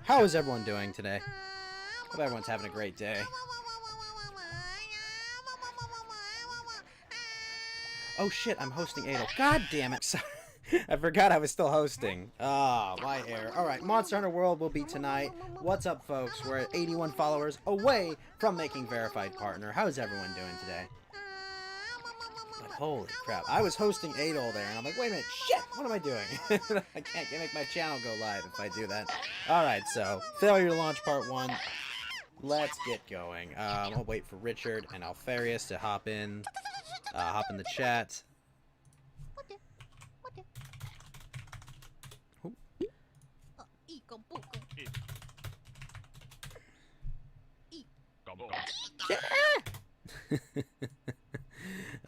How is everyone doing today? Hope everyone's having a great day. Oh shit, I'm hosting Adel. God damn it. Sorry. I forgot I was still hosting. Ah, my error. Alright, Monster Hunter World will be tonight. What's up, folks? We're at 81 followers away from making verified partner. How's everyone doing today? But holy crap. I was hosting Adel there, and I'm like, wait a minute, shit! What am I doing? I can't make my channel go live if I do that. Alright, so, failure to launch part 1. Let's get going. I'll wait for Richard and Alfarius to hop in the chat.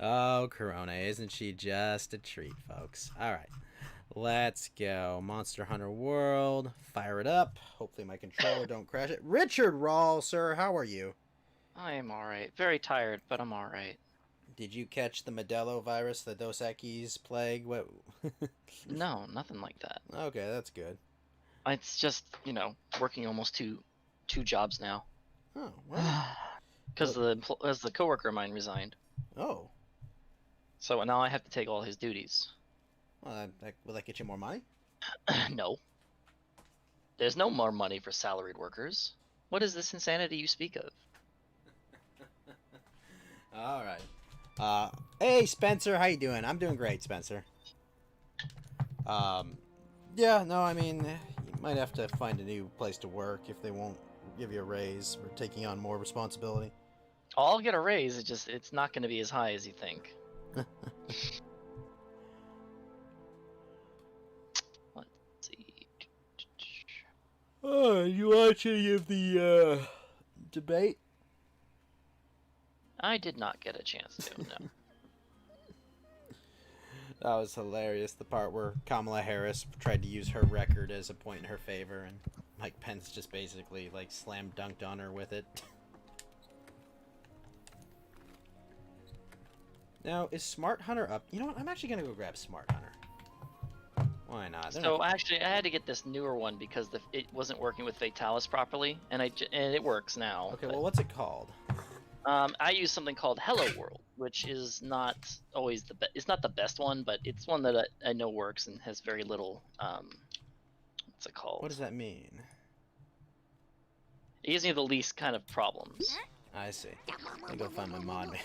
Oh, Corona, isn't she just a treat, folks? Alright, let's go. Monster Hunter World, fire it up. Hopefully my controller don't crash it. Richard Rawl, sir, how are you? I am alright. Very tired, but I'm alright. Did you catch the Modelo virus, the Dos Equis plague? What? No, nothing like that. Okay, that's good. It's just, you know, working almost two jobs now. Oh, well. Because the coworker of mine resigned. Oh. So now I have to take all his duties. Well, will that get you more money? No. There's no more money for salaried workers. What is this insanity you speak of? Alright. Hey, Spencer, how you doing? I'm doing great, Spencer. Yeah, no, I mean, you might have to find a new place to work if they won't give you a raise for taking on more responsibility. I'll get a raise, it's not going to be as high as you think. Let's see. Oh, you watch any of the, debate? I did not get a chance to, no. That was hilarious, the part where Kamala Harris tried to use her record as a point in her favor, and Mike Pence just basically, like, slam dunked on her with it. Now, is Smart Hunter up? You know what? I'm actually going to go grab Smart Hunter. Why not? So, actually, I had to get this newer one because it wasn't working with Fatalis properly, and it works now. Okay, well, what's it called? I use something called Hello World, which is not always it's not the best one, but it's one that I know works and has very little, what's it called? What does that mean? It gives me the least kind of problems. I see. Let me go find my mod.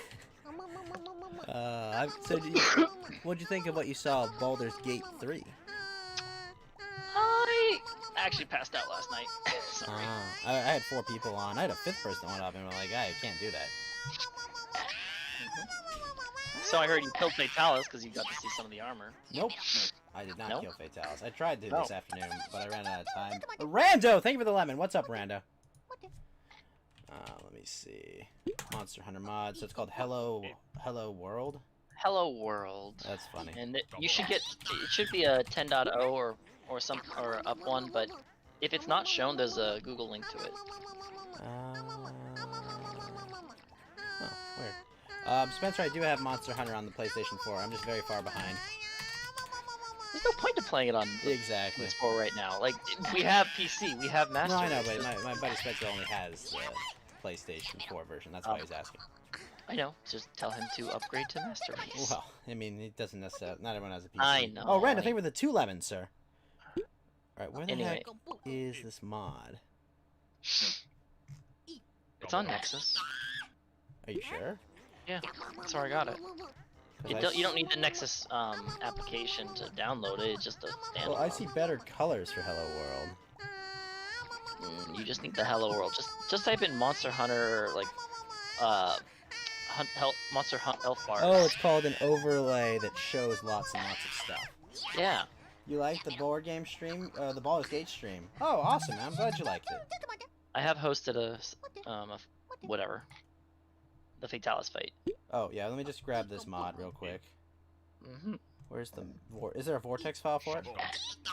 What'd you think of what you saw of Baldur's Gate 3? I actually passed out last night. Sorry. I had 4 people on. I had a 5th person that went up and were like, I can't do that. So I heard you killed Fatalis because you got to see some of the armor. Nope. I did not kill Fatalis. I tried to No. this afternoon, but I ran out of time. Rando! Thank you for the lemon. What's up, Rando? Let me see. Monster Hunter mod. So it's called Hello World? Hello World. That's funny. And you should get, it should be a 10.0 or up one, but if it's not shown, there's a Google link to it. Oh, weird. Spencer, I do have Monster Hunter on the PlayStation 4. I'm just very far behind. There's no point to playing it on Exactly. PS4 right now. Like, we have PC, we have Master No, I know, Race. but my buddy Spencer only has the PlayStation 4 version. That's why he was asking. I know. Just tell him to upgrade to Master Race. Well, I mean, it doesn't necessarily. Not everyone has a PC. I know. Oh, Rando, thank you for the 2 lemons, sir. Alright, where the Anyway. heck is this mod? It's on Nexus. Are you sure? Yeah, that's where I got it. You don't need the Nexus application to download it. It's just a standalone. Well, I see better colors for Hello World. You just need the Hello World. Just type in Monster Hunter, like, Monster Hunt Elf Bars. Oh, it's called an overlay that shows lots and lots of stuff. Yeah. You like the board game stream? The Baldur's Gate stream? Oh, awesome, man. I'm glad you liked it. I have hosted whatever. The Fatalis fight. Oh, yeah, let me just grab this mod real quick. Where's the... Is there a vortex file for it?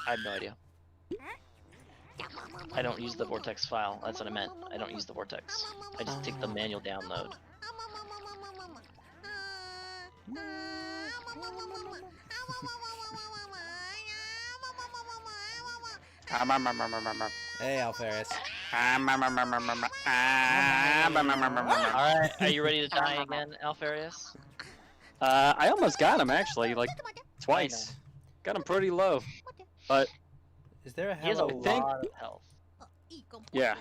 I have no idea. I don't use the vortex file. That's what I meant. I don't use the vortex. I just take the manual download. Hey, Alfarius. Alright, are you ready to die again, Alfarius? I almost got him actually, like I know. twice. Got him pretty low, but Is there a He has a hello? lot of health. yeah.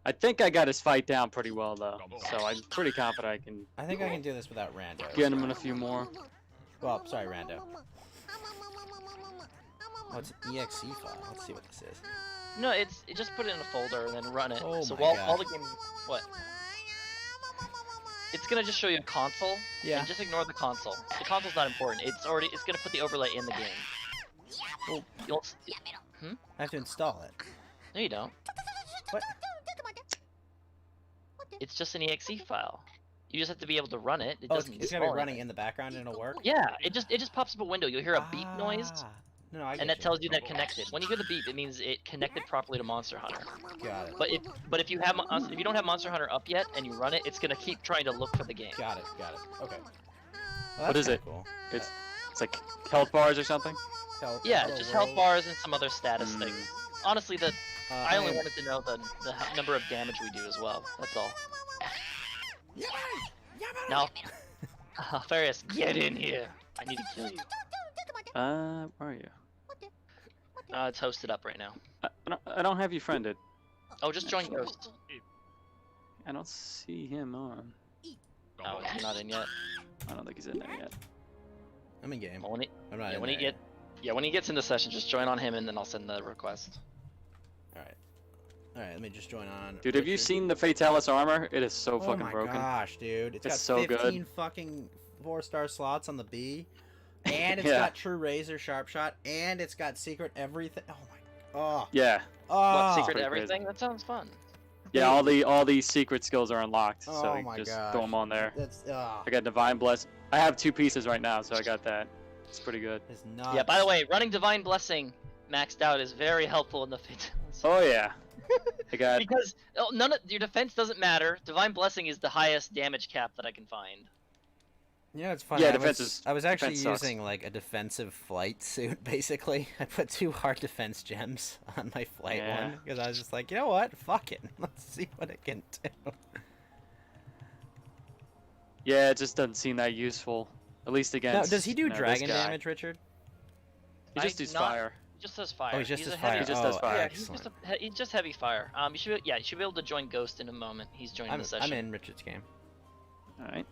I think I got his fight down pretty well though, so I'm pretty confident I can I think I can do this without Rando. get him in a few more. Well, sorry, Rando. Oh, it's an exe file. Let's see what this is. No, it just put it in a folder and then run it. Oh so my while God. all the game, what? It's gonna just show you a console. Yeah. And just ignore the console. The console's not important. It's gonna put the overlay in the game. Well, You'll. I have to install it. No, you don't. What? It's just an exe file. You just have to be able to run it. It Oh, doesn't. it's gonna be install running anything. in the background and it'll work? Yeah, it just pops up a window. You'll hear a beep noise, Ah. No, I get and that you. tells you that it connected. When you hear the beep, it means it connected properly to Monster Hunter. Got it. But if you don't have Monster Hunter up yet and you run it, it's gonna keep trying to look for the game. Got it. Okay. Well, What that's is it? kinda Cool. It's like health bars or something. Yeah, Hello just world. health bars and some other status things. Honestly, I only am- wanted to know the number of damage we do as well. That's all. Now, Farius, get in here. I need to kill you. Where are you? It's hosted up right now. I don't have you friended. Oh, just join Ghost. I don't see him on. Oh, he's not in yet. I don't think he's in there yet. I'm in game. Well, when he, I'm not yeah, in when there when he gets into session, just join on him, and then I'll send the request. yet. Alright, let me just join on. Dude, have you Richard. seen the Fatalis armor? It is so Oh fucking my broken. gosh, dude. It's got It's so good. 15 fucking 4-star slots on the B. And it's Yeah. got true razor sharp shot. And it's got secret everything. Oh my. Oh. Yeah, Oh. What secret pretty everything? That sounds fun. yeah. All these secret skills are unlocked, so Oh you my just gosh. throw them on there. That's. I got Divine Bless. I have 2 pieces right now, so I got that. It's pretty good. It's nuts. Yeah. By the way, running Divine Blessing maxed out is very helpful in the Fatalis. Oh yeah. I got. Because none of your defense doesn't matter. Divine Blessing is the highest damage cap that I can find. Yeah, it's funny. Yeah, I was actually defense sucks. using like a defensive flight suit, basically. I put 2 hard defense gems on my flight Yeah. one because I was just like, you know what? Fuck it. Let's see what it can do. Yeah, it just doesn't seem that useful. At least Now, against. does he do this dragon guy. damage, Richard? He just does Not- fire. He just does fire. Oh, he just He's does a heavy- fire. He just does Oh, fire. Yeah, he's excellent. he's just heavy fire. You should be able to join Ghost in a moment. He's joining the session. I'm in Richard's game. All right.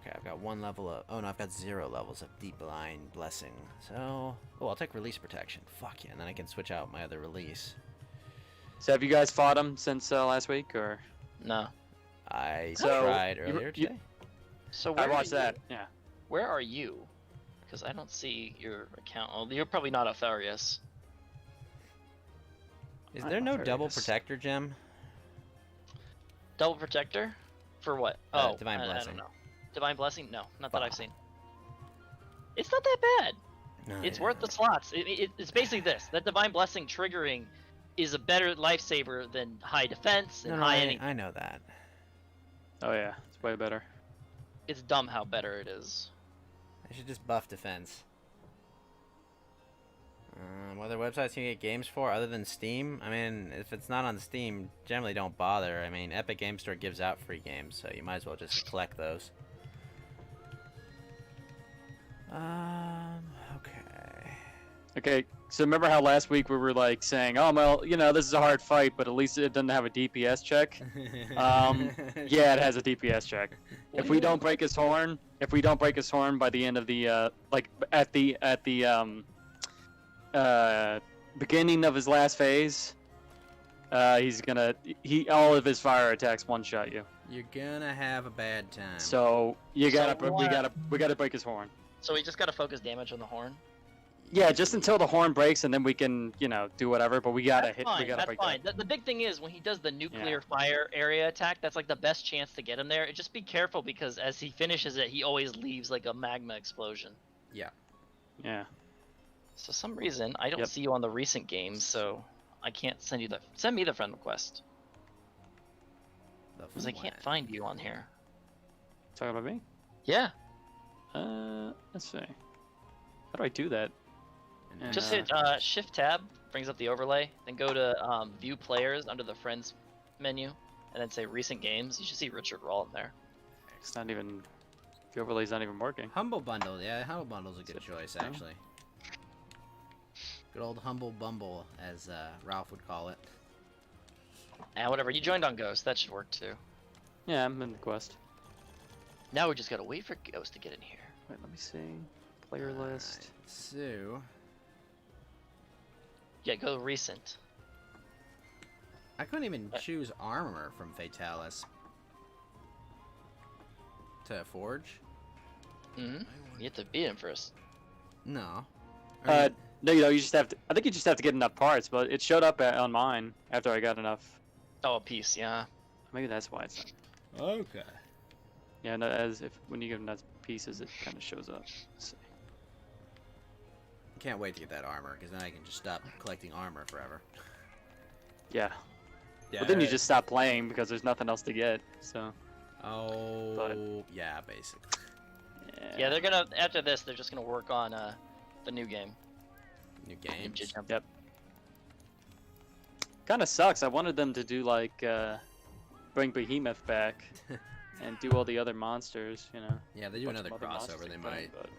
Okay, I've got 1 level of. Oh no, I've got 0 levels of Deep Blind Blessing. So, oh, I'll take release protection. Fuck yeah, and then I can switch out my other release. So have you guys fought him since last week, or? No. I So, tried earlier you- today. So I where watched are you? that. Yeah. Where are you? Because I don't see your account. Oh, you're probably not Alfarius. Is I'm there no not double furious. protector gem? Double protector? For what? Divine I Blessing. don't know. Divine Blessing? No, not that I've Bah. seen. It's not that bad. No, It's yeah. worth the slots. It's basically this: that Divine Blessing triggering is a better lifesaver than high defense and No, high any. I know that. Oh yeah, it's way better. It's dumb how better it is. I should just buff defense. What other websites can you get games for other than Steam? I mean, if it's not on Steam, generally don't bother. I mean, Epic Game Store gives out free games, so you might as well just collect those. Okay. Okay, so remember how last week we were like saying, oh well, you know, this is a hard fight, but at least it doesn't have a DPS check. Yeah, it has a DPS check. If we don't break his horn, by the end of the like at the beginning of his last phase, he's gonna all of his fire attacks one-shot you. You're gonna have a bad time. So you So gotta we gotta break his horn. So we just gotta focus damage on the horn. Yeah, just until the horn breaks, and then we can, you know, do whatever. But we gotta That's hit. fine. We gotta That's break fine. that. The big thing is when he does the nuclear fire area attack, that's like the best chance to get him there. Just be careful because as he finishes it, he always leaves like a magma explosion. yeah. Yeah. So some reason I don't Yep. see you on the recent games, so I can't send you the send me the friend request because I can't find you on here. Talking about me? Yeah, Let's see. How do I do that? And, just uh, hit Shift Tab brings up the overlay. Then go to View Players under the Friends menu, and then say Recent Games. You should see Richard Raw in there. It's not even. The overlay's not even working. Humble Bundle, yeah, Humble Bundle's a good choice, no? actually. Good old Humble Bumble, as Ralph would call it. And whatever, you joined on Ghost. That should work too. Yeah, I'm in the quest. Now we just gotta wait for Ghost to get in here. Wait, let me see. Player list. Alright, so, Yeah, go recent. I couldn't even choose armor from Fatalis to forge. Mm-hmm. You have to beat him first. No. Or No, you just have to. I think you just have to get enough parts, but it showed up on mine after I got enough. Oh, a piece, yeah. Maybe that's why it's not. okay. Yeah, no, as if when you get enough pieces, it kind of shows up. Let's see. Can't wait to get that armor, because then I can just stop collecting armor forever. Yeah. Yeah. But then you just stop playing because there's nothing else to get. So. Oh. But- Yeah, basically. Yeah, they're gonna after this. They're just gonna work on the new game. New games. Yep. Kind of sucks. I wanted them to do like bring Behemoth back and do all the other monsters. You know. Yeah, they do Bunch another of other monsters crossover. They thing, might. But...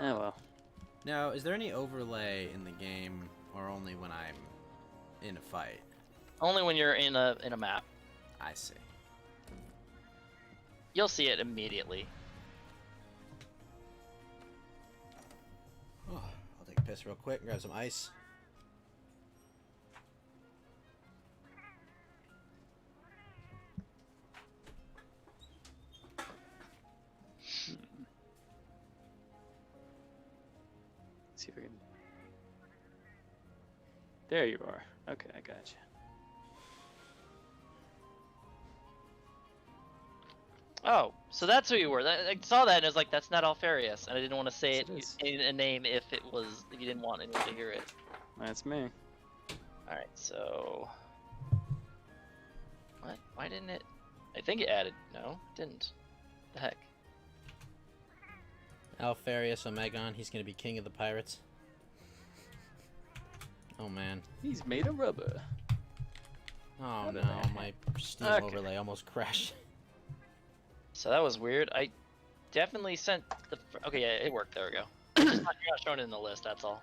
Oh well. Now, is there any overlay in the game, or only when I'm in a fight? Only when you're in a map. I see. You'll see it immediately. Oh, I'll take a piss real quick and grab some ice. Let's see if we can. There you are. Okay, I got you. Oh, so that's who you were. I saw that and I was like, that's not Alfarius, and I didn't want to say Yes, it it is. in a name if you didn't want anyone to hear it. That's me. All right, so what? Why didn't it? I think it added. No, it didn't. The heck? Alfarius Omegon, he's gonna be king of the pirates. Oh man. He's made of rubber. Oh What no, the my Steam Okay. overlay almost crashed. So that was weird. I definitely sent the. Okay, yeah, it worked. There we go. You're not showing it in the list. That's all.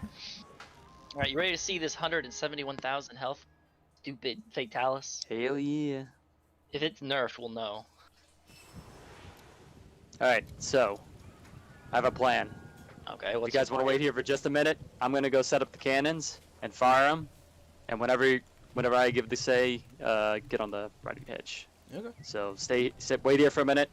All right, you ready to see this 171,000 health? Stupid Fatalis. Hell yeah. If it's nerfed, we'll know. Alright, so I have a plan. Okay. If you What's guys want to wait here for just a minute, I'm gonna go set up the cannons and fire them, and whenever I give the say, get on the right edge. Okay. So wait here for a minute.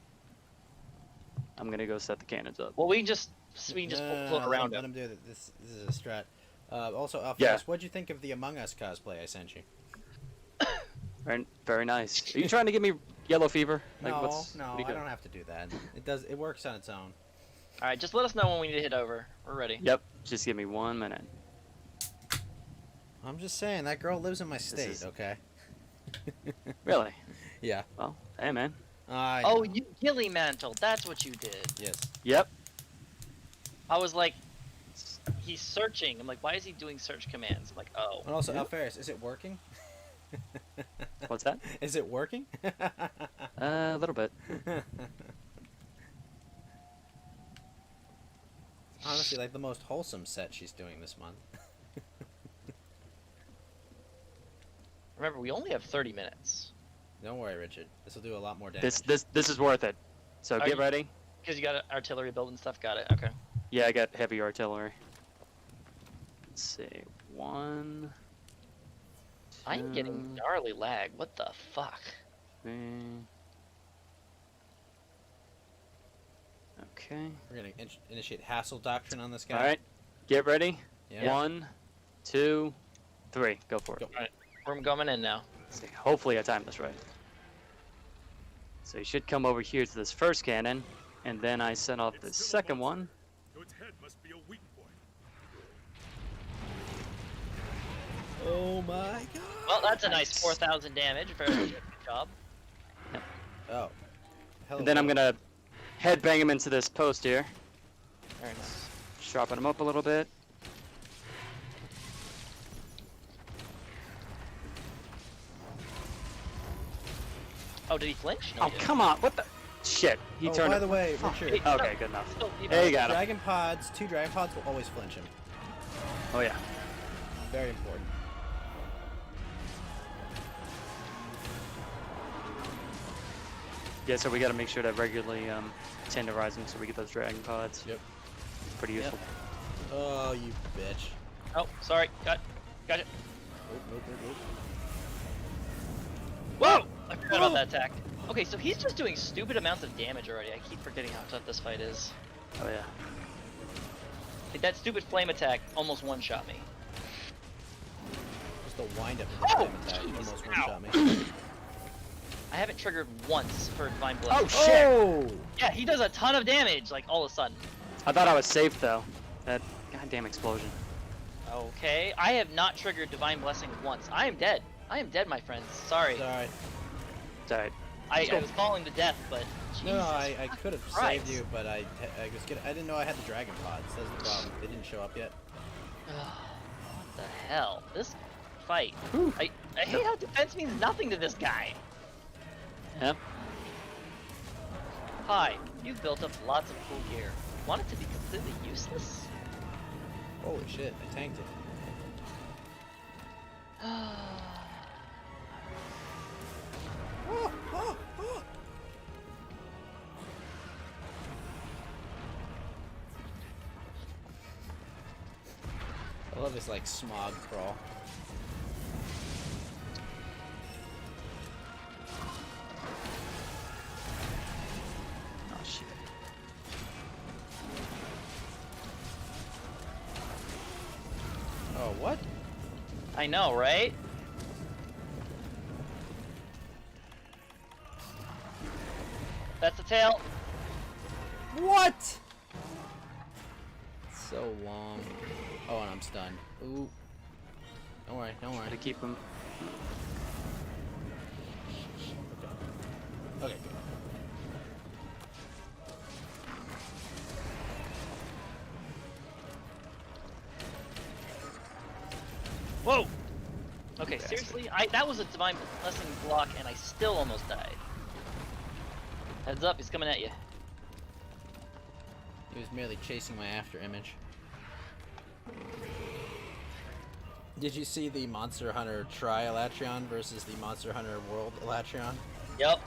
I'm gonna go set the cannons up. Well, we can just float around let it. him do it. This is a strat. Also, Alfarius, Yeah. what'd you think of the Among Us cosplay I sent you? Very, very nice. Are you trying to give me yellow fever? No, what no, do you I got? don't have to do that. It works on its own. All right, just let us know when we need to hit over. We're ready. Yep. Just give me 1 minute. I'm just saying that girl lives in my state. is- Okay. Really? Yeah. Well, hey man. I Oh, know. you gilly mantle. That's what you did. Yes. Yep. I was like, he's searching. I'm like, why is he doing search commands? I'm like, oh. And also, Yeah. Alfarius, is it working? What's that? Is it working? A little bit. Honestly, like the most wholesome set she's doing this month. Remember, we only have 30 minutes. Don't worry, Richard. This will do a lot more damage. This is worth it. So Are get you- ready. Because you got artillery build and stuff. Got it. Okay. Yeah, I got heavy artillery. Let's see. 1. I'm getting 2, gnarly lag. What the fuck? 3. Okay. We're gonna initiate hassle doctrine on this guy. All right. Get ready. Yeah. 1, 2, 3. Go for it. Go. We're coming in now. Let's see. Hopefully I timed this right. So you should come over here to this first cannon, and then I sent off the second one. Its head must be a weak point. Oh my god. Well, that's a nice 4,000 damage. Very good job. Oh. Hello. And then I'm gonna headbang him into this post here. Very nice. dropping him up a little bit. Oh, did he flinch? No, Oh, he didn't. come on. What the? Shit. He Oh, turned by it. the way, Fuck. Richard, Okay, good enough. Still, you There know, you got him. dragon pods, 2 dragon pods will always flinch him. Oh, yeah. Very important. Yeah, so we gotta make sure to regularly tenderize them so we get those dragon pods. Yep. Pretty useful. Oh, you bitch. Oh, sorry. Got it. Nope. Whoa! I forgot about that attack. Okay, so he's just doing stupid amounts of damage already. I keep forgetting how tough this fight is. Oh, yeah. Like, that stupid flame attack almost one-shot me. Just the wind up of the Oh, flame attack jeez. almost Ow. one-shot me. I haven't triggered once for Divine Blessing. Oh, shit! Oh! Yeah, he does a ton of damage, like, all of a sudden. I thought I was safe, though. That goddamn explosion. Okay, I have not triggered Divine Blessing once. I am dead. I am dead, my friends. Sorry. It's alright. It's alright. I was falling to death, but No, Jesus I could have Christ. saved you, but I didn't know I had the dragon pods. That's the problem. They didn't show up yet. What the hell? This fight. I hate how defense means nothing to this guy. Yeah. Hi, you've built up lots of cool gear. Want it to be completely useless? Holy shit, I tanked it. Oh, oh, oh. I love this like smog crawl. Oh, shit. Oh, what? I know, right? That's the tail. What? So long. Oh, and I'm stunned. Ooh. Don't worry, don't worry. Gotta keep him. Okay, good. Whoa! Okay, seriously? That was a Divine Blessing block and I still almost died. Heads up, he's coming at you. He was merely chasing my after image. Did you see the Monster Hunter Tri-Elatrion versus the Monster Hunter World Elatrion? Yep.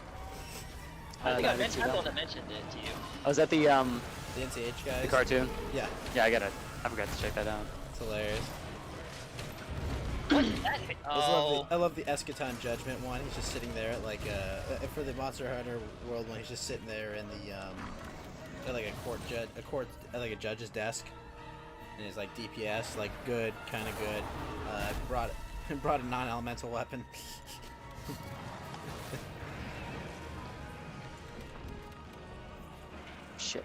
I think no, I I didn't see mentioned, I'm the that one that mentioned it to you. Oh, is that the The NCH guys? cartoon? Yeah, Yeah, I forgot to check that out. it's hilarious. What did that hit? Oh, I love the Eschaton Judgment one. He's just sitting there like for the Monster Hunter World one. He's just sitting there in the at like a judge's desk, and he's like DPS, like good, kind of good. Brought a non-elemental weapon. Shit.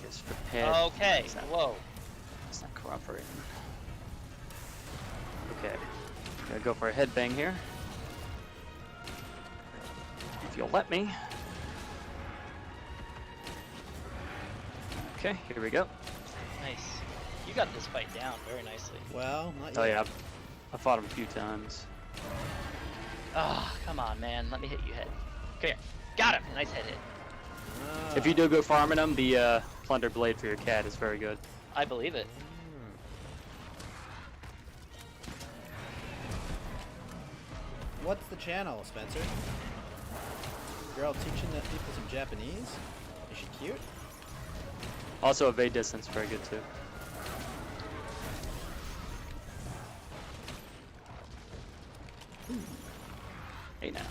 Guess for head. okay. It's not, Whoa. it's not cooperating. Okay. Gonna go for a headbang here. If you'll let me. Okay, here we go. Nice. You got this fight down very nicely. Well, not yet. Oh yeah, I fought him a few times. Ah, come on, man. Let me hit you head. Come here. Got him. Nice head hit. If you do go farming them, the plunder blade for your cat is very good. I believe it. What's the channel, Spencer? Girl teaching the people some Japanese? Is she cute? Also, evade distance, very good too. Hey now.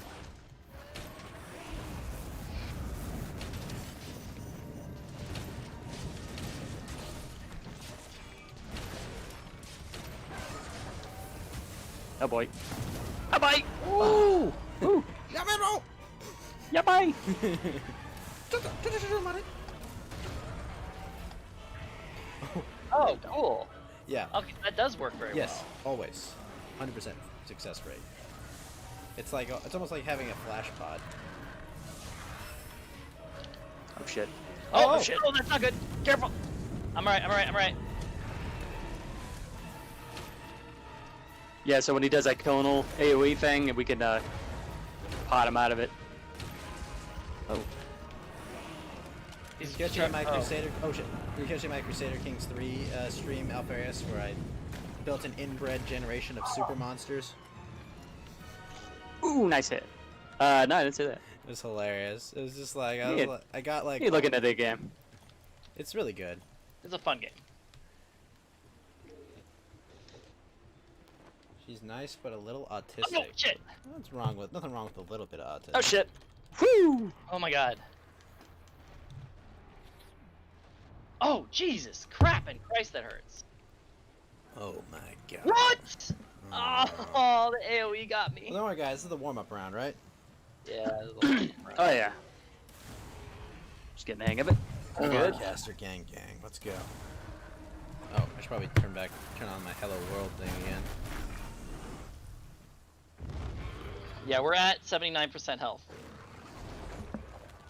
Oh boy. Oh boy! Ooh! Ooh! Yamero! Yeah, bye! Oh, cool. Yeah. Okay, that does work very Yes, well. always. 100% success rate. It's like it's almost like having a flash pod. Oh shit. Oh, Oh. shit. Oh, that's not good. Careful. I'm alright, I'm alright, I'm alright. Yeah, so when he does that conal AoE thing, we can pot him out of it. Oh. He's Catching my Crusader. Oh shit! You're catching my Crusader Kings 3 stream Alpharius, where I built an inbred generation of super monsters. Ooh, nice hit. No, I didn't say that. It was hilarious. It was just like Yeah. I got like. You looking at the game? It's really good. It's a fun game. She's nice, but a little autistic. Oh shit! What's wrong with nothing wrong with a little bit of autism? Oh shit! Whoo! Oh my god. Oh Jesus! Crap and Christ, that hurts. Oh my god. What? Oh. Oh, the AOE got me. Well, don't worry, guys. This is the warm-up round, right? Yeah. Oh yeah. Just getting the hang of it. Good. Caster gang. Let's go. Oh, I should probably turn on my Hello World thing again. Yeah, we're at 79% health.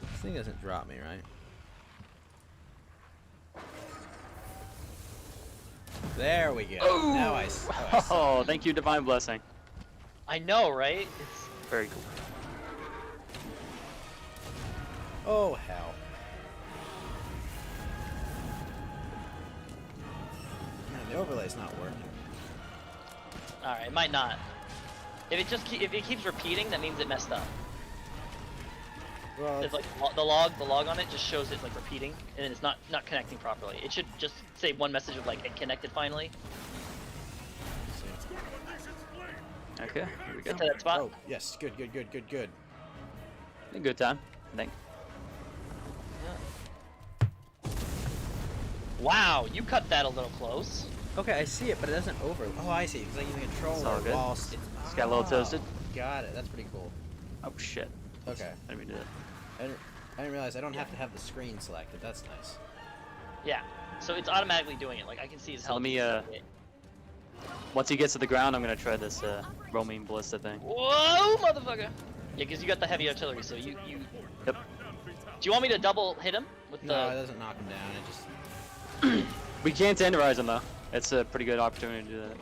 This thing doesn't drop me, right? There we go. Oh! Now I saw. Oh, thank you, Divine Blessing. I know, right? It's Very cool. Oh hell. Man, the overlay's not working. all right. It might not. If it keeps repeating, that means it messed up. Well, It's like the log on it just shows it like repeating, and it's not connecting properly. It should just say one message of like it connected finally. let's see. Okay, here we go. Get to that spot. Oh yes, good. A good time, I think. Wow, you cut that a little close. Okay, I see it, but it doesn't over. Oh, I see. It's like using a It's all controller good. whilst It's got a little toasted. Got it. That's pretty cool. Oh shit. Okay. I didn't mean to do that. I didn't realize I don't have to have the screen selected. That's nice. Yeah. So it's automatically doing it. Like I can see his So health. let me once he gets to the ground, I'm gonna try this roaming ballista thing. Whoa, motherfucker! Yeah, because you got the heavy artillery, so you. Yep. Do you want me to double hit him with No, it the? doesn't knock him down. It just. We can't tenderize him though. It's a pretty good opportunity to do that.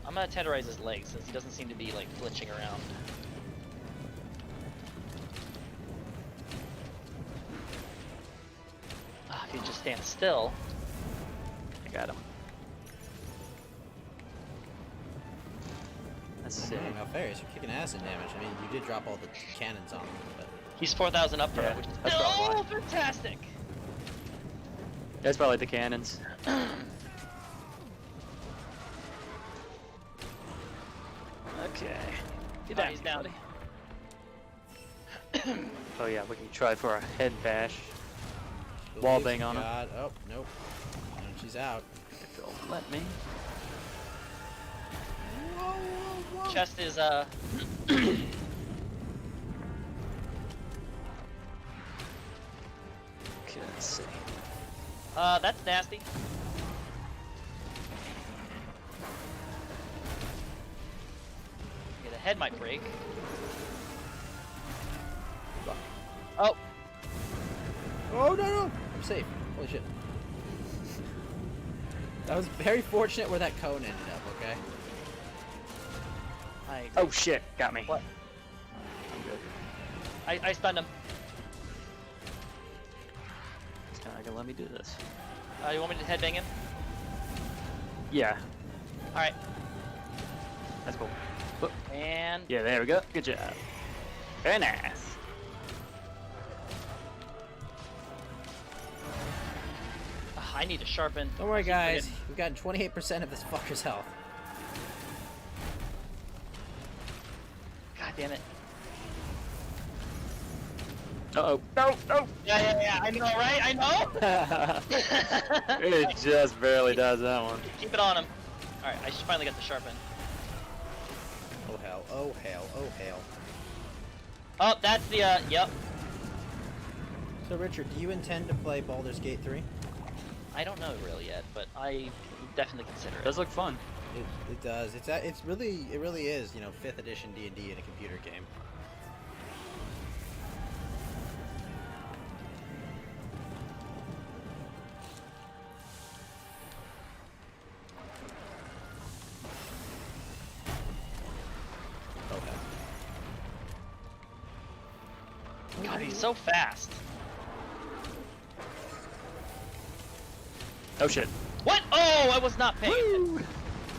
I'm gonna tenderize his legs since he doesn't seem to be like glitching around. Ah, if you just stand still. I got him. Let's see. Damn, Alpharius, you're kicking ass in damage. I mean, you did drop all the cannons on him, but. He's 4,000 up from Yeah, it, which is that's probably still fantastic. That's probably the cannons. Okay. Get down, he's down. Oh yeah, we can try for a head bash. Please, Wall bang on him. God. Oh, nope. And she's out. If it'll let me. Chest is Okay, let's see. that's nasty. Okay, the head might break. Oh, Oh no! I'm safe. Holy shit. That was very fortunate where that cone ended up. Okay. I agree. Oh shit, got me. What? I'm good. I stunned him. It's kinda gonna let me do this. You want me to headbang him? Yeah, All right. that's cool. And Yeah, there we go. Good job. Very nice. I need to sharpen. Don't worry, I keep guys. forgetting. We've gotten 28% of this fucker's health. God damn it. Uh-oh. No, no! Yeah. I know, right? I know. It just barely does that one. Keep it on him. All right, I just finally got the sharpen. Oh hell! Oh hell! Oh hell! Oh, that's the yep. So Richard, do you intend to play Baldur's Gate 3? I don't know really yet, but I definitely consider It it. does look fun. It does. It really is. You know, 5th edition D&D in a computer game. God, he's so fast. Oh shit. What? Oh, I was not paying attention.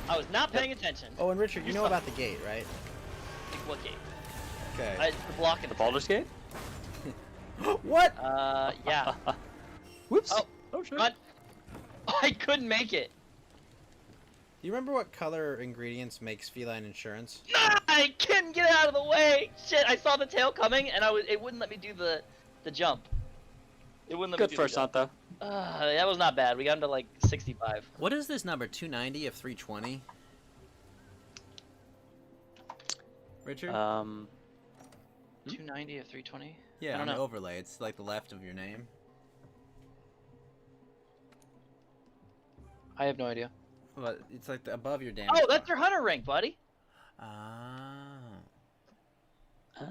I was not paying attention. Oh, and Richard, you know about the gate, right? What gate? Okay. It's the block in The Baldur's Gate? What? Yeah. Whoops. Oh, Shit. Run. I couldn't make it. Do you remember what color ingredients makes feline insurance? I couldn't get out of the way. Shit, I saw the tail coming, and it wouldn't let me do the jump. It wouldn't let Good me do first the hunt jump. though. That was not bad. We got him to like 65. What is this number? 290 of 320? Richard? 290 of 320? yeah, I don't on the know. overlay. It's like the left of your name. I have no idea. Well, it's like above your damage. Oh, that's your hunter rank, buddy. Ah. Ah.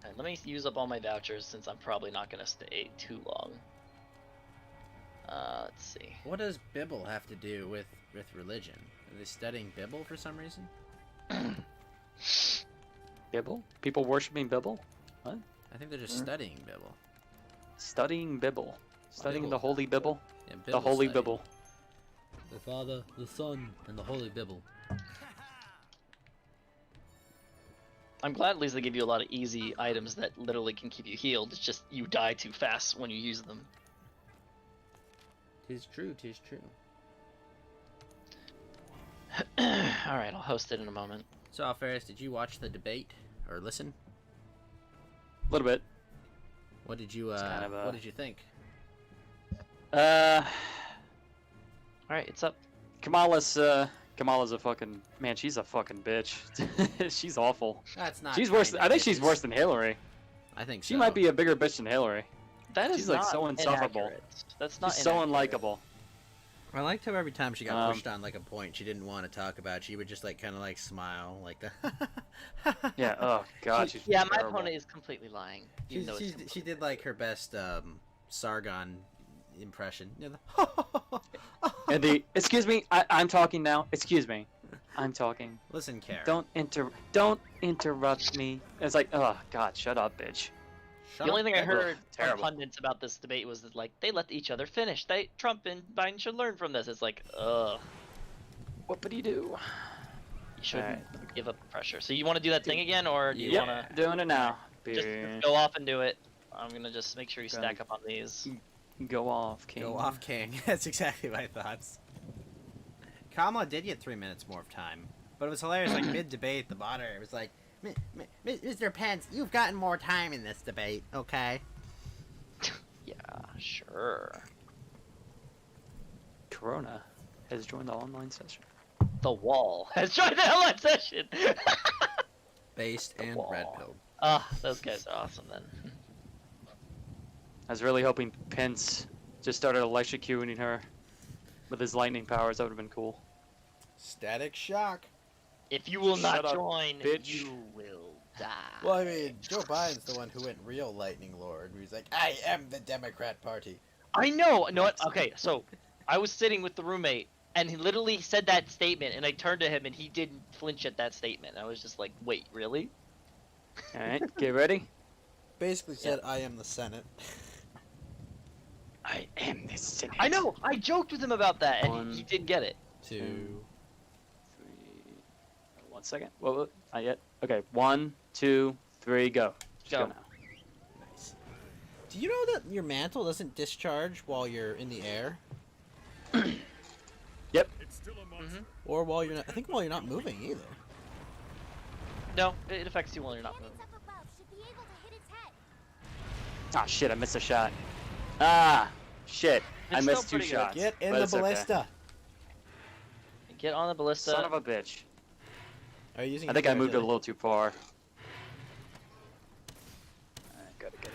Alright, let me use up all my vouchers since I'm probably not going to stay too long. Let's see. What does Bibble have to do with religion? Are they studying Bibble for some reason? Bibble? People worshiping Bibble? What? I think they're just studying Bibble. Studying Bibble. Studying Bibble. the Holy Bibble. Yeah, The Bibble Holy study. Bibble. The Father, the Son, and the Holy Bibble. I'm glad at least they give you a lot of easy items that literally can keep you healed. It's just you die too fast when you use them. Tis true, tis true. Alright, I'll host it in a moment. So, Ferris, did you watch the debate or listen? A little bit. What did you kind of a- What did you think? Alright, it's up. Kamala's a fucking man. She's a fucking bitch. She's awful. That's not. She's worse. kind I think bitches. she's worse than Hillary. I think She so. might be a bigger bitch than Hillary. That is She's, like, not so insufferable. inaccurate. That's not She's so inaccurate. unlikable. I liked how every time she got Um, pushed on like a point she didn't want to talk about, she would just like kind of like smile like the. Yeah. Oh god. She's Yeah, my terrible. opponent is completely lying. even though it's She did like her best Sargon impression. You know, And the excuse me. I'm talking now. Excuse me. I'm talking. Listen, Karen. Don't interrupt me. It's like, oh god, shut up, bitch. Shut The only up. thing I Ugh, heard from terrible. pundits about this debate was that, like, they let each other finish. Trump and Biden should learn from this. It's like, ugh. What would he do? You shouldn't give up pressure. So you want to do that thing again, or do you Yeah, want to doing it now. just go off and do it? I'm gonna just make sure you Gonna- stack up on these. Go off, King. Go off, King. That's exactly my thoughts. Kamala did get 3 minutes more of time, but it was hilarious. Like mid-debate, the moderator was like, "Mr. Pence, you've gotten more time in this debate, okay?" Yeah, sure. Corona has joined the online session. The wall has joined the online session. Based and wall. red pill. Ah, those guys are awesome then. I was really hoping Pence just started electrocuting her with his lightning powers. That would have been cool. Static shock. If you will not Shut up, join, bitch. you will die. Well, I mean, Joe Biden's the one who went real lightning lord. He's like, "I am the Democrat Party." I know. No, what? Okay, so I was sitting with the roommate, and he literally said that statement, and I turned to him, and he didn't flinch at that statement. I was just like, "Wait, really?" All right, get ready. Basically said, "I am the Senate." I am the Senate. I know. I joked with him about that, and One. he did get it. 2. 3. 1 second. Whoa, not yet. Okay, 1, 2, 3, go. Just Go. go now. Nice. Do you know that your mantle doesn't discharge while you're in the air, It's still a monster. or while you're not? I think while you're not moving either. No, it affects you while you're not moving. Weapons up above should be able to hit its head. Ah, shit, I missed a shot. Ah, shit. I It's missed still 2 pretty good. shots. Get in but the it's okay. ballista. Get on the ballista. Son of a bitch. Are you using? I think I your moved it a artillery? little too far. Alright, gotta get it.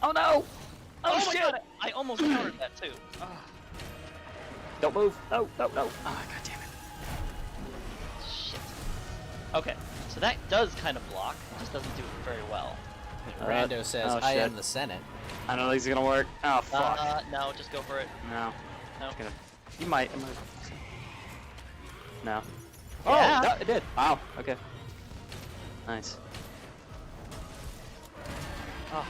Oh no! Oh, Oh, my shit! god! I almost countered that too. Ah, Don't move! No, no, no! Oh, god damn it. shit. Okay, so that does kind of block. It just doesn't do it very well. Rando says, oh, I shit. am the Senate. I don't think it's gonna work. Oh fuck. No, just go for it. No. No. It's gonna. You might. It might. No. Yeah. Oh, no, it did. Wow. Okay. Nice. Oh.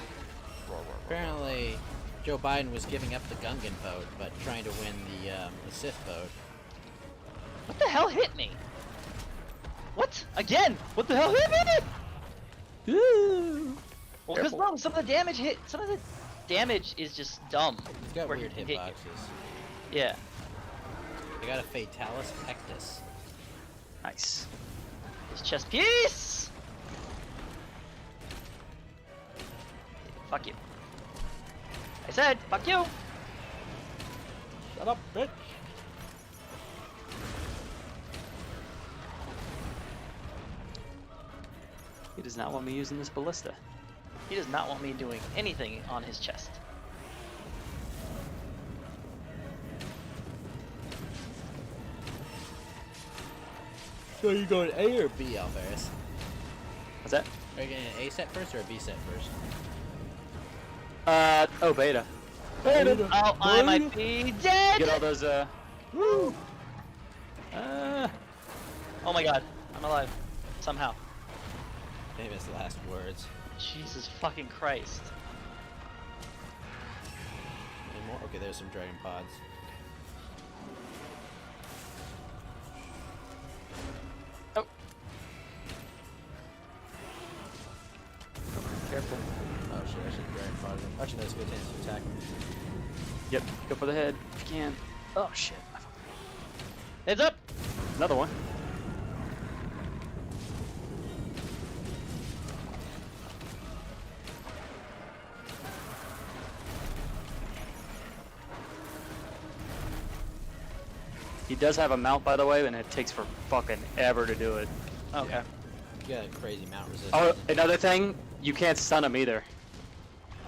Apparently, Joe Biden was giving up the Gungan vote, but trying to win the Sith vote. What the hell hit me? What? Again? What the hell hit me? Well, because Careful. no, some of the damage hit. Some of the damage is just dumb. He's got where he weird can hit hitboxes. you. Yeah. They got a Fatalis Pectus. Nice. This chest piece. Fuck you. I said, fuck you. Shut up, bitch! He does not want me using this ballista. He does not want me doing anything on his chest. So you going A or B, Alvarez? What's that? Are you getting an A set first or a B set first? Oh, beta. Oh, I might be dead! Get all those, Woo! Oh my god, I'm alive. Somehow. Famous last words. Jesus fucking Christ. Any more? Okay, there's some dragon pods. Oh. Careful. Oh shit, I should dragon pod them. Actually, that's a good chance to attack them. Yep. Go for the head if you can. Oh shit. Heads up! Another one. He does have a mount, by the way, and it takes for fucking ever to do it. Okay. You got a crazy mount resistance. Oh, another thing, you can't stun him either.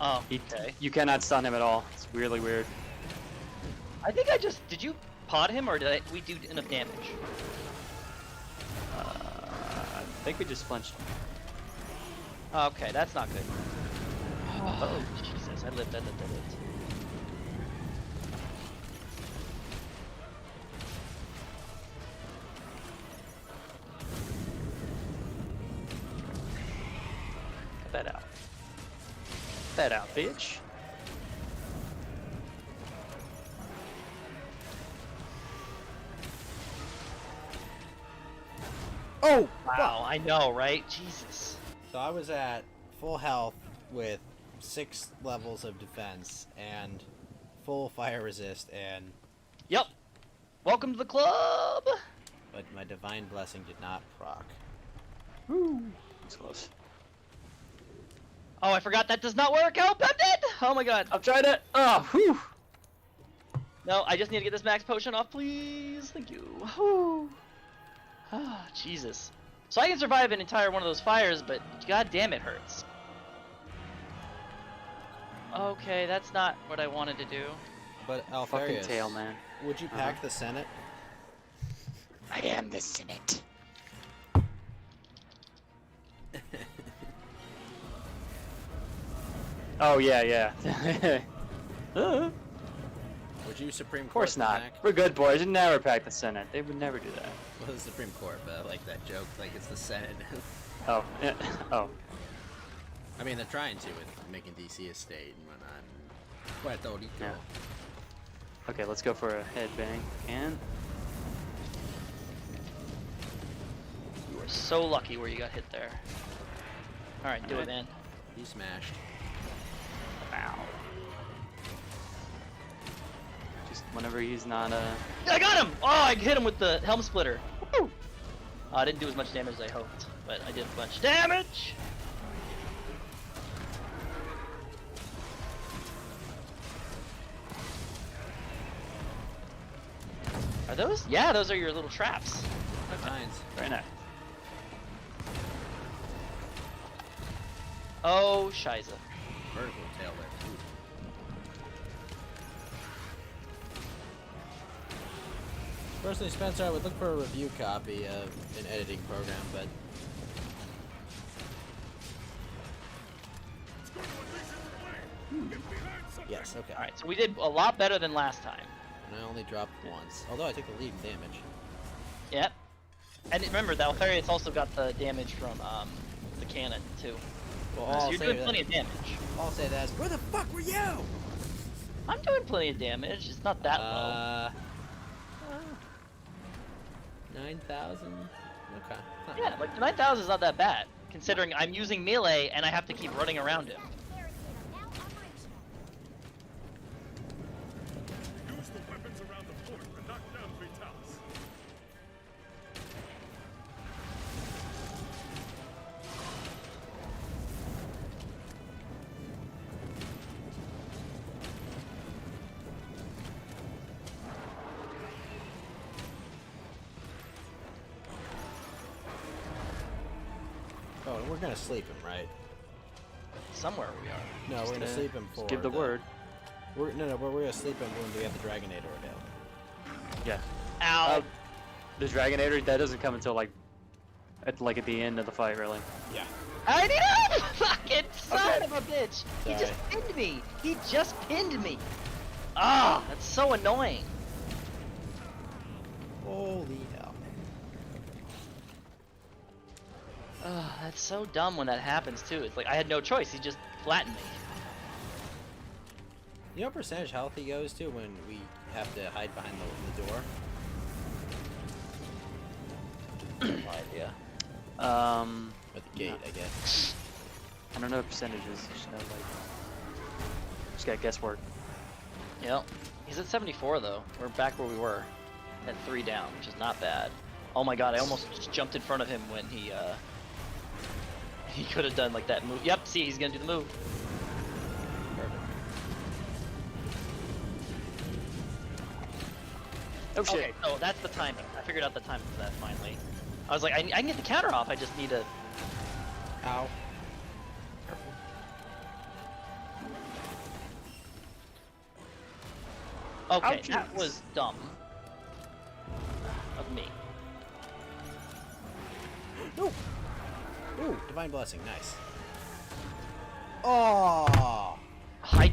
Oh, He, okay. You cannot stun him at all. It's really weird. I think I just... Did you pod him or did we do enough damage? I think we just flinched. Okay, that's not good. Oh, Jesus. I lived. Cut that out. Cut that out, bitch. Oh! Wow, I know, right? Jesus. So I was at full health with 6 levels of defense and full fire resist, and Yep. Welcome to the club. but my divine blessing did not proc. It's close. Oh, I forgot that does not work. Help! I'm dead. Oh my god. I've tried it. Oh, whew. No, I just need to get this max potion off, please. Thank you. Whew. Ah, Jesus. So I can survive an entire one of those fires, but god damn it hurts. Okay, that's not what I wanted to do. But Fucking Alfarius, tail, man. would you pack the Senate? I am the Senate. Oh yeah, yeah. Of Would you Supreme Court? course not. Zach? We're good boys. You never pack the Senate. They would never do that. Well, the Supreme Court, but I like that joke. Like it's the Senate. Oh, yeah. Oh. I mean, they're trying to with making DC a state and whatnot. Puerto Rico. Yeah. Okay, let's go for a headbang. And You were so lucky where you got hit there. Alright, do it, Alright. man. He smashed. wow. Just whenever he's not I got him! Oh, I hit him with the helm splitter. Woo! I didn't do as much damage as I hoped, but I did a bunch of damage! Are those? Yeah, those are your little traps. Mines. very nice. Oh, Shiza. Vertical tail whip. Ooh. Personally, Spencer, I would look for a review copy of an editing program, but Yes, okay. All right, so we did a lot better than last time. And I only dropped once. Although I took the lead in damage. Yep. And remember, the Altharius also got the damage from the cannon too. Well, So all you're doing plenty of damage. I'll say that is, where the fuck were you? I'm doing plenty of damage. It's not that low. 9,000? Okay. Not Yeah, bad. like the 9,000 is not that bad, considering I'm using melee and I have to keep running around him. Barricade are now operational. Use the weapons around the fort to knock down Vitalis. Oh, and we're gonna sleep him, right? Somewhere we are. No, we're gonna sleep him for. Just give the word. We're gonna sleep him when we get the Dragonator available. Yeah. Ow! The Dragonator, that doesn't come until like at the end of the fight, really. Yeah. I need help! Fucking son Okay. of a bitch! He Sorry. just pinned me! He just pinned me! Ah, that's so annoying. Holy hell. Ugh, that's so dumb when that happens too. It's like I had no choice. He just flattened me. You know what percentage health he goes to when we have to hide behind the door? No idea. Or the gate, I guess. I don't know the percentages. Just know, just got guesswork. Yep. He's at 74 though. We're back where we were. At 3 down, which is not bad. Oh my god, I almost just jumped in front of him when he could have done like that move. Yep, see, he's gonna do the move. Perfect. Oh shit. Okay, so that's the timing. I figured out the timing for that finally. I was like, I can get the counter off, I just need to... Ow. Okay, Ouchies. that was dumb. Of me. No! Ooh, Divine Blessing, nice. Oh! I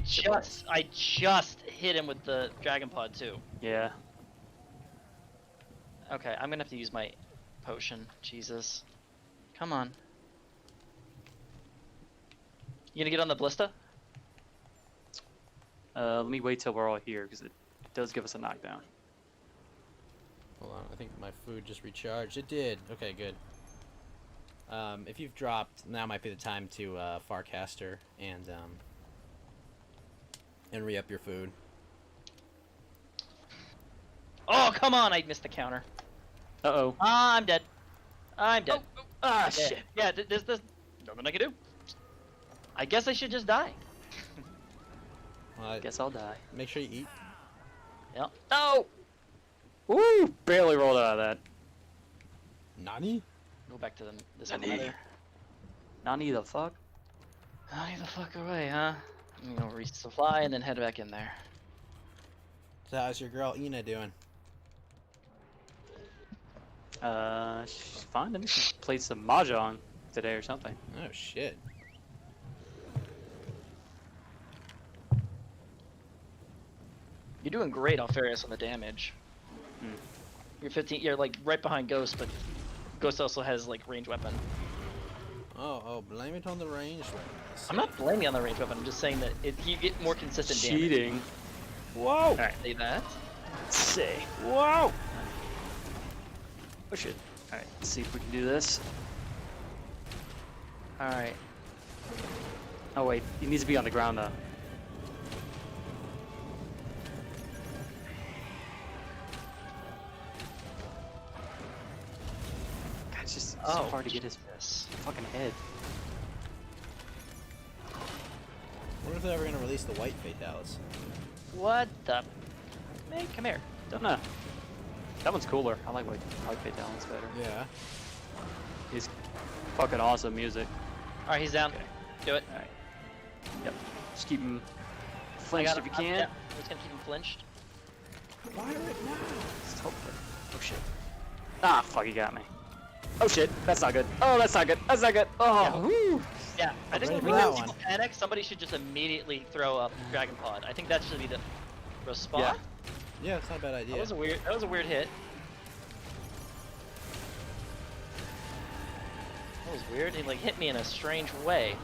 just hit him with the Dragon Pod too. Yeah. Okay, I'm gonna have to use my potion. Jesus. Come on. You gonna get on the ballista? Let me wait till we're all here because it does give us a knockdown. Hold on, I think my food just recharged. It did. Okay, good. If you've dropped, now might be the time to Farcaster and re-up your food. Oh, come on! I missed the counter. Uh-oh. Ah, I'm dead. I'm dead. Ah, Yeah. shit. Yeah, there's nothing I can do. I guess I should just die. Guess I'll die. Make sure you eat. Yep. No! Woo! Barely rolled out of that. Nani? Go back to this Nani. another. Nani the fuck? Nani the fuck away, huh? I'm gonna resupply and then head back in there. So how's your girl Ina doing? She's fine. I think she played some mahjong today or something. Oh shit. You're doing great, Alfarius, on the damage. Hmm. You're 15. You're like right behind Ghost, but Ghost also has like range weapon. Oh, blame it on the range weapons. I'm not blaming on the range weapon. I'm just saying that you get more consistent damage. Cheating. Whoa! Alright. Say that. Say. Whoa! Oh shit. Alright, let's see if we can do this. All right. Oh wait, he needs to be on the ground though. God, it's just so hard to get his Jesus. fucking head. I wonder if they're ever gonna release the white Fatalis. What the? Hey, come here. Don't know. That one's cooler. I like Talon's better. Yeah. He's fucking awesome music. All right, he's down. Okay. Do it. Alright. Yep. Just keep him I flinched got if you him. can. Yeah, I'm just gonna keep him flinched. Fire it now! Just hope that. Oh shit. Ah, fuck, he got me. Oh shit, that's not good. Oh, that's not good. That's not good. Oh, Yeah. whew. Yeah, I think ready when for that people panic, somebody should just immediately throw up Dragon Pod. I think that should be the response. Yeah, it's not a bad idea. That was a weird hit. That was weird. He like hit me in a strange way.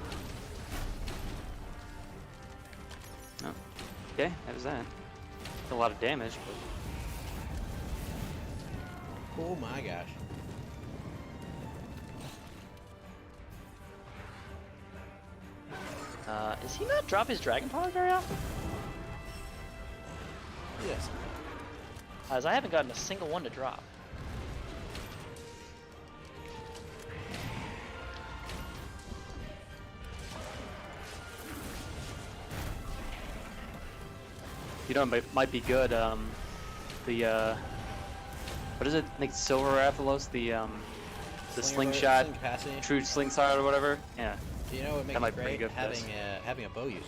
Oh. Okay, that was that. A lot of damage, but Oh my gosh. Does he not drop his Dragon Pod very often? Yes. As I haven't gotten a single one to drop. you know, it might be good. What is it? I think it's Silver Rathalos, the slingshot, Sling capacity. true slingshot or whatever. Yeah. You know what makes That might it be pretty great? good for this. Having a bow user.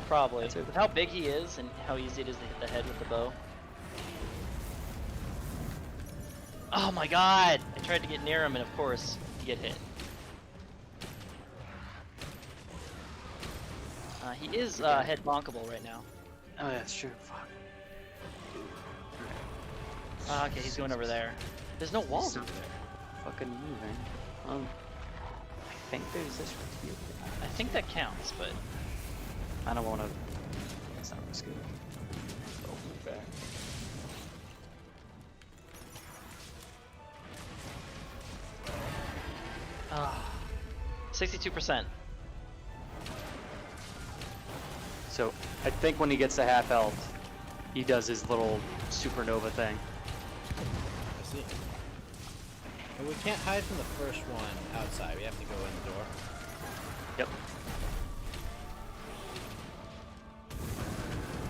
Probably. That's it. With how big he is and how easy it is to hit the head with the bow. Oh my god! I tried to get near him and of course, you get hit. He is head bonkable right now. Oh yeah, that's true. Fuck. Okay, he's going over there. There's no walls over there. Fucking moving. I think there's this right here. I think that counts, but I don't want to. That's not risky. Oh, move back. 62%. So I think when he gets to half health, he does his little supernova thing. I see. But we can't hide from the first one outside. We have to go in the door. Yep.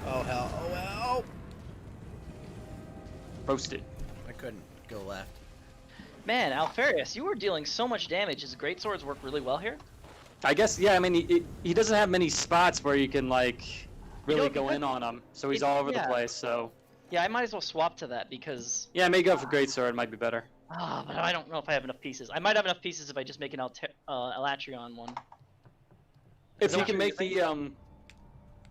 Oh hell! Oh well! Roasted. I couldn't go left. Man, Alfarius, you were dealing so much damage. His great swords work really well here. I guess, yeah, I mean, he doesn't have many spots where you can, like, really know, go in on him. So he's it- all over yeah. the place, so. Yeah, I might as well swap to that because Yeah, maybe go for Greatsword, might be better. but I don't know if I have enough pieces. I might have enough pieces if I just make an Elatrion one. If that you what can you're make the,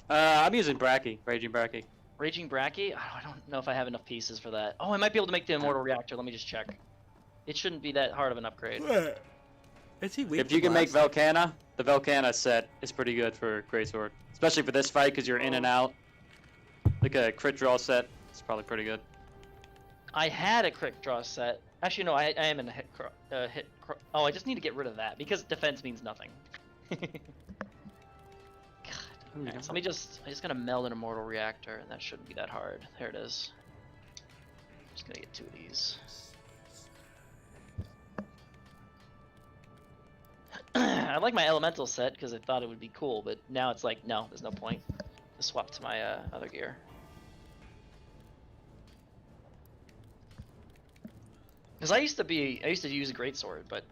I'm using Bracky, Raging Bracky. Raging Bracky? I don't know if I have enough pieces for that. Oh, I might be able to make the Immortal Reactor. Let me just check. It shouldn't be that hard of an upgrade. Is he weak? If you can make Velcana, the Velcana set is pretty good for Greatsword. Especially for this fight, because you're in and out. Like a crit draw set, it's probably pretty good. I had a crit draw set. Actually, no, I am in a oh, I just need to get rid of that because defense means nothing. God. Alright, so I just gotta meld an Immortal Reactor, and that shouldn't be that hard. There it is. Just gonna get 2 of these. I like my elemental set because I thought it would be cool, but now it's like, no, there's no point. Just swap to my other gear. Because I used to use a greatsword, but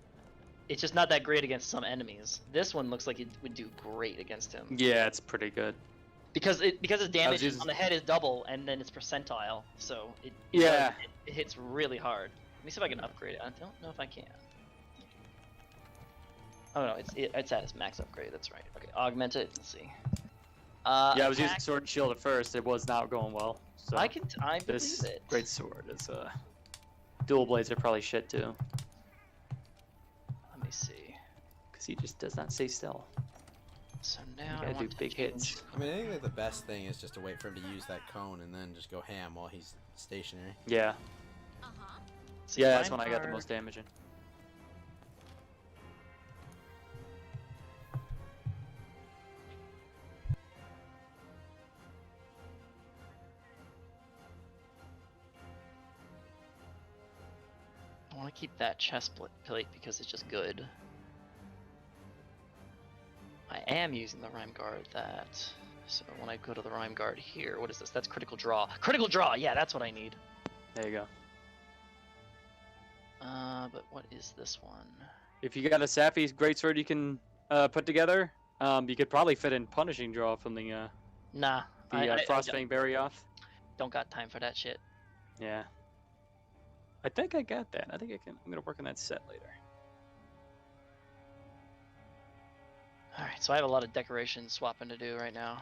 it's just not that great against some enemies. This one looks like it would do great against him. Yeah, it's pretty good. Because his damage using- on the head is double, and then it's percentile, so Yeah. it hits really hard. Let me see if I can upgrade it. I don't know if I can. Oh no, it's at its max upgrade. That's right. Okay, augment it. Let's see. Yeah, I was using attack- Sword and Shield at first. It was not going well. So I believe this it. great sword is dual blades are probably shit too, Let me see. because he just does not stay still. So now You I gotta want do to big change- hits. I mean, I think that the best thing is just to wait for him to use that cone and then just go ham while he's stationary. Yeah, Uh-huh. See, yeah, that's mine when I got the are- most damage in. I want to keep that chest plate because it's just good. I am using the Rhyme Guard that. So when I go to the Rhyme Guard here, what is this? That's critical draw. Critical draw! Yeah, that's what I need. There you go. But what is this one? If you got a Sappy greatsword you can put together, you could probably fit in Punishing Draw from the Nah. I Frostfang Barryoth. don't got time for that shit. Yeah. I think I got that. I think I can. I'm gonna work on that set later. All right, so I have a lot of decoration swapping to do right now.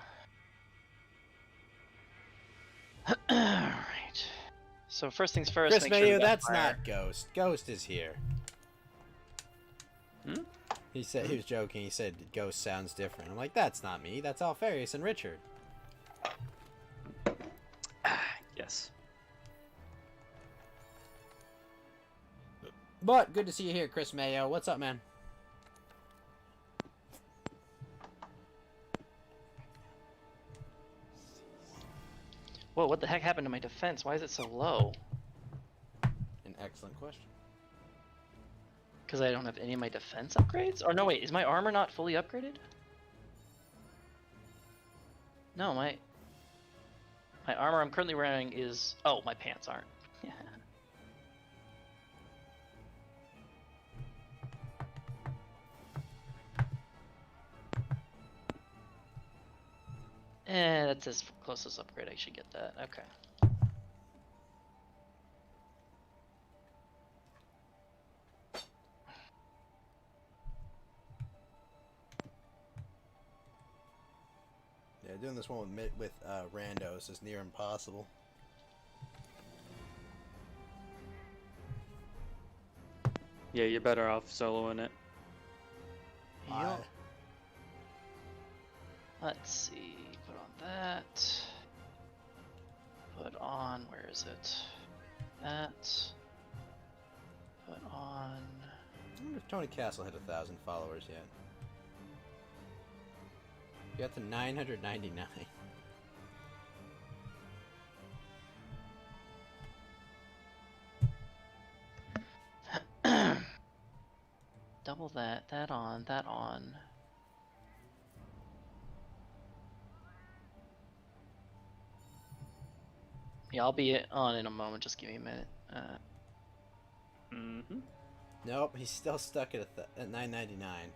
All right. So first things first. Chris make sure we Mayu, got that's fire. not Ghost. Ghost is here. Hmm? He said he was joking. He said Ghost sounds different. I'm like, that's not me. That's Alfarius and Richard. Yes. But good to see you here, Chris Mayo. What's up, man? Whoa, what the heck happened to my defense? Why is it so low? An excellent question. Because I don't have any of my defense upgrades? Or no, wait, is my armor not fully upgraded? No, my armor I'm currently wearing is... Oh, my pants aren't. That's as close as upgrade. I should get that. Okay. Yeah, doing this one with randos is near impossible. Yeah, you're better off soloing it. Yup. Let's see. Put on that. Put on. Where is it? That. Put on. I wonder if Tony Castle hit 1,000 followers yet. You got to 999. Double that. That on. That on. Yeah, I'll be on in a moment. Just give me a minute. Mm-hmm. Nope, he's still stuck at 999.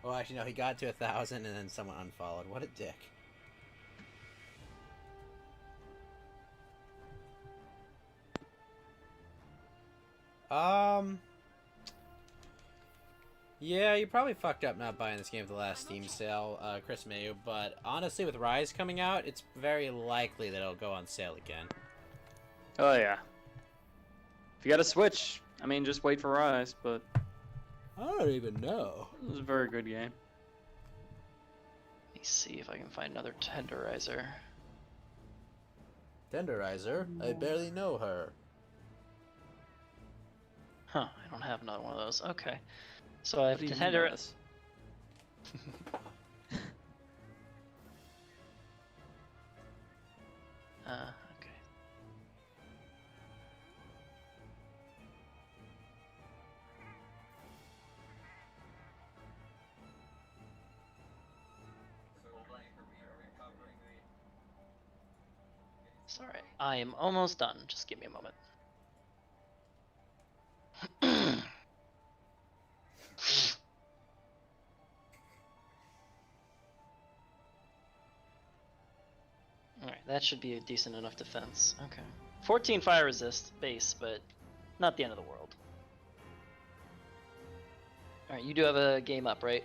Well, actually, no, he got to 1,000 and then someone unfollowed. What a dick. Yeah, you probably fucked up not buying this game at the last Steam sale, Chris Mayu, but honestly, with Rise coming out, it's very likely that it'll go on sale again. Oh yeah. If you got a Switch, I mean, just wait for Rise, but I don't even know. it was a very good game. Let me see if I can find another tenderizer. Tenderizer? I barely know her. Huh, I don't have another one of those. Okay. So I have What do you tender. mean by this? Okay. Sorry, I am almost done. Just give me a moment. Alright, that should be a decent enough defense. Okay. 14 fire resist base, but not the end of the world. Alright, you do have a game up, right?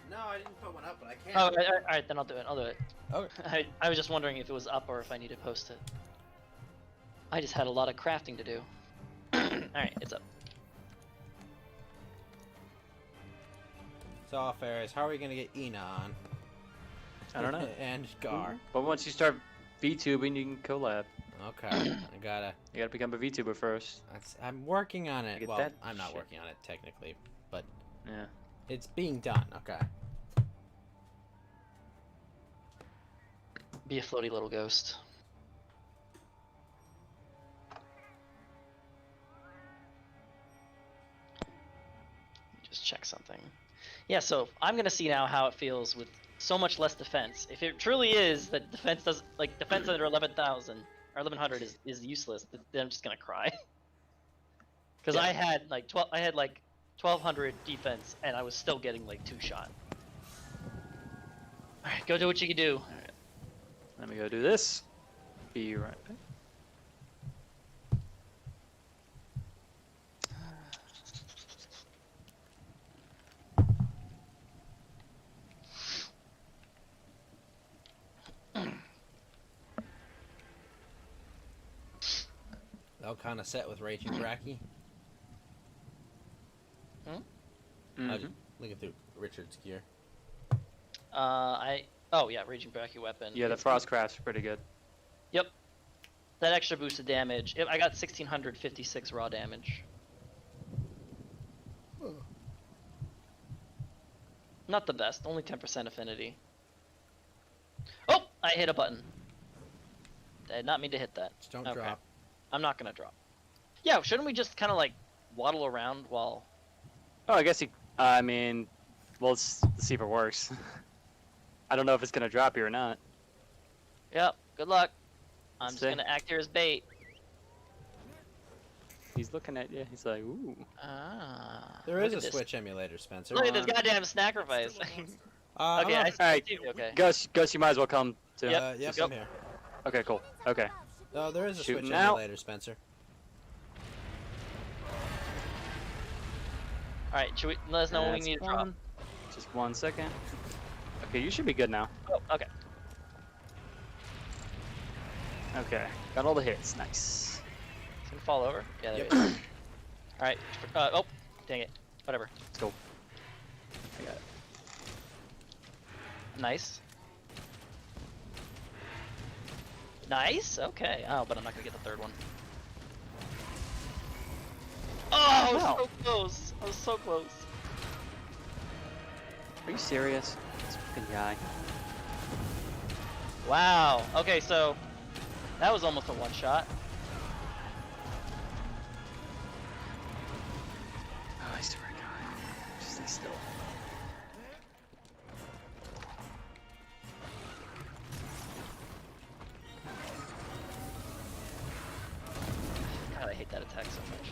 No, I didn't put one up, but I can. Oh, alright, then I'll do it. I'll do it. Okay. I was just wondering if it was up or if I need to post it. I just had a lot of crafting to do. Alright, it's up. So, Ferris, how are we gonna get Ina on? I don't know. And Gar. But once you start VTubing, you can collab. Okay, I gotta. You gotta become a VTuber first. I'm working on it. Get Well, that I'm not shit. working on it technically, but Yeah. it's being done. Okay. Be a floaty little ghost. Just check something. Yeah, so I'm gonna see now how it feels with so much less defense. If it truly is that defense does like defense under 11,000 or 1100 is useless, then I'm just gonna cry. Because Yeah. I had like 1200 defense and I was still getting like 2-shot. All right, go do what you can do. Let me go do this. Be right back. all kind of set with Raging Bracky. Mhm. Looking through Richard's gear. Oh yeah, Raging Bracky weapon. Yeah, the Frostcraft's pretty good. Yep. That extra boost of damage. I got 1656 raw damage. Not the best, only 10% affinity. Oh, I hit a button. I did not mean to hit that. Just don't Okay. drop. I'm not gonna drop. Yeah, shouldn't we just kind of like waddle around while? Oh, I guess I mean, well, let's see if it works. I don't know if it's gonna drop you or not. Yep. Good luck. I'm Let's just see. gonna act here as bait. He's looking at you. He's like, ooh. Ah. There look is a at this. Switch emulator, Spencer. Look at this goddamn sacrifice. I'm Okay, not- I Alright, see. Okay. Ghost, you might as well come too. Yep. Yep, Yep. I'm here. Okay, cool. Okay. Oh, there is a Shooting Switch out. emulator, Spencer. All right. Should we let us know when we That's need to drop? one. Just 1 second. Okay, you should be good now. Oh, okay. Okay, got all the hits. Nice. It's gonna fall over. Yeah, there Yep. it is. All right. Oh, dang it. Whatever. Let's go. I got it. Nice. Nice. Okay. Oh, but I'm not gonna get the third one. Oh, I was Wow. so close. I was so close. Are you serious? This fucking guy. Wow. Okay, so that was almost a one shot. Oh, I swear to God. Just stay still. God, I hate that attack so much.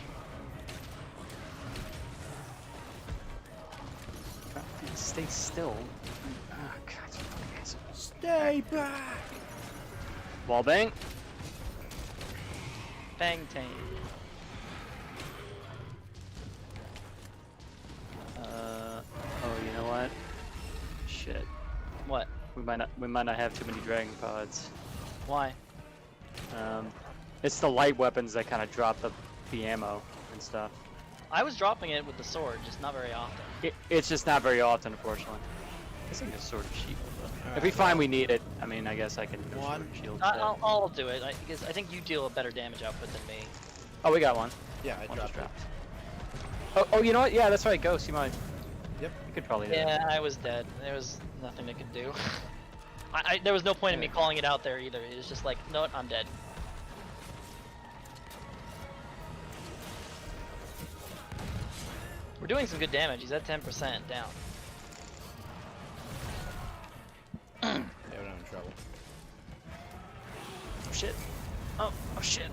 God, stay still. Oh, God, you fucking asshole. Stay back! Wall bang. Bang tang. Oh, you know what? Shit. What? We might not have too many dragon pods. Why? It's the light weapons that kind of drop the ammo and stuff. I was dropping it with the sword, just not very often. It's just not very often, unfortunately. It's like a sword of shield. If we find we need it, I mean, I guess I can go One. sword of shield. I'll do it, because I think you deal a better damage output than me. Oh, we got one. Yeah, I One just dropped it. dropped. Oh, you know what? Yeah, that's right. Ghost, you might. Yep. You could probably do it. Yeah, I was dead. There was nothing it could do. There was no point in me calling it out there either. It was just like, no, what, I'm dead. We're doing some good damage. He's at 10% down. Yeah, we're not in trouble. Oh shit. Oh shit.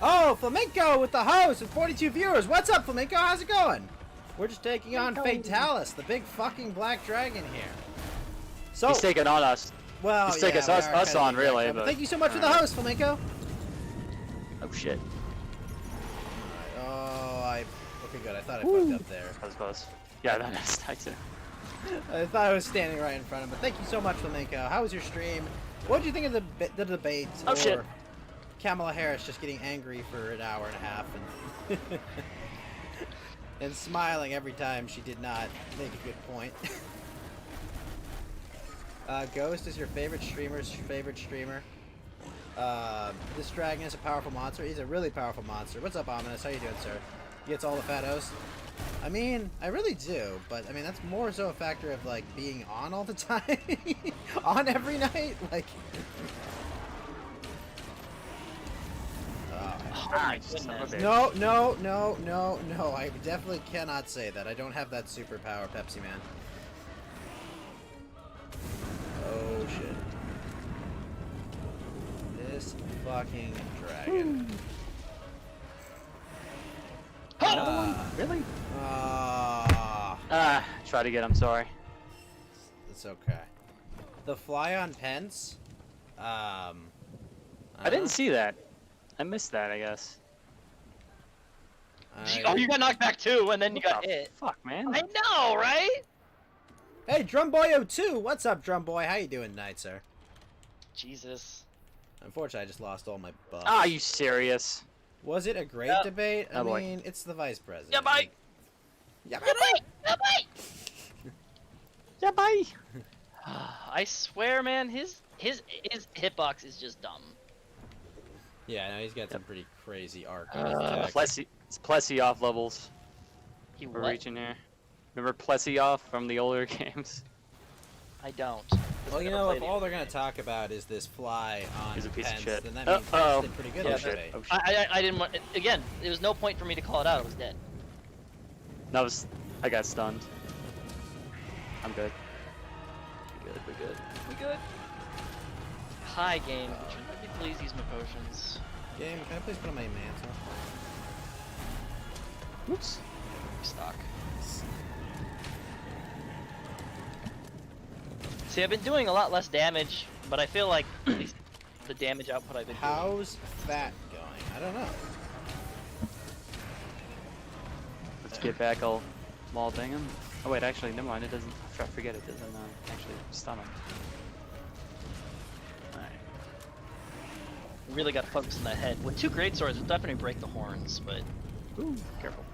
Oh, Flamenco with the host with 42 viewers. What's up, Flamenco? How's it going? We're just taking on Fatalis, the big fucking black dragon here. So, He's taking on us. well, he's taking we us are kinda on, the really, exact- but- thank you so much for the alright. host, Flamenco. Oh shit. Oh, okay, good. I thought I Woo. fucked up there. That was close. Yeah, that is nice too. I thought I was standing right in front of him, but thank you so much, Flamenco. How was your stream? What did you think of the debate? Oh, shit. Kamala Harris just getting angry for an hour and a half and and smiling every time she did not make a good point. Ghost is your favorite streamer's favorite streamer. This dragon is a powerful monster. He's a really powerful monster. What's up, Ominous? How you doing, sir? He gets all the fat hosts. I mean, I really do, but I mean that's more so a factor of like being on all the time, on every night, like. Oh my son of a goodness. bitch. No. I definitely cannot say that. I don't have that superpower, Pepsi Man. Oh shit. This fucking dragon. Really? Ah, Try to get him. Sorry. it's okay. The fly on Pence. I didn't see that. I missed that, I guess. Oh, you got knocked back too, and then you got What the hit. Fuck, man. I know, right? Hey, Drumboyo2, what's up, Drumboy? How you doing tonight, sir? Jesus. Unfortunately, I just lost all my buffs. Ah, you serious? Was it a great Yeah. debate? I Oh, boy. mean, it's the vice president. Yeah, bye. Yeah, Yeah, bye. Yeah, bye. Yeah, bye. I swear, man, his hitbox is just dumb. Yeah, no, he's got some pretty crazy arc in Uh, his attack. It's Plessy off levels. He We're what? reaching here. Remember Plessy off from the older games? I don't. Well, you know, if all they're gonna talk about is this fly on He's a piece of Pence, shit. then that means Uh-oh. Pence did pretty good Yeah, this shit. debate. Oh, shit. I didn't want. Again, there was no point for me to call it out. It was dead. That was. I got stunned. I'm good. We good. We good. We good? Hi, game. Could you let me please use my potions? Game, can I please put on my mantle? Oops. Stock. See, I've been doing a lot less damage, but I feel like at least the damage output I've been doing. How's that going? I don't know. Let's get back all wall ding him. Oh wait, actually, never mind. It doesn't. I forget it doesn't actually stun him. Alright. Really got to focus on that head. With two great swords, it'll definitely break the horns, but Ooh, careful.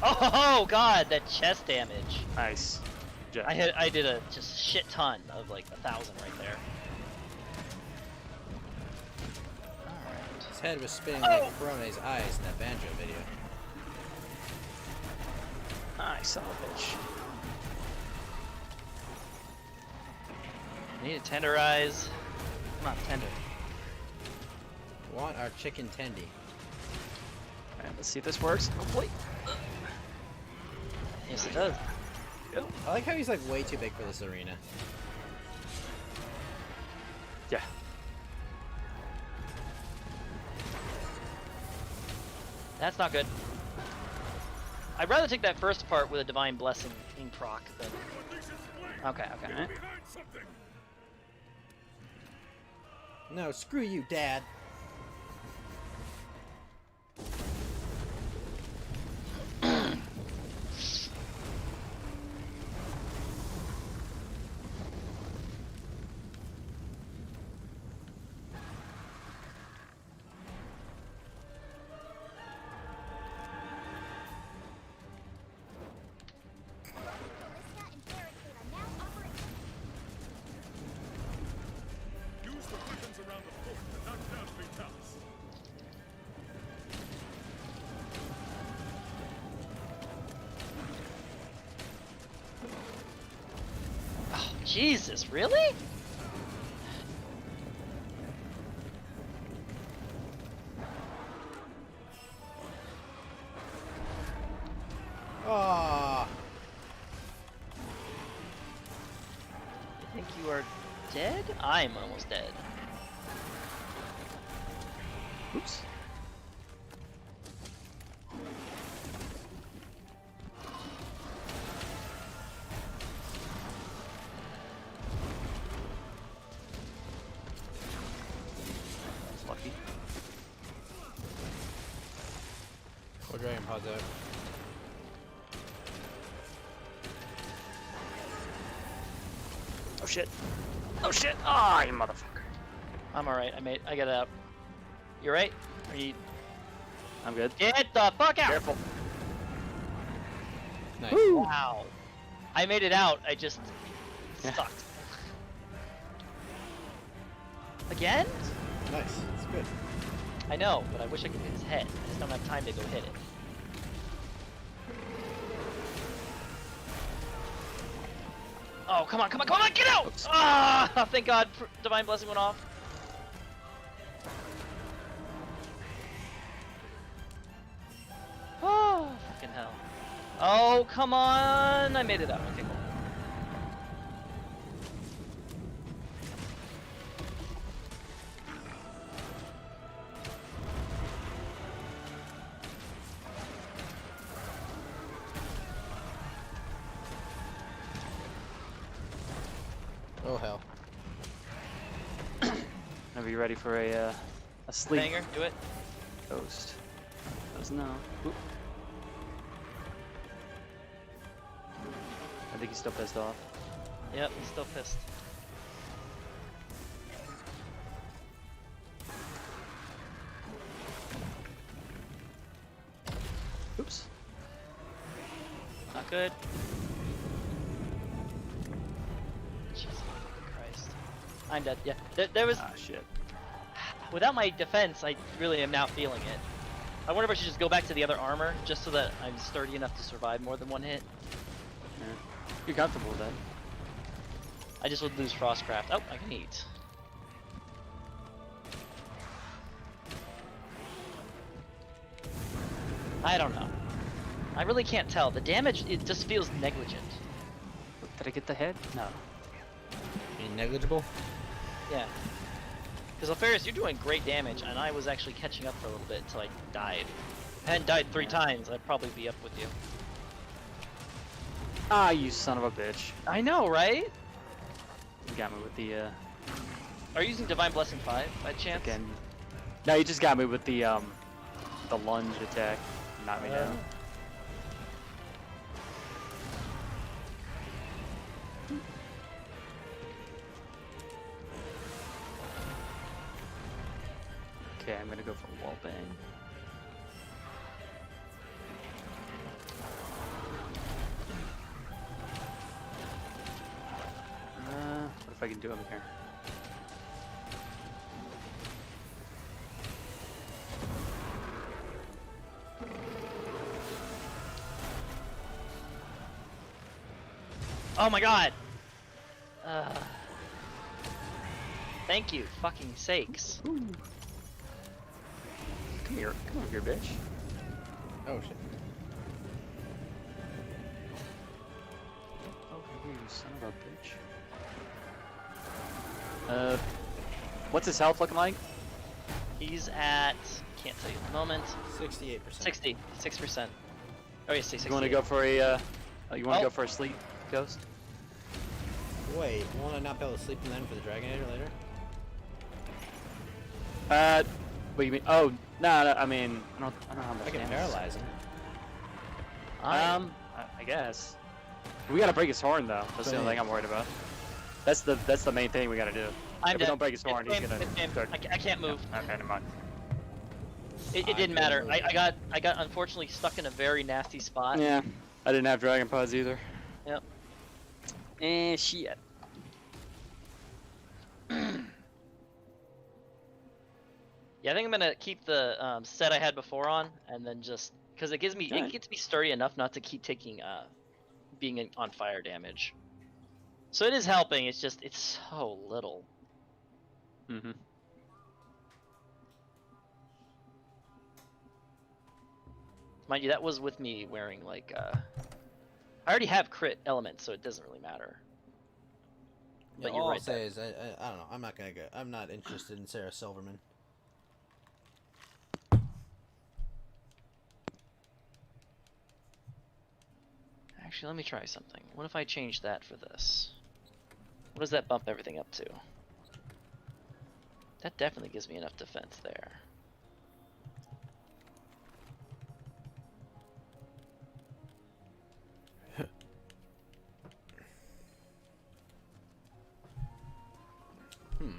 oh god, that chest damage! Nice. Good job. I did a just shit ton of like 1,000 right there. Alright. His head was spinning like Corone's eyes in that banjo video. Nice, son of a bitch. I need to tenderize. Come on, tender. Want our chicken tendy. Alright, let's see if this works. Hopefully. Yes, it does. I like how he's like way too big for this arena. Yeah. That's not good. I'd rather take that first part with a divine blessing in proc than. Okay, okay. Behind something. No, screw you, Dad. Ballista and barricade are now operational. Use the weapons around the fort to knock down Vitalis. Oh, Jesus, really? Aww. I think you are dead? I'm almost dead. Oops. That's lucky. Or Dragon Paws out. Oh shit. Oh shit. Ah, you motherfucker. I'm alright, I got it out. You right? Are you... I'm good. Get the fuck out! Careful. Nice. Wow. I made it out, I just Yeah. sucked. Again? Nice. It's good. I know, but I wish I could hit his head. I just don't have time to go hit it. Oh, come on, come on, come on, get out! Oops. Ah, thank God, Divine Blessing went off. Oh, fucking hell. Oh, come on! I made it out. Okay, cool. Oh hell. Are we ready for a sleep Banger, do it. ghost? Doesn't know. Oop. I think he's still pissed off. Yep, he's still pissed. Oops. Not good. Jesus Christ. I'm dead. Yeah. There was. Ah, shit. Without my defense, I really am now feeling it. I wonder if I should just go back to the other armor, just so that I'm sturdy enough to survive more than one hit. Yeah. You're comfortable with that. I just would lose Frostcraft. Oh, I can eat. I don't know. I really can't tell. The damage, it just feels negligent. Did I get the head? No. Negligible? Yeah. Because Alfarius, you're doing great damage, and I was actually catching up for a little bit until I died. If I hadn't died 3 times, I'd probably be up with you. Ah, you son of a bitch. I know, right? You got me with the, Are you using Divine Blessing 5 by chance? again. No, you just got me with the lunge attack. Knock me down. Okay, I'm gonna go for a wall bang. What if I can do him here? Oh my god! Thank you, fucking sakes. Come here, come over here, bitch. Oh shit. Over here, you son of a bitch. What's his health looking like? He's at, can't tell you at the moment, 68%. 66%. Oh, yeah, say 68. You want to go for a? You want to Oh. go for a sleep ghost? Wait, won't I not be able to sleep in then for the Dragonator later? What do you mean? Oh, no, I mean, I don't know how much I can damage. paralyze him. I guess. We gotta break his horn though. That's the only thing I'm worried about. That's the main thing we gotta do. I'm If we dead. don't break his horn, It's he's him, gonna it's him. start. I can't move. Okay, never mind. It I didn't couldn't matter. move. I got unfortunately stuck in a very nasty spot. Yeah, I didn't have dragon pods either. Yep. Shit. Yeah, I think I'm gonna keep the set I had before on, and then just because it gives me Alright. it gets me sturdy enough not to keep taking being on fire damage. So it is helping. It's just it's so little. Mm-hmm. Mind you, that was with me wearing like I already have crit elements, so it doesn't really matter. Yeah, But you're all right I'll say is I don't know. I'm not gonna go. I'm not interested in Sarah Silverman. Actually, let me try something. What if I change that for this? What does that bump everything up to? That definitely gives me enough defense there. Hmm.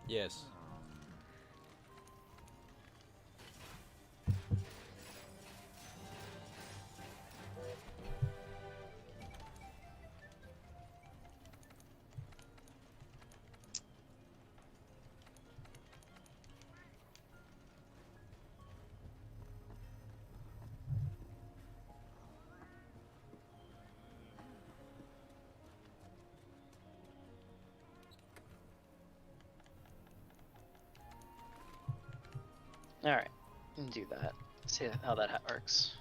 Yes. Alright, do that. See how that works.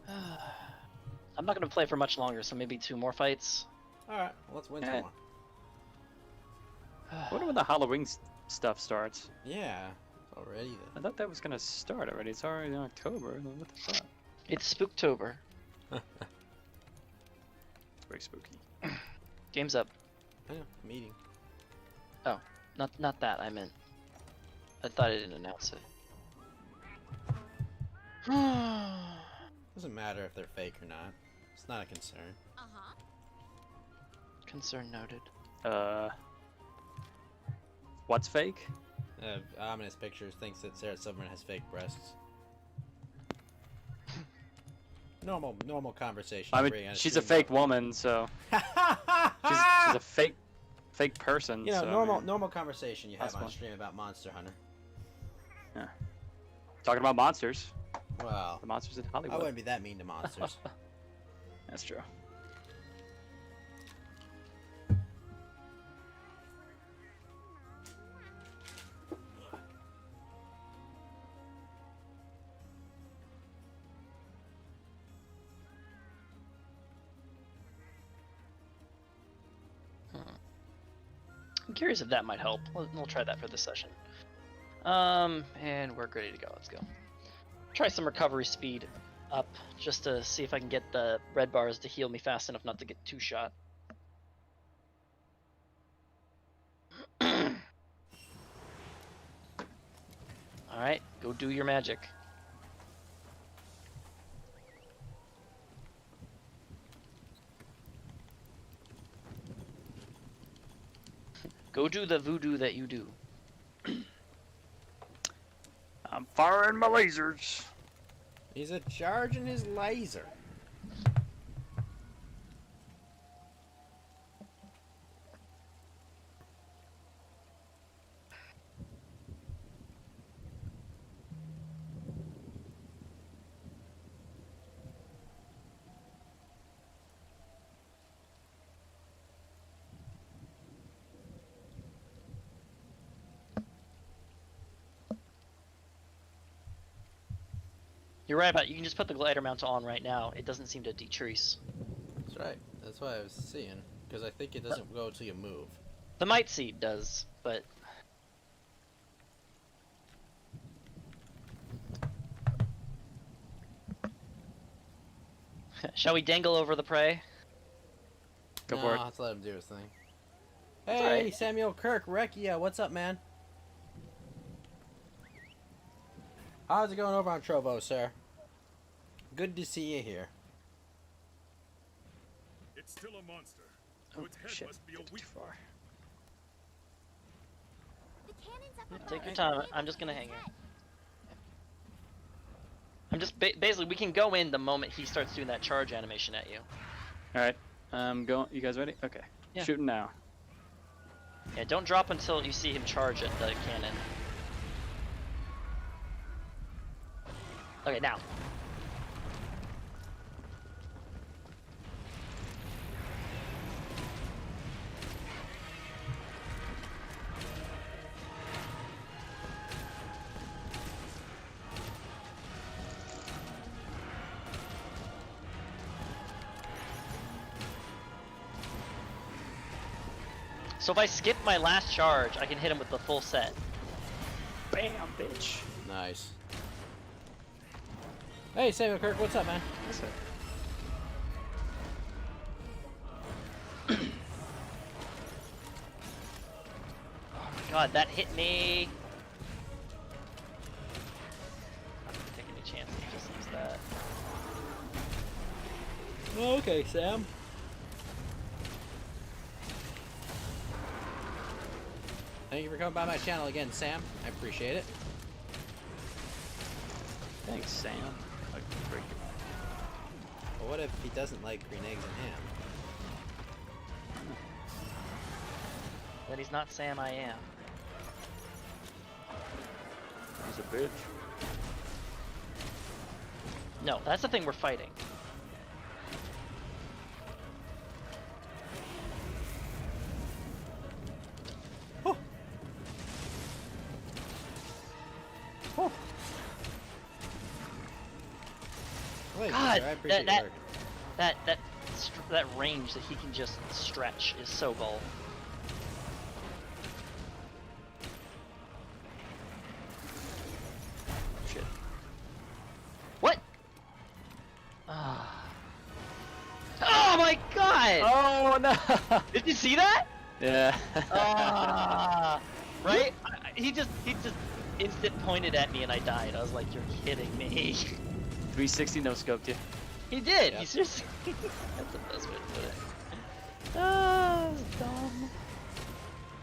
I'm not going to play for much longer, so maybe 2 more fights. All right. Well, let's win Yeah. some more. I wonder when the Halloween stuff starts. Yeah. Already I then. thought that was gonna start already. It's already in October. What the fuck? It's Spooktober. It's very spooky. Game's up. I know, meeting. Oh, not that I meant. I thought I didn't announce it. Doesn't matter if they're fake or not. It's not a concern. Uh-huh. Concern noted. What's fake? Ominous Pictures thinks that Sarah Silverman has fake breasts. Normal conversation. I Bring mean, on she's a stream. fake woman, so she's a fake person. You know, so, I normal mean, normal conversation you have That's on fine. stream about Monster Hunter. talking about monsters. Well, The monsters in I Hollywood. wouldn't be that mean to monsters. That's true. I'm curious if that might help. We'll try that for this session. And we're ready to go. Let's go. Try some recovery speed up, just to see if I can get the red bars to heal me fast enough not to get two shot. Alright, go do your magic. Go do the voodoo that you do. I'm firing my lasers. He's a charging his laser. You're right about you can just put the glider mount on right now. It doesn't seem to decrease. That's right. That's what I was seeing. Because I think it doesn't go till you move. The might seed does, but shall we dangle over the prey? Go no, for it. let's let him do his thing. That's Hey, alright. Samuel Kirk, Rekia, what's up, man? How's it going over on Trovo, sir? Good to see you here. It's still a monster. So Oh its head shit! must be a Too weak far. The cannon's up above. Take your time. I'm just gonna hang here. I'm just basically we can go in the moment he starts doing that charge animation at you. All right. Go. You guys ready? Okay. Yeah. Shooting now. Yeah, don't drop until you see him charge at the cannon. Okay, now. So if I skip my last charge, I can hit him with the full set. Bam, bitch. Nice. Hey, Samuel Kirk, what's up, man? That's it. Oh my god, that hit me! I'm not taking any chances, just use that. Okay, Sam. Thank you for coming by my channel again, Sam. I appreciate it. Thanks, Sam. Like, break it. But what if he doesn't like green eggs and ham? Then he's not Sam, I am. He's a bitch. No, that's the thing we're fighting. Oh. Oh. Wait, God, sir, I appreciate that- your work. That range that he can just stretch is so bold. Did you see that? Yeah. Ah, right? He just instant pointed at me and I died. I was like, you're kidding me. 360 no scoped you. He did. Yep. He seriously. That's the best way to put it. Ah, that's dumb.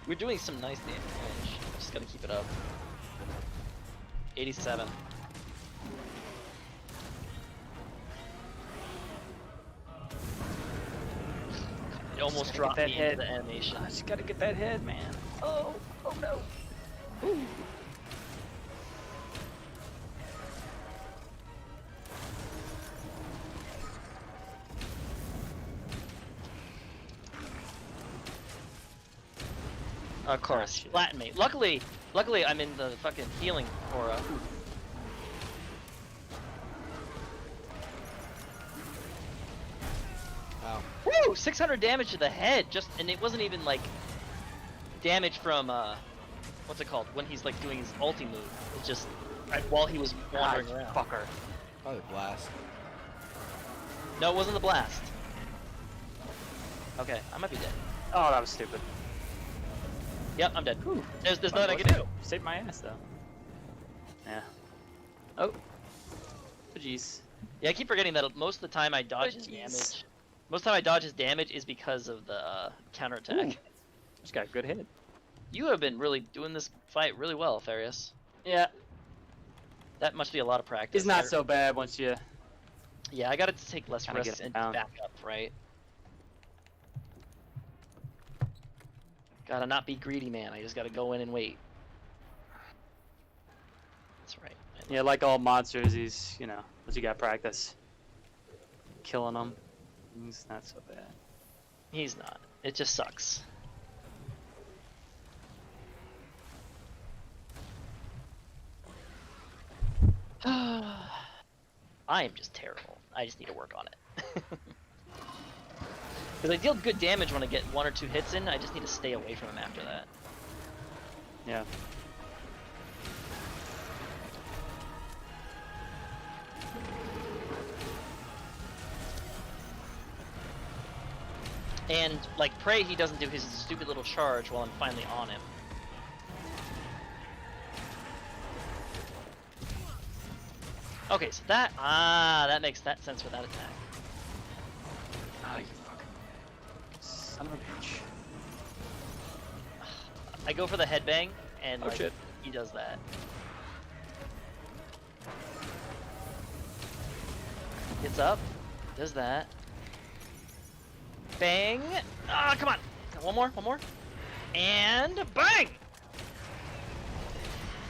We're doing some nice damage. Just gotta keep it up. 87. It almost dropped that me hit. into the animation. I just gotta get that head, man. Oh no. Of course, shit. flatten me. Luckily, I'm in the fucking healing aura. Wow. Woo! 600 damage to the head, and it wasn't even like damage from what's it called? When he's like doing his ulti move. It's just while he was wandering around. Fucker. Probably blast. No, it wasn't the blast. Okay, I might be dead. Oh, that was stupid. Yep, I'm dead. Whew. There's nothing I can do. Saved my ass though. Yeah. Oh. Jeez. Yeah, I keep forgetting that most of the time I dodge his Jeez. damage. Most of the time I dodge his damage is because of the counterattack. Ooh. Just got a good hit. You have been really doing this fight really well, Farius. Yeah. That must be a lot of practice. It's not so bad once you. Yeah, I gotta take less Kinda risks get it and down. back up, right? Gotta not be greedy, man. I just gotta go in and wait. That's right. Yeah, like all monsters, he's once you got practice killing them, he's not so bad. He's not. It just sucks. I am just terrible. I just need to work on it. Because I deal good damage when I get 1 or 2 hits in, I just need to stay away from him after that. Yeah. And, like, pray he doesn't do his stupid little charge while I'm finally on him. Okay, so that makes that sense for that attack. Oh, you fucking son of a bitch. I go for the headbang, and Oh, like, shit. he does that. Gets up, does that. Bang! Ah, come on! One more. And bang!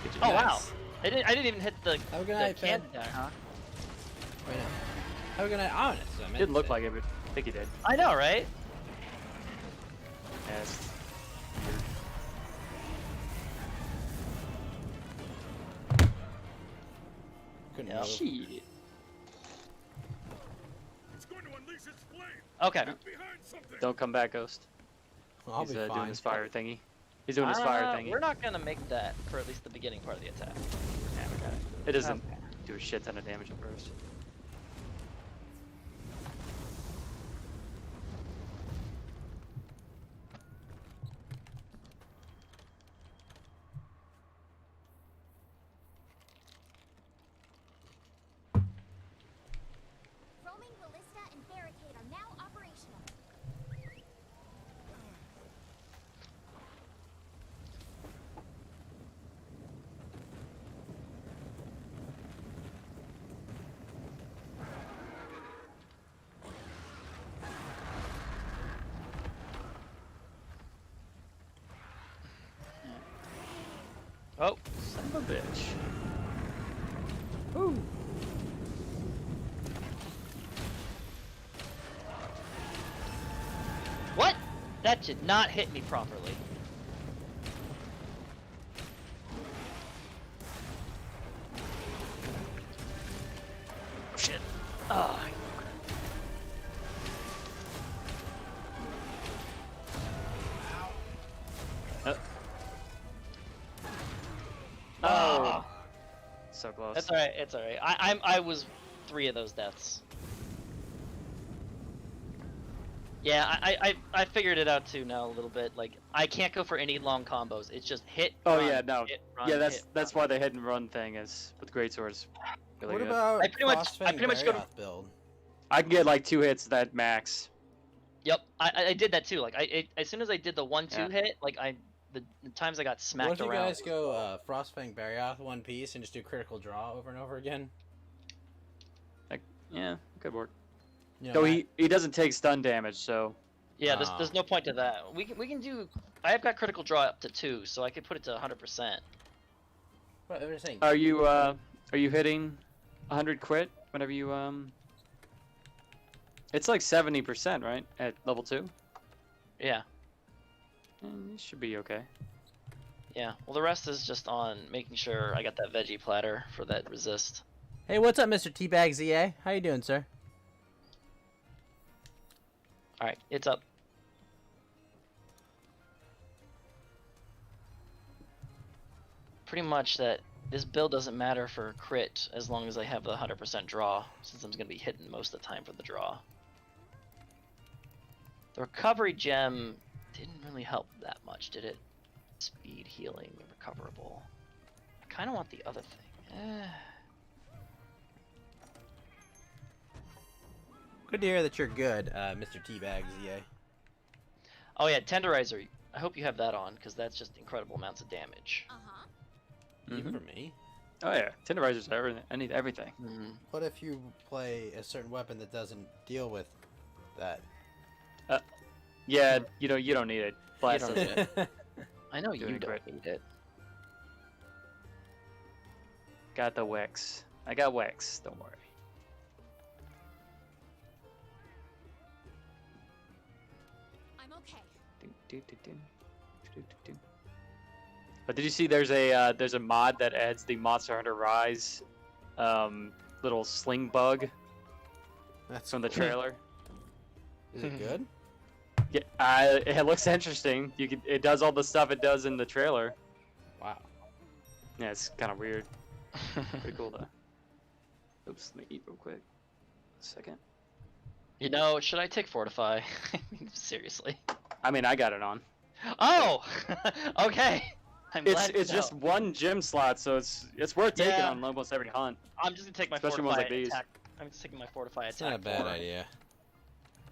Get your Oh wow! nuts. I didn't even hit the, Have a good the night, can Fed. down. Wait, no. Have a good night. Honest. I meant Didn't look to. like it, but I think he did. I know, right? Yes. Couldn't Yeah. move. Shit. It's going to unleash its flame. Okay. Get behind something. Don't come back, Ghost. I'll He's be fine. doing his fire thingy. He's doing his fire thingy. We're not gonna make that for at least the beginning part of the attack. Yeah, we got it. It doesn't Okay. do a shit ton of damage at first. Roaming ballista and barricade are now operational. Oh, Son of a bitch. what? That did not hit me properly. Shit. Oh. Oh. So close. That's alright, it's alright. I was 3 of those deaths. Yeah, I figured it out too now a little bit. Like I can't go for any long combos. It's just hit. Oh run, yeah, no. hit, run, Yeah, hit, that's run. why the hit and run thing is with great swords. Really What good. about I pretty much go to- Barioth build? I can get like 2 hits that max. Yep, I did that too. Like as soon as I did the 1-2 Yeah. hit, like the times I got What smacked if you around. guys go Frostfang Barioth one piece and just do critical draw over and over again? Like, yeah, good work. You know, Though that- he doesn't take stun damage, so Yeah, Ah. there's no point to that. We can do. I have got critical draw up to 2, so I could put it to 100%. What I'm saying. are you hitting 100 crit whenever you It's like 70%, right? At level 2? Yeah, You should be okay. yeah. Well, the rest is just on making sure I got that veggie platter for that resist. Hey, what's up, Mr. Teabag ZA? How you doing, sir? All right, it's up. Pretty much that this build doesn't matter for crit as long as I have the 100% draw, since I'm going to be hitting most of the time for the draw. The recovery gem didn't really help that much, did it? Speed, healing, recoverable. I kind of want the other thing. Good to hear that you're good, Mr. Teabag ZA. Oh yeah, tenderizer. I hope you have that on, because that's just incredible amounts of damage. Uh-huh. Even Mhm. for me. Oh yeah, tenderizers everything. I need everything. Mm. What if you play a certain weapon that doesn't deal with that? Yeah, you don't need it. Blast don't does need it. I know Doing you don't great. need it. Got the Wex. I got Wex. Don't worry. I'm okay. But did you see there's a mod that adds the Monster Hunter Rise little sling bug That's from the cool. trailer? Is it good? Yeah, it looks interesting. It does all the stuff it does in the trailer. Wow. Yeah, it's kind of weird. Pretty cool though. Oops, let me eat real quick. A second. You know, should I take Fortify? Seriously. I mean, I got it on. Oh! Okay. I'm glad to It's just know. one gym slot, so it's worth taking Yeah. on almost every hunt. I'm just gonna take my especially Fortify ones like these. attack. I'm just taking my Fortify It's attack. not a bad 4. idea.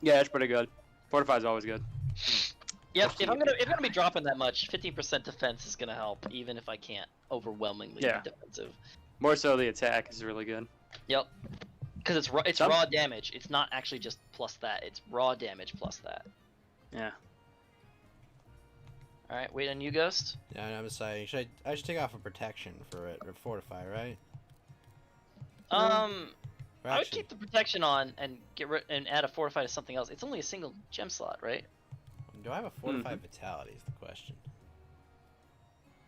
Yeah, it's pretty good. Fortify is always good. Yep. If I'm gonna be dropping that much, 15% defense is gonna help, even if I can't overwhelmingly Yeah. be defensive. More so, the attack is really good. Yep. Because it's Some- raw damage. It's not actually just plus that. It's raw damage plus that. Yeah. All right. Wait on you, Ghost. Yeah, I'm deciding. I should take off a protection for it or fortify, right? Or I would actually- keep the protection on and and add a Fortify to something else. It's only a single gem slot, right? Do I have a fortified vitality? Is the question.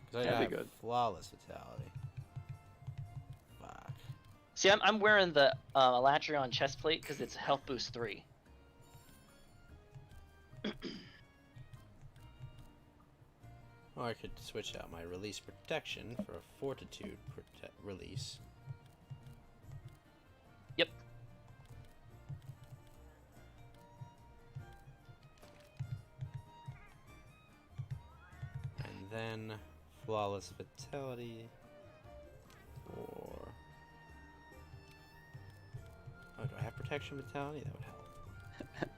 Because I That'd be have good. flawless vitality. Fuck. See, I'm wearing the Elatrion chest plate because it's health boost 3. Or I could switch out my release protection for a fortitude release. Yep. And then flawless vitality. Or oh, do I have protection vitality? That would help.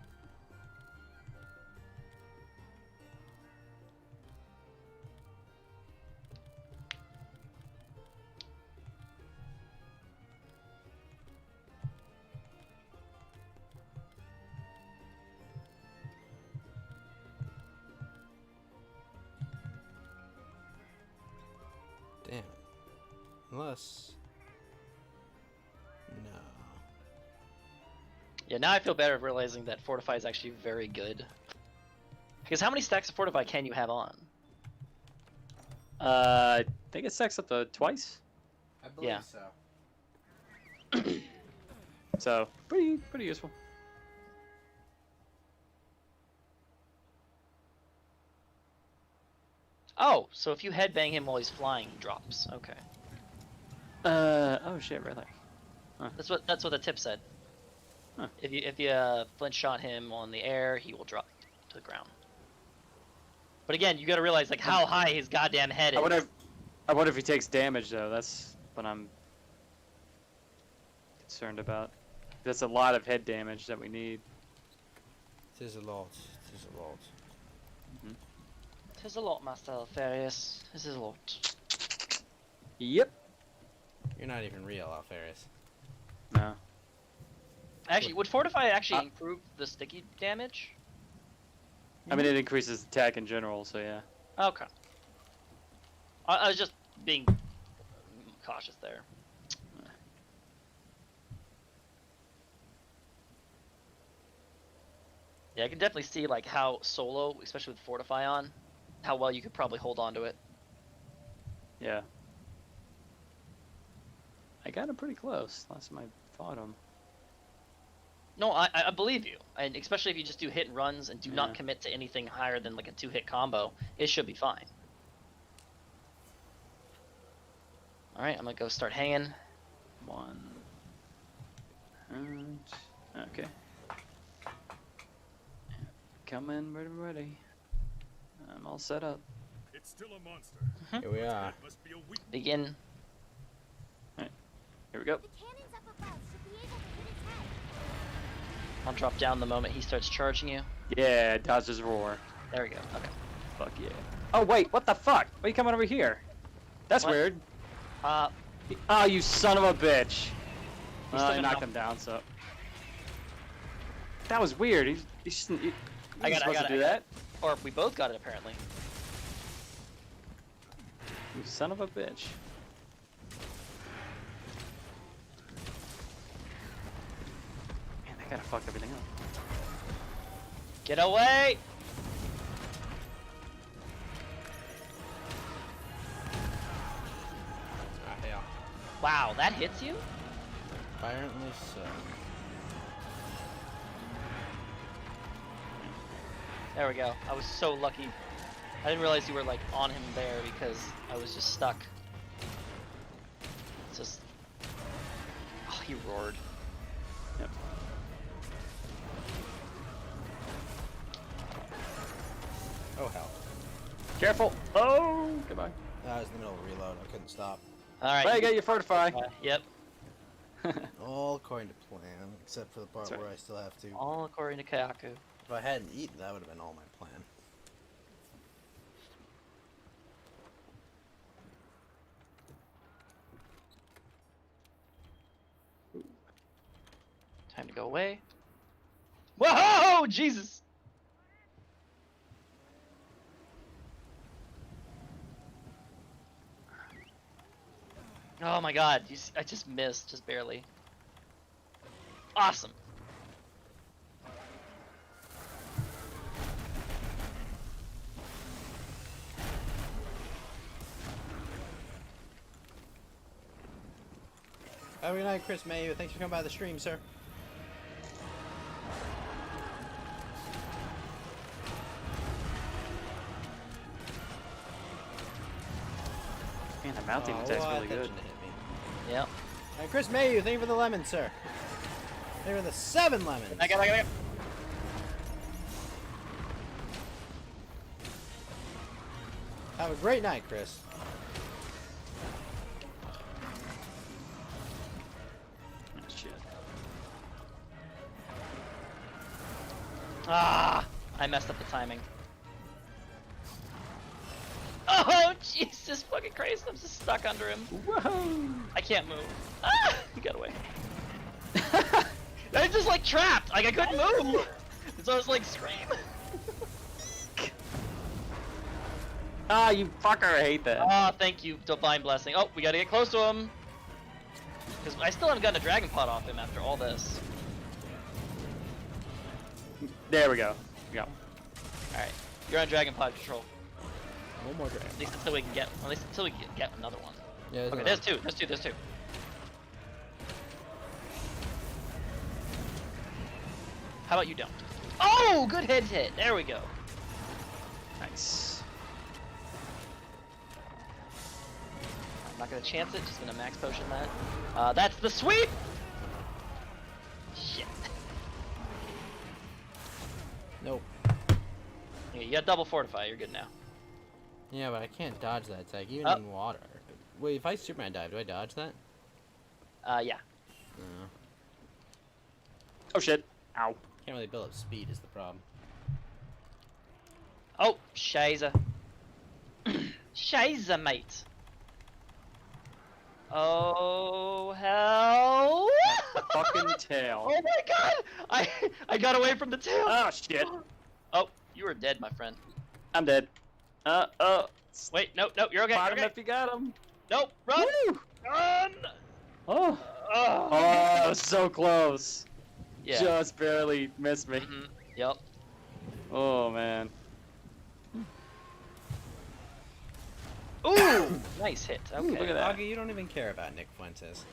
Damn. Unless. No. Yeah, now I feel better realizing that Fortify is actually very good. Because how many stacks of Fortify can you have on? I think it stacks up to twice. I believe Yeah. so. So pretty useful. Oh, so if you headbang him while he's flying, he drops. Okay. Oh shit, really? That's what the tip said. Huh. If you flinch shot him on the air, he will drop to the ground. But again, you got to realize like how high his goddamn head is. I wonder if he takes damage though. That's what I'm concerned about. That's a lot of head damage that we need. It is a lot. It is a lot. Tis a lot, Master Alfarius. This is a lot. Yep. You're not even real, Alfarius. No. Actually, would Fortify actually improve the sticky damage? I mean, it increases attack in general, so yeah. Okay. I was just being cautious there. Yeah, I can definitely see like how solo, especially with Fortify on, how well you could probably hold on to it. Yeah. I got him pretty close last time I fought him. No, I believe you, and especially if you just do hit and runs and do not Yeah. commit to anything higher than like a 2-hit combo, it should be fine. All right, I'm gonna go start hanging. One. And, okay. Coming, ready. I'm all set up. It's still a monster. Here we are. It must be a weak. Begin. Here we go. The cannons up above should be able to hit its head. I'll drop down the moment he starts charging you. Yeah, dodge his roar. There we go. Okay. Fuck yeah. Oh wait, what the fuck? Why are you coming over here? That's What? weird. Uh, Oh, you son of a bitch. still I gonna knocked knock- him down, so. That was weird. He's I got supposed it, to do that. or we both got it apparently. You son of a bitch. Man, I gotta fuck everything up. Get away! Ah, yeah. Wow, that hits you? Apparently so. There we go. I was so lucky. I didn't realize you were like on him there because I was just stuck. It's just. Oh, he roared. Yep. Oh hell. Careful. Oh, goodbye. I was in the middle of a reload. I couldn't stop. Alright. Well, you got your fortify. Yep. All according to plan, except for the part That's right. where I still have to. All according to Kayaku. If I hadn't eaten, that would have been all my plan. Time to go away. Whoa! Jesus! Oh my god, I just missed, just barely. Awesome. Have a good night, Chris Mayu. Thanks for coming by the stream, sir. Man, the mounting attack's what? really That good. shouldn't have hit me. Yep. And Chris Mayu, thank you for the lemon, sir. Thank you for the 7 lemons. I got it. Have a great night, Chris. Oh, shit. Ah! I messed up the timing. Oh, Jesus fucking Christ, I'm just stuck under him. Whoa! I can't move. Ah! He got away. I was just like trapped. Like I couldn't move. So I was like scream. Ah, you fucker! I hate that. Ah, thank you, Divine Blessing. Oh, we gotta get close to him. Because I still haven't gotten a Dragon Pot off him after all this. There we go. Yeah. Alright, you're on Dragon Pod control. One more dragon. At least until we can get, get another one. Yeah, Okay, there's two. How about you don't? Oh, good head hit. There we go. Nice. I'm not gonna chance it. Just gonna max potion that. That's the sweep. Shit. Nope. Yeah, you got double fortify. You're good now. Yeah, but I can't dodge that attack, even Oh. in water. Wait, if I Superman dive, do I dodge that? Yeah. No. Oh shit! Ow! Can't really build up speed is the problem. Oh, Shiza. Shiza, mate. Oh, hell. Fucking tail. Oh my god! I got away from the tail. Oh shit! Oh, you are dead, my friend. I'm dead. Wait, no, you're okay. Spot You're him okay. if you got him. Nope, run! Woo! Run! Oh. Oh. Oh, so close. Yeah. Just barely missed me. Mhm. Yep. Oh man. Ooh! Nice hit. Okay. Look at that. Augie, you don't even care about Nick Fuentes.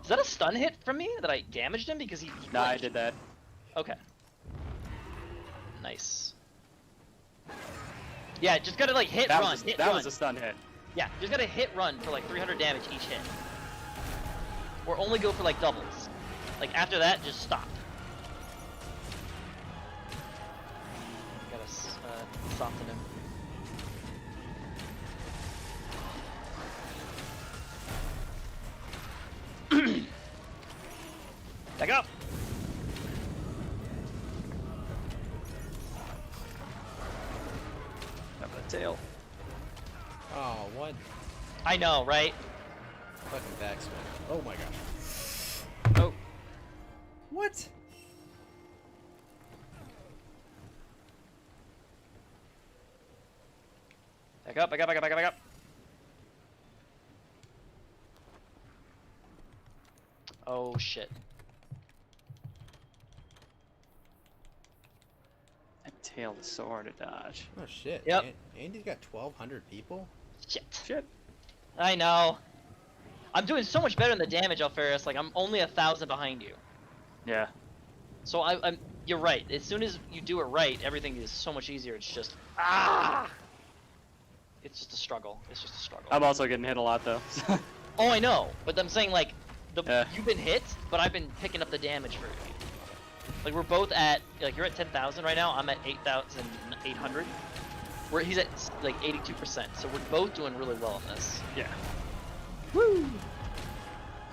Is that a stun hit from me that I damaged him because he? Nah, I flinched? did that. Okay. Nice. Yeah, just gotta like hit That run. was Hit that run. was a stun hit. Yeah, just gotta hit run for like 300 damage each hit. Or only go for like doubles. Like after that, just stop. Gotta soften him. Back up! Grab the tail. Oh, what? I know, right? Fucking backswing. Oh my gosh. Oh. What? Back up, back up, back up, back up, back up. Oh shit. That tail is so hard to dodge. Oh shit. Yep. Andy's got 1,200 people? Shit. Shit. I know. I'm doing so much better in the damage, Alferis. Like I'm only 1,000 behind you. Yeah. So I'm. You're right. As soon as you do it right, everything is so much easier. It's just It's just a struggle. It's just a struggle. I'm also getting hit a lot though. Oh, I know. But I'm saying like Yeah. you've been hit, but I've been picking up the damage for you. Like we're both at like you're at 10,000 right now. I'm at 8,800. He's at like 82%. So we're both doing really well in this. Yeah. Woo!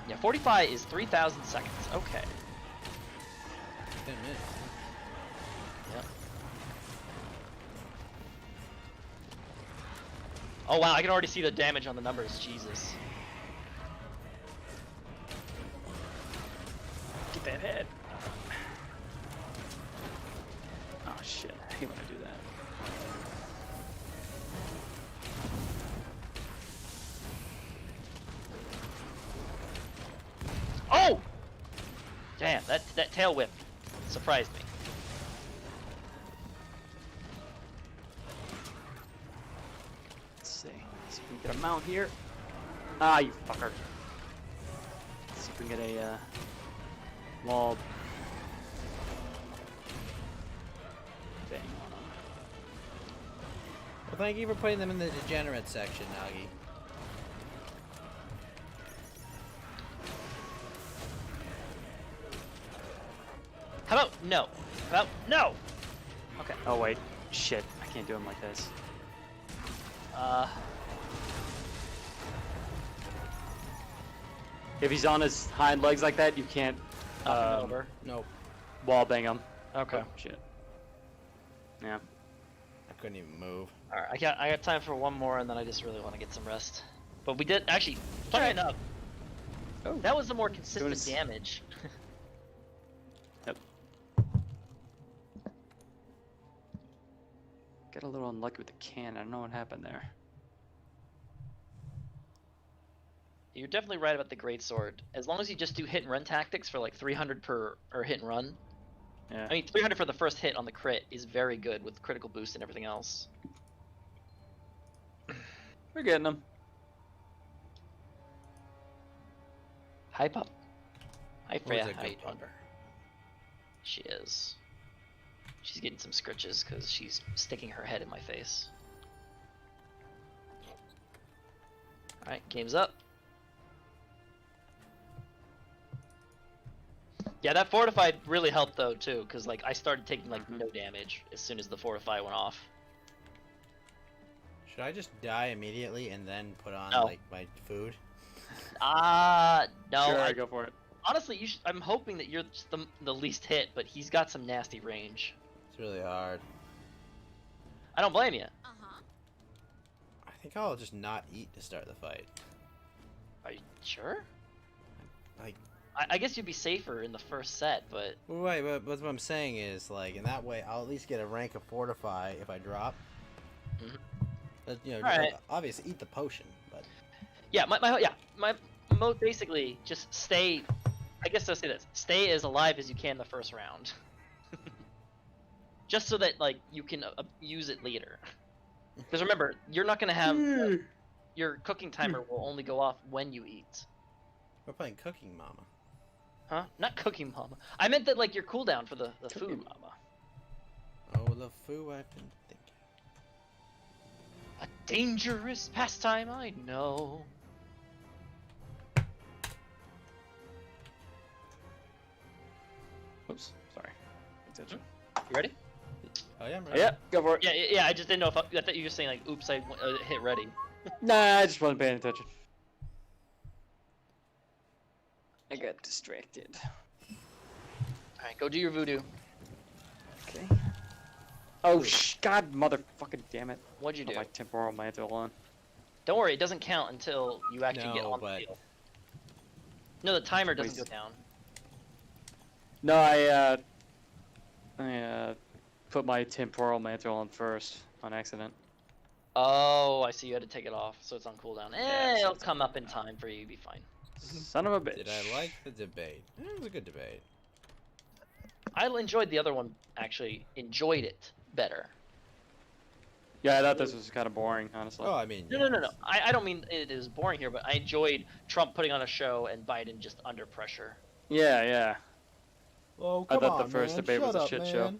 Yeah, 45 is 3,000 seconds. Okay. 10 minutes. Yep. Oh wow, I can already see the damage on the numbers. Jesus. Get that head. Oh shit. I hate when I do that. Oh! Damn, that tail whip surprised me. Let's see. See if we can get a mount here. Ah, you fucker. Let's see if we can get a wall bang on him. Well, thank you for putting them in the degenerate section, Nagi. How about no? How about no? Okay. Oh wait. Shit. I can't do him like this. If he's on his hind legs like that, you can't Knock him over. Nope. wall bang him. Okay. Oh, shit. Yeah. I couldn't even move. All right, I got time for one more, and then I just really want to get some rest. But we did actually. Funny Alright. enough, Oh. that was the more consistent his- damage. Yep. Got a little unlucky with the can. I don't know what happened there. You're definitely right about the greatsword. As long as you just do hit and run tactics for like 300 per or hit and run. Yeah. I mean, 300 for the first hit on the crit is very good with critical boost and everything else. We're getting him. Hi, pup. Hi, Freya. Always a How you good doing? pupper. She is. She's getting some scritches because she's sticking her head in my face. Alright, game's up. Yeah, that fortified really helped though too, because like I started taking like no damage as soon as the fortify went off. Should I just die immediately and then put on No. like my food? No. Sure, go for it. Honestly, I'm hoping that you're just the least hit, but he's got some nasty range. It's really hard. I don't blame you. Uh-huh. I think I'll just not eat to start the fight. Are you sure? Like, I guess you'd be safer in the first set, but well, wait, but what I'm saying is, like, in that way, I'll at least get a rank of Fortify if I drop. Mhm. But, you know, Alright. obviously eat the potion, but... yeah, my basically just stay. I guess I'll say this: stay as alive as you can the first round, just so that like you can use it later. Because remember, you're not gonna have your cooking timer will only go off when you eat. We're playing Cooking Mama. Huh? Not cooking mama. I meant that like your cooldown for the food mama. Oh, the foo I've been thinking. A dangerous pastime, I know. Oops, sorry. Attention. You ready? Oh, yeah, I'm ready. Yeah, go for it. Yeah. I just didn't know if I thought you were saying like, "Oops, I hit ready." Nah, I just wasn't paying attention. I got distracted. All right, go do your voodoo. Okay. Oh, God, motherfucking damn it. What'd you do? Put my temporal mantle on. Don't worry, it doesn't count until you actually get No, on but- the field. No, the timer doesn't Please. go down. No, I put my temporal mantle on first on accident. Oh, I see. You had to take it off, so it's on cooldown. Yeah, so It'll it's come up in time for you. You'll be fine. Son of a bitch. Did I like the debate? It was a good debate. I enjoyed the other one. Actually, enjoyed it better. Yeah, I thought this was kind of boring, honestly. Oh, I mean, No. I don't mean it is boring here, but I enjoyed Trump putting on a show and Biden just under pressure. Yeah. Oh, I come thought the on, first man. debate was Shut a up, shit man. show.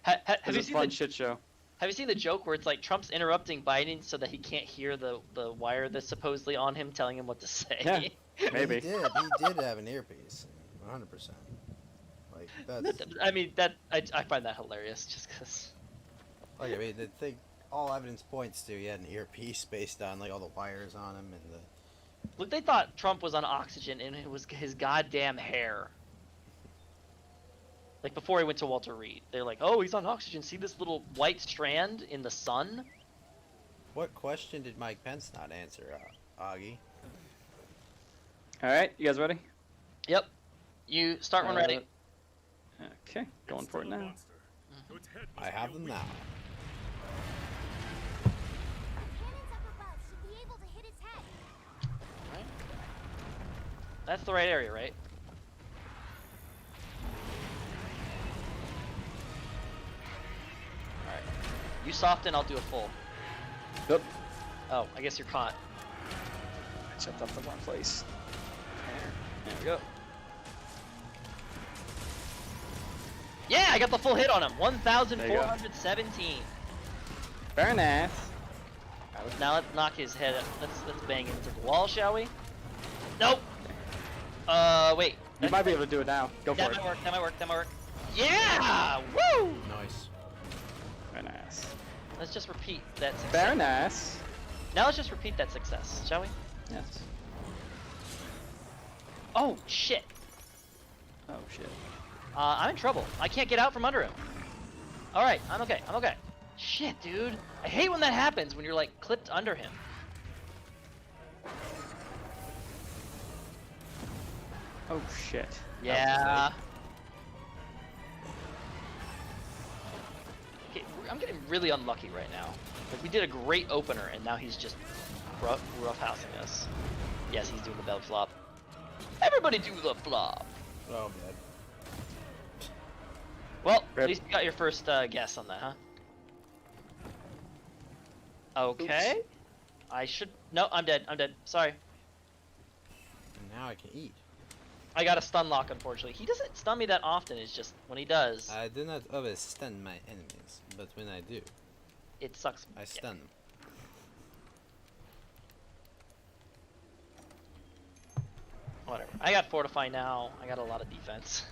Have It you was a seen fun the shit show. Have you seen the joke where it's like Trump's interrupting Biden so that he can't hear the wire that's supposedly on him telling him what to say? Yeah. Maybe. He did have an earpiece. 100%. Like, that's... I mean I find that hilarious just because. Like, I mean, the thing... All evidence points to he had an earpiece based on, like, all the wires on him and the... Look, they thought Trump was on oxygen and it was his goddamn hair. Like before he went to Walter Reed, they're like, "Oh, he's on oxygen. See this little white strand in the sun?" What question did Mike Pence not answer, Augie? Alright, you guys ready? Yep. You start when ready. Okay, going It's for it still a now. monster, so its head I must have be them a now. Cannons up above should be able to hit its head. Right. That's the right area, right? All right. You soften. I'll do a full. Yep. Oh, I guess you're caught. I jumped off the wrong place. There we go. Yeah, I got the full hit on him. 1,417. Very nice. Now let's knock his head up. Let's bang into the wall, shall we? Nope. Wait. You might be able to do it now. Go for That it. might work. That might work. That might work. Yeah! Woo! Nice. Very nice. Let's just repeat that success. Very nice. Now let's just repeat that success, shall we? Yes. Oh shit! Oh shit. I'm in trouble. I can't get out from under him. All right, I'm okay. I'm okay. Shit, dude. I hate when that happens when you're like clipped under him. Oh shit. Yeah. Okay, I'm getting really unlucky right now. Like we did a great opener, and now he's just roughhousing us. Yes, he's doing the bell flop. Everybody do the flop. Oh, man. Well, Rip. at least you got your first guess on that, huh? Okay. I should. No, I'm dead. I'm dead. Sorry. And now I can eat. I got a stun lock, unfortunately. He doesn't stun me that often. It's just when he does, I do not always stun my enemies, but when I do, it sucks. I stun them. Whatever. I got fortify now. I got a lot of defense.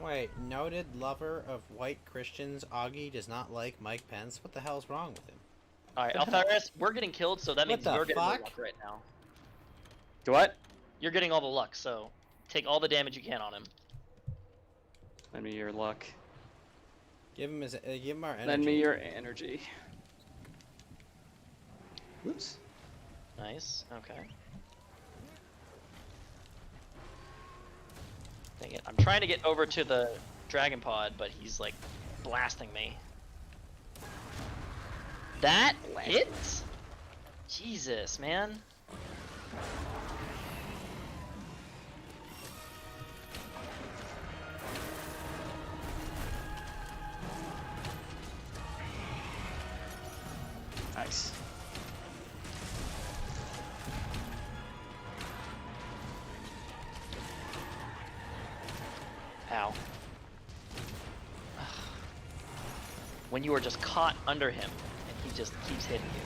Wait, noted lover of white Christians, Augie does not like Mike Pence. What the hell's wrong with him? All right, The hell? Alpharis, we're getting killed, so that What means the you're getting the fuck? luck right now. Do what? You're getting all the luck, so take all the damage you can on him. Lend me your luck. Give him our energy. Lend me your energy. Oops. Nice. Okay. Dang it! I'm trying to get over to the dragon pod, but he's like blasting me. That hits? Jesus, man. Nice. Ow. When you are just caught under him, and he just keeps hitting you.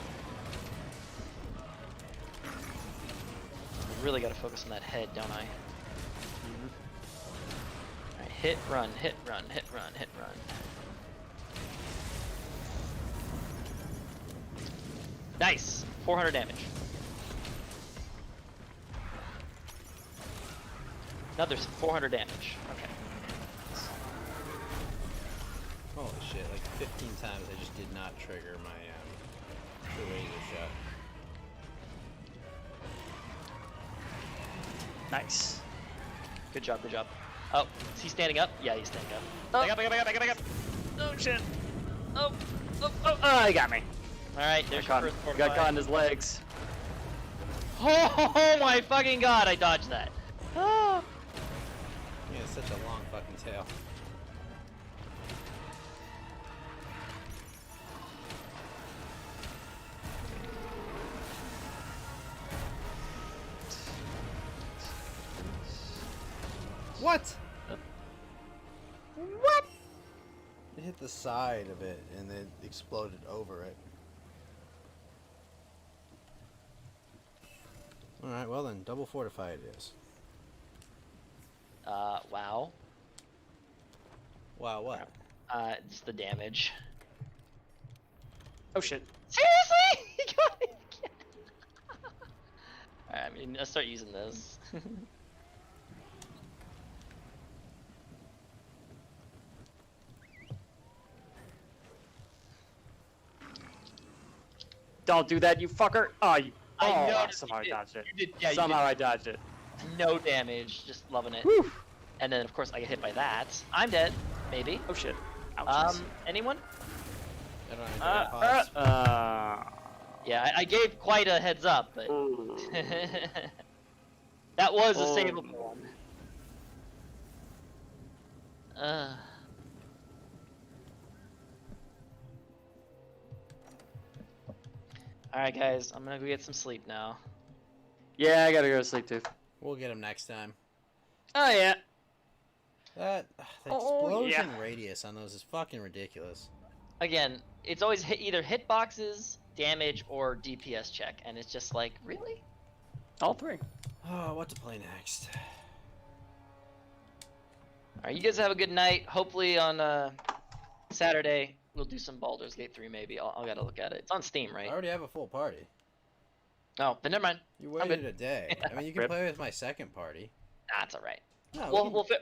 I really gotta focus on that head, don't I? Alright, hit, run, hit, run, hit, run, hit, run. Nice! 400 damage. Another 400 damage. Okay. Holy shit, like 15 times I just did not trigger my the razor shot. Nice. Good job, good job. Oh, is he standing up? Yeah, he's standing up. Oh. Back up, back up, back up, back up, back up. Oh shit. Oh, oh, he got me. Alright, there's your first Got fortify. caught in his legs. Oh my fucking god, I dodged that. Ah. Yeah, it's such a long fucking tail. What? What? It hit the side of it and then exploded over it. Alright, well then, double fortify it is. Wow. Wow, what? It's the damage. Oh shit. Seriously? He got it again. Alright, I mean, let's start using this. Don't do that, you fucker. Oh, you. I Oh, noticed somehow I you did- dodged it. you did- yeah, you Somehow did. I dodged it. No damage, just loving it. Whew. And then, of course, I get hit by that. I'm dead, maybe. Oh shit. Ouchies. Anyone? I don't know. Yeah, I gave quite a heads up, but that was a Oh. savable one. Alright, guys, I'm gonna go get some sleep now. Yeah, I gotta go to sleep too. We'll get him next time. Oh yeah. The Oh, explosion yeah. radius on those is fucking ridiculous. Again, it's always either hitboxes, damage, or DPS check, and it's just like, really? All three. Oh, what to play next? Alright, you guys have a good night. Hopefully on Saturday, we'll do some Baldur's Gate 3 maybe. I'll gotta look at it. It's on Steam, I right? already have a full party. Oh, then never mind. You I'm waited good. a day. I mean, you can Rip. play with my second party. That's alright. No,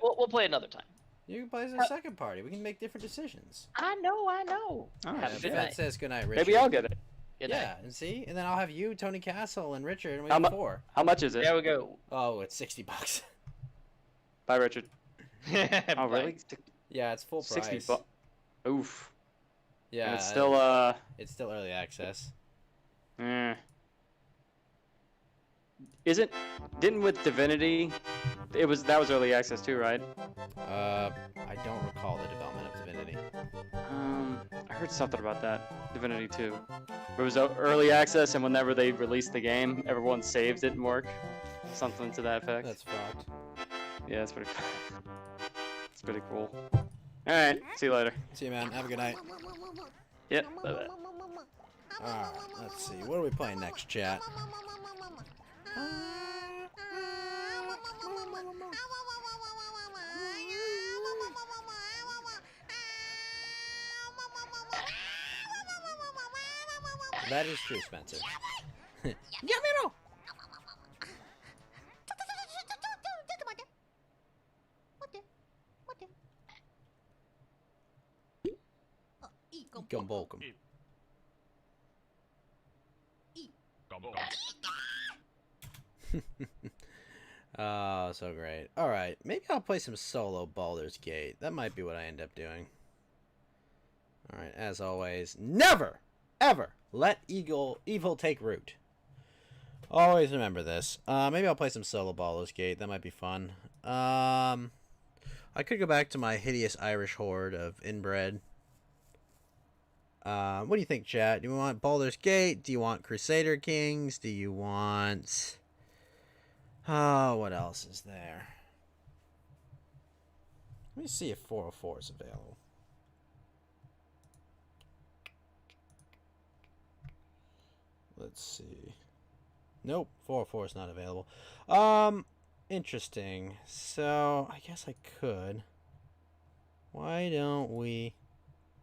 We'll play another time. you can play as a second party. We can make different decisions. I know. All Have right. a good Fed night. says goodnight, Richard. Maybe I'll get it. Good yeah, night. and see? And then I'll have you, Tony Castle, and Richard, and we How have mu- 4. How much is it? There we go. Oh, it's $60. Bye, Richard. Oh Bye. really? Yeah, it's full price. 60 bucks. Oof. Yeah, And it's still it's still early access. Didn't with Divinity, that was early access too, right? I don't recall the development of Divinity. I heard something about that. Divinity 2. It was early access, and whenever they released the game, everyone's saves didn't work. Something to that effect. That's fucked. Yeah, it's pretty. It's pretty cool. All right, see you later. See you, man. Have a good night. Yep. Bye-bye. Alright, let's see. What are we playing next, chat? That is true, Spencer. Yamero! Gumbolkum. Gum gum. Oh, so great. Alright, maybe I'll play some solo Baldur's Gate. That might be what I end up doing. Alright, as always, never, ever let evil take root. Always remember this. Maybe I'll play some solo Baldur's Gate. That might be fun. I could go back to my hideous Irish horde of inbred. What do you think, chat? Do you want Baldur's Gate? Do you want Crusader Kings? Do you want... Oh, what else is there? Let me see if 404 is available. Let's see. Nope, 404 is not available. Interesting. So, I guess I could. Why don't we...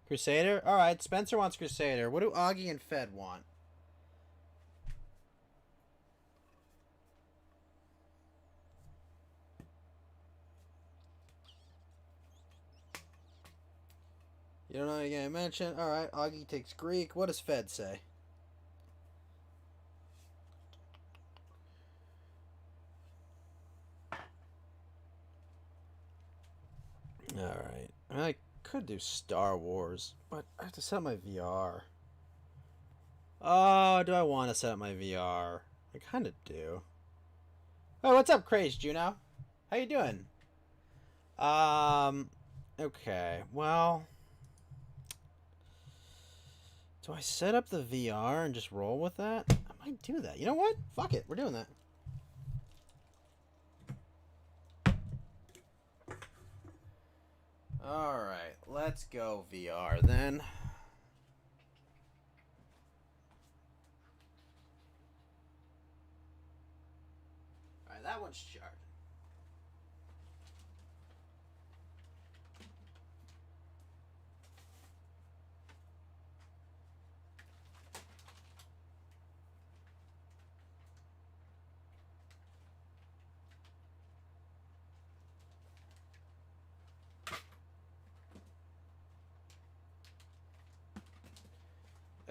Crusader? Alright, Spencer wants Crusader. What do Augie and Fed want? You don't know what you're gonna mention? Alright, Augie takes Greek. What does Fed say? Alright. I could do Star Wars, but I have to set up my VR. Oh, do I want to set up my VR? I kind of do. Oh, what's up, Craze Juno? How you doing? Okay, well... Do I set up the VR and just roll with that? I might do that. You know what? Fuck it. We're doing that. Alright. Let's go VR then. Alright, that one's charged.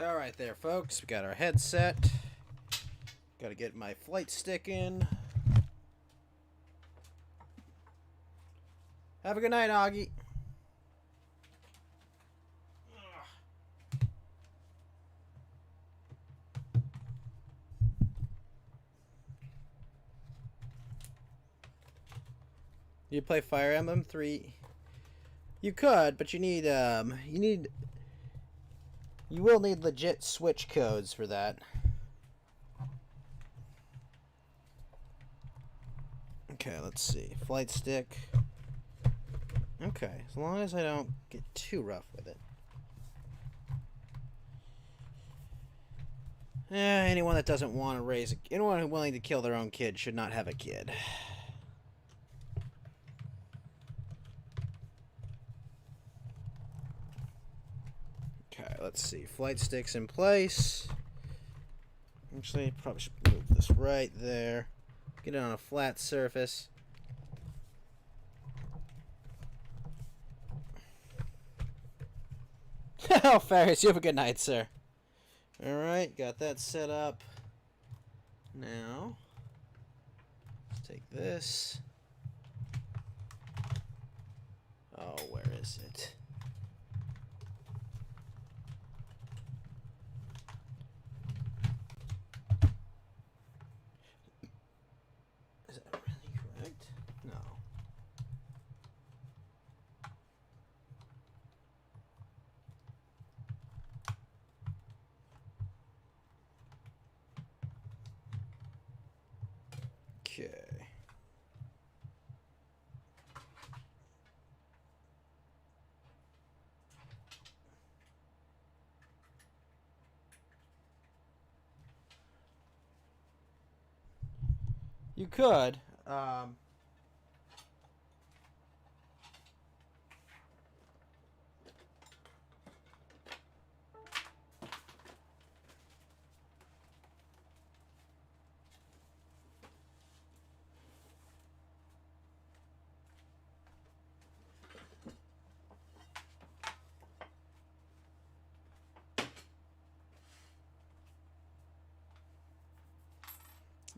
Alright there, folks. We got our headset. Gotta get my flight stick in. Have a good night, Augie. You play Fire Emblem 3? You could, but you will need legit Switch codes for that. Okay, let's see. Flight stick. Okay, as long as I don't get too rough with it. Anyone that doesn't want to raise anyone who's willing to kill their own kid should not have a kid. Okay, let's see. Flight stick's in place. Actually, probably should move this right there. Get it on a flat surface. Oh, Ferris, you have a good night, sir. Alright, got that set up. Now, let's take this. Oh, where is it? Is that really correct? No. Okay. You could.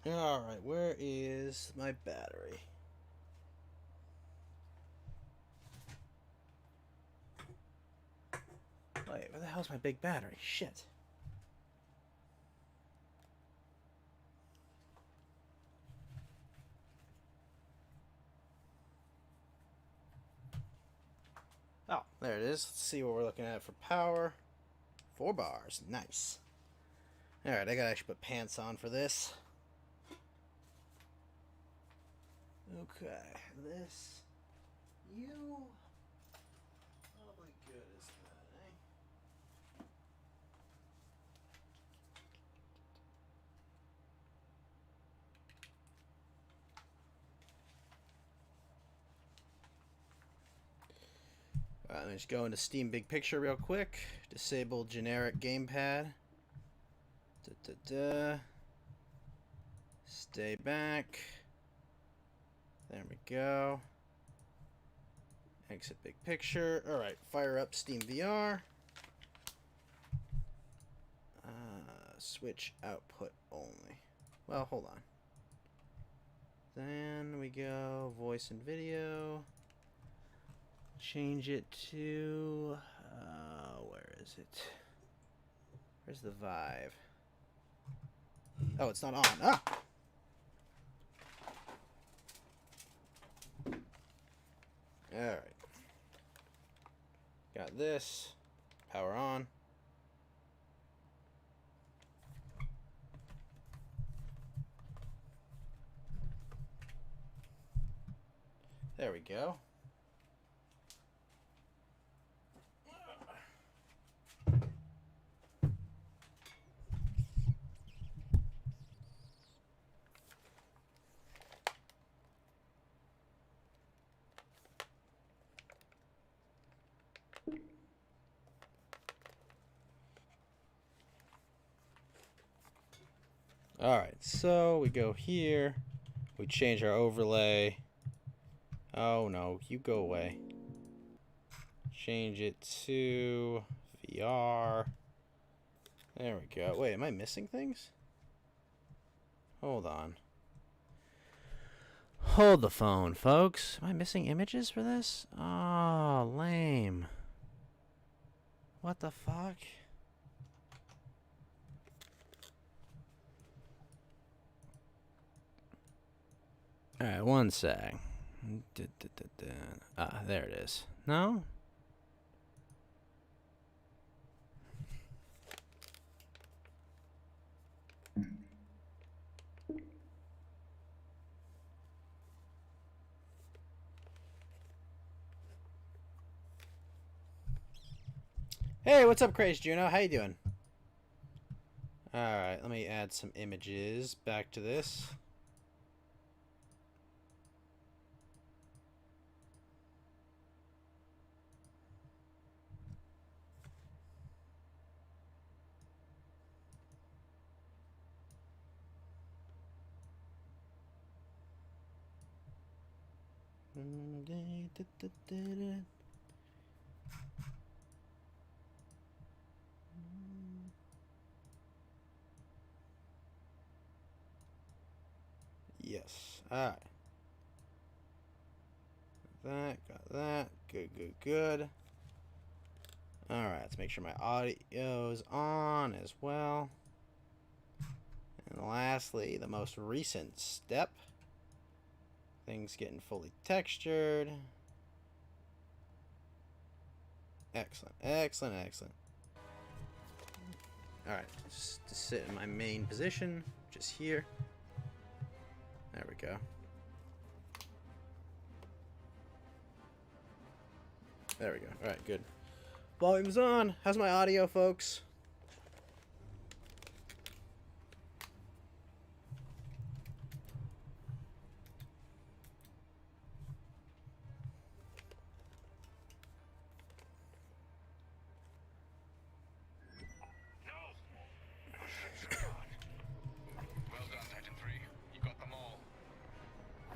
Alright, where is my battery? Wait, where the hell's my big battery? Shit. Oh, there it is. Let's see what we're looking at for power. 4 bars. Nice. Alright, I gotta actually put pants on for this. Okay, this. You. Oh my goodness, that, eh? Alright, let me just go into Steam Big Picture real quick. Disable generic gamepad. Stay back. There we go. Exit Big Picture. Alright, fire up Steam VR. Switch output only. Well, hold on. Then we go voice and video. Change it to... where is it? Where's the Vive? Oh, it's not on. Ah! Alright. Got this. Power on. There we go. Alright, so we go here. We change our overlay. Oh no, you go away. Change it to VR. There we go. Wait, am I missing things? Hold on. Hold the phone, folks. Am I missing images for this? Oh, lame. What the fuck? Alright, one sec. Ah, there it is. No? Hey, what's up, Crazy Juno? How you doing? Alright, let me add some images back to this. Yes. Alright. Got that. Good, good, good. Alright, let's make sure my audio's on as well. And lastly, the most recent step. Things getting fully textured. Excellent, excellent, excellent. Alright, just sit in my main position, just here. There we go. There we go. Alright, good. Volume's on. How's my audio, folks?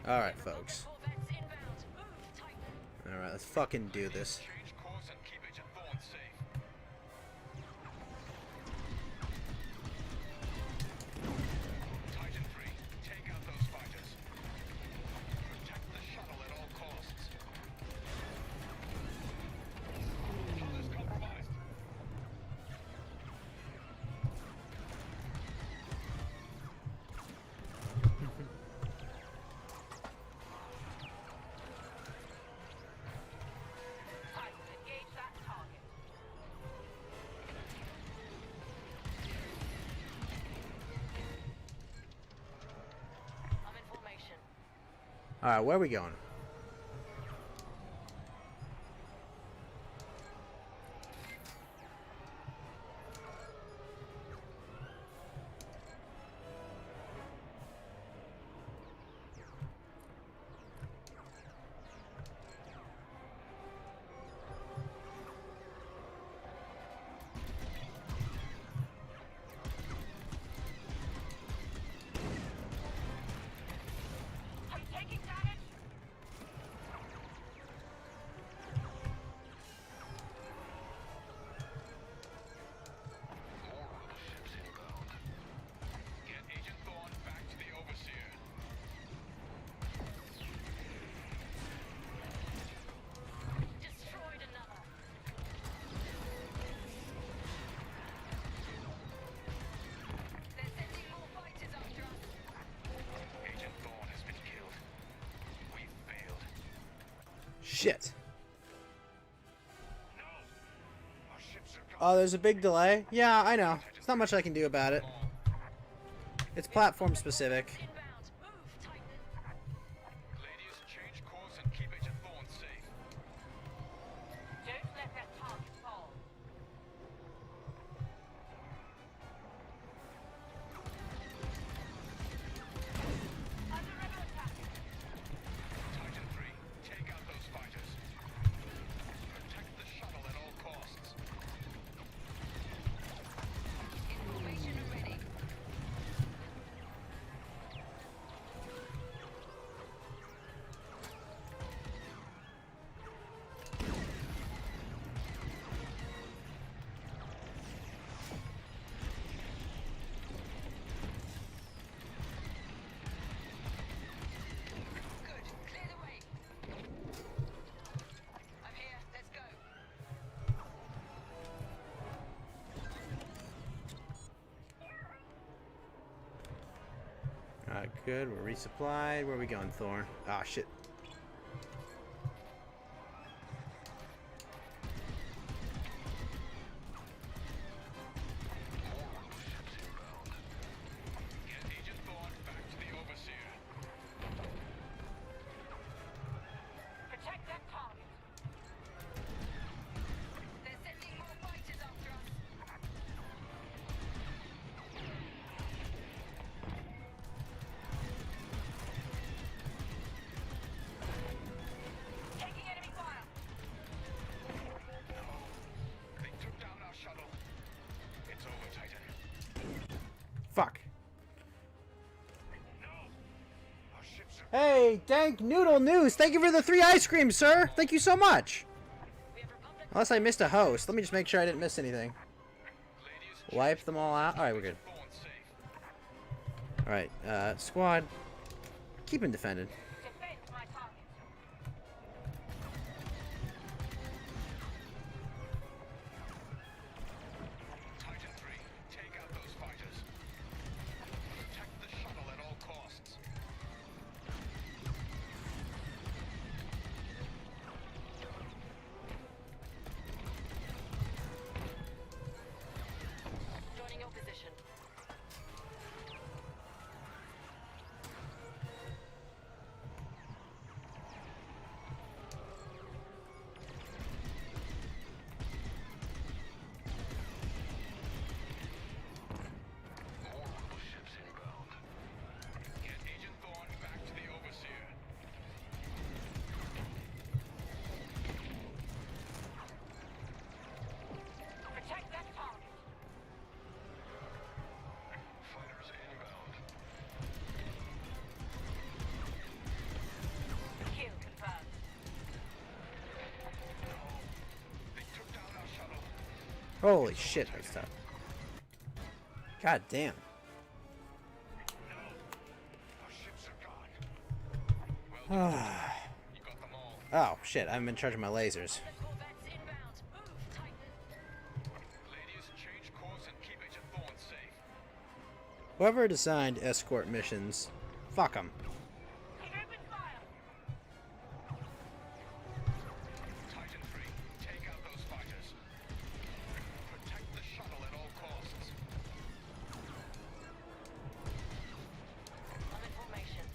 Alright, folks. Alright, let's fucking do this. Alright, where are we going? Shit. Oh, there's a big delay? Yeah, I know. There's not much I can do about it. It's platform specific. Ladies, change course and keep Agent Thorne safe. Don't let that target fall. Under rebel attack. Titan 3, take out those fighters. Protect the shuttle at all costs. Information ready. Good. Clear the way. I'm here. Let's go. Alright, good. We're resupplied. Where are we going, Thorn? Ah, shit. Get Agent Thorne back to the Overseer. Protect that target. They're sending more fighters after us. Taking enemy fire. They took down our shuttle. It's over, Titan. Fuck. No! Our ships are... Hey, Dank Noodle News! Thank you for the 3 ice creams, sir! Thank you so much! We have Republic. Unless I missed a host. Let me just make sure I didn't miss anything. Ladies, Wipe them all out. Alright, we're good. Thorne safe. Alright, squad. Keep him defended. Defend my target. Titan 3, take out those fighters. Protect the shuttle at all costs. Joining your position. More ships inbound. Get Agent Thorne back to the Overseer. Protect that target. Fighters inbound. Kill confirmed. They took down our shuttle. Holy shit, that's tough. God damn. Our ships are gone. Well, you got them all. Oh, shit, I'm in charge of my lasers. The corvettes inbound. Move, Titan. Ladies, change course and keep Agent Thorne safe. Whoever designed escort missions, fuck them. Take open fire. Titan 3, take out those fighters. Protect the shuttle at all costs. I'm in formation.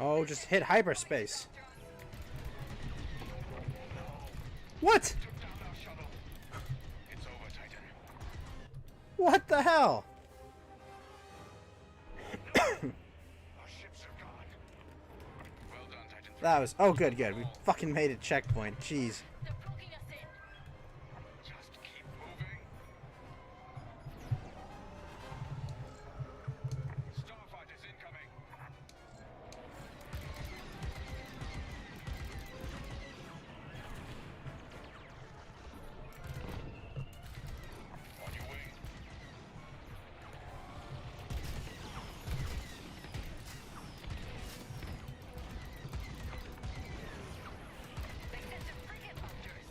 Oh, just hit hyperspace. What? Took down our shuttle. It's over, Titan. What the hell? Our ships are gone. Well done, Titan. That was... Oh, good, good. We fucking made a checkpoint. Jeez. They're blocking us in. Just keep moving. Starfighters incoming. On your way. They sent a frigate after us.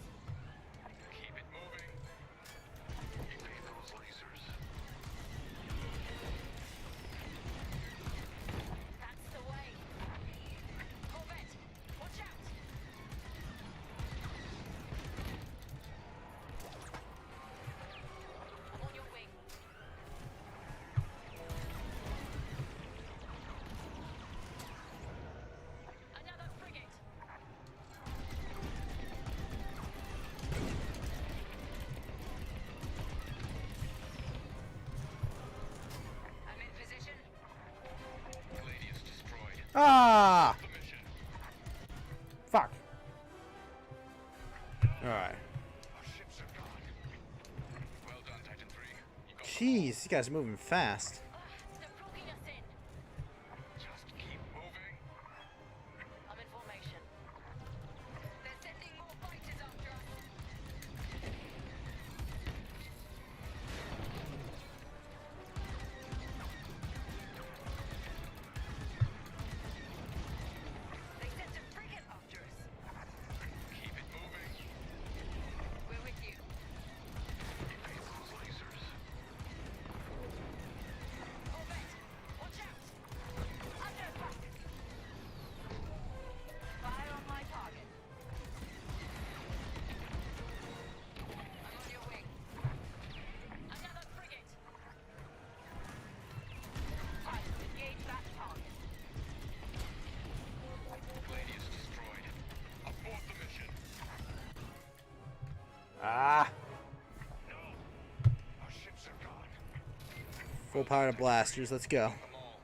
Keep it moving. Evade those lasers. That's the way. Corvette, watch out. I'm on your wing. Another frigate. I'm in position. Gladius destroyed. Ah! The mission. Fuck. Alright. Our ships are gone. Well done, Titan 3. You got Jeez, you guys are moving fast. They're blocking us in. Just keep moving. I'm in formation. They're sending more fighters after us. They sent a frigate after us. Keep it moving. We're with you. Evade those lasers. Corvette, watch out. Under attack. Fire on my target. I'm on your wing. Another frigate. Time to engage that target. Gladius destroyed. Abort the mission. Ah! Our ships are gone. Full power to blasters. Let's go. Them all.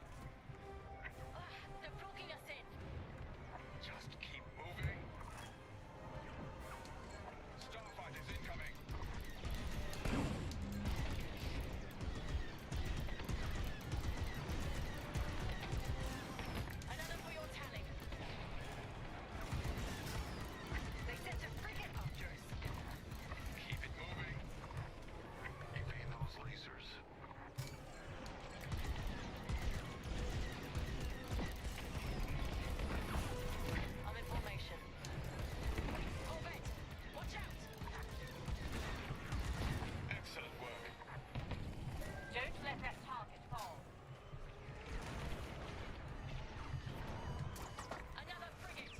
They're blocking us in. Just keep moving. Starfighters incoming. Another for your tally. They sent a frigate after us. Keep it moving. Evade those lasers. I'm in formation. Corvette, watch out. Excellent work. Don't let that target fall. Another frigate.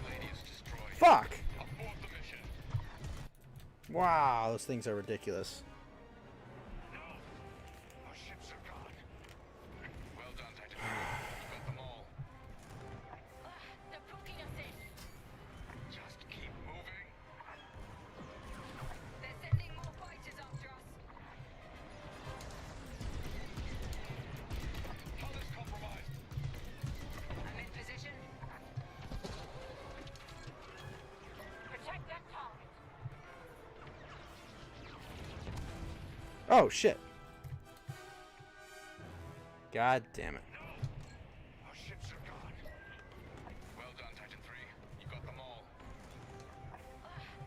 Gladius destroyed. Fuck! Abort the mission. Wow, those things are ridiculous. Our ships are gone. Well done, Titan. You got them all. They're blocking us in. Just keep moving. They're sending more fighters after us. Hull is compromised. I'm in position. Protect that target. Oh, shit. God damn it. Our ships are gone. Well done, Titan 3. You got them all.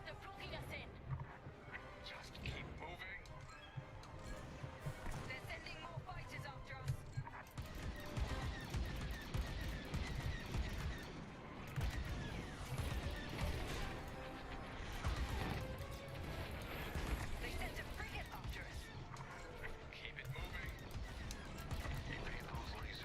They're blocking us in. Just keep moving. They're sending more fighters after us. They sent a frigate after us. Keep it moving. Evade those lasers.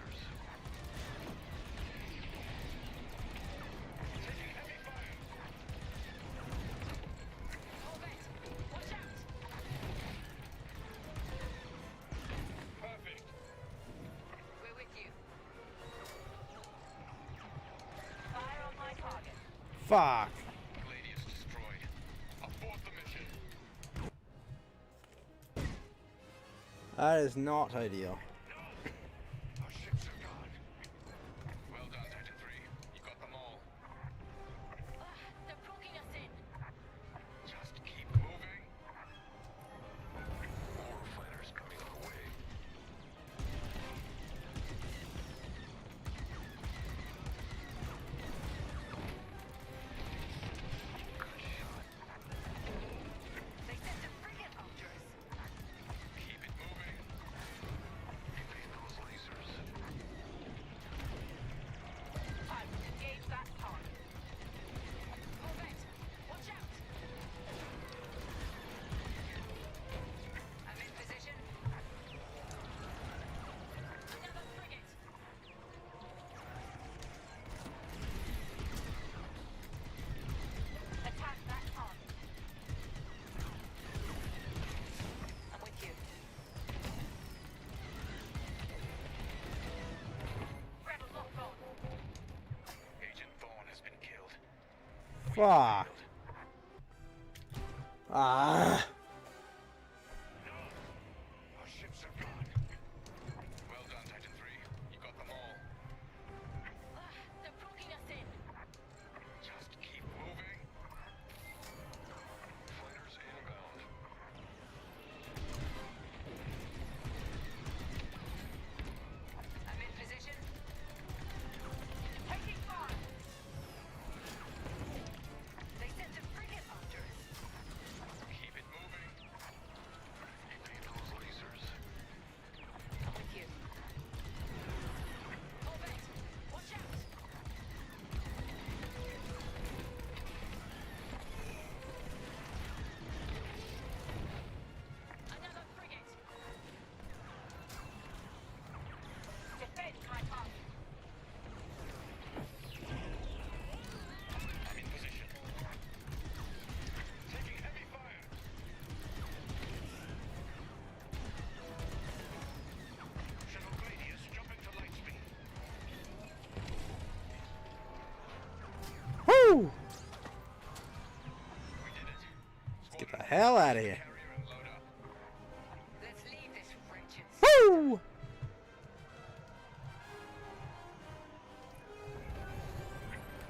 Fuck. Gladius destroyed. Abort the mission. That is not ideal. Our ships are gone. Well done, Titan 3. You got them all. They're blocking us in. Just keep moving. More fighters coming our way. Good shot. They sent a frigate after us. Keep it moving. Evade those lasers. Time to engage that pod. Corvette, watch out! I'm in position. Another frigate. Attack that pod. I'm with you. Rebel lock on. Agent Thorne has been killed. Fuck. Ah. Our ships are gone. Well done, Titan 3. You got them all. They're blocking us in. Just keep moving. Fighters inbound. I'm in position. Taking fire. They sent a frigate after us. Keep it moving. Evade those lasers. I'm with you. Corvette, watch out! Another frigate. Defend my path. I'm in position. Taking heavy fire. Shuttle Gladius jumping to light speed. Woo! We did it. Get the hell out of here. Carrier and load up. Let's leave this wretched city. Woo!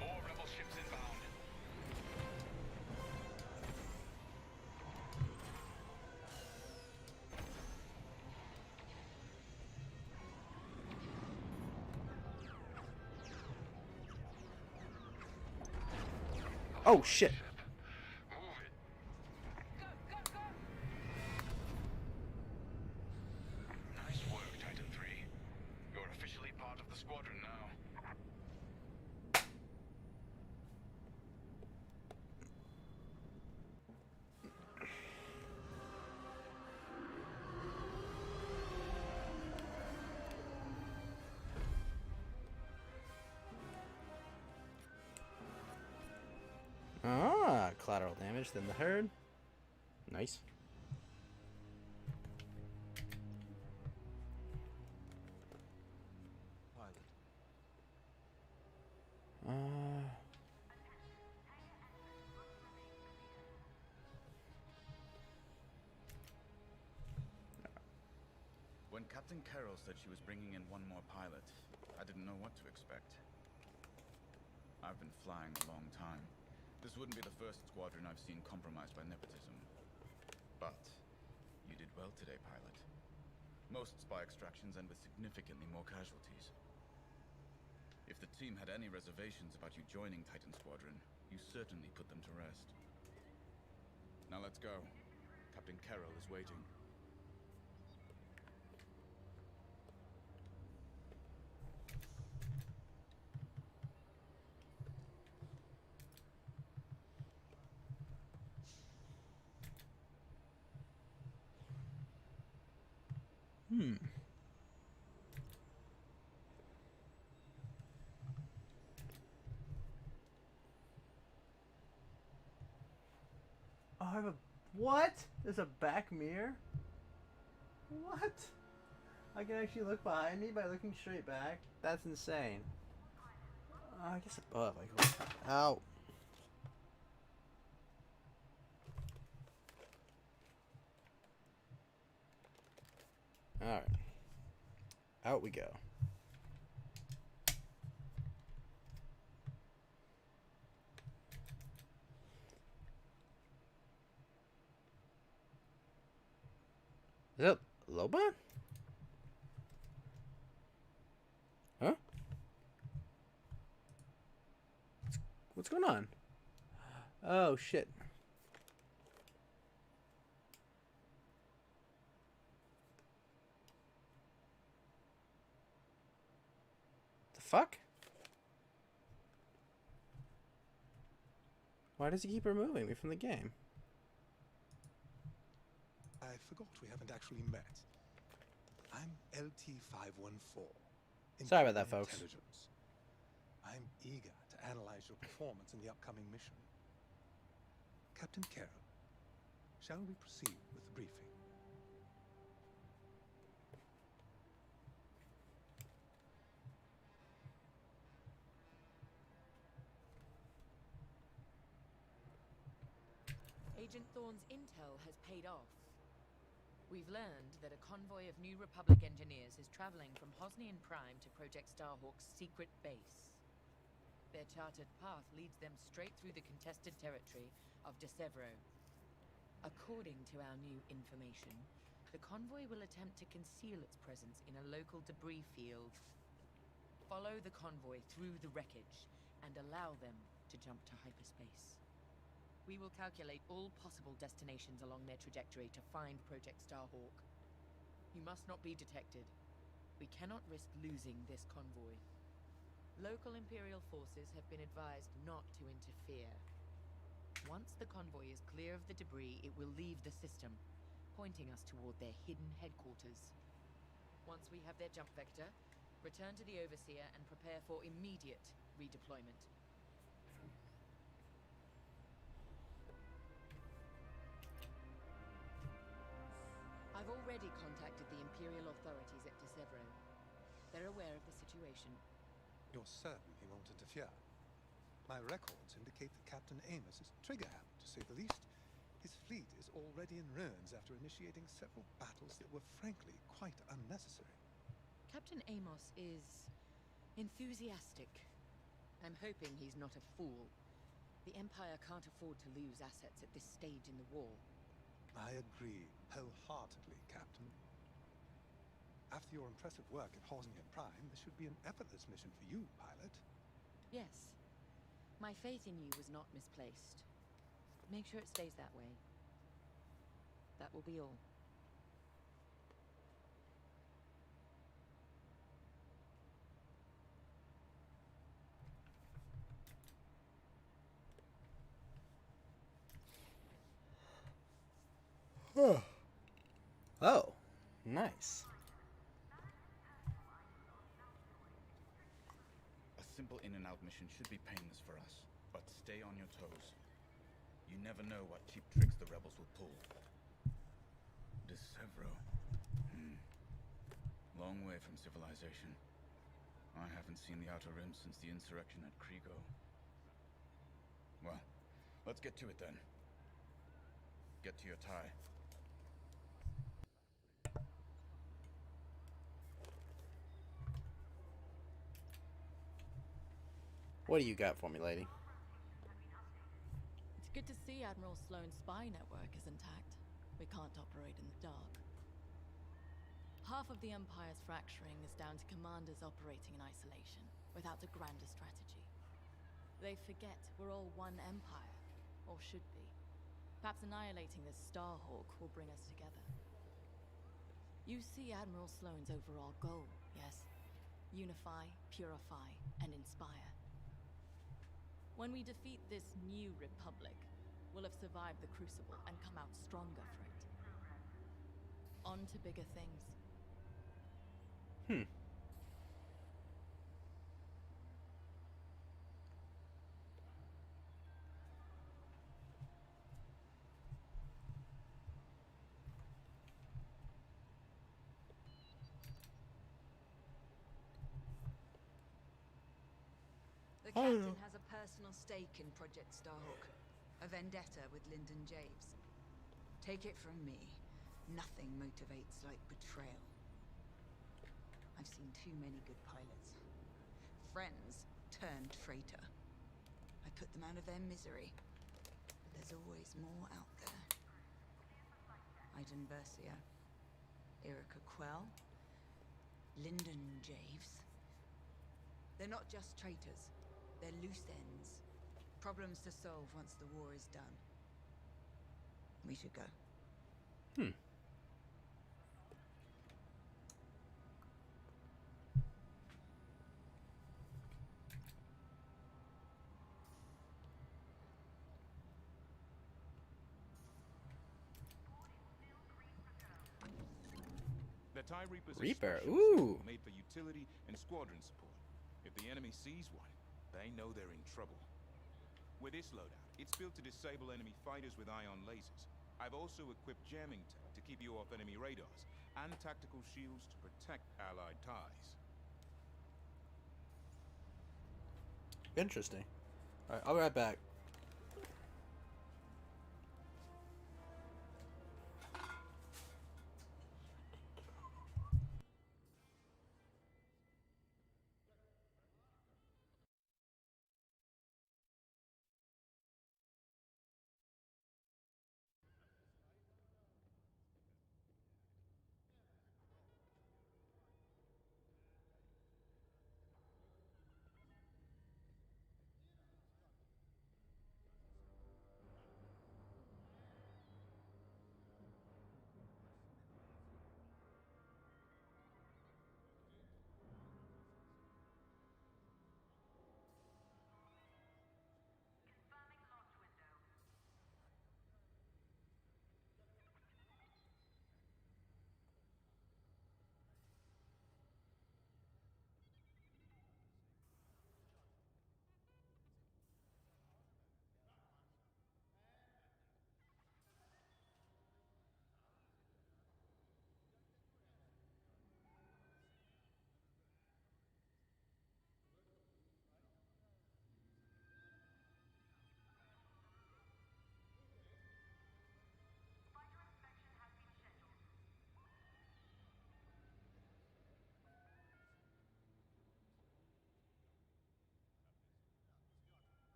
More rebel ships inbound. Oh shit. Move it. Go, go, go! Nice work, Titan 3. You're officially part of the squadron now. Ah, collateral damage, then the herd. Nice. When Captain Carroll said she was bringing in one more pilot, I didn't know what to expect. I've been flying a long time. This wouldn't be the first squadron I've seen compromised by nepotism. But you did well today, pilot. Most spy extractions end with significantly more casualties. If the team had any reservations about you joining Titan Squadron, you certainly put them to rest. Now let's go. Captain Carroll is waiting. Oh, I have a... What? There's a back mirror? What? I can actually look behind me by looking straight back? That's insane. I guess above. I go... Ow. Alright. Out we go. Is that Lobot? Huh? What's going on? Oh, shit. The fuck? Why does he keep removing me from the game? I forgot we haven't actually met. I'm LT-514. Sorry about that, Imperial folks. Intelligence. I'm eager to analyze your performance in the upcoming mission. Captain Carroll, shall we proceed with the briefing? Agent Thorne's intel has paid off. We've learned that a convoy of New Republic engineers is traveling from Hosnian Prime to Project Starhawk's secret base. Their charted path leads them straight through the contested territory of De Severo. According to our new information, the convoy will attempt to conceal its presence in a local debris field. Follow the convoy through the wreckage and allow them to jump to hyperspace. We will calculate all possible destinations along their trajectory to find Project Starhawk. You must not be detected. We cannot risk losing this convoy. Local Imperial forces have been advised not to interfere. Once the convoy is clear of the debris, it will leave the system, pointing us toward their hidden headquarters. Once we have their jump vector, return to the Overseer and prepare for immediate redeployment. I've already contacted the Imperial authorities at De Severo. They're aware of the situation. You're certain he won't interfere? My records indicate that Captain Amos is trigger-happy, to say the least. His fleet is already in ruins after initiating several battles that were frankly quite unnecessary. Captain Amos is enthusiastic. I'm hoping he's not a fool. The Empire can't afford to lose assets at this stage in the war. I agree wholeheartedly, Captain. After your impressive work at Hosnian Prime, this should be an effortless mission for you, pilot. Yes. My faith in you was not misplaced. Make sure it stays that way. That will be all. Oh, nice. A simple in and out mission should be painless for us, but stay on your toes. You never know what cheap tricks the rebels will pull. De Severo. Long way from civilization. I haven't seen the Outer Rim since the insurrection at Kriego. Well, let's get to it then. Get to your tie. What do you got for me, lady? It's good to see Admiral Sloane's spy network is intact. We can't operate in the dark. Half of the Empire's fracturing is down to commanders operating in isolation, without a grander strategy. They forget we're all one empire, or should be. Perhaps annihilating this Starhawk will bring us together. You see Admiral Sloane's overall goal, yes? Unify, purify, and inspire. When we defeat this new republic, we'll have survived the Crucible and come out stronger for it. On to bigger things. The captain has a personal stake in Project Starhawk, a vendetta with Lyndon Javes. Take it from me, nothing motivates like betrayal. I've seen too many good pilots. Friends turned traitor. I put them out of their misery. But there's always more out there. Iden Versio, Erica Quell, Lyndon Javes. They're not just traitors. They're loose ends. Problems to solve once the war is done. We should go. The TIE Reapers Reaper, are special ooh. made for utility and squadron support. If the enemy sees one, they know they're in trouble. With this loadout, it's built to disable enemy fighters with ion lasers. I've also equipped jamming tech to keep you off enemy radars, and tactical shields to protect allied TIEs. Interesting. Alright, I'll be right back.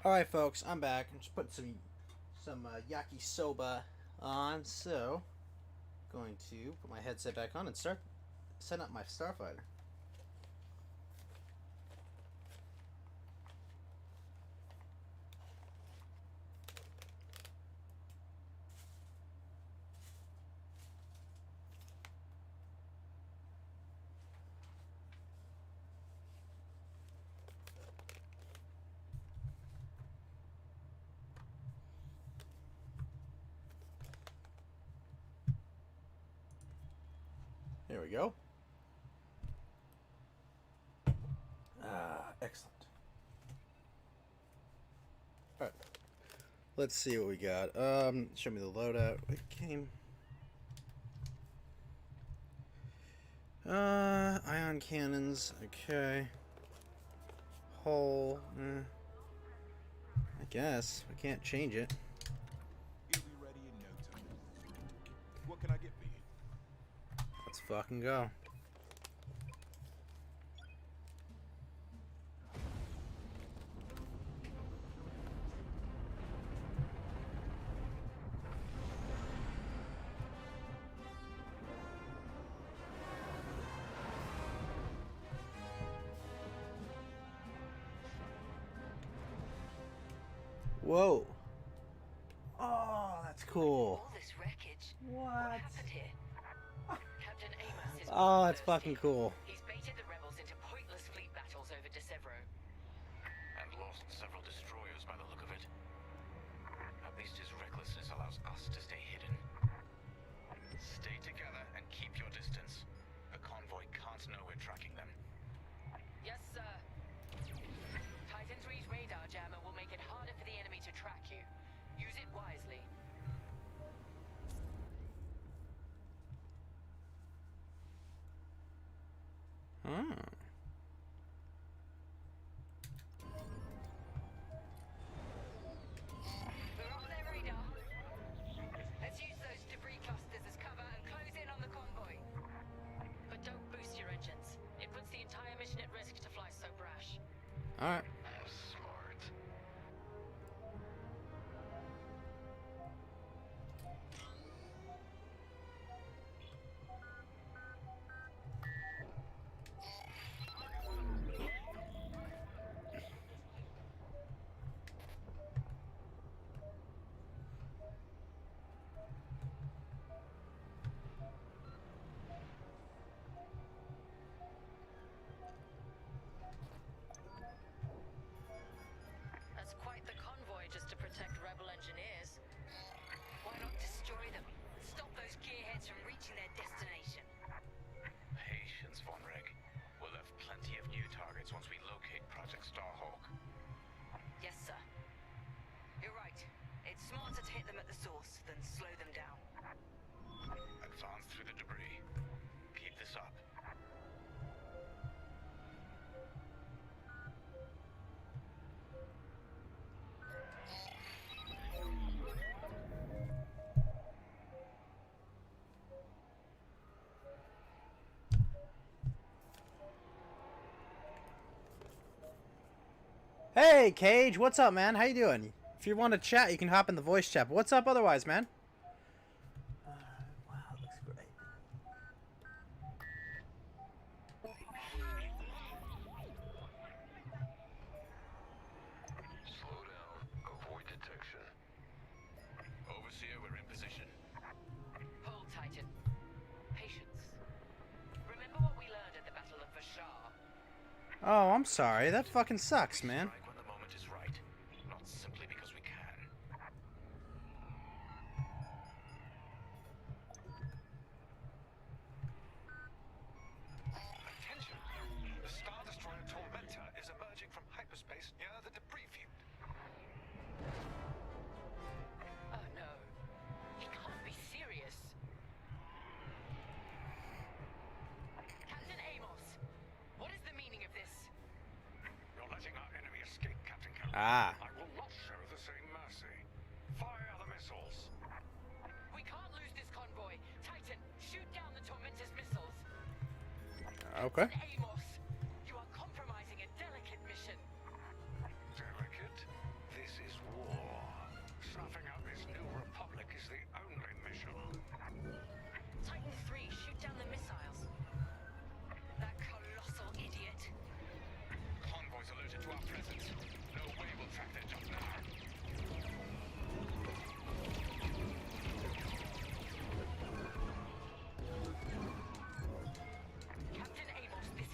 All right, folks, I'm back. I'm just putting some yakisoba on. So, going to put my headset back on and start setting up my starfighter. There we go. Excellent. All right. Let's see what we got. Show me the loadout. It came. Ion cannons. Okay. Hull. I guess we can't change it. What can I get for you? Let's fucking go. Whoa. Oh, that's cool. All this wreckage. What? happened here? Captain Amos is Oh, that's bloodthirsty. fucking cool. He's baited the rebels into pointless fleet battles over Decevro. And lost several destroyers by the look of it. At least his recklessness allows us to stay hidden. Stay together and keep your distance. The convoy can't know we're tracking them. Yes, sir. Titan 3's radar jammer will make it harder for the enemy to track you. Use it wisely. Hmm. We're on their radar. Let's use those debris clusters as cover and close in on the convoy. But don't boost your engines. It puts the entire mission at risk to fly so brash. Alright. Smart. That's quite the convoy just to protect rebel engineers. Why not destroy them? Stop those gearheads from reaching their destination. Patience, Von Reg. We'll have plenty of new targets once we locate Project Starhawk. Yes, sir. You're right. It's smarter to hit them at the source than slow them down. Advance through the debris. Keep this up. Hey, Cage, what's up, man? How you doing? If you want to chat, you can hop in the voice chat. But what's up otherwise, man? Wow, looks great. Slow down. Avoid detection. Overseer, we're in position. Hold, Titan. Patience. Remember what we learned at the Battle of Vashar? Oh, I'm sorry. That fucking sucks, man. Strike when the moment is right, not simply because we can. Attention! The Star Destroyer Tormentor is emerging from hyperspace near the debris field. Oh no. He can't be serious. Captain Amos, what is the meaning of this? You're letting our enemy escape, Captain Carroll. Ah. I will not show the same mercy. Fire the missiles. We can't lose this convoy. Titan, shoot down the Tormentor's missiles. Okay. Amos, you are compromising a delicate mission. Delicate? This is war. Snuffing out this new republic is the only mission. Titan 3, shoot down the missiles. That colossal idiot. Convoys alerted to our presence. No way we'll track their jump now. Captain Amos, this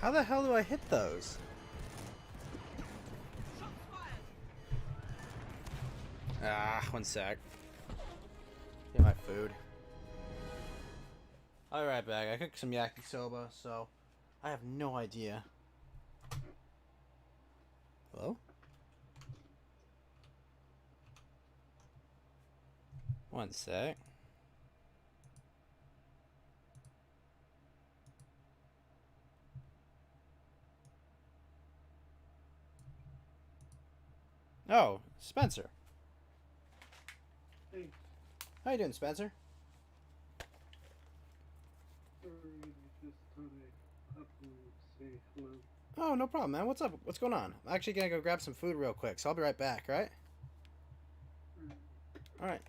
How the hell do I hit those? Ah, one sec. Get my food. I'll be right back. I cooked some yakisoba, so I have no idea. Hello? One sec. Oh, Spencer. Hey, How you doing, Spencer? sorry, I just thought I'd up and say hello. Oh, no problem, man. What's up? What's going on? I'm actually gonna go grab some food real quick, so I'll be right back, right? Alright.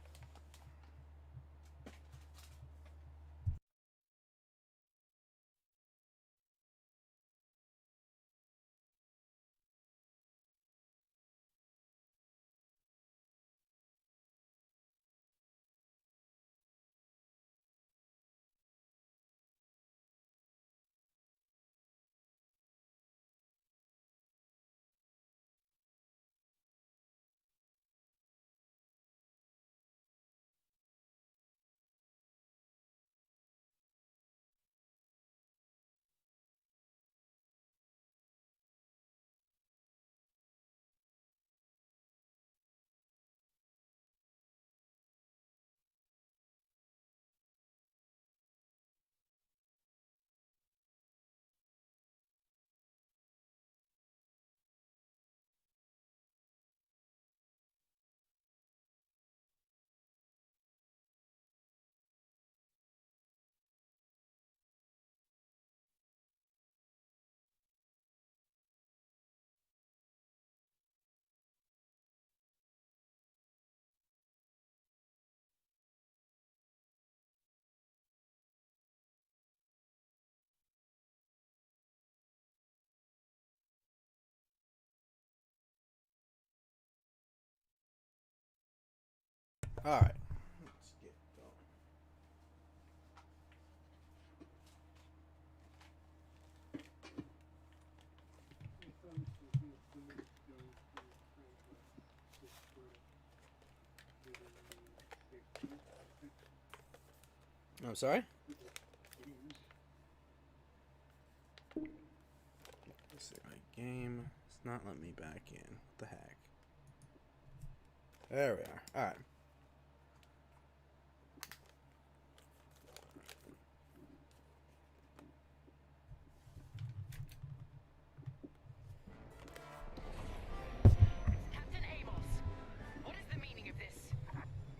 Alright. Let's get going. I thought it would be a few minutes ago to progress just for getting the safety I'm sorry? games. Let's see, my game. It's not letting me back in. What the heck? There we are. Alright. Captain Amos, what is the meaning of this?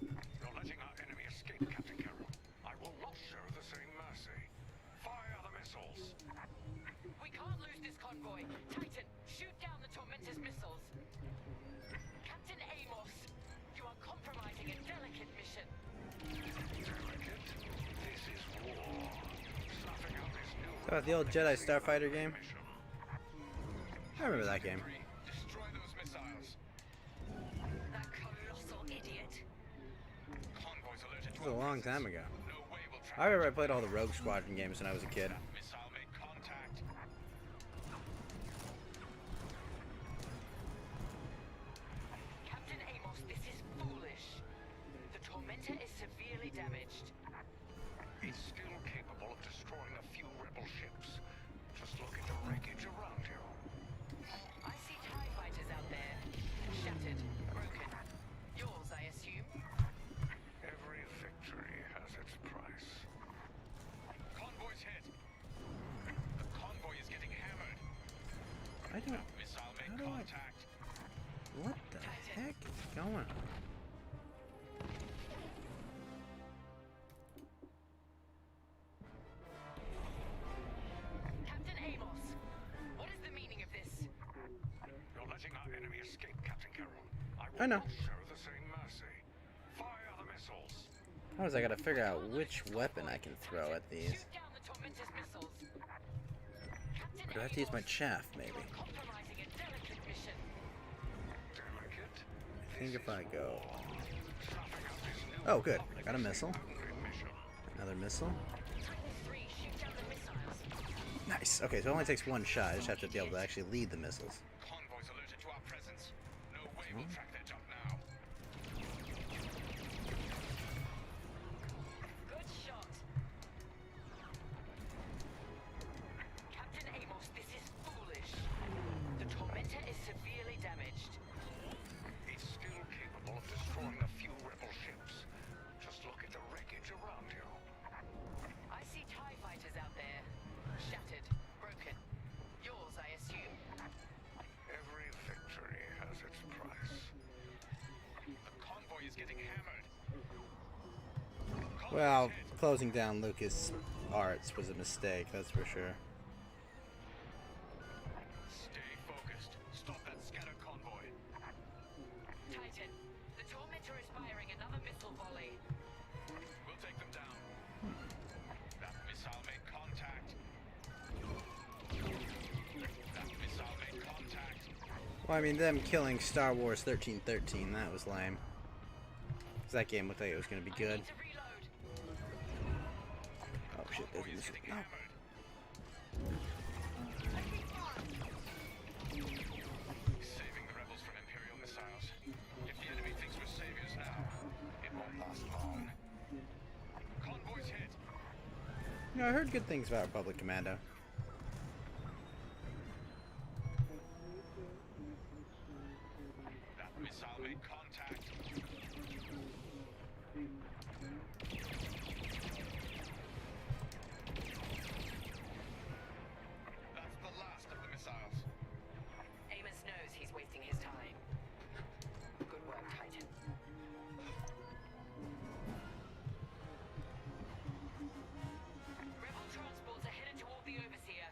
You're letting our enemy escape, Captain Carroll. I will not show the same mercy. Fire the missiles. We can't lose this convoy. Titan, shoot down the Tormentor's missiles. Captain Amos, you are compromising a delicate mission. Delicate? This is war. Snuffing out this new Oh, the old Jedi Starfighter game? mission. I remember that game. Destroy those missiles. That colossal idiot. Convoys alerted This was a long time ago. No way will track I remember I played all the Rogue Squadron games when I was a kid. missile made contact. Captain Amos, this is foolish. The Tormentor is severely damaged. It's still capable of destroying a few rebel ships. Just look at the wreckage around you. I see TIE fighters out there. Shattered, broken. Yours, I assume? Every victory has its price. Convoy's hit. The convoy is getting hammered. I don't... Missile How made do I... contact. What the heck is going on? Captain Amos, what is the meaning of this? You're letting our enemy escape, Captain Carroll. I will I know. not show the same mercy. Fire the missiles. How is I gotta figure out which weapon I can throw at these? Shoot down the Tormentor's missiles. Captain Or do I have to use my chaff, maybe? you are compromising a delicate mission. Delicate? I think if I go... Snuffing out this new Oh, good. I got a missile. mission. Another missile. Titan 3, shoot down the missiles. Nice. Okay, so it only takes one shot. I just have to be able to actually lead the missiles. Convoys alerted to our presence. No way we'll track their junk now. Good shot. Captain Amos, this is foolish. The Tormentor is severely damaged. It's still capable of destroying a few rebel ships. Just look at the wreckage around you. I see TIE fighters out there. Shattered, broken. Yours, I assume. Every victory has its price. The convoy is getting hammered. Convoy's Well, hit. closing down Lucas Arts was a mistake, that's for sure. Stay focused. Stop that scattered convoy. Titan, the Tormentor is firing another missile volley. We'll take them down. That missile made contact. That missile made contact. Well, I mean, them killing Star Wars 1313, that was lame. 'Cause that game looked like it was going to be good. To reload. Oh shit, there's a Convoy is missile. getting No. hammered. Saving the rebels from Imperial missiles. If the enemy thinks we're saviors now, it won't last long. Convoy's hit. You know, I heard good things about Republic Commando. That missile made contact. That's the last of the missiles. Amos knows he's wasting his time. Good work, Titan. Rebel transports are headed toward the Overseer.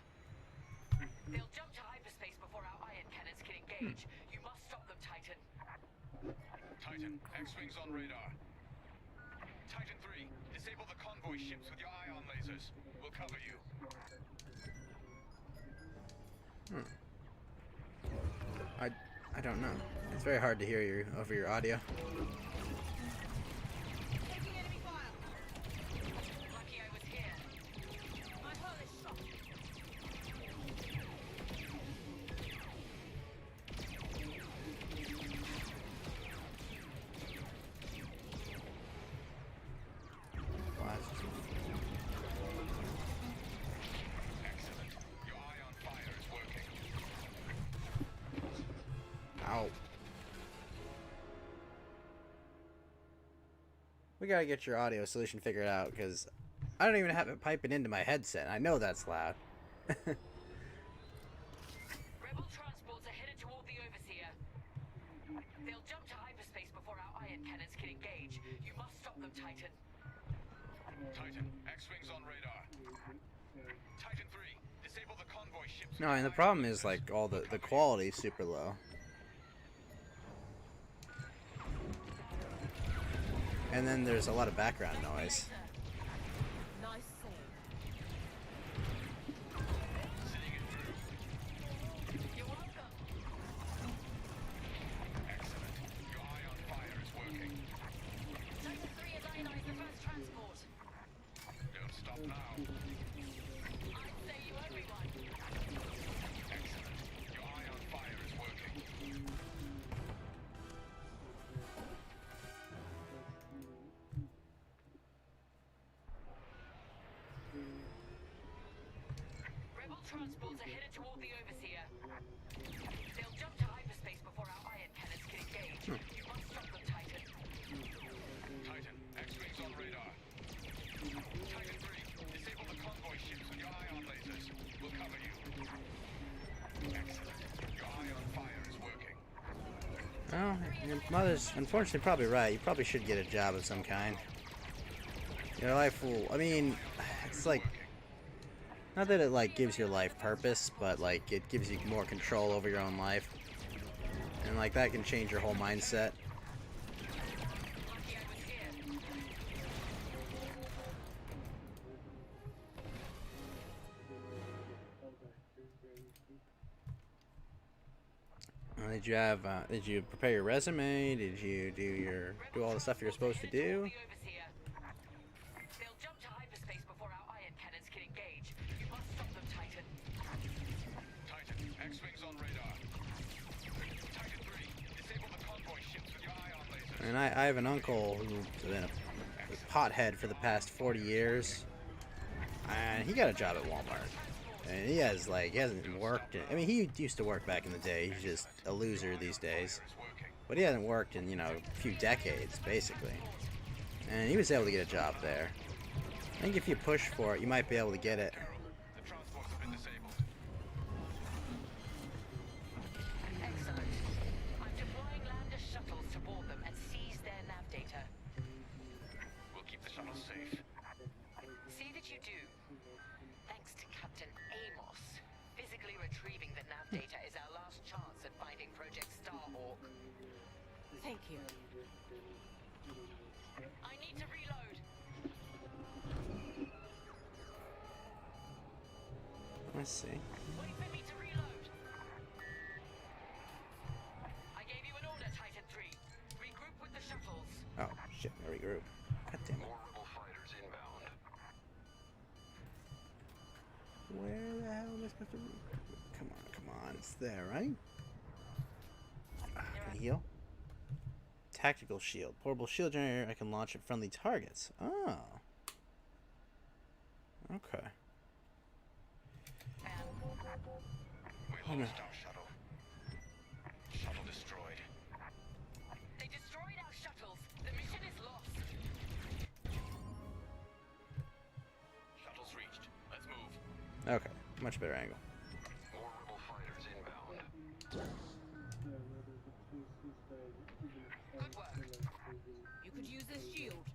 They'll jump to hyperspace before our ion cannons can engage. You must stop them, Titan. Titan, X-Wings on radar. Titan 3, disable the convoy ships with your ion lasers. We'll cover you. I don't know. It's very hard to hear you over your audio. Taking enemy fire. Lucky I was here. My hull is shot. Excellent. Your ion fire is working. Ow. We gotta get your audio solution figured out, because I don't even have it piping into my headset. I know that's loud. Rebel transports are headed toward the Overseer. They'll jump to hyperspace before our ion cannons can engage. You must stop them, Titan. Titan, X-Wings on radar. Titan 3, disable the convoy ships. No, and the problem is, like, all the quality's super low. And then there's a lot of background noise. Nice save. Seeing it through. You're welcome. Excellent. Your ion fire is working. Titan 3 has ionized the first transport. Don't stop now. I'd say you everyone. Excellent. Your ion fire is working. Rebel transports are headed toward the Overseer. They'll jump to hyperspace before our ion cannons can engage. You must stop them, Titan. Titan, X-Wings on radar. Titan 3, disable the convoy ships with your ion lasers. We'll cover you. Excellent. Your ion fire is working. Well, your mother's unfortunately probably right. You probably should get a job of some kind. Your life will, I mean, it's like, not that it like gives your life purpose, but like it gives you more control over your own life. And like that can change your whole mindset. Lucky I was here. Did you prepare your resume? Did you do all the stuff you're supposed to do? They'll jump to hyperspace before our ion cannons can engage. You must stop them, Titan. X-wings on radar. Titan 3, disable the convoy ships with your ion lasers. And I have an uncle who's been a pothead for the past 40 years. And he got a job at Walmart. And he hasn't worked. I mean, he used to work back in the day. He's just a loser these days. But he hasn't worked in, a few decades, basically. And he was able to get a job there. I think if you push for it, you might be able to get it. The transports have been disabled. Excellent. I'm deploying lander shuttles to board them and seize their nav data. We'll keep the shuttle safe. See that you do. Thanks to Captain Amos, physically retrieving the nav data is our last chance at finding Project Starhawk. Thank you. I need to reload. Let's see. Wait for me to reload. I gave you an order, Titan 3. Regroup with the shuttles. Oh, shit, there we go. God damn it. More rebel fighters inbound. Where the hell am I supposed to... Come on, it's there, right? Can I heal? Tactical shield. Portable shield generator I can launch at friendly targets. Oh. Okay. We lost our shuttle. Shuttle destroyed. They destroyed our shuttles. The mission is lost. Shuttle's reached. Let's move. Okay, much better angle. More rebel fighters inbound. Good work. You could use this shield.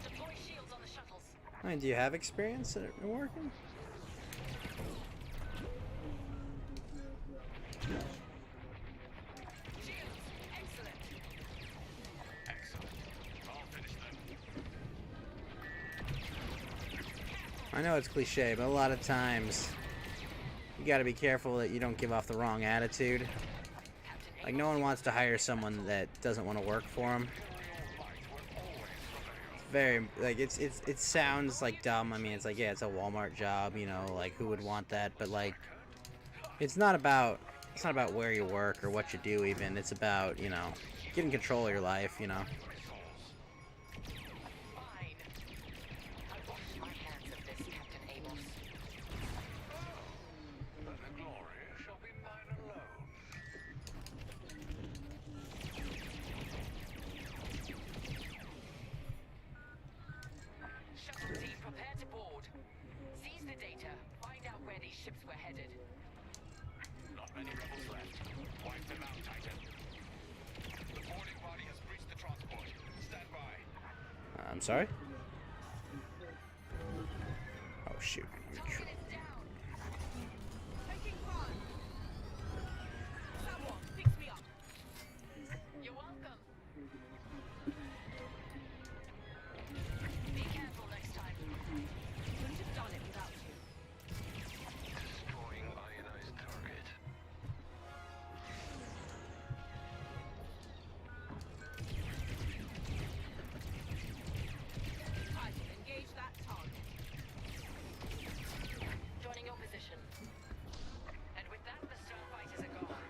Deploy shields on the shuttles. I mean, do you have experience in working? Shields. Excellent. Excellent. I'll finish them. I know it's cliche, but a lot of times you gotta be careful that you don't give off the wrong attitude. Like, no one wants to hire someone that doesn't want to work for them. Very, like, it sounds like dumb. I mean, it's like, yeah, it's a Walmart job, like, who would want that? But, like, it's not about where you work or what you do even. It's about, getting control of your life, Fine. I wash my hands of this, Captain Amos. But the glory shall be mine alone. Shuttle team, prepare to board. Seize the data. Find out where these ships were headed. Not many rebels left. Wipe them out, Titan. The boarding party has breached the transport. Stand by. I'm sorry? Oh, shoot. Target is down. Taking fire. Someone picks me up. You're welcome. Be careful next time. Couldn't have done it without you. Destroying ionized target. Titan, engage that target. Joining your position. And with that, the starfighters are gone.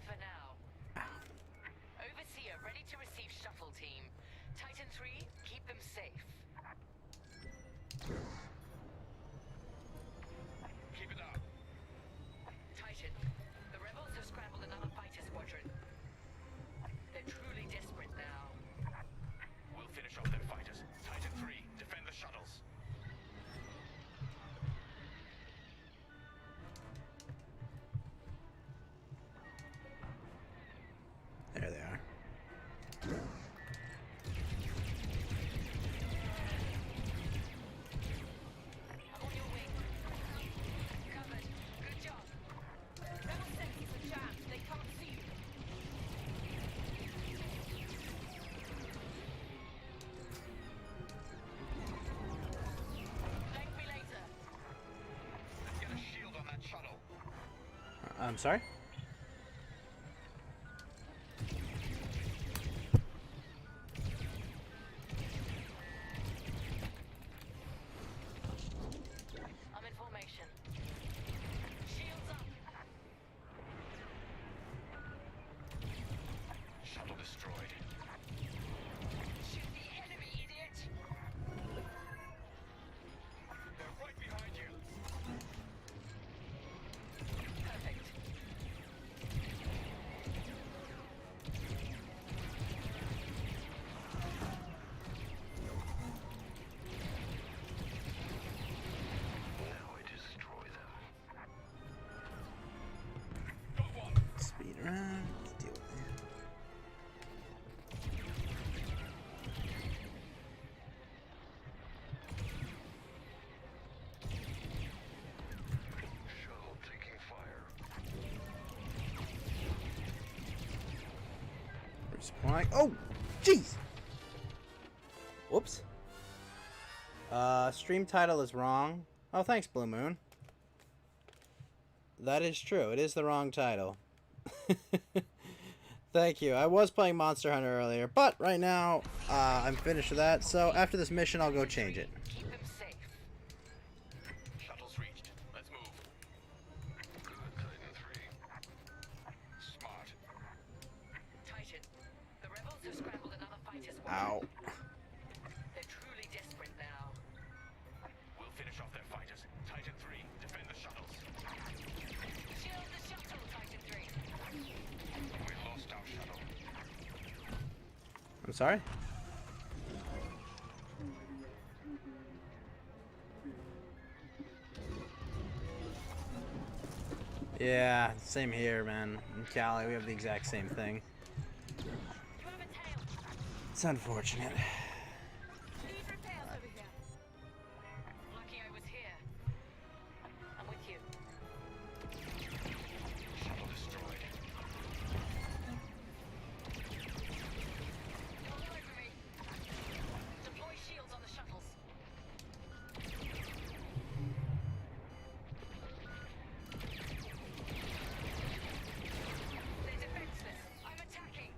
For now. Overseer ready to receive shuttle team. Titan 3, keep them safe. Keep it up. Titan, the rebels have scrambled another fighter squadron. They're truly desperate now. We'll finish off their fighters. Titan 3, defend the shuttles. There they are. I'm on your wing. Covered. Good job. Rebel sensors are jammed. They can't see you. Thank me later. Get a shield on that shuttle. I'm sorry? Supplying. Oh, jeez. Whoops. Stream title is wrong. Oh, thanks, Blue Moon. That is true. It is the wrong title. Thank you. I was playing Monster Hunter earlier, but right now I'm finished with that. So after this mission, I'll go change it. Keep them safe. Shuttle's reached. Let's move. Good, Titan 3. Smart. Titan, the rebels have scrambled another fighter Ow. squadron. They're truly desperate now. We'll finish off their fighters. Titan 3, defend the shuttles. Shield the shuttle, Titan 3. We lost our shuttle. I'm sorry? Yeah, same here, man. In Cali, we have the exact same thing. You have a tail. It's unfortunate. Need repairs over here. Lucky I was here. I'm with you. Shuttle destroyed. You're all over me. Deploy shields on the shuttles. They're defenseless. I'm attacking.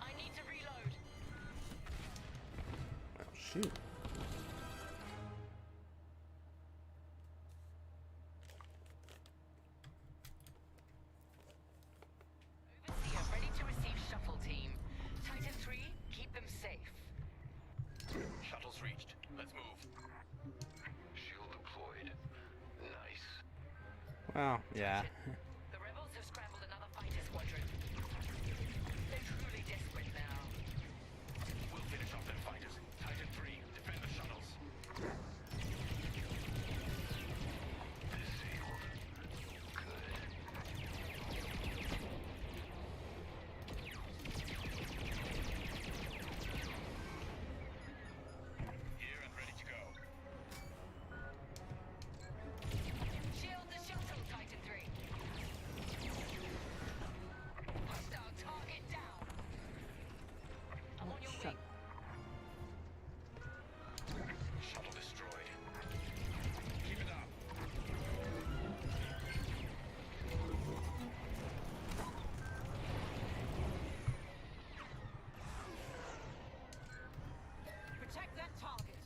I need to reload. Oh, shoot. Overseer, ready to receive shuttle team. Titan 3, keep them safe. Shuttle's reached. Let's move. Shield deployed. Nice. Well, yeah. The rebels have scrambled another fighter squadron. They're truly desperate now. We'll finish off their fighters. Titan 3, defend the shuttles. Disabled. Good. Here and ready to go. Shield the shuttle, Titan 3. Hostile target down. I'm on your wing. Shuttle destroyed. Keep it up. Protect that target.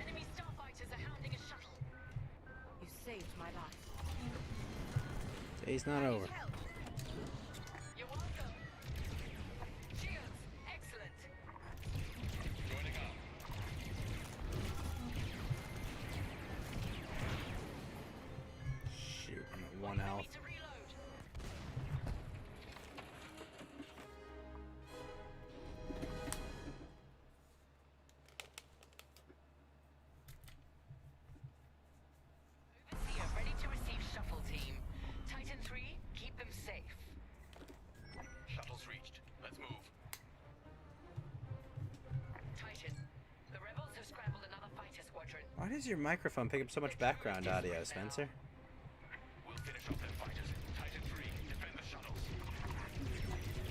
Enemy starfighters are hounding a shuttle. You saved my life. Day's not over. Help. You're welcome. Shields, excellent. Joining up. Shoot, I'm at 1 health. Need to reload. Overseer, ready to receive shuttle team. Titan 3, keep them safe. Shuttle's reached. Let's move. Titan, the rebels have scrambled another fighter squadron. Why does your microphone pick up so much background audio, Spencer? We'll finish off their fighters. Titan 3, defend the shuttles.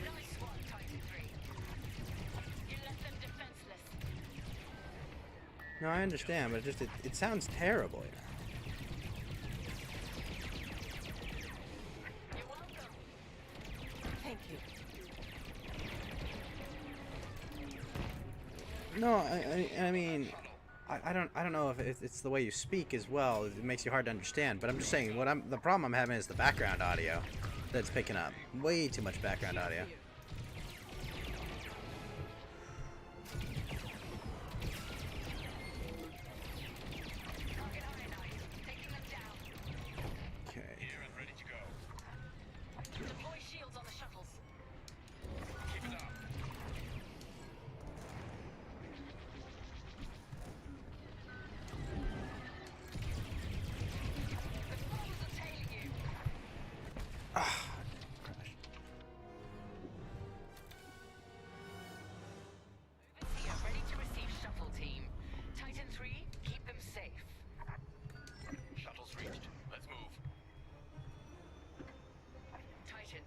Nice one, Titan 3. You left them defenseless. No, I understand, but it sounds terrible. You're welcome. Thank you. No, I mean, I don't know if it's the way you speak as well. It makes you hard to understand. But I'm just saying, the problem I'm having is the background audio that's picking up. Way too much background audio. Target ionized. Taking them down. Okay. Here and ready to go. Deploy shields on the shuttles. Keep it up. The squadrons are tailing you. Overseer, ready to receive shuttle team. Titan 3, keep them safe. Shuttle's reached. Let's move. Titan,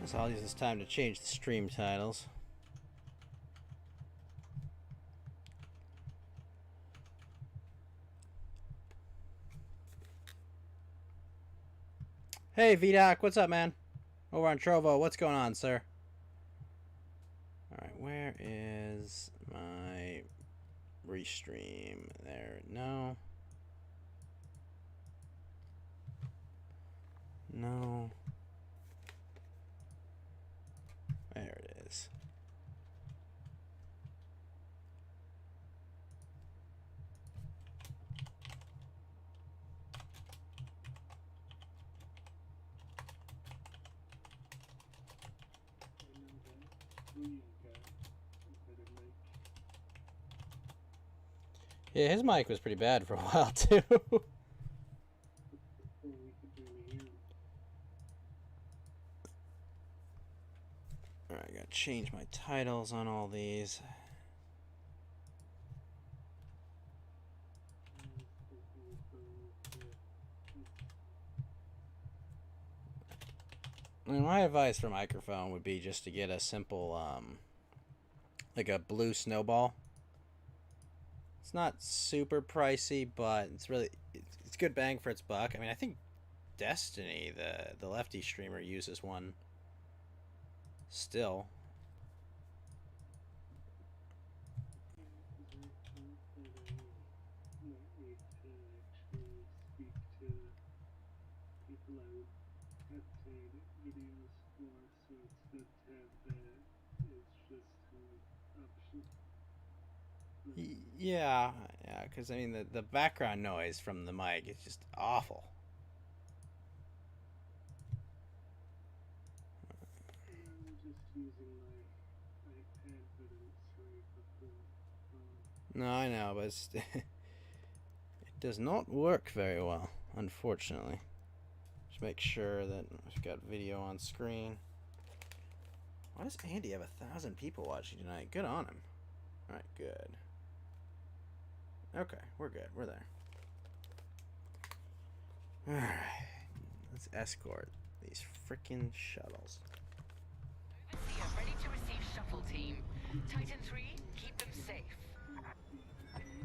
So I'll use this time to change the stream titles. Hey, VDoc, what's up, man? Over on Trovo, what's going on, sir? Alright, where is my restream? There, no. No. There it is. Yeah, his mic was pretty bad for a while, too. Alright, I gotta change my titles on all these. I mean, my advice for microphone would be just to get a simple, like a blue snowball. It's not super pricey, but it's really, it's good bang for its buck. I mean, I think Destiny, the lefty streamer, uses one still. Yeah, because I mean the background noise from the mic is just awful. No, I know, but it's it does not work very well, unfortunately. Just make sure that I've got video on screen. Why does Andy have 1,000 people watching tonight? Good on him. Alright, good. Okay, we're good. We're there. Alright. Let's escort these freaking shuttles. Overseer, ready to receive shuttle team. Titan 3, keep them safe.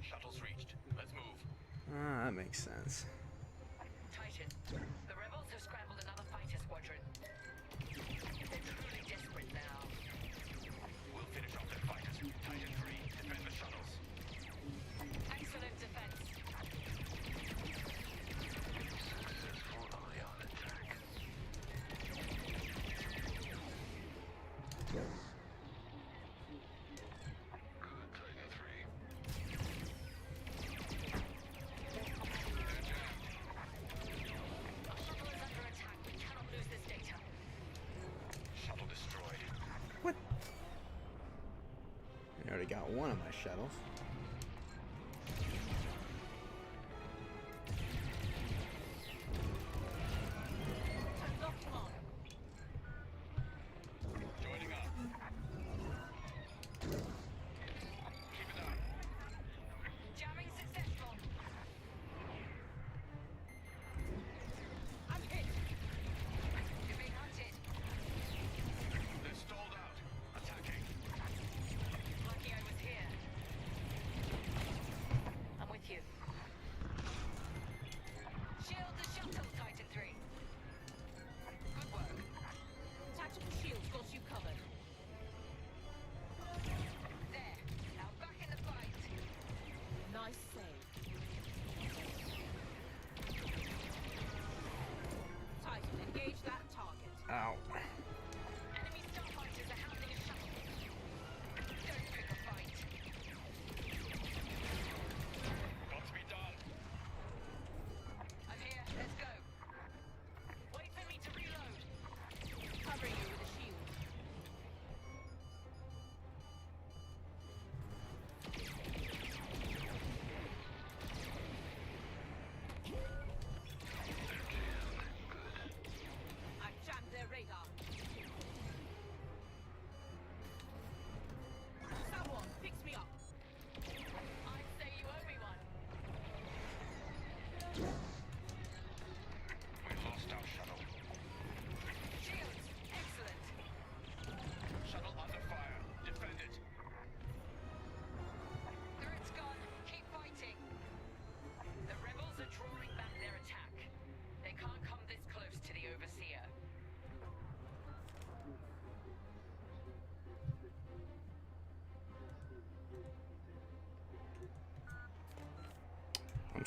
Shuttle's reached. Let's move. Ah, that makes sense. Titan, the rebels have scrambled another fighter squadron. They're truly desperate now. We'll finish off their fighters. Titan 3, defend the shuttles. Excellent defense. Successful ion attack. Good, Titan 3. Our shuttle is under attack. We cannot lose this data. Shuttle destroyed. What? I already got one of my shuttles. Joining up. Keep it up. Jamming successful. I'm hit. You're being hunted. They're stalled out. Attacking. Lucky I was here.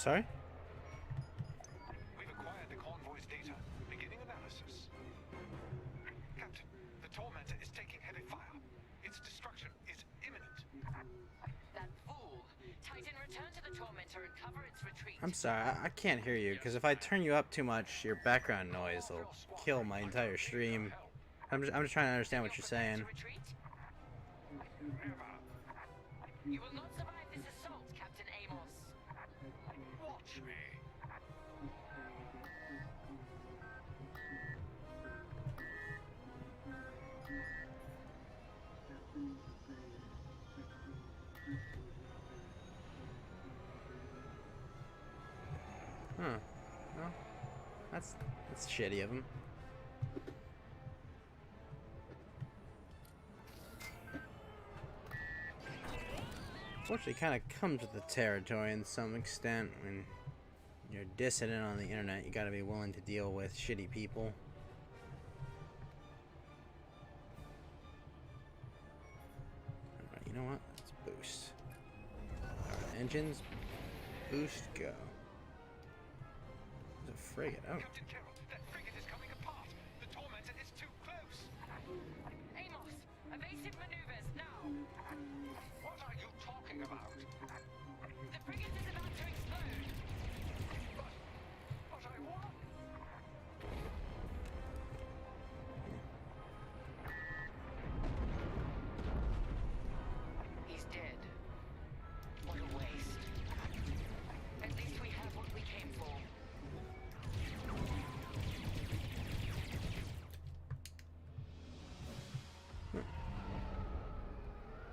Sorry? We've acquired the convoy's data. Beginning analysis. Captain, the Tormentor is taking heavy fire. Its destruction is imminent. That fool! Titan, return to the Tormentor and cover its retreat. I'm sorry, I can't hear you, because if I turn you up too much, your background noise will kill my entire stream. I'm just trying to understand what you're saying. You will not survive this assault, Captain Amos. Watch me. Huh. Well, that's shitty of him. Unfortunately, kind of comes with the territory in some extent. When you're dissident on the internet, you gotta be willing to deal with shitty people. Alright, you know what? Let's boost. Alright, engines, boost, go. There's a frigate. Oh. Captain Carroll, that frigate is coming apart. The Tormentor is too close. Amos, evasive maneuvers now. What are you talking about? The frigate is about to explode. But I won. He's dead. What a waste. At least we have what we came for.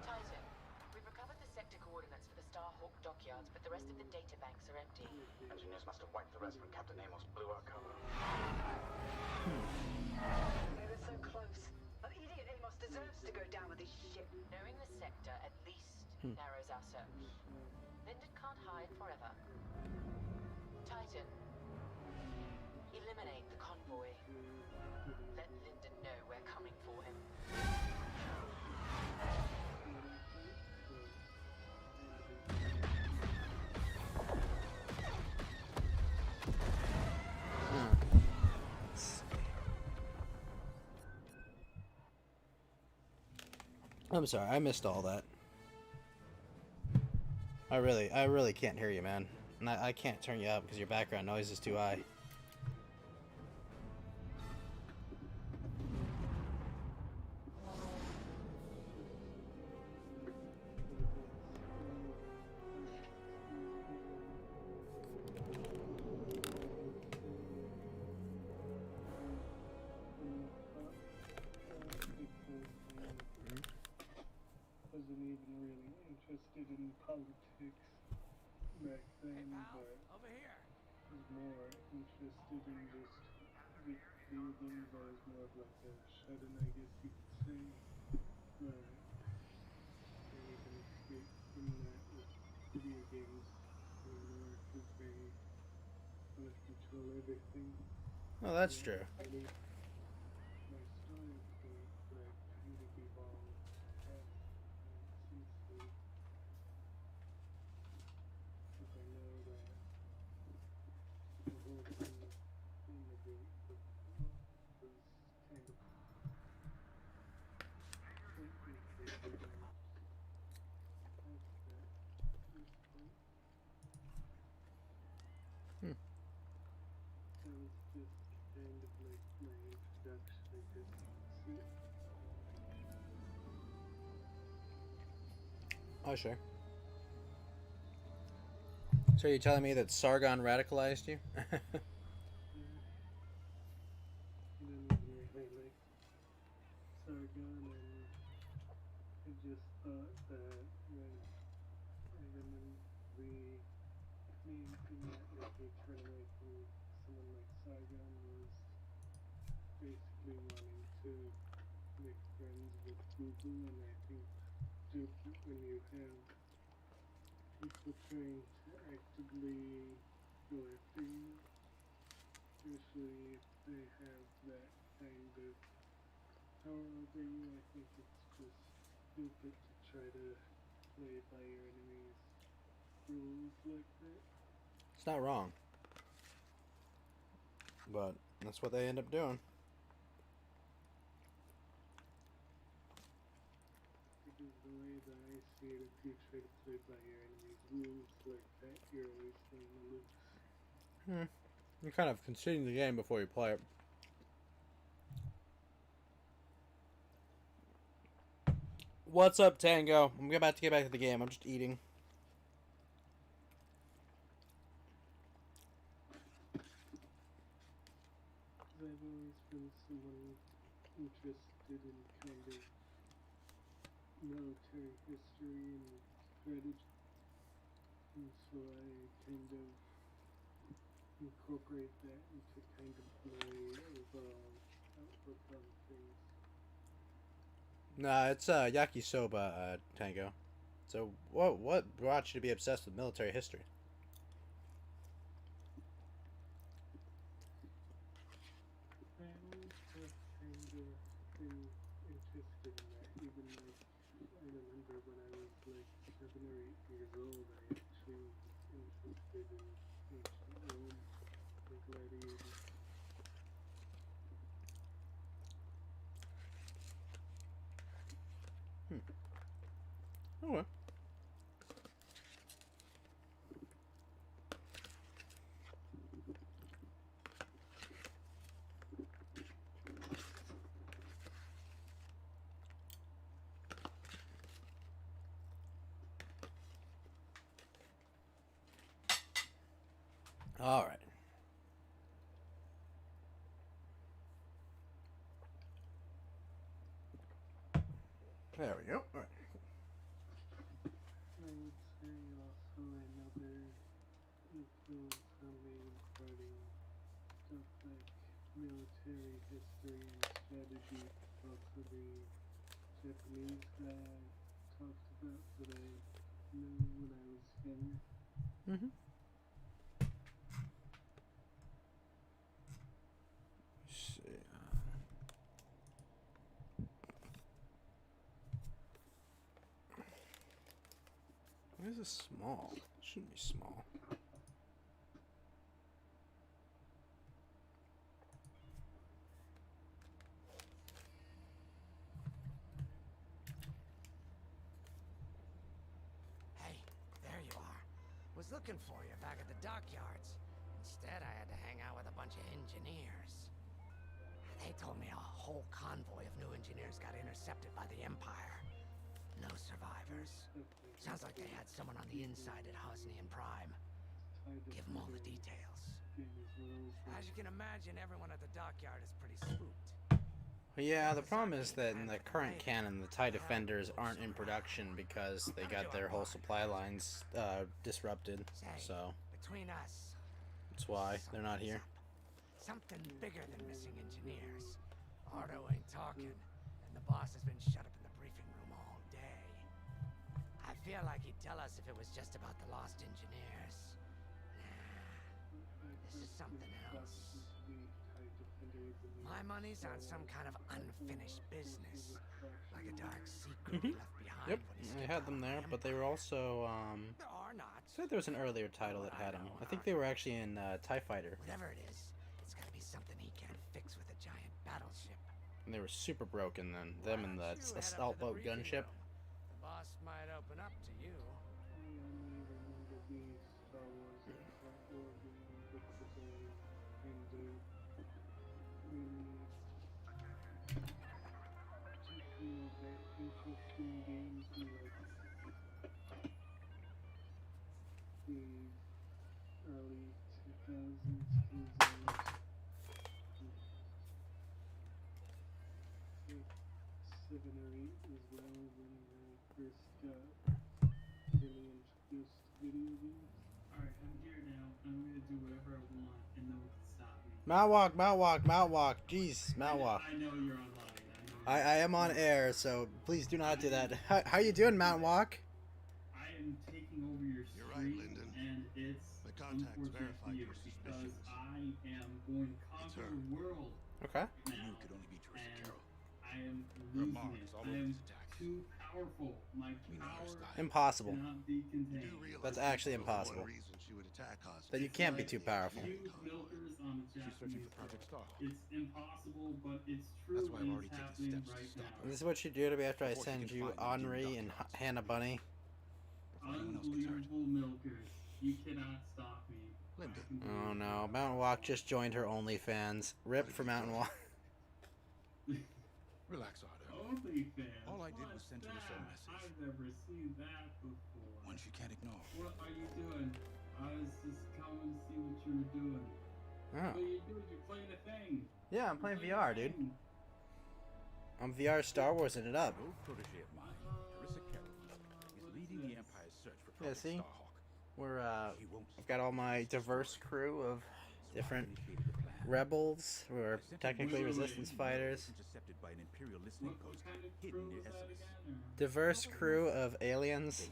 Titan, we've recovered the sector coordinates for the Starhawk dockyards, but the rest of the data banks are empty. Engineers must have wiped the rest when Captain Amos blew our cover. They were so close. An idiot Amos deserves to go down with his ship. Knowing the sector at least narrows our search. Linden can't hide forever. Titan, eliminate the convoy. Let Linden know we're coming for him. I'm sorry, I missed all that. I really can't hear you, man. And I can't turn you up because your background noise is too high. Wasn't even really interested in politics back then, but Over here. was more interested in just reading. I was more of like a shut-in, I guess you could say. But can't even escape from that with video games anymore because they kind of control everything. Oh, that's true. Really, my starting point, but I kind of evolved past that since then. Because I know that the whole thing in the gate was kind of technically developed past that at this point. That was just kind of like my introduction, I guess you could say. Oh, sure. So you're telling me that Sargon radicalized you? Didn't really like Sargon, and I just thought that when the main thing that made me turn away from someone like Sargon was basically wanting to make friends with Google, and I think when you have people trying to actively go after you, especially if they have that kind of power over you, I think it's just stupid to try to play by your enemy's rules like that. It's not wrong. But that's what they end up doing. Because the way that I see it, if you try to play by your enemy's rules like that, you're always going to lose. You're kind of conceding the game before you play it. What's up, Tango? I'm about to get back to the game. I'm just eating. I've always been someone interested in kind of military history and strategy, and so I kind of incorporate that into kind of my overall outlook on things. Nah, it's yakisoba, Tango. So what brought you to be obsessed with military history? I always have kind of been interested in that. Even like, I remember when I was like 7 or 8 years old, I actually was interested in ancient Rome and gladiators. Okay. All right. There we go. All right. I would say also another influence on me regarding stuff like military history and strategy is also the Japanese guy I talked about that I knew when I was young. Mm-hmm. See. Why is this small? It shouldn't be small. Hey, there you are. Was looking for you back at the dockyards. Instead, I had to hang out with a bunch of engineers. They told me a whole convoy of new engineers got intercepted by the Empire. No survivors. Sounds like they had someone on the inside at Hosnian Prime. Give them all the details. As you can imagine, everyone at the dockyard is pretty spooked. Yeah, the problem is that in the current canon, the TIE Defenders aren't in production because they got their whole supply lines disrupted. So Between us, that's why they're not here. something bigger than missing engineers. Ardo ain't talking, and the boss has been shut up in the briefing room all day. I feel like he'd tell us if it was just about the lost engineers. Nah, this is something else. My money's on some kind of unfinished business, like a dark secret he left behind. Yep, when he I stepped had out them on the there, but they were Empire. also Or not. I thought there was an earlier title that had them. I think they were actually in TIE Fighter, Whatever it is, it's gotta be something he can't fix with a giant battleship. and they were super broken then. Them and the Why don't you head up assault to the boat briefing gunship. room? The boss might open up to you. I only remember the Star Wars and Star Wars because I kind of really took all the interesting games in like the early 2000s because I was like 7 or 8 as well when I first got really introduced to video games. Alright, I'm here now. I'm gonna do whatever I want and no one can stop me. Mount walk, Mount walk, Mount walk. Jeez, Mount walk. I know you're online. I am on air, so please do not do that. How you doing, Mount walk? I am taking over your stream, right, Lyndon. And it's unfortunate for you because I am going to conquer the world Okay. now, and I am losing it. I am too powerful. My power Impossible. cannot be contained. That's actually impossible. Then you can't be too powerful. Use milkers on a Japanese girl. It's impossible, but it's true, and it's happening right now. This is what you do to me after I send you Henri and Hannah Bunny. Unbelievable milkers. You cannot stop me. Oh no, Mountainwalk just joined her OnlyFans. Rip for Mountainwalk. Relax, Ardo. OnlyFans? All I did was send her a message. I've never seen that before. One she can't ignore. What are you doing? I was just coming to see what you were doing. Oh. What are you doing? You're playing a thing. Yeah, I'm playing VR, dude. I'm VR Star Warsing it up. An old protege of mine, Carissa Carroll, is leading the Empire's search for Yeah, Project see? Starhawk. We're I've got all my diverse crew of different rebels who are technically resistance fighters. Intercepted by an Imperial listening post hidden near Esselis. Diverse crew of aliens.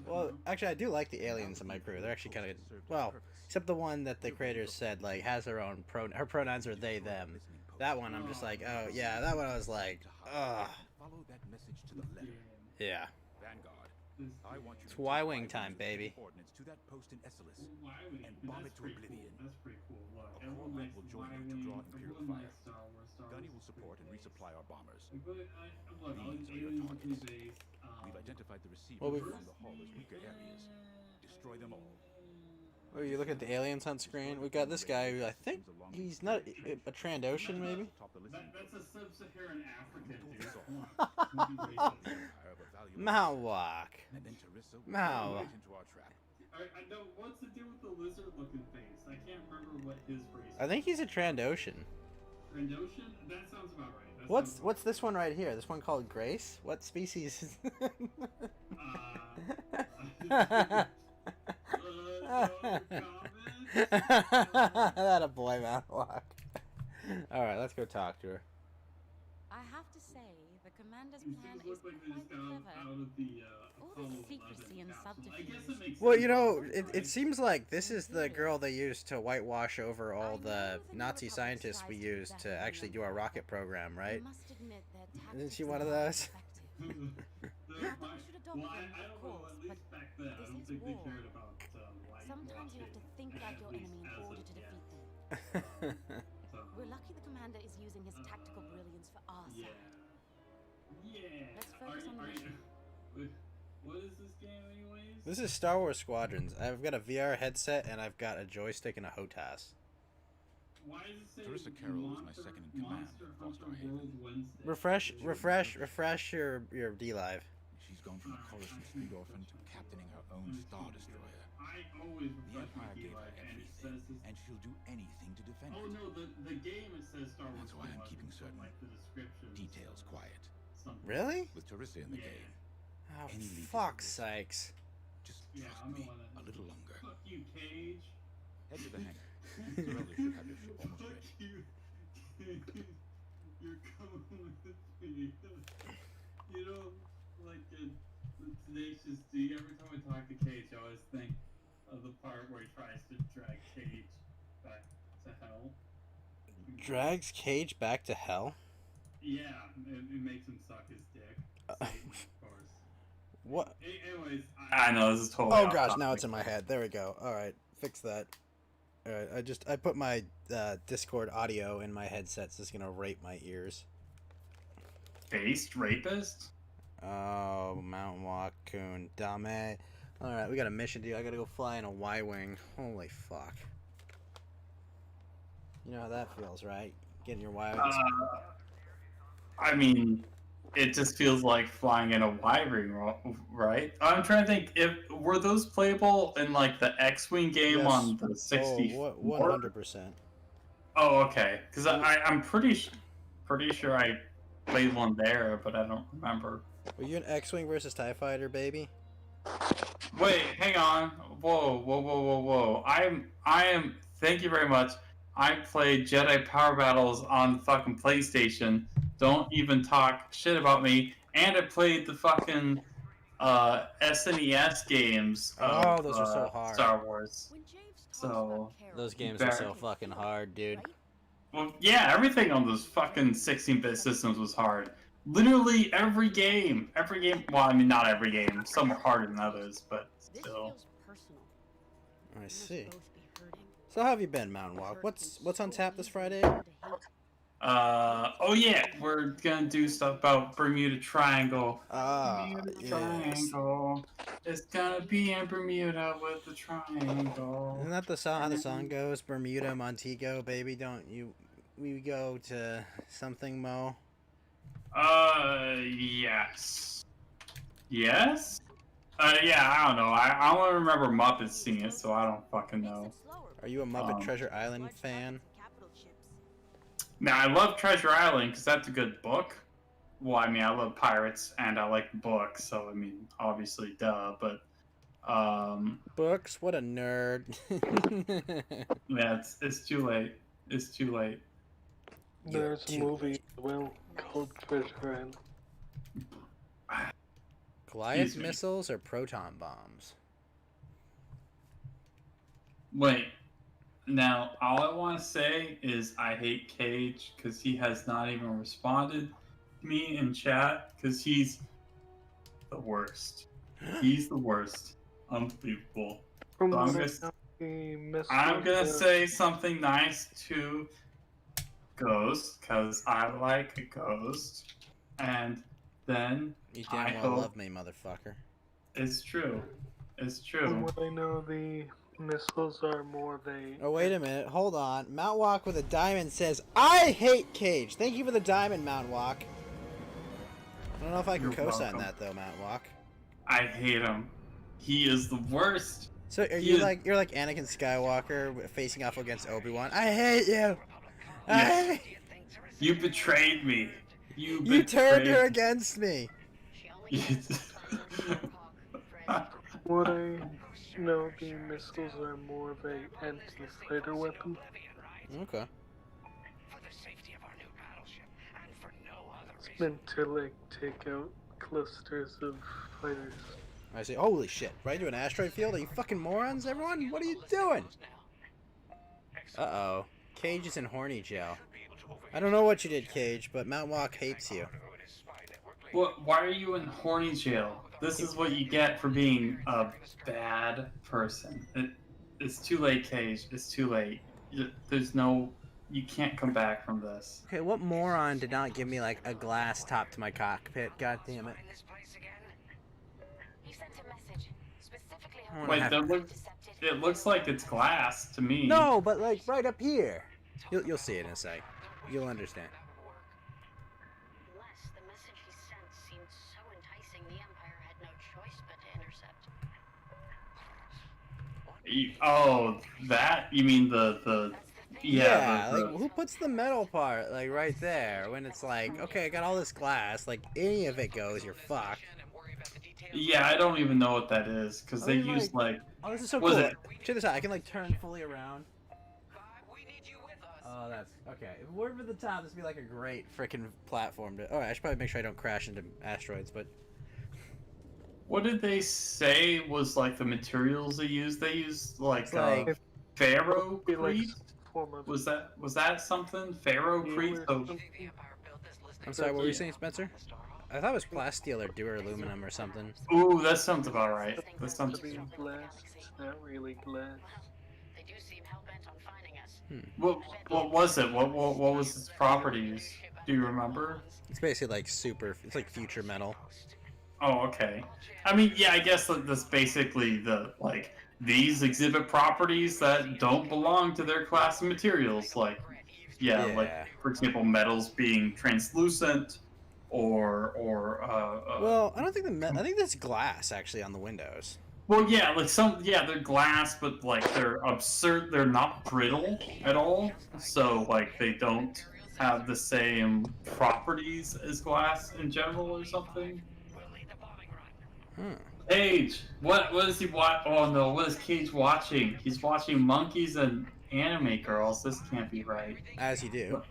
Well, actually, I do like the aliens in my crew. They're actually kind of well, except the one that the creators said like has her own her pronouns are they them. That one I'm just like, oh yeah, that one I was like, ugh. Follow that message to the letter. Yeah. Vanguard, I want you It's to Y-wing take time, baby. coordinates to that post in Esselis Y-Wing. and bomb it to Pretty oblivion. cool. That's pretty cool. Look, A everyone core likes will join you to Y-Wing. draw Imperial Everyone fire. likes Star Wars. Star Gunny Wars will is support and pretty resupply our bombers. base. Look, all These are your aliens will be targets. based. We've identified the receiver Well, we've- from the hall as weaker areas. Destroy them all. Oh, you look at the aliens on screen. We got this guy who I think he's not a Trandoshan, maybe. That's a sub-Saharan African dude. Come on. Don't be racist. Mountainwalk. And then Teresa will Mow. right into our trap. I know what's the deal with the lizard-looking face. I can't remember what his race. I think he's a Trandoshan. Trandoshan? That sounds about right. That What's sounds what's this one right here? This one called Grace? What species is that a boy, Mountainwalk. Alright, let's go talk to her. I have to say, the commander's These plan things is look like they quite just got clever. out of the All Apollo the 11 secrecy and capsule. I guess subterfuge. it makes Well, sense, you know, right? it seems like this is the girl they used to whitewash over all the Nazi scientists we used to actually do our rocket program, I right? must admit their Isn't she tactics one of are those? effective. Well, we should adopt them, I of don't know, course, at but least back then, I this don't is think they war. cared about Sometimes you have to think like your enemy in order to defeat them. We're lucky the commander is using his tactical brilliance for our Yeah. side. Yeah. Let's focus on the mission. What is this game anyways? This is Star Wars Squadrons. I've got a VR headset and I've got a joystick and a HOTAS. Why does it say Teresa Carroll was my second in command Monster at Hunter Foster Haven. World Wednesday? Refresh your D-Live. She's gone from a Coruscant street orphan to captaining her own Star Destroyer. I always The refresh my Empire gave her D-Live, and it everything, says this. and she'll do anything to defend Oh it. no, the game it says Star Wars. That's why I'm keeping certain like the description. details quiet. Really? With Teresa in the game, Oh, Any leak is fuck's a risk. sakes. just Yeah, trust I'm me the one that. a little longer. Fuck you, Cage. Head to the hangar. Zorelli should have your ship almost Fuck ready. you, Cage. You're coming with me. You know, like in Tenacious D, every time I talk to Cage, I always think of the part where he tries to drag Cage back to hell. Drags Cage back to hell? Yeah, it makes him suck his dick. Satan, of course. What? Anyways, I know, this is totally Oh off gosh, topic. now it's in my head. There we go. Alright, fix that. Alright, I put my Discord audio in my headset, so it's gonna rape my ears. Based rapist? Oh, Mountainwalk, Coon, Dame. Alright, we got a mission to do. I gotta go fly in a Y-Wing. Holy fuck. You know how that feels, right? Getting your Y-Wing. I mean, it just feels like flying in a Y-ring, right? I'm trying to think, if were those playable in like the X-wing game Yes. on the 64? 100%. Oh, okay. Because I'm pretty sure I played one there, but I don't remember. Were you an X-Wing versus TIE Fighter, baby? Wait, hang on. Whoa. I am. Thank you very much. I played Jedi Power Battles on the fucking PlayStation. Don't even talk shit about me. And I played the fucking SNES games. Oh, those are so hard. Star Wars. So Those games are so fucking hard, dude. well, yeah, everything on those fucking 16-bit systems was hard. Literally every game. Every game. Well, I mean, not every game. Some are harder than others, but This still. feels personal. I We must see. both be hurting. So how have you been, Mountainwalk? What's on tap this Friday? Oh yeah, we're gonna do stuff about Bermuda Triangle. Ah, Bermuda yes. Triangle. It's gonna be in Bermuda with the triangle. Isn't that the song? How the song goes? Bermuda, Montego, baby, don't you? We go to something, Mo. Yes. Yes? Yeah, I don't know. I only remember Muppets singing it, so I don't fucking know. Are you a Muppet Treasure Island fan? Now, I love Treasure Island because that's a good book. Well, I mean, I love pirates and I like books, so I mean, obviously, duh. But Books? What a nerd. yeah, it's too late. It's too late. There's a movie as well called Treasure Island. Goliath missiles or proton bombs? Wait. Now, all I want to say is I hate Cage because he has not even responded to me in chat because he's the worst. He's the worst. Unbelievable. So I'm gonna say something nice to Ghost because I like a Ghost, and then You damn well love me, motherfucker. It's true. It's From true. what I know, the missiles are more of a... Oh, wait a minute. Hold on. Mount Walk with a diamond says, I hate Cage. Thank you for the diamond, Mount Walk. I don't know if I can You're co-sign welcome. that, though, Mount Walk. I hate him. He is the worst. So are you like, you're like Anakin Skywalker facing off against Obi-Wan? I hate you! I hate You betrayed me. You turned her against me! What I know, the missiles are more of a anti-fighter weapon. Okay. It's meant to, like, take out clusters of fighters. I say, holy shit, right into an asteroid field? Are you fucking morons, everyone? What are you doing? Uh-oh. Cage is in horny jail. I don't know what you did, Cage, but Mount Walk hates you. What? Why are you in horny jail? This is what you get for being a bad person. It's too late, Cage. It's too late. There's no... You can't come back from this. Okay, what moron did not give me, like, a glass top to my cockpit? God damn it. Wait, it looks like it's glass to me. No, but, like, right up here. You'll see it in a sec. You'll understand. Oh, that? You mean the Yeah, like, who puts the metal part, like, right there, when it's like, okay, I got all this glass, like, any of it goes, you're fucked. Yeah, I don't even know what that is, because they use, like... Oh, this is so was cool. it- Check this out, I can, like, turn fully around. Oh, that's... Okay, if it weren't for the top, this would be, like, a great freaking platform to... Alright, I should probably make sure I don't crash into asteroids, but... What did they say was, like, the materials they used? They used, like, ferrocrete? Was that something? Ferrocrete? So... I'm sorry, what were you saying, Spencer? I thought it was plasteel or duraluminum or something. Ooh, that sounds about right. That sounds... Glass, it's not really glass. What was it? What was its properties? Do you remember? It's basically like it's like future metal. Oh, okay. I mean, yeah, I guess that's basically these exhibit properties that don't belong to their class of materials. Like, like, for example, metals being translucent or well, I don't think I think that's glass actually on the windows. Well, yeah, like they're glass, but like they're absurd. They're not brittle at all. So like they don't have the same properties as glass in general or something. Cage, what is he Oh no, what is Cage watching? He's watching monkeys and anime girls. This can't be right. As you do.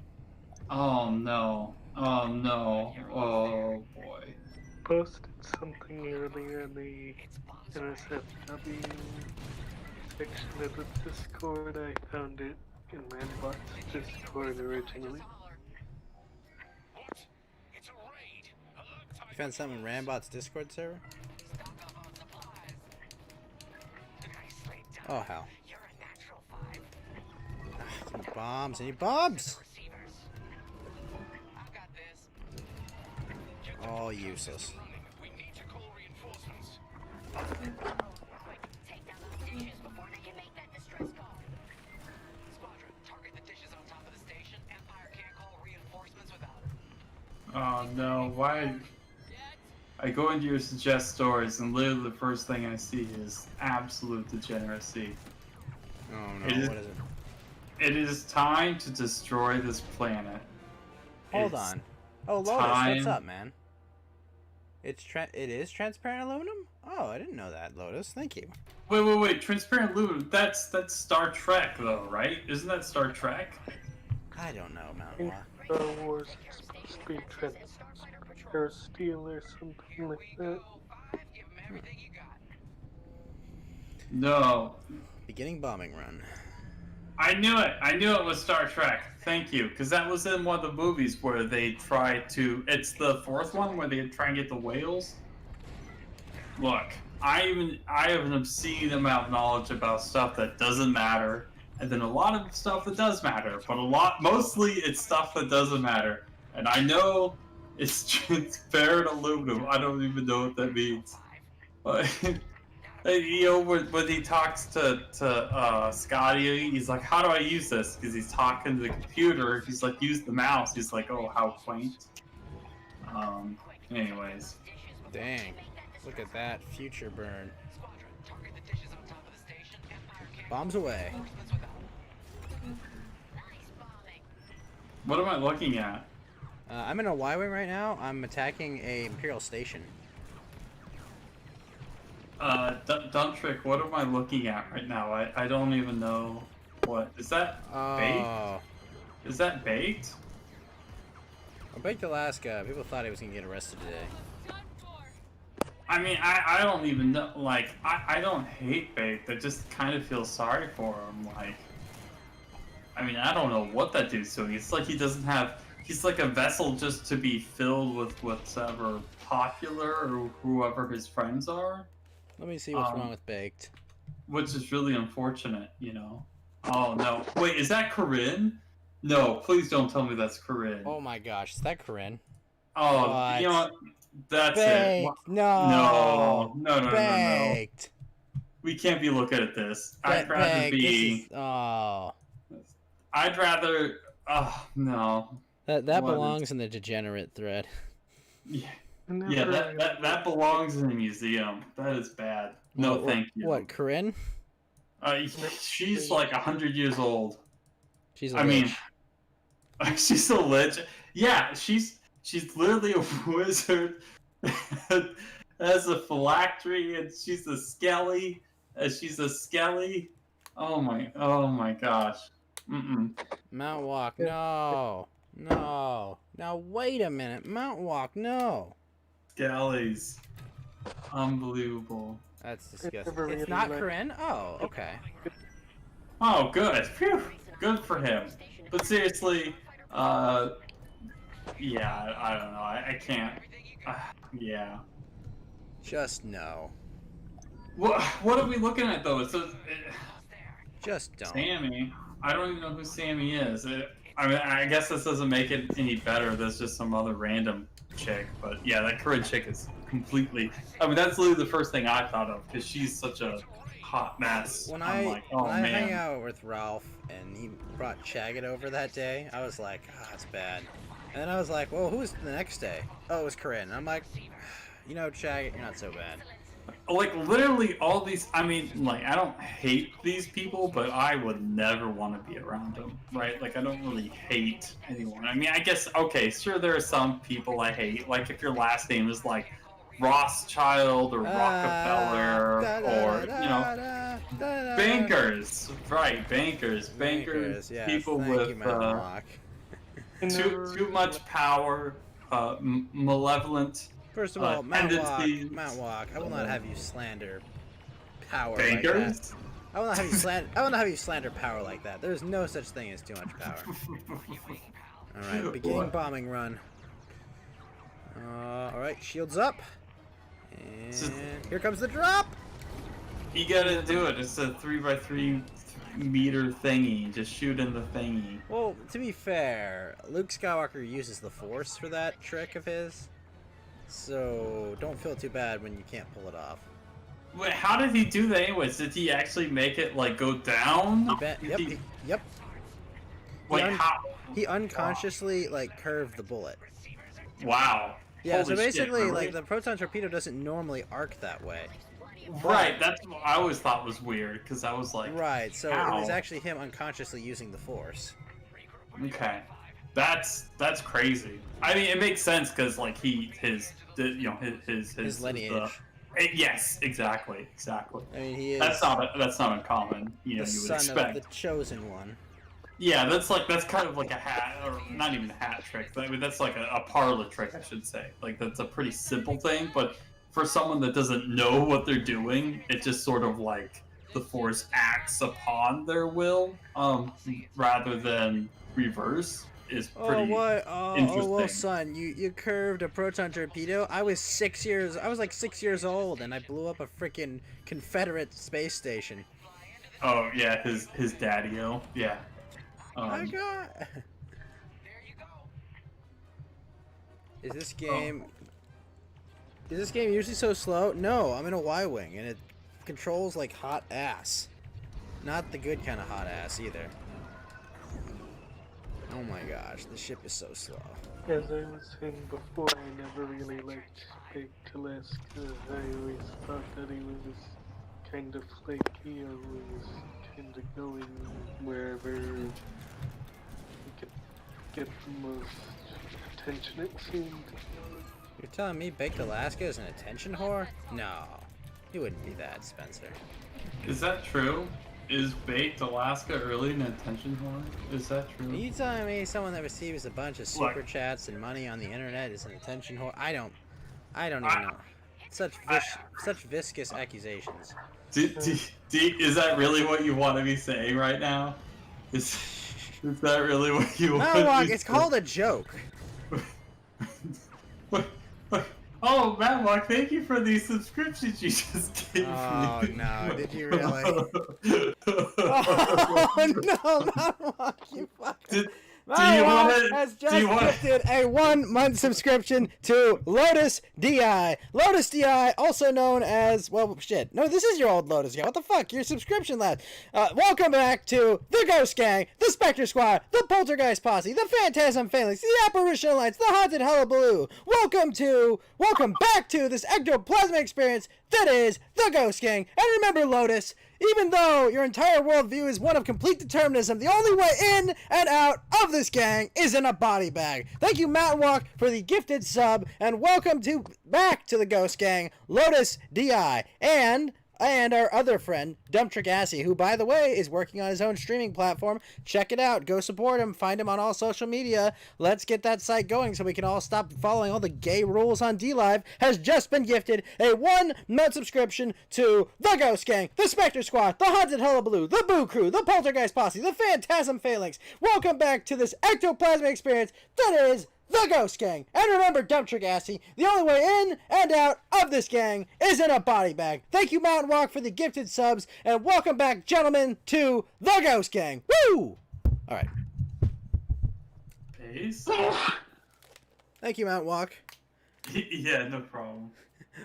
Oh no. Oh no. Oh boy. Posted something earlier in the NSFW section of the Discord. I found it in Manbot's Discord originally. found something in Rambot's Discord server? Oh, hell. Any bombs? Any bombs? All useless. Oh no, why? I go into your suggest stories and literally the first thing I see is absolute degeneracy. Oh no, It is, what is it? It is time to destroy this planet. Hold It's on. Oh, Lotus, what's up, man? It is transparent aluminum? Oh, I didn't know that, Lotus. Thank you. Wait. Transparent aluminum. That's Star Trek, though, right? Isn't that Star Trek? I don't know, In Mountainwalk. Star Wars, it's supposed to be transparent steel or something like that. No. Beginning bombing run. I knew it. I knew it was Star Trek. Thank you, because that was in one of the movies where they try to. It's the fourth one where they try and get the whales. Look, I have an obscene amount of knowledge about stuff that doesn't matter, and then a lot of stuff that does matter. But mostly it's stuff that doesn't matter. And I know it's transparent aluminum. I don't even know what that means. But you know, when he talks to Scotty, he's like, "How do I use this?" Because he's talking to the computer. He's like, "Use the mouse." He's like, "Oh, how quaint." Anyways. Dang. Look at that future burn. Bombs away. What am I looking at? I'm in a Y-wing right now. I'm attacking a Imperial station. Duntrick, what am I looking at right now? I don't even know what. Is that baked? Is that baked? Baked Alaska. People thought he was gonna get arrested today. I mean, I don't even know. Like, I don't hate baked. I just kind of feel sorry for him. Like, I mean, I don't know what that dude's doing. It's like he doesn't have. He's like a vessel just to be filled with whatever popular or whoever his friends are. Let me see what's wrong with Baked. Which is really unfortunate, you know. Oh no! Wait, is that Corinne? No, please don't tell me that's Corinne. Oh my gosh, is that Corinne? Oh, what? you know what? That's Baked. it. No. No. Baked. We can't be looking at this. I'd rather Baked. be. Oh. I'd rather. Oh no. That belongs in the degenerate thread. Yeah. Yeah, that belongs in a museum. That is bad. No, thank you. What, Corinne? She's like 100 years old. She's a lich. She's a lich. Yeah, she's literally a wizard. Has a phylactery, and she's a skelly. Oh my gosh. Mountainwalk, no. Now wait a minute, Mountainwalk, no. Skellies. Unbelievable. That's disgusting. It's not Corinne? Oh, okay. Oh, good. Phew. Good for him. But seriously, yeah, I don't know. I can't. Yeah. Just no. What are we looking at though? Just don't. Sammy. I don't even know who Sammy is. I mean, I guess this doesn't make it any better. There's just some other random chick. But yeah, that Corinne chick is completely. I mean, that's literally the first thing I thought of because she's such a hot mess. When I'm like, oh when I man. hang out with Ralph and he brought Chaggot over that day, I was like, ah, it's bad. And then I was like, well, who was the next day? Oh, it was Corinne. And I'm like, you know, Chaggot, you're not so bad. Like, literally all these, I mean, like, I don't hate these people, but I would never want to be around them, right? Like, I don't really hate anyone. I mean, I guess, okay, sure, there are some people I hate. Like, if your last name is, like, Rothschild or Rockefeller or, you know, bankers, right, bankers, yes, people thank with you, too much power, malevolent. First of all, Mountainwalk, I will not have you slander power bankers? like that. I will not have you slander power like that. There's no such thing as too much power. All right, beginning bombing run. Alright, shields up. And Just- here comes the drop! You gotta do it. It's a 3x3 meter thingy. Just shoot in the thingy. Well, to be fair, Luke Skywalker uses the Force for that trick of his. So, don't feel too bad when you can't pull it off. Wait, how did he do that anyways? Did he actually make it, like, go down? Yep. Wait, how? He unconsciously, like, curved the bullet. Wow. Yeah, Holy so basically, shit, really? like, the proton torpedo doesn't normally arc that way. Right, that's what I always thought was weird, because I was like, Right, so how? it was actually him unconsciously using the Force. Okay. That's crazy. I mean, it makes sense, because, like, his lineage. Yes, exactly. I mean, he is That's not uncommon. You know, the you would son expect. of the chosen one. Yeah, that's kind of like a hat, or not even a hat trick. I mean, that's like a parlor trick, I should say. Like, that's a pretty simple thing, but for someone that doesn't know what they're doing, it just sort of like the Force acts upon their will, rather than reverse. Is pretty what? interesting. Oh, well, son, you curved a proton torpedo. I was like 6 years old, and I blew up a freaking Confederate space station. Oh yeah, his daddy-o. Yeah. My God. Is this game usually so slow? No, I'm in a Y-wing, and it controls like hot ass. Not the good kind of hot ass either. Oh my gosh, the ship is so slow. As I was saying before, I never really liked Big Teleska. I always thought that he was kind of flaky, always kind of going wherever he could get the most attention, it seemed. You're telling me Baked Alaska is an attention whore? No, he wouldn't be that, Spencer. Is that true? Is Baked Alaska really an attention whore? Is that true? Are you telling me someone that receives a bunch of Look. super chats and money on the internet is an attention whore? I don't even know. Such viscous accusations. Is that really what you want to be saying right now? Is that really what you want No, to be it's called a joke. Oh, Mountainwalk, thank you for these subscriptions you just gave me. Oh no, did you really? Oh no, Mountainwalk, you fucking... Mountainwalk has just gifted a 1-month subscription to Lotus DI. Lotus DI, also known as, well, shit. No, this is your old Lotus guy. What the fuck? Your subscription lad. Welcome back to the Ghost Gang, the Spectre Squad, the Poltergeist Posse, the Phantasm Phalanx, the Apparition Lights, the Haunted Hullabaloo. Welcome back to this ectoplasmic experience that is the Ghost Gang. And remember, Lotus, even though your entire worldview is one of complete determinism, the only way in and out of this gang is in a body bag. Thank you, Mountainwalk, for the gifted sub, and welcome back to the Ghost Gang, Lotus DI, and our other friend, Dump Trick Assy, who, by the way, is working on his own streaming platform. Check it out. Go support him. Find him on all social media. Let's get that site going so we can all stop following all the gay rules on DLive. Has just been gifted a 1-month subscription to the Ghost Gang, the Spectre Squad, the Haunted Hullabaloo, the Boo Crew, the Poltergeist Posse, the Phantasm Phalanx. Welcome back to this ectoplasmic experience that is the Ghost Gang. And remember, Dump Trick Assy, the only way in and out of this gang is in a body bag. Thank you, Mountainwalk, for the gifted subs, and welcome back, gentlemen, to the Ghost Gang. Woo! All right. Peace. Thank you, Mountainwalk. Yeah, no problem.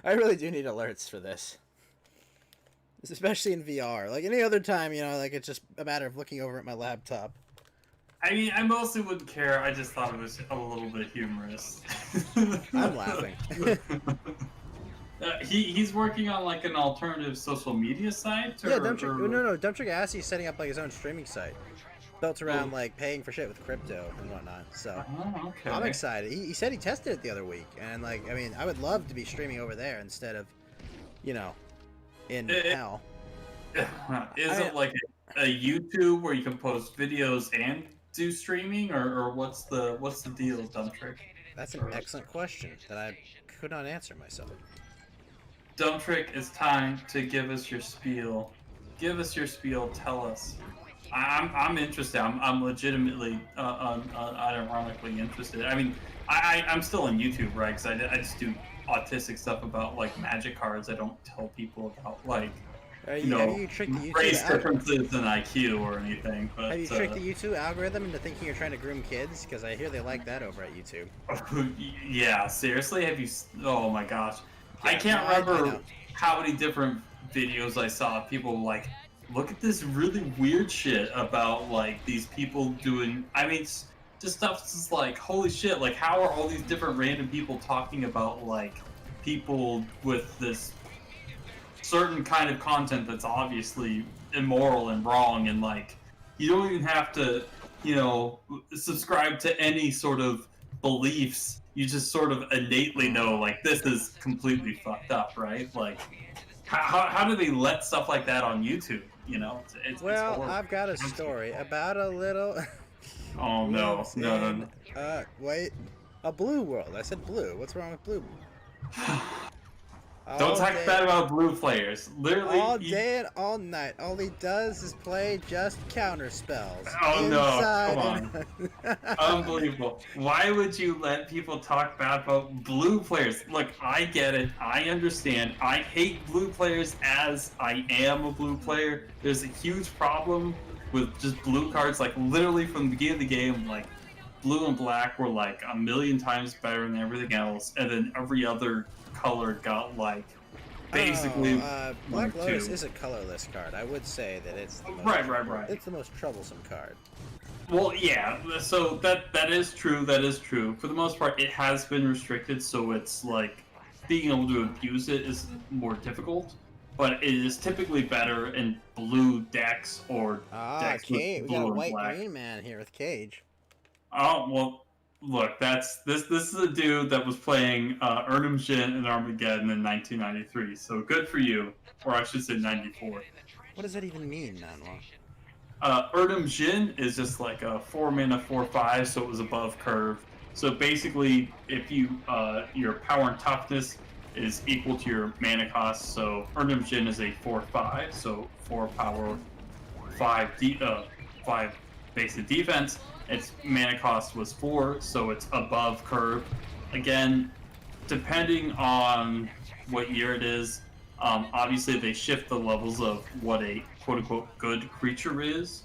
I really do need alerts for this. Especially in VR. Like any other time, like it's just a matter of looking over at my laptop. I mean, I mostly wouldn't care. I just thought it was a little bit humorous. I'm laughing. He's working on like an alternative social media site. Yeah, Dump Trick Assy is setting up like his own streaming site, built around like paying for shit with crypto and whatnot. So okay. I'm excited. He said he tested it the other week, and like, I mean, I would love to be streaming over there instead of, in hell. Is it like a YouTube where you can post videos and do streaming, or what's the deal, Dump Trick? That's an excellent question that I could not answer myself. Dump Trick, it's time to give us your spiel. Give us your spiel. Tell us. I'm interested. I'm legitimately, unironically interested. I mean, I'm still on YouTube, right? Because I just do autistic stuff about like magic cards. I don't tell people about like, Have you know, you tricked the YouTube race differences in IQ or anything. But Have you tricked the YouTube algorithm into thinking you're trying to groom kids? Because I hear they like that over at YouTube. yeah, seriously, have you? Oh my gosh, Yeah, I can't no, I remember know. how many different videos I saw. People like, look at this really weird shit about like these people doing. I mean, just stuff just like, holy shit! Like, how are all these different random people talking about like people with this certain kind of content that's obviously immoral and wrong, and like you don't even have to, you know, subscribe to any sort of beliefs. You just sort of innately know like this is completely fucked up, right? Like how do they let stuff like that on YouTube? You know, it's Well, horrible. I've got a story about a little Oh no, lives no, no, in no. wait, a blue world. I said blue. What's wrong with blue? Don't All talk day, bad about blue players. Literally, all day and all night. All he does is play just counter spells. Oh no, come Inside on. Unbelievable. Why would you let people talk bad about blue players? Look, I get it. I understand. I hate blue players as I am a blue player. There's a huge problem with just blue cards. Like, literally from the beginning of the game, like, blue and black were, like, a million times better than everything else. And then every other color got, like, basically Black one or Lotus two. is a colorless card. I would say that it's the most, Right. It's the most troublesome card. Well, yeah. So that is true. That is true. For the most part, it has been restricted, so it's like being able to abuse it is more difficult. But it is typically better in blue decks or decks Cage. with We got a blue and white black. green man here with Cage. Oh well, look, this is a dude that was playing Ernum Jin and Armageddon in 1993. So good for you, or I should say 94. What does that even mean, Nanwa? Erdem Jin is just like a 4-mana 4/5, so it was above curve. So basically, if you your power and toughness is equal to your mana cost, so Erdem Jin is a 4/5, so 4 power, 5 basic defense. Its mana cost was 4, so it's above curve. Again, depending on what year it is, obviously they shift the levels of what a quote-unquote good creature is.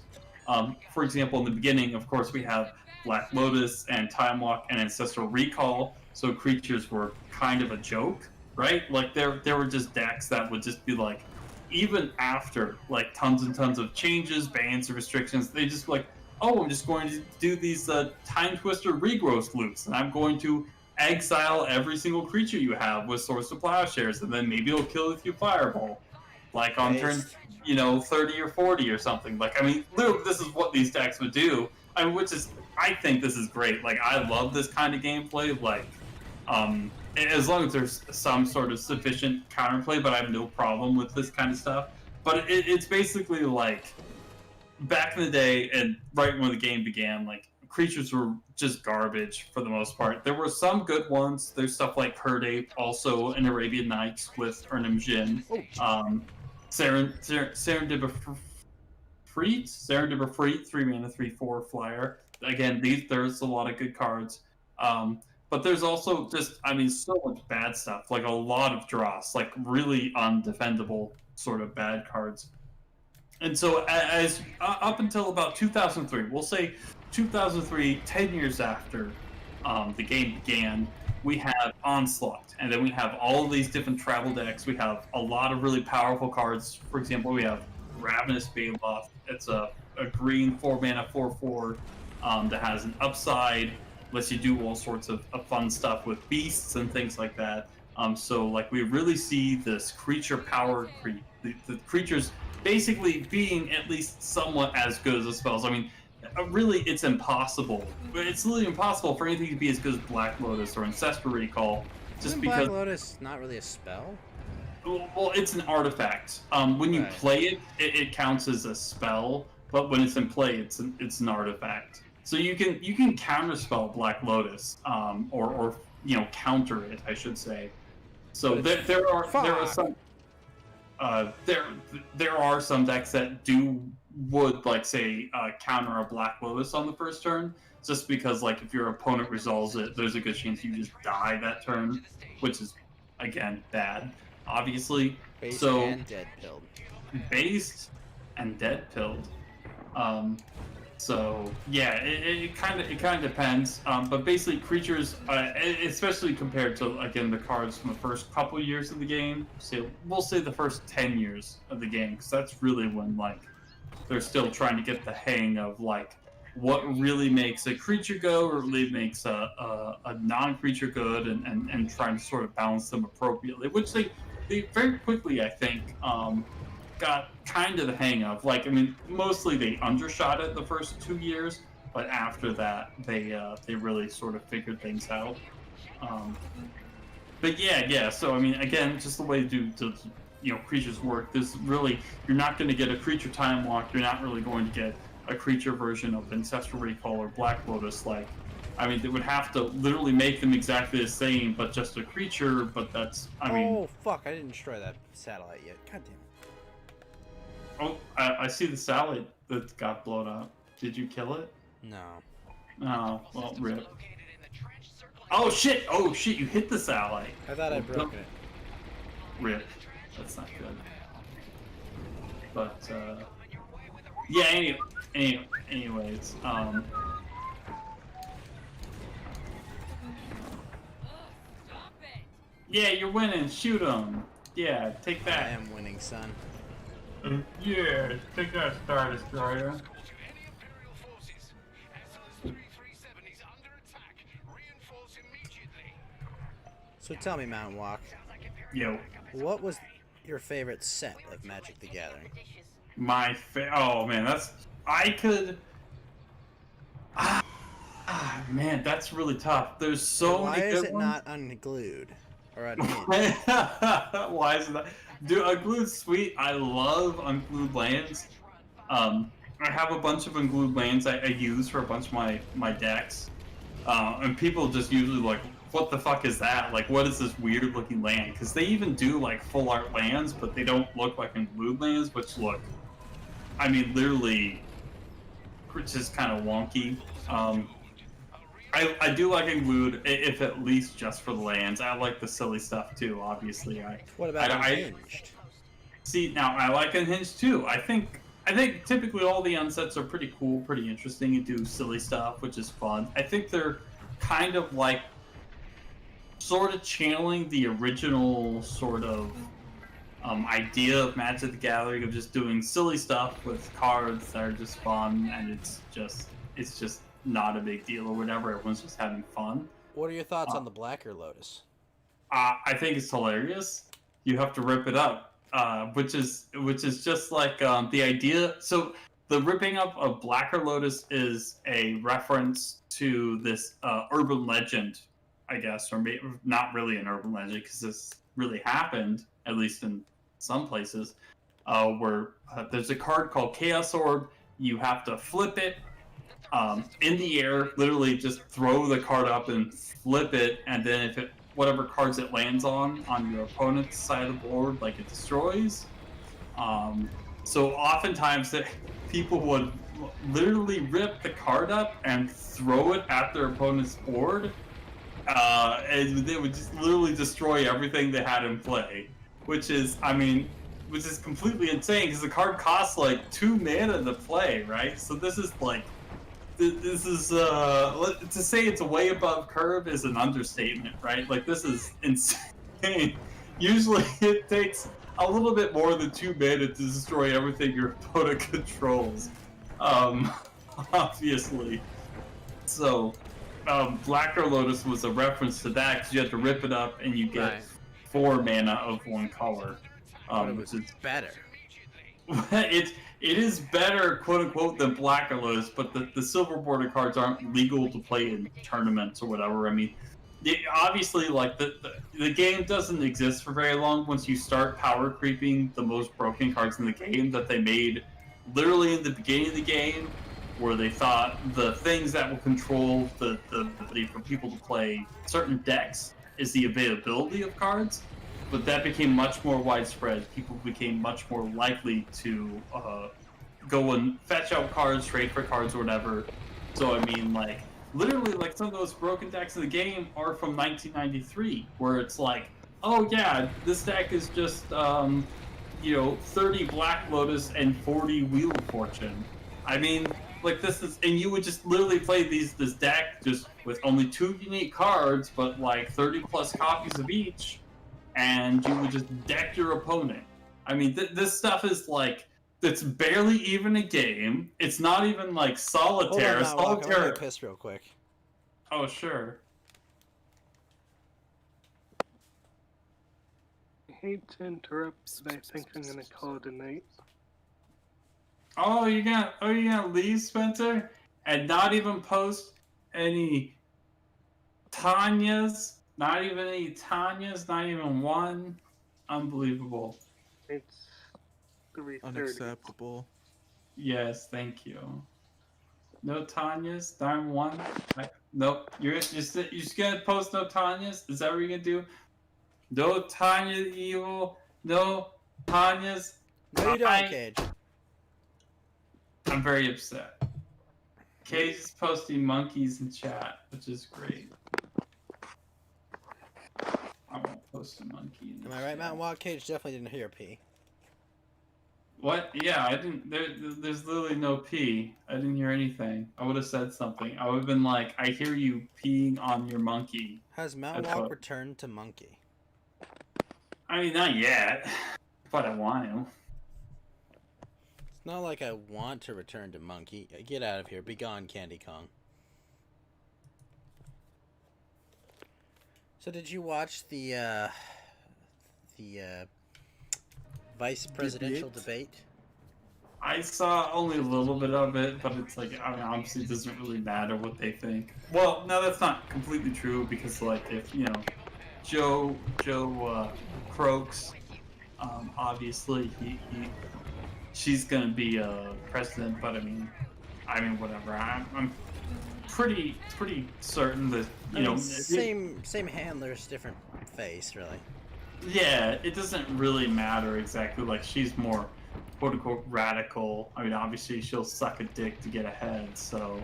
For example, in the beginning, of course, we have Black Lotus and Time Walk and Ancestral Recall, so creatures were kind of a joke, right? Like there were just decks that would just be like, even after like tons and tons of changes, bans, and restrictions, they just like, oh, I'm just going to do these Time Twister regrowth loops, and I'm going to exile every single creature you have with Source of Plowshares, and then maybe it'll kill with you Fireball. Like on turn, 30 or 40 or something. Like, I mean, literally, this is what these decks would do. I mean, I think this is great. Like, I love this kind of gameplay. Like, as long as there's some sort of sufficient counterplay, but I have no problem with this kind of stuff. But it's basically like, back in the day, and right when the game began, like, creatures were just garbage for the most part. There were some good ones. There's stuff like Herd Ape, also in Arabian Nights with Ernum Jin. Serendipity, 3-mana, 3/4 flyer. Again, there's a lot of good cards. But there's also just, I mean, so much bad stuff. Like a lot of dross, like really undefendable sort of bad cards. And so as up until about 2003, we'll say 2003, 10 years after the game began, we have Onslaught, and then we have all of these different travel decks. We have a lot of really powerful cards. For example, we have Ravenous Baloth. It's a green 4-mana 4/4 that has an upside, lets you do all sorts of fun stuff with beasts and things like that. So like we really see this creature power creep. The creatures basically being at least somewhat as good as the spells. I mean, really, it's impossible. It's literally impossible for anything to be as good as Black Lotus or Ancestral Recall, just because. Black Lotus not really a spell? Well, it's an artifact. When you play it, it counts as a spell, but when it's in play, it's an artifact. So you can counterspell Black Lotus, or counter it, I should say. So there are some. There are some decks that do would like say counter a Black Lotus on the first turn, just because like if your opponent resolves it, there's a good chance you just die that turn, which is again bad, obviously. Based So and dead pilled. based and dead pilled. So yeah, it kind of depends. But basically, creatures, especially compared to again the cards from the first couple years of the game, so we'll say the first 10 years of the game, because that's really when like they're still trying to get the hang of like what really makes a creature go or really makes a non-creature good, and trying to sort of balance them appropriately, which they very quickly, I think, got kind of the hang of. Like, I mean, mostly they undershot it the first 2 years, but after that, they really sort of figured things out. But yeah. So I mean, again, just the way creatures work. This really, you're not going to get a creature time walk. You're not really going to get a creature version of Ancestral Recall or Black Lotus. Like, I mean, they would have to literally make them exactly the same, but just a creature. But that's, I mean. Oh fuck! I didn't destroy that satellite yet. God damn it. Oh, I see the satellite that got blown up. Did you kill it? No. Oh, well, rip. Oh shit! Oh shit! You hit the satellite. I thought I'd broken it. Rip. That's not good. But yeah. Anyways. Yeah, you're winning. Shoot him. Yeah, take that. I am winning, son. Yeah, take that, Star Destroyer. So tell me, Mountainwalk. Yo. What was your favorite set of Magic the Gathering? Oh man, man, that's really tough. There's so many good ones. Why is it not unglued? Or unhinged? Why is it not? Dude, unglued's sweet. I love unglued lands. I have a bunch of unglued lands I use for a bunch of my decks. And people just usually like, what the fuck is that? Like, what is this weird looking land? Because they even do like full art lands, but they don't look like unglued lands, which look, I mean, literally, just kind of wonky. I do like unglued, if at least just for the lands. I like the silly stuff too, obviously. What about unhinged? See, now I like unhinged too. I think typically all the unsets are pretty cool, pretty interesting. You do silly stuff, which is fun. I think they're kind of like sort of channeling the original sort of idea of Magic the Gathering, of just doing silly stuff with cards that are just fun, and it's just not a big deal or whatever. Everyone's just having fun. What are your thoughts on the Blacker Lotus? I think it's hilarious. You have to rip it up, which is just like the idea. So the ripping up of Blacker Lotus is a reference to this urban legend, I guess, or maybe not really an urban legend, because this really happened, at least in some places, where there's a card called Chaos Orb. You have to flip it in the air, literally just throw the card up and flip it, and then if whatever cards it lands on your opponent's side of the board, like, it destroys. So oftentimes people would literally rip the card up and throw it at their opponent's board, and they would just literally destroy everything they had in play, which is completely insane, because the card costs like 2 mana to play, right? So this is to say it's way above curve is an understatement, right? Like, this is insane. Usually it takes a little bit more than 2 mana to destroy everything your opponent controls, obviously. So Blacker Lotus was a reference to that, because you had to rip it up and you get 4 mana of one color, which is better. It is better, quote unquote, than Blacker Lotus, but the silver border cards aren't legal to play in tournaments or whatever. I mean, obviously, like, the game doesn't exist for very long once you start power creeping the most broken cards in the game that they made literally in the beginning of the game, where they thought the things that will control the ability for people to play certain decks is the availability of cards. But that became much more widespread. People became much more likely to go and fetch out cards, trade for cards, or whatever. So I mean, like, literally, like some of those broken decks in the game are from 1993, where it's like, oh yeah, this deck is just 30 Black Lotus and 40 Wheel of Fortune. I mean, like this is, and you would just literally play this deck just with only 2 unique cards, but like 30 plus copies of each, and you would just deck your opponent. I mean, this stuff is like, it's barely even a game. It's not even like solitaire. Hold on, Mountainwalk, I'm gonna Solitaire. piss real quick. Oh sure. I hate to interrupt, but I think I'm gonna call it a night. Oh, you're gonna leave, Spencer, and not even post any Tanya's? Not even any Tanya's? Not even one? Unbelievable. It's 3:30. Unacceptable. Yes, thank you. No Tanya's? Not even one? Nope. You're just gonna post no Tanya's? Is that what you're gonna do? No Tanya the Evil? No Tanya's? No, you don't, Cage. I'm very upset. Cage is posting monkeys in chat, which is great. I won't post a monkey in the Am I right, chat. Mountainwalk? Cage definitely didn't hear P. What? Yeah, I didn't. There's literally no pee. I didn't hear anything. I would have said something. I would have been like, I hear you peeing on your monkey. Has Mountainwalk returned to monkey? I mean, not yet, but I want to. It's not like I want to return to monkey. Get out of here. Be gone, Candy Kong. So did you watch the vice presidential debate? I saw only a little bit of it, but it's like, I mean, obviously it doesn't really matter what they think. Well, no, that's not completely true, because like if, Joe Croaks, obviously she's gonna be president, but I mean whatever. I'm pretty certain that same handlers, different face, really. Yeah, it doesn't really matter exactly. Like, she's more quote unquote radical. I mean, obviously she'll suck a dick to get ahead. So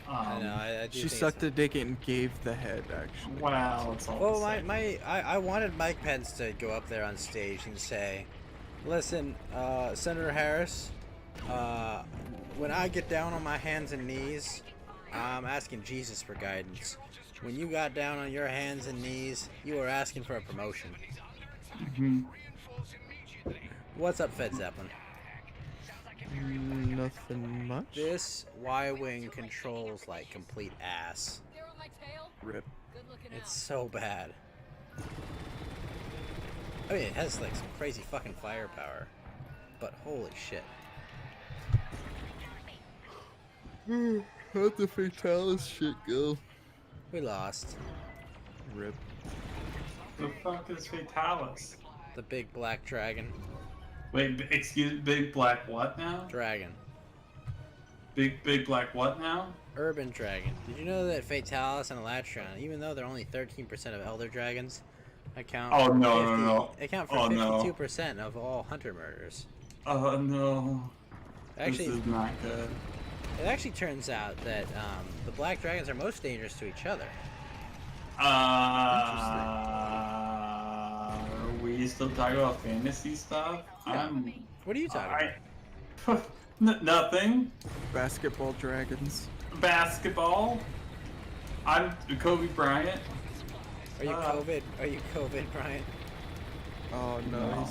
I know. I do She think sucked a dick and gave the head, actually. Wow, it's all well, I wanted Mike Pence to go up there on stage and say, "Listen, Senator Harris, when I get down on my hands and knees, I'm asking Jesus for guidance. When you got down on your hands and knees, you were asking for a promotion." Mm-hmm. What's up, Fed Zeppelin? Nothing much. This Y-wing controls like complete ass. Rip. It's so bad. I mean, it has like some crazy fucking firepower, but holy shit. How'd the Fatalis shit go? We lost. Rip. The fuck is Fatalis? The big black dragon. Wait, excuse, big black what now? Dragon. Big black what now? Urban dragon. Did you know that Fatalis and Elatron, even though they're only 13% of elder dragons, account Oh for no. account for 52% of all hunter murders? Oh no. Actually, this is not good. It actually turns out that the black dragons are most dangerous to each other. Are we still talking about fantasy stuff? What are you talking about? Nothing. Basketball dragons. Basketball. I'm Kobe Bryant. Are you COVID? Are you COVID, Bryant? Oh no.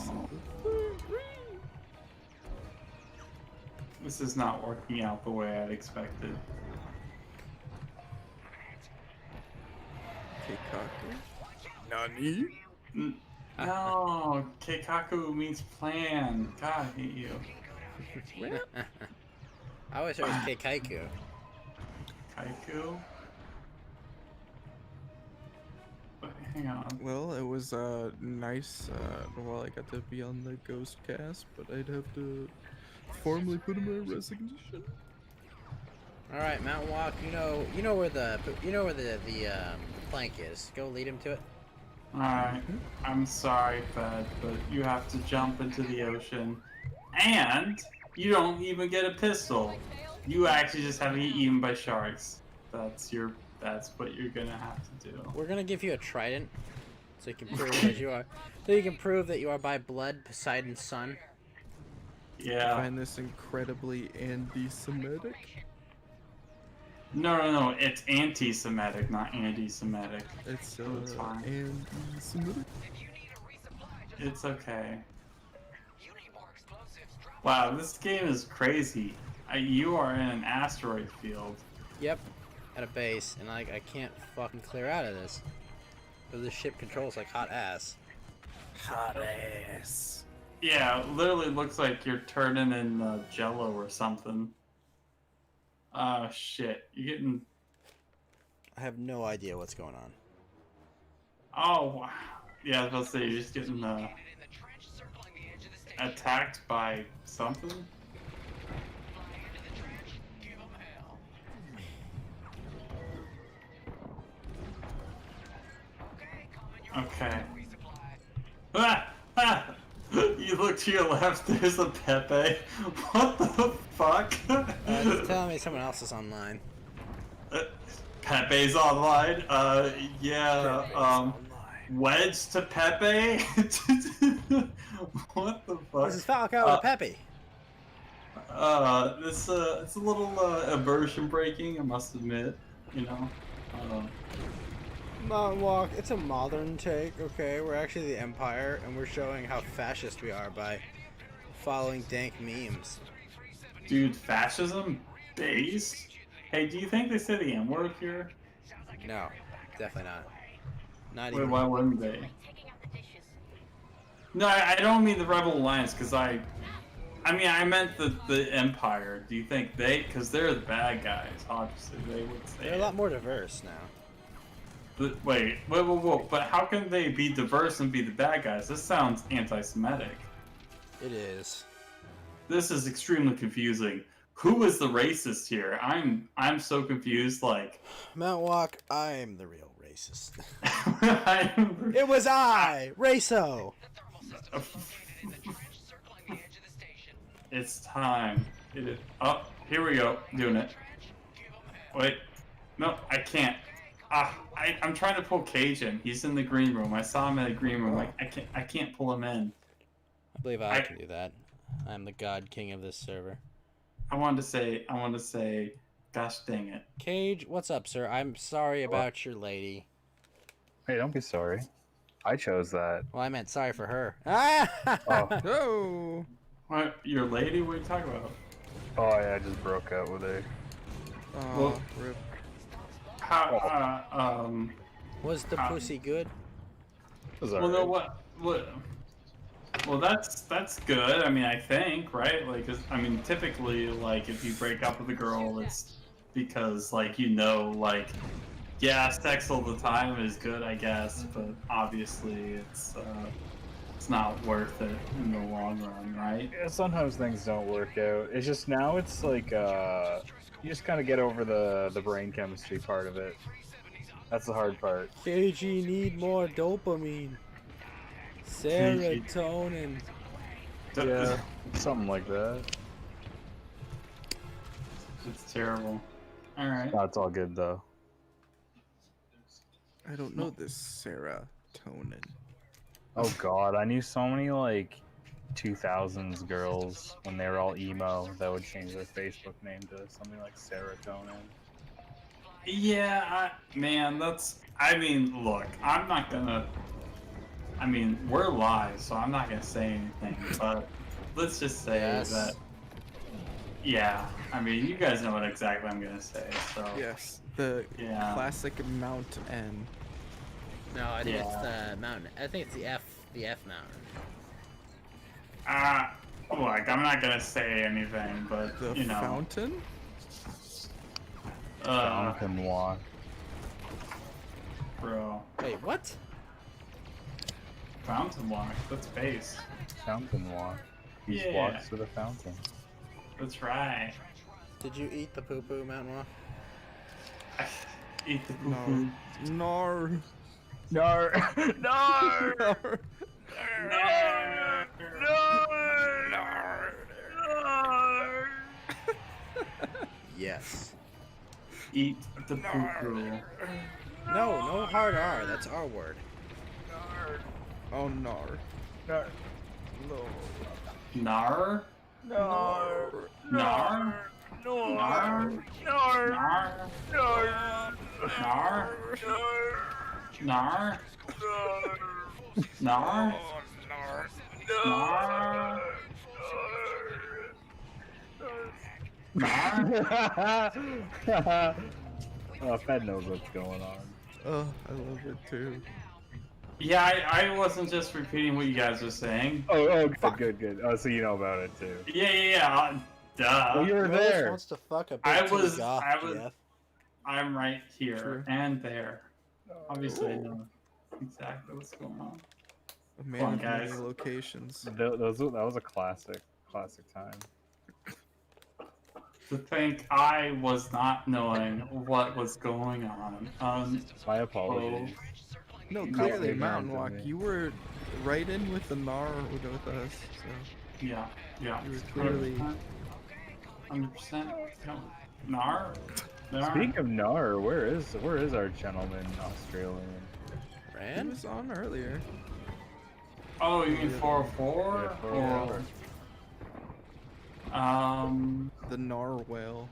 This is not working out the way I'd expected. Keikaku? Nani? No, Keikaku means plan. God, I hate you. I always heard it was Keikaiku. Kaiku? But hang on. Well, it was nice while I got to be on the Ghost cast, but I'd have to formally put in my resignation. All right, Mountainwalk. You know where the plank is. Go lead him to it. All right. I'm sorry, Fed, but you have to jump into the ocean, and You don't even get a pistol. You actually just have to get eaten by sharks. That's what you're gonna have to do. We're gonna give you a trident, so you can prove that you are. So you can prove that you are by blood Poseidon's son. Yeah. I find this incredibly anti-Semitic. No. It's anti-Semitic, not anti-Semitic. It's It's fine. anti-Semitic. It's okay. Wow, this game is crazy. You are in an asteroid field. Yep, at a base, and I can't fucking clear out of this. Because the ship controls like hot ass. Hot ass. Yeah, it literally looks like you're turning in Jello or something. Oh shit, you're getting. I have no idea what's going on. Oh wow. Yeah, I was about to say you're just getting attacked by something. Okay. Ah! Ah! You look to your left, there's a Pepe. What the fuck? It's telling me someone else is online. Pepe's online? Yeah, Wedge to Pepe? What the fuck? This is Falco with Pepe. It's a little immersion breaking, I must admit. You know. Mountainwalk, it's a modern take, okay? We're actually the Empire, and we're showing how fascist we are by following dank memes. Dude, fascism? Based? Hey, do you think they say the N-word here? No, definitely not. Not Wait, even. why wouldn't they? No, I don't mean the Rebel Alliance, because I meant the Empire. Do you think they, because they're the bad guys, obviously, they would say They're a lot more diverse now. But wait, whoa, but how can they be diverse and be the bad guys? This sounds anti-Semitic. It is. This is extremely confusing. Who is the racist here? I'm so confused, like... Mountainwalk, I'm the real racist. It was I, Raso! It's time. Oh, here we go. Doing it. Wait. No, I can't. I'm trying to pull Cage in. He's in the green room. I saw him in the green room. I can't pull him in. I believe I can do that. I'm the god king of this server. I wanted to say, gosh dang it. Cage, what's up, sir? I'm sorry about your lady. Hey, don't be sorry. I chose that. Well, I meant sorry for her. Ah! Oh. No. What? Your lady? What are you talking about? Oh, yeah, I just broke up with her. Well, rip. How, Was the pussy good? Well, no, what? Well, that's good. I mean, I think, right? Like, 'cause, I mean, typically, like, if you break up with a girl, it's because, like, like, yeah, sex all the time is good, I guess, but obviously, it's not worth it in the long run, right? Yeah, sometimes things don't work out. It's just now it's like, you just kind of get over the brain chemistry part of it. That's the hard part. KG need more dopamine. Serotonin. Yeah, something like that. It's terrible. Alright. No, it's all good, though. I don't know this serotonin. Oh god, I knew so many, like, 2000s girls when they were all emo that would change their Facebook name to something like Serotonin. Yeah, man, I mean, look, I'm not gonna... I mean, we're live, so I'm not gonna say anything, but let's just say that... Yeah, I mean, you guys know what exactly I'm gonna say, so... Yes, the classic Mount N. No, I think it's the mountain. I think it's the F mountain. Look, I'm not gonna say anything, but, you know... Fountain? Mountainwalk. Bro. Wait, what? Mountainwalk, that's base. Fountainwalk. He Yeah. walks to the fountain. That's right. Did you eat the poo-poo, Mountainwalk? Eat the poo-poo. Nar. Nar. Nar. Nar. Nar. Yes. Eat the poo-poo. No, no hard R. That's our word. Oh, nar. No. Nar? No. Nar? Nar? Nar? Nar? Nar? Nar? Nar? Nar? Oh, Fed knows what's going on. Oh, I love it too. Yeah, I wasn't just repeating what you guys were saying. Oh, good. Oh, so you know about it too. Yeah. Duh. Well, you were Rose there. wants to fuck a big I titty was. goth, Jeff. I'm right here True. and there. Obviously, I know exactly what's going on. A Come man on, of many guys. locations. That was a classic time. To think I was not knowing what was going on. My apologies. No, Not clearly, ignorant Mountain of Walk, me. you were right in with the Nar with us, so Yeah. you were clearly... 100%. Nar? Speaking of Nar, where is our gentleman Australian? He Rand? was on earlier. Oh, you mean 404? Yeah, 404. Or, The Nar whale.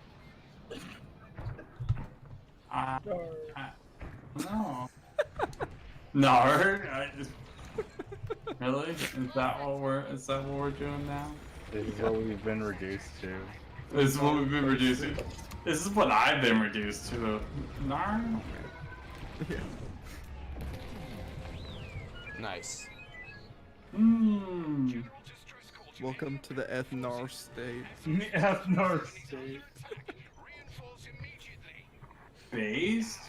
no. Nar? Really? Is that what we're doing now? This is what we've been reduced to. This is what we've been reduced to. This is what I've been reduced to. Nar? Yeah. Nice. Mmm. Welcome to the Ethnar state. Ethnar state. Based?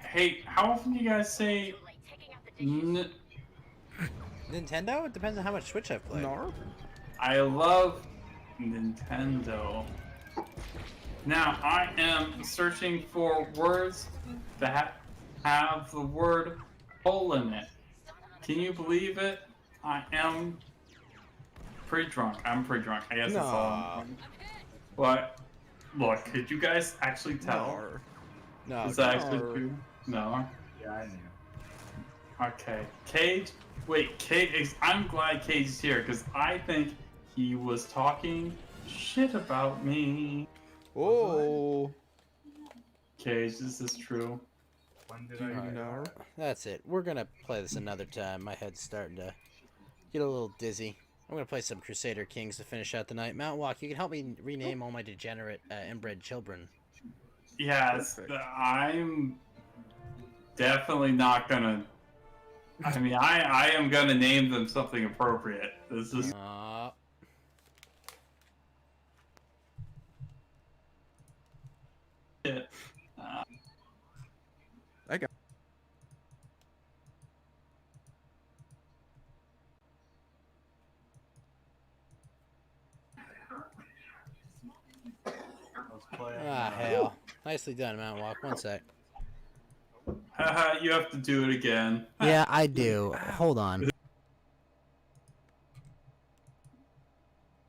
Hey, how often do you guys say Nintendo? It depends on how much Switch I've played. Nar? I love Nintendo. Now, I am searching for words that have the word hole in it. Can you believe it? I am pretty drunk. I'm pretty drunk. I guess that's all. But, look, could you guys actually tell? Nar. No. Is that actually true? No. Yeah, I knew. Okay. Cage? Wait, Cage. I'm glad Cage is here because I think he was talking shit about me. Oh. Cage, this is true. When did Nar? That's it. We're gonna play this another time. My head's starting to get a little dizzy. I'm gonna play some Crusader Kings to finish out the night. Mountainwalk, you can help me rename all my degenerate inbred children. Yes, I'm definitely not gonna. I mean, I am gonna name them something appropriate. This is. Shit. I got. Ah, hell. Nicely done, Mountainwalk. One sec. You have to do it again. Yeah, I do. Hold on.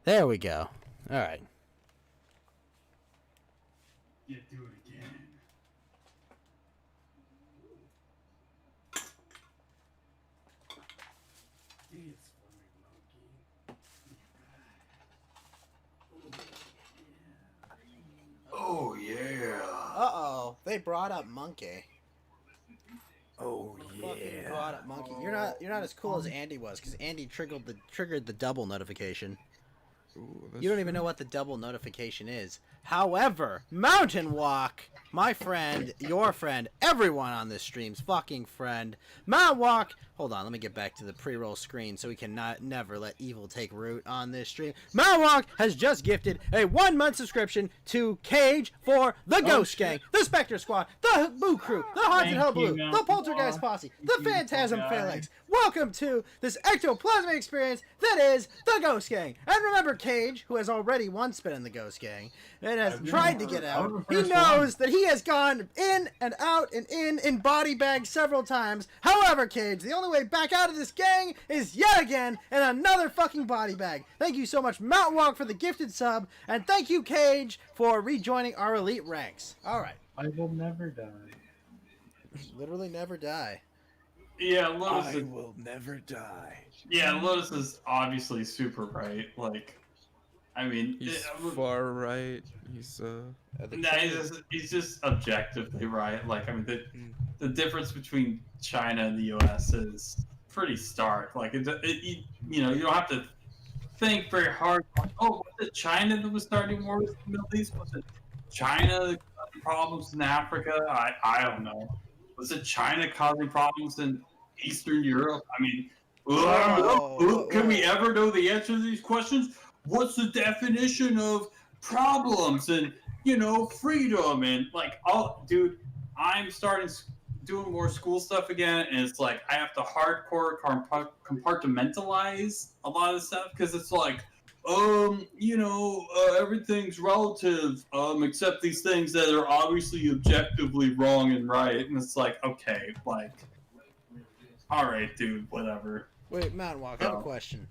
There we go. Alright. Yeah, do it again. Oh yeah. Uh-oh. They brought up Monkey. Oh Fucking brought up Monkey. You're not as cool as Andy was, because Andy triggered the double notification. Ooh, You don't even know what the double notification is. However, Mountainwalk, my friend, your friend, everyone on this stream's fucking friend, Mountainwalk. Hold on, let me get back to the pre-roll screen so we can never let evil take root on this stream. Mountainwalk has just gifted a 1-month subscription to Cage for the Ghost Gang, the Spectre Squad, the Boo Crew, the Haunted Hell Blue, the Poltergeist Posse, the Phantasm Phalanx. welcome to this ectoplasmic experience that is the Ghost Gang. And remember, Cage, who has already once been in the Ghost Gang and has tried to get out, he knows that he has gone in and out and in body bags several times. However, Cage, the only way back out of this gang is yet again in another fucking body bag. Thank you so much, Mountainwalk, for the gifted sub, and thank you, Cage, for rejoining our elite ranks. All right. I will never die. Literally never die. Yeah, Lotus. I will never die. Yeah, Lotus is obviously super right. Like, I mean, He's far right. He's he's just objectively right. Like, I mean, the difference between China and the U.S. is pretty stark. Like, you know, you don't have to think very hard. Oh, was it China that was starting wars in the Middle East? Was it China causing problems in Africa? I don't know. Was it China causing problems in Eastern Europe? I mean, can we ever know the answer to these questions? What's the definition of problems and, you know, freedom and like, dude, I'm starting doing more school stuff again, and it's like I have to hardcore compartmentalize a lot of stuff because it's like, you know, everything's relative, except these things that are obviously objectively wrong and right. And it's like, okay, like, all right, dude, whatever. Wait, Mountainwalk, I have a question.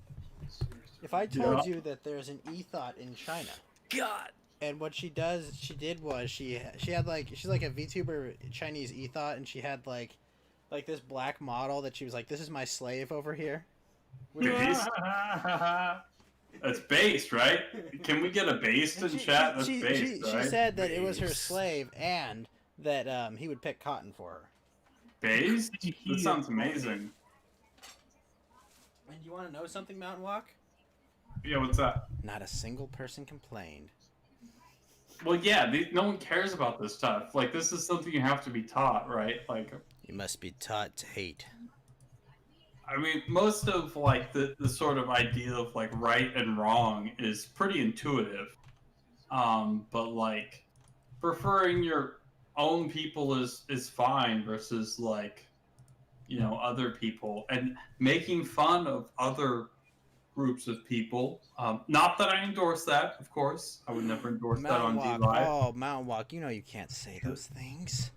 If I told you that there's an e-thought in China, God, and what she did was she had like, she's like a VTuber Chinese e-thought, and she had like this black model that she was like, this is my slave over here. Based? That's based, right? Can we get a based in chat? That's based, right? She said that it was her slave and that he would pick cotton for her. Based? That sounds amazing. And you want to know something, Mountainwalk? Yeah, what's that? Not a single person complained. Well, yeah, no one cares about this stuff. Like, this is something you have to be taught, right? Like, you must be taught to hate. I mean, most of, like, the sort of idea of, like, right and wrong is pretty intuitive. But, like, preferring your own people is fine versus, like, you know, other people. And making fun of other groups of people. Not that I endorse that, of course. I would never endorse that on DLive. Oh, Mountainwalk, you know you can't say those things.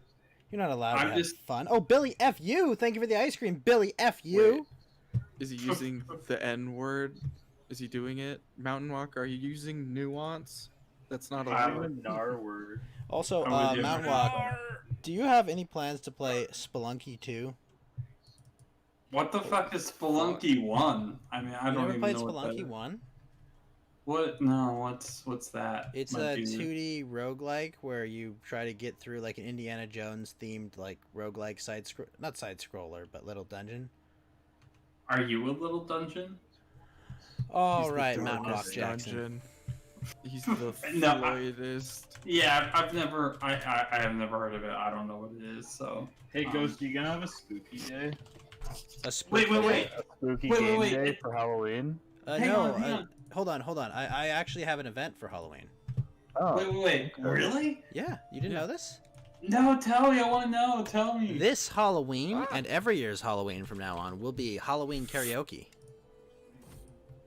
You're not allowed to have fun. Oh, Billy F you! Thank you for the ice cream, Billy F you! Wait, is he using the N word? Is he doing it? Mountainwalk, are you using nuance? That's not allowed. An R word. Also, Mountainwalk, do you have any plans to play Spelunky 2? What the fuck is Spelunky 1? I mean, I don't even know what that is. You never played Spelunky 1? What? No, what's that? It's a 2D roguelike where you try to get through like an Indiana Jones themed like roguelike not side scroller, but little dungeon. Are you a little dungeon? All right, Mountainwalk Jackson. Dungeon. He's the Floydist. Yeah, I have never heard of it. I don't know what it is. So hey, Ghost, you gonna have a spooky day? A spooky wait. A spooky game day for Halloween? Hang on. Hold on. I actually have an event for Halloween. Oh. Wait. Really? Yeah, you didn't know this? No, tell me. I want to know. Tell me. This Halloween and every year's Halloween from now on will be Halloween karaoke.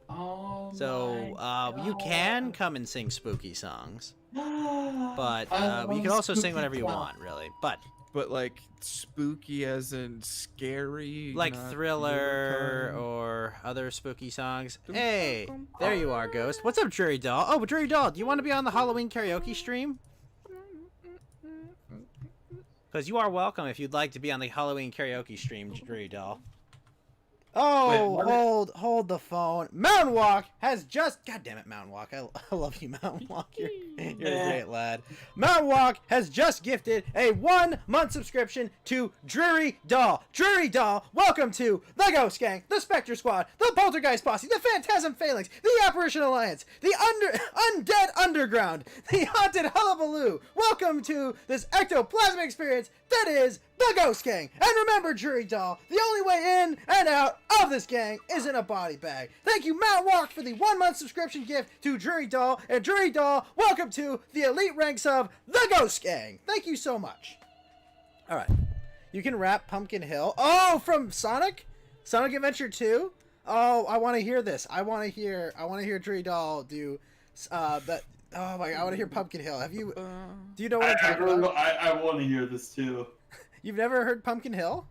Oh. So you can come and sing spooky songs, but you can also sing whatever you want, really. But like spooky as in scary, like Thriller or other spooky songs. Hey, there you are, Ghost. What's up, Drury Doll? Oh, Drury Doll, do you want to be on the Halloween karaoke stream? Because you are welcome if you'd like to be on the Halloween karaoke stream, Drury Doll. Oh, hold the phone. Mountainwalk has just... God damn it, Mountainwalk. I love you, Mountainwalk. You're a great lad. Mountainwalk has just gifted a 1-month subscription to Drury Doll. Drury Doll, welcome to the Ghost Gang, the Spectre Squad, the Poltergeist Posse, the Phantasm Phalanx, the Apparition Alliance, the Undead Underground, the Haunted Hullabaloo. Welcome to this ectoplasmic experience that is the Ghost Gang. And remember, Drury Doll, the only way in and out of this gang is in a body bag. Thank you, Mountainwalk, for the 1-month subscription gift to Drury Doll. And Drury Doll, welcome to the elite ranks of the Ghost Gang. Thank you so much. All right. You can rap Pumpkin Hill. Oh, from Sonic? Sonic Adventure 2? Oh, I want to hear this. I want to hear Tree Doll do that. Oh my god, I want to hear Pumpkin Hill. Have you? Do you know what I'm talking about? I want to hear this too. You've never heard Pumpkin Hill?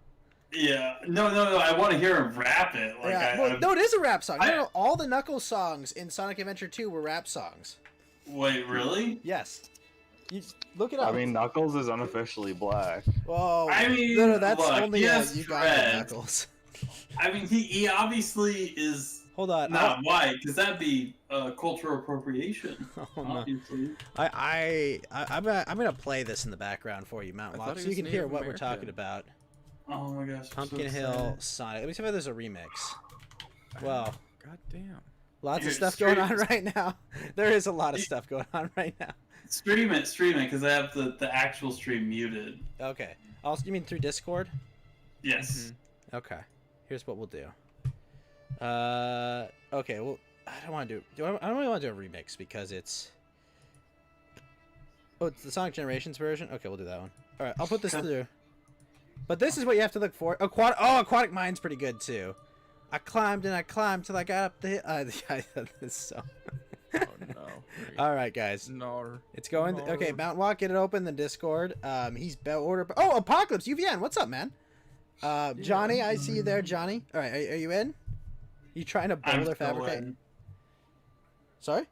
Yeah. No. I want to hear him rap it. Like, Yeah. Well, no, it is a rap song. No, all the Knuckles songs in Sonic Adventure 2 were rap songs. Wait, really? Yes. You look it up. I mean, Knuckles is unofficially black. Whoa. I mean, no, that's look, only he you has got dreads. Knuckles. I mean, he obviously is. Hold on. Not white, because that'd be cultural appropriation. Oh, no. Obviously. I'm gonna play this in the background for you, Mountainwalk, so you can hear what we're talking about. Oh my gosh. Pumpkin Hill Sonic. Let me see if there's a remix. Well, God damn. Lots Here, of stuff going on right now. There is a lot of stuff going on right now. Stream it, because I have the actual stream muted. Okay. Also, you mean through Discord? Yes. Okay. Here's what we'll do. Okay. Well, I don't want to do. I don't really want to do a remix because it's. Oh, it's the Sonic Generations version. Okay, we'll do that one. All right, I'll put this through. But this is what you have to look for. Aquatic Mine's pretty good too. I climbed and I climbed till I got up the hill. This song. Oh no. All right, guys. No. It's going. Okay, Mountainwalk, get it open. The Discord. He's order. Oh, Apocalypse UVN. What's up, man? Johnny, I see you there, Johnny. All right, are you in? You trying to boulder fabricate? Sorry.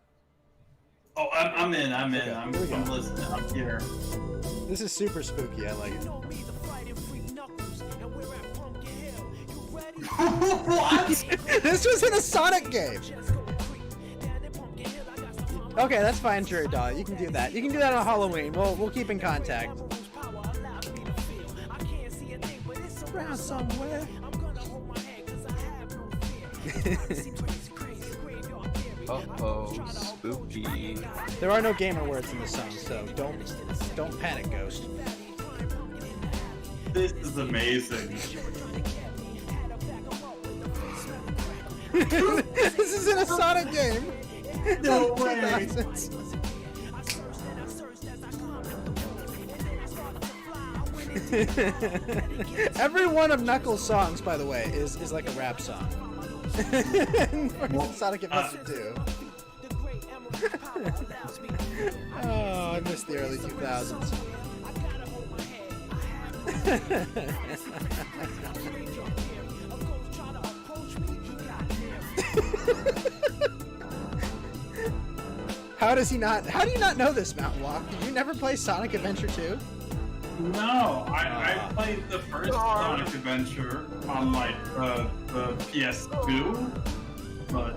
Oh, I'm in. Okay, I'm here we go. listening. I'm here. This is super spooky. I like it. What? This was in a Sonic game. Okay, that's fine, Jury Doll. You can do that. You can do that on Halloween. We'll keep in contact. Around somewhere. Uh-oh, spooky. There are no gamer words in the song, so don't panic, Ghost. This is amazing. This is in a Sonic game. No way. Every one of Knuckles' songs, by the way, is like a rap song. Sonic Adventure 2. Oh, I missed the early 2000s. How do you not know this, Mountainwalk? Did you never play Sonic Adventure 2? No, I played the first Sonic Adventure on like the PS2, but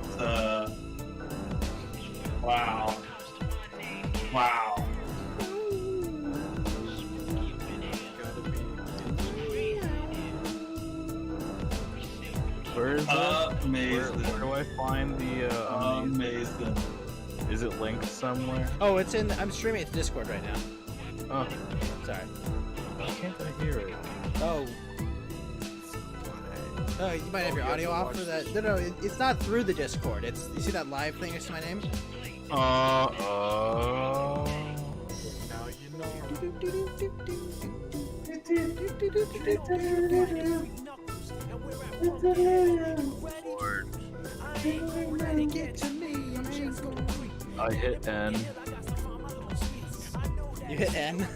wow. Where is it? Amazing. Where do I find the amazing? Is it linked somewhere? Oh, it's in. I'm streaming it to Discord right now. Oh, sorry. Why can't I hear it? Oh. Oh, you might have your audio off for that. No, it's not through the Discord. It's you see that live thing next to my name? Now I hit N. You hit N?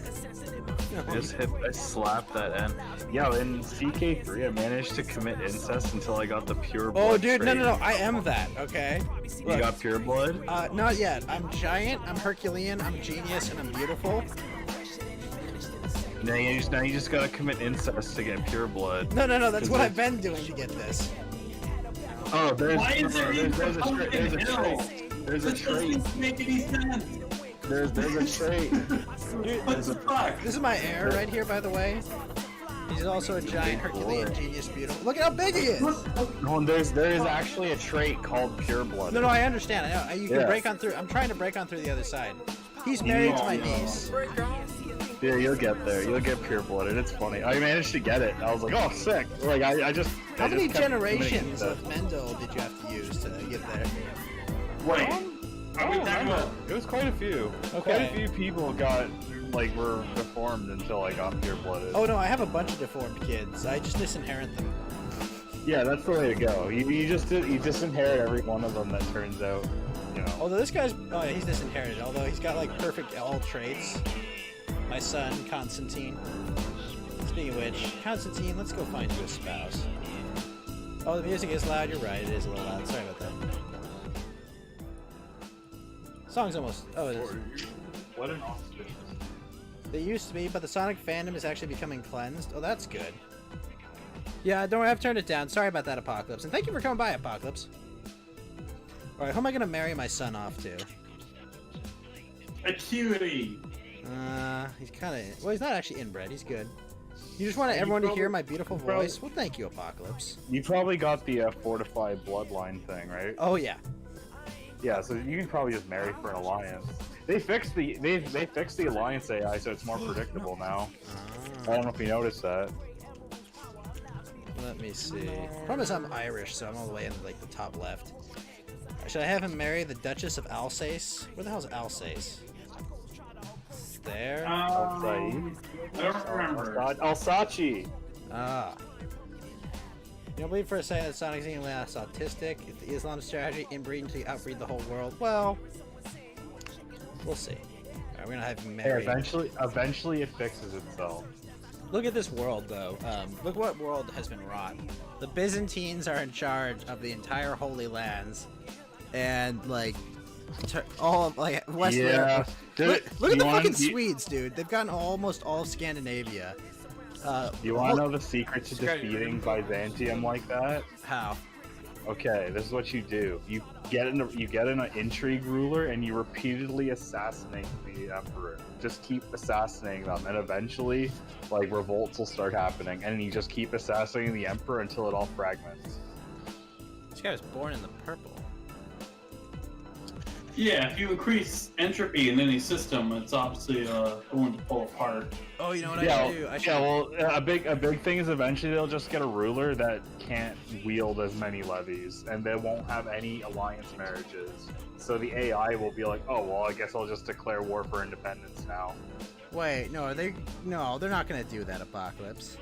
I slapped that N. Yo, in CK3, I managed to commit incest until I got the pure blood. Oh, dude, trait. no, I am that, okay? You got pure blood? Not yet. I'm giant, I'm Herculean, I'm genius, and I'm beautiful. Now you just gotta commit incest to get pure blood. No, that's what I've been doing to get this. Oh, there's Why is there a trait. There's a trait. Doesn't make any sense. There's a trait. What the fuck? This is my heir right here, by the way. He's also a giant Herculean genius, beautiful. Look at how big he is! No, there is actually a trait called pure blood. No, I understand. I know. You can Yeah. break on through. I'm trying to break on through the other side. He's married to my niece. Yeah, you'll get there. You'll get pure blooded. It's funny. I managed to get it. I was like, oh, sick. Like I just. How I many just kept generations committing of Mendel did you have to use to get there? Wait. Are we Oh, talking no. about? It was quite a few. Okay. Quite a few people were deformed until I got pure blooded. Oh no, I have a bunch of deformed kids. I just disinherit them. Yeah, that's the way to go. You just disinherit every one of them that turns out, you know. Although this guy's, oh, he's disinherited. Although he's got like perfect all traits. My son, Constantine. Speaking of which, Constantine, let's go find you a spouse. Oh, the music is loud. You're right. It is a little loud. Sorry about that. Song's almost. Oh, it is. What an auspicious. They used to be, but the Sonic fandom is actually becoming cleansed. Oh, that's good. Yeah, don't worry, I've turned it down. Sorry about that, Apocalypse. And thank you for coming by, Apocalypse. Alright, who am I gonna marry my son off to? A cutie! He's kinda... Well, he's not actually inbred. He's good. You just want everyone to hear my beautiful voice? Well, thank you, Apocalypse. You probably got the fortified bloodline thing, right? Oh, yeah. Yeah, so you can probably just marry for an alliance. They fixed the they fixed the alliance AI, so it's more predictable now. I don't know if you noticed that. Let me see. Problem is I'm Irish, so I'm all the way in like the top left. Should I have him marry the Duchess of Alsace? Where the hell is Alsace? It's there. I don't remember. Alsace. Ah. You don't believe for a second that Sonic's even less autistic? If the Islam strategy, inbreed until you outbreed the whole world? Well, we'll see. Alright, we're gonna have him marry. Eventually it fixes itself. Look at this world, though. Look what world has been wrought. The Byzantines are in charge of the entire Holy Lands, and like all of like West. Yeah. Look at the fucking Swedes, dude. They've gotten almost all of Scandinavia. You want to know the secret to defeating Byzantium like that? How? Okay, this is what you do. You get an intrigue ruler and you repeatedly assassinate the emperor. Just keep assassinating them, and eventually, like, revolts will start happening, and you just keep assassinating the emperor until it all fragments. This guy was born in the purple. Yeah, if you increase entropy in any system, it's obviously going to fall apart. Oh, you know what I should do? Well, a big thing is eventually they'll just get a ruler that can't wield as many levies, and they won't have any alliance marriages. So the AI will be like, oh well, I guess I'll just declare war for independence now. Wait, no, they're not gonna do that, Apocalypse.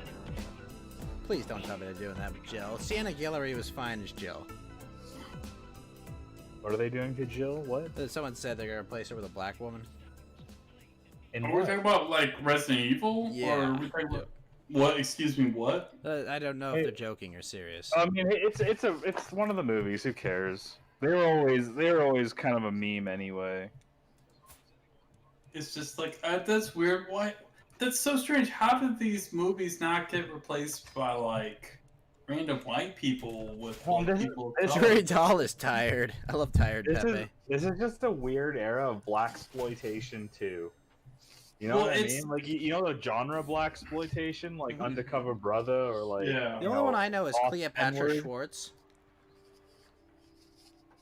Please don't tell me they're doing that with Jill. Sienna Guillory was fine as Jill. What are they doing to Jill? What? Someone said they're gonna replace her with a black woman. Are we talking about like Resident Evil? Yeah. Or are we talking about what? Excuse me, what? I don't know if they're joking or serious. I mean, it's one of the movies. Who cares? They're always kind of a meme anyway. It's just like that's weird. Why? That's so strange. How did these movies not get replaced by like random white people with white people? It's very tall is tired. I love tired Pepe. This is just a weird era of blaxploitation too. You know what I mean? Like you know the genre blaxploitation, like Undercover Brother or like. Yeah. The only one I know is Cleopatra Schwartz.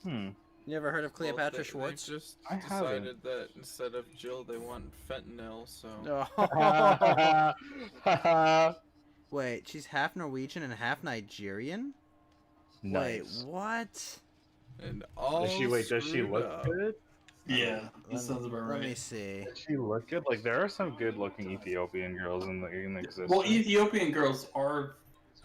You ever heard of Cleopatra Schwartz? They just decided that instead of Jill, they want fentanyl, so... Wait, she's half Norwegian and half Nigerian? Nice. Wait, what? And all does she look good? Yeah, that sounds about right. Let me see. Does she look good? Like, there are some good-looking Ethiopian girls in existence. Well, Ethiopian girls are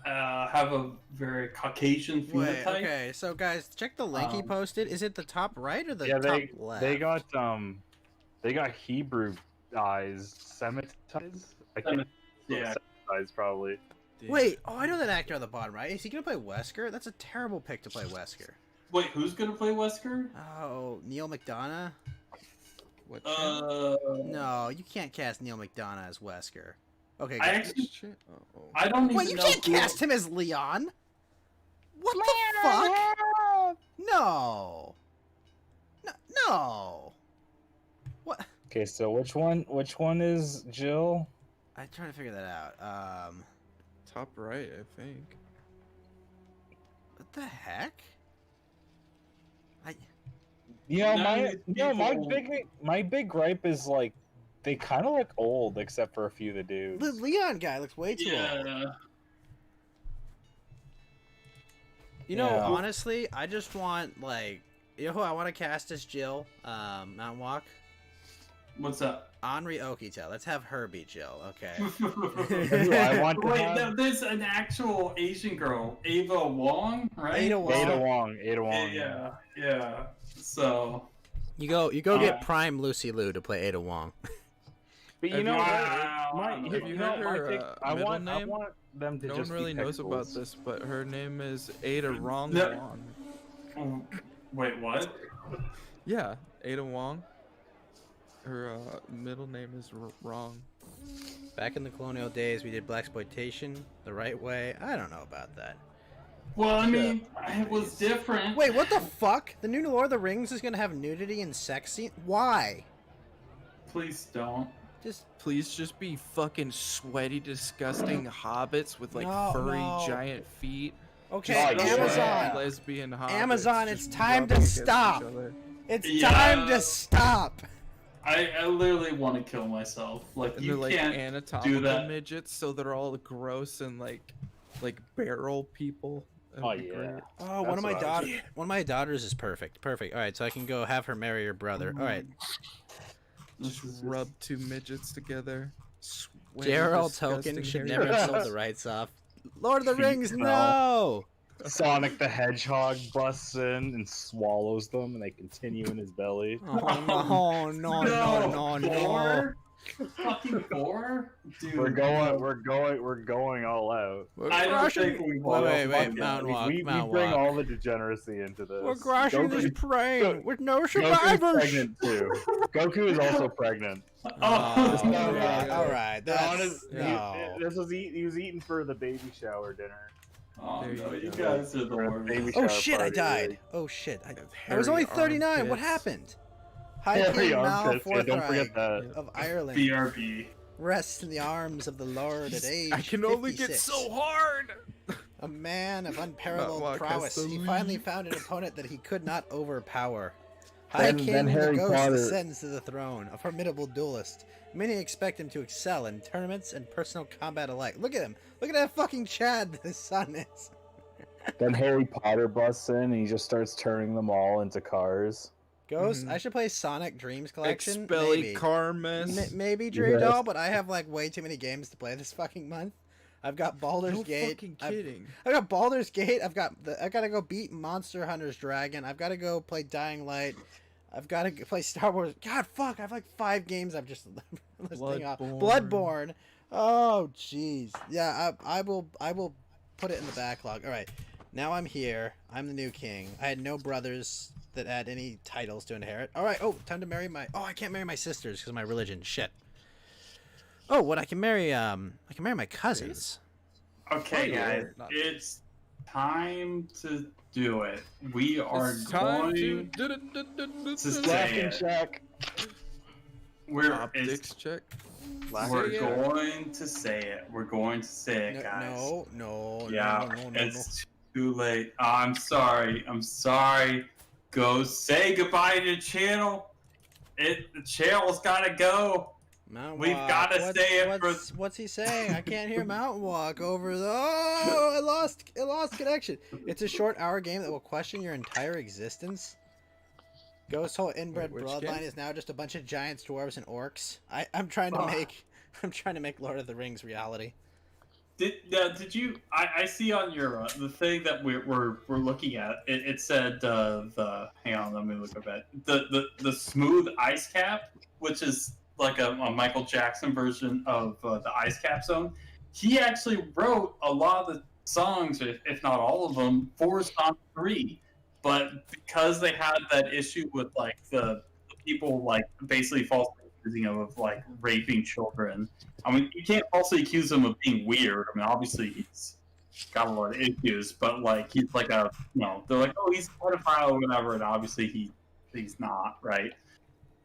have a very Caucasian phenotype. Wait, okay, so guys, check the link he posted. Is it the top right or the top left? They got Hebrew eyes, Semitized. I think Semitized probably. Wait, I know that actor on the bottom right. Is he gonna play Wesker? That's a terrible pick to play Wesker. Wait, who's gonna play Wesker? Oh, Neil McDonough. No, you can't cast Neil McDonough as Wesker. Okay, I actually, I don't even Wait, you know can't cast him as Leon? What the fuck? No. No. What? Okay, so which one is Jill? I'm trying to figure that out. Top right, I think. What the heck? My big gripe is like they kind of look old except for a few of the dudes. The Leon guy looks way too old. You know, honestly, I just want like, you know who I want to cast as Jill? Mountainwalk. What's up? Henri Okita. Let's have her be Jill. Okay. I want to Wait, have there's an actual Asian girl, Ava Wong, right? Ada Wong. Ada Wong. Yeah. So You go get Prime Lucy Liu to play Ada Wong. But you Have know you what? heard- Have you heard her I middle want name? them to No just one really be knows about pixels. this, but her name is Ada Wong. No. Wong. Wait, what? Yeah, Ada Wong. Her middle name is Wrong. Back in the colonial days, we did blaxploitation the right way. I don't know about that. Well, I mean, it was different. Wait, what the fuck? The new Lord of the Rings is gonna have nudity and sex scene? Why? Please don't. Please just be fucking sweaty, disgusting hobbits with like No, furry no. giant feet. Okay, Just Amazon. lesbian hobbits. Amazon, just it's time to rubbing against each stop. other. It's time to stop. I literally want to kill myself. Like, And you they're like can't anatomical do that. midgets, so they're all gross and like barrel people. That'd be great. Oh, one of my daughters is perfect. Perfect. All right, so I can go have her marry your brother. All right. Just rub two midgets together. Sweaty, Gerald disgusting Token should hair. never have sold the rights off. Lord of the Feet Rings, fell. no! Sonic the Hedgehog busts in and swallows them, and they continue in his belly. Oh, no. Fucking gore, dude. We're going all out. I don't think we want. Wait, Mountainwalk, We bring all the degeneracy into this. We're crashing this plane with no Goku's survivors. pregnant too. Goku is also pregnant. Oh, This is not yeah, bad. all right, that's- He- no. This was he was eating for the baby shower dinner. Oh no, you go. guys are the worst. Baby Oh shower shit, I party. died. Oh shit, I was Hairy only 39. What armpits. happened? High Hairy King armpits, yeah, don't Mal forget that. of Ireland BRB. rests in the arms of the Lord at age I can only get 56. so hard. A man of unparalleled Mountainwalk has prowess, to he leave. finally found an opponent that he could not overpower. High Then King the Harry Ghost Potter- ascends to the throne, a formidable duelist. Many expect him to excel in tournaments and personal combat alike. Look at him. Look at that fucking Chad his son is. Then Harry Potter busts in and he just starts turning them all into cars. Ghost, I should play Sonic Dreams Collection. Expelli Maybe. Carmes. Maybe Dre Yes. Doll, but I have like way too many games to play this fucking month. I've got Baldur's No Gate. fucking kidding. I got Baldur's Gate. I gotta go beat Monster Hunter's Dragon. I've gotta go play Dying Light. I've gotta play Star Wars. God, fuck! I have like 5 games. I've just listing off. Bloodborne. Oh, jeez. Yeah, I will put it in the backlog. All right, now I'm here. I'm the new king. I had no brothers that had any titles to inherit. All right. Oh, time to marry my. Oh, I can't marry my sisters because of my religion. Shit. Oh, what I can marry? I can marry my cousins. Okay, Oh, guys, not- it's time to do it. We are It's time going to to say Laughing it. check. optics check. We're Say it. going to say it. We're going to say it, guys. No. Yeah, no. it's too late. I'm sorry. Go say goodbye to the channel. The channel's gotta go. Mountain We've Walk. gotta say it for. What's he saying? I can't hear Mountain Walk over the. Oh, I lost connection. It's a short hour game that will question your entire existence. Ghost whole inbred Wait, which bloodline game? is now just a bunch of giants, dwarves, and orcs. I'm trying to make Lord of the Rings reality. Did you? I see on your the thing that we're looking at. It said the. Hang on, let me look at that. The smooth ice cap, which is like a Michael Jackson version of the Ice Cap Zone. He actually wrote a lot of the songs, if not all of them, for Sonic 3. But because they had that issue with like the people like basically falsely accusing him of like raping children. I mean, you can't falsely accuse him of being weird. I mean, obviously he's got a lot of issues, but like he's like a they're like, oh, he's a pedophile or whatever, and obviously he's not, right?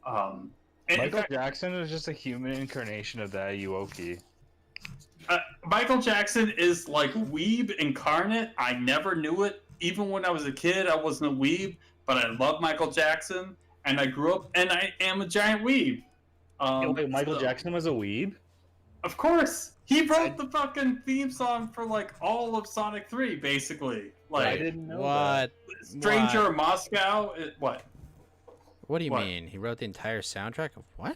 And in Michael fact, Jackson is just a human incarnation of that Aoki. Michael Jackson is like weeb incarnate. I never knew it. Even when I was a kid, I wasn't a weeb, but I love Michael Jackson, and I grew up, and I am a giant weeb. Wait, Michael Jackson was a weeb? Of course, he wrote the fucking theme song for like all of Sonic 3, basically. Like, I didn't know What? Stranger What? in Moscow. What? What do you What? mean? He wrote the entire soundtrack of what?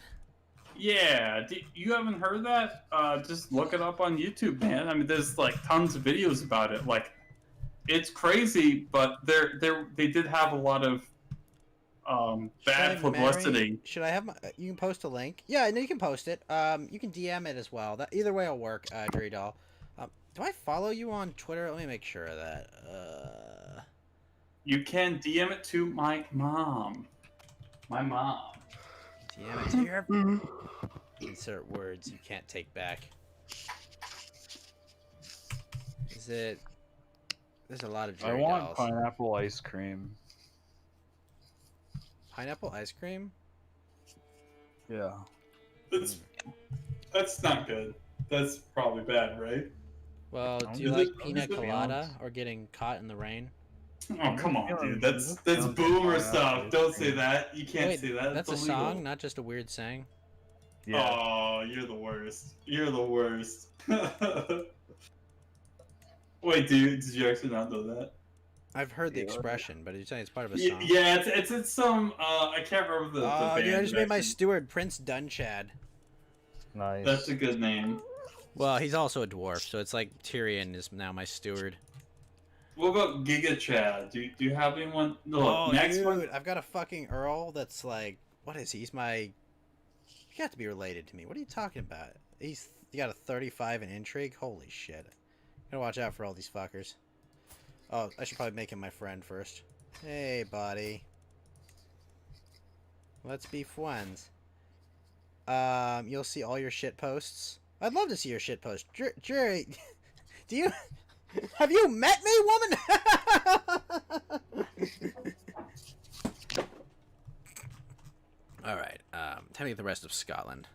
Yeah, you haven't heard that? Just look it up on YouTube, man. I mean, there's like tons of videos about it. Like, it's crazy, but they did have a lot of bad publicity. Should I have my? You can post a link. Yeah, no, you can post it. You can DM it as well. That either way will work. Dre Doll. Do I follow you on Twitter? Let me make sure of that. You can DM it to my mom. My mom. DM it to your. Insert words you can't take back. Is it? There's a lot of Dre I want Dolls. pineapple ice cream. Pineapple ice cream? Yeah. That's not good. That's probably bad, right? Well, do you Is like it- pina is it colada or getting caught in the rain? Oh, come on, dude. That's boomer stuff. Don't say that. You can't Wait, say that. that's It's a illegal. song, not just a weird saying. Yeah. Oh, you're the worst. You're the worst. Wait, did you actually not know that? I've heard the expression, but you're saying it's part of a Yeah, song. yeah, it's some I can't remember the Oh, band. dude, I just made my actually. steward Prince Dunchad. Nice. That's a good name. Well, he's also a dwarf, so it's like Tyrion is now my steward. What about Giga Chad? Do you have anyone? No, Oh, next dude, one. I've got a fucking Earl that's like, what is he? He's my. You got to be related to me. What are you talking about? You got a 35 in intrigue. Holy shit! Gotta watch out for all these fuckers. Oh, I should probably make him my friend first. Hey, buddy. Let's be friends. You'll see all your shit posts. I'd love to see your shit posts. Jerry, do you... Have you met me, woman? Alright, time to get the rest of Scotland.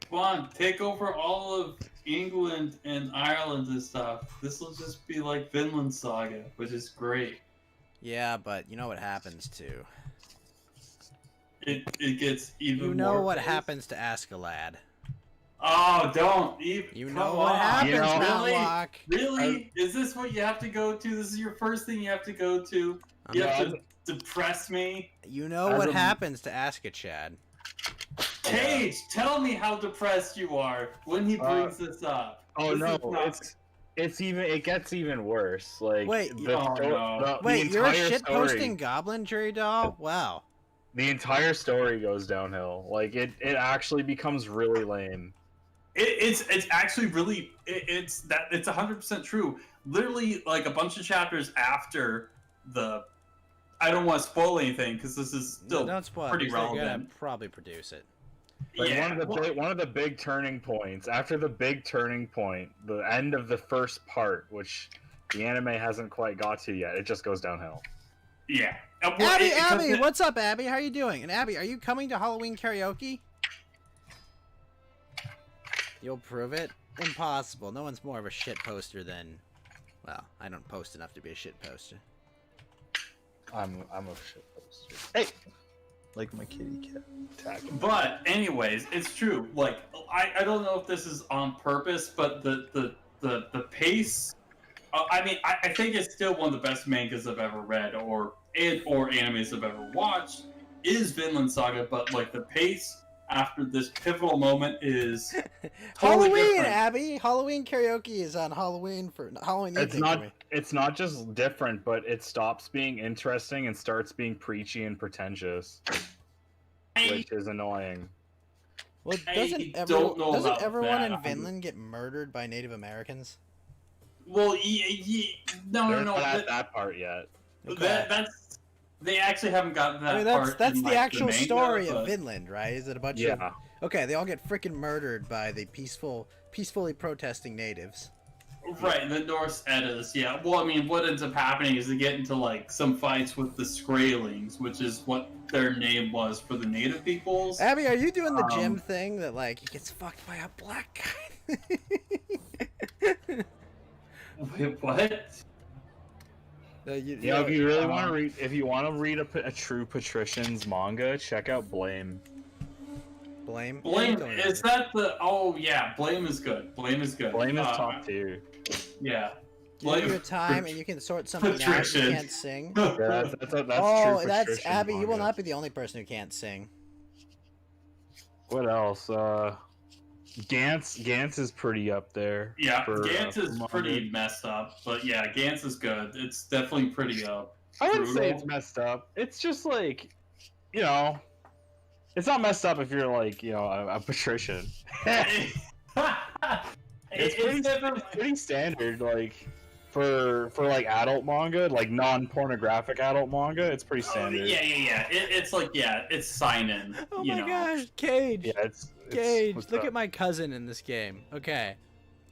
Come on, take over all of England and Ireland and stuff. This will just be like Vinland Saga, which is great. Yeah, but you know what happens to... It gets even more... You know what crazy. happens to Askeladd. Oh, don't even. You come know what on. happens, Really? Mountainwalk. Really? Is this what you have to go to? This is your first thing you have to go to? You have to depress me? You know what happens to Askechad. Cage, tell me how depressed you are when he brings this up. Oh This no, is not- it gets even worse. Like Wait, the you're a entire shit-posting story- goblin, Jerry Doll? Wow. The entire story goes downhill. Like it actually becomes really lame. It's actually really it's 100% true. Literally, like a bunch of chapters after the. I don't want to spoil anything because this is still Don't spoil it, pretty because they're relevant. gonna probably produce it. Like Yeah, one of the big turning points. After the big turning point, the end of the first part, which the anime hasn't quite got to yet, it just goes downhill. Yeah. Abby, what's up, Abby? How are you doing? And Abby, are you coming to Halloween karaoke? You'll prove it? Impossible. No one's more of a shit poster than... Well, I don't post enough to be a shit poster. I'm a shit poster. Hey! Like my kitty cat. Tagging. But anyways, it's true. Like I don't know if this is on purpose, but the pace. I mean, I think it's still one of the best mangas I've ever read, or animes I've ever watched. Is Vinland Saga, but like the pace after this pivotal moment is totally Halloween, different. Abby! Halloween karaoke is on Halloween for Halloween It's evening for not. me. It's not just different, but it stops being interesting and starts being preachy and pretentious, which is annoying. Well, I doesn't don't know about everyone that. in Vinland get murdered by Native Americans? Well, no. They're not at that part yet. That's they actually haven't gotten that I mean, part. that's in, the like, actual manga, story but- of Vinland, right? Is it a bunch Yeah. of... Okay, they all get freaking murdered by the peacefully protesting natives. Right, the Norse Eddas, yeah. Well, I mean, what ends up happening is they get into, like, some fights with the Skraelings, which is what their name was for the native peoples. Abby, are you doing the Jim thing that, like, he gets fucked by a black guy? Wait, what? Yeah, if you really want to read, if you want to read a true patrician's manga, check out Blame. Blame? Blame, is that the... Oh, yeah, Blame is good. Blame is good. Blame is top tier. Yeah. Give you a time and you can sort something out. You Patrician. can't sing. Yeah, that's true. Oh, for that's Christian Abby. You will manga. not be the only person who can't sing. What else? Gantz is pretty up there. Yeah, for, Gantz is for pretty manga. messed up, but yeah, Gantz is good. It's definitely pretty I wouldn't say brutal. it's messed up. It's just like, you know, it's not messed up if you're like, you know, a patrician. It's pretty standard, like for like adult manga, like non-pornographic adult manga. It's pretty standard. Yeah. It's like it's seinen. Oh you my know. gosh, Cage. Yeah, it's Gage, what's look up? at my cousin in this game. Okay.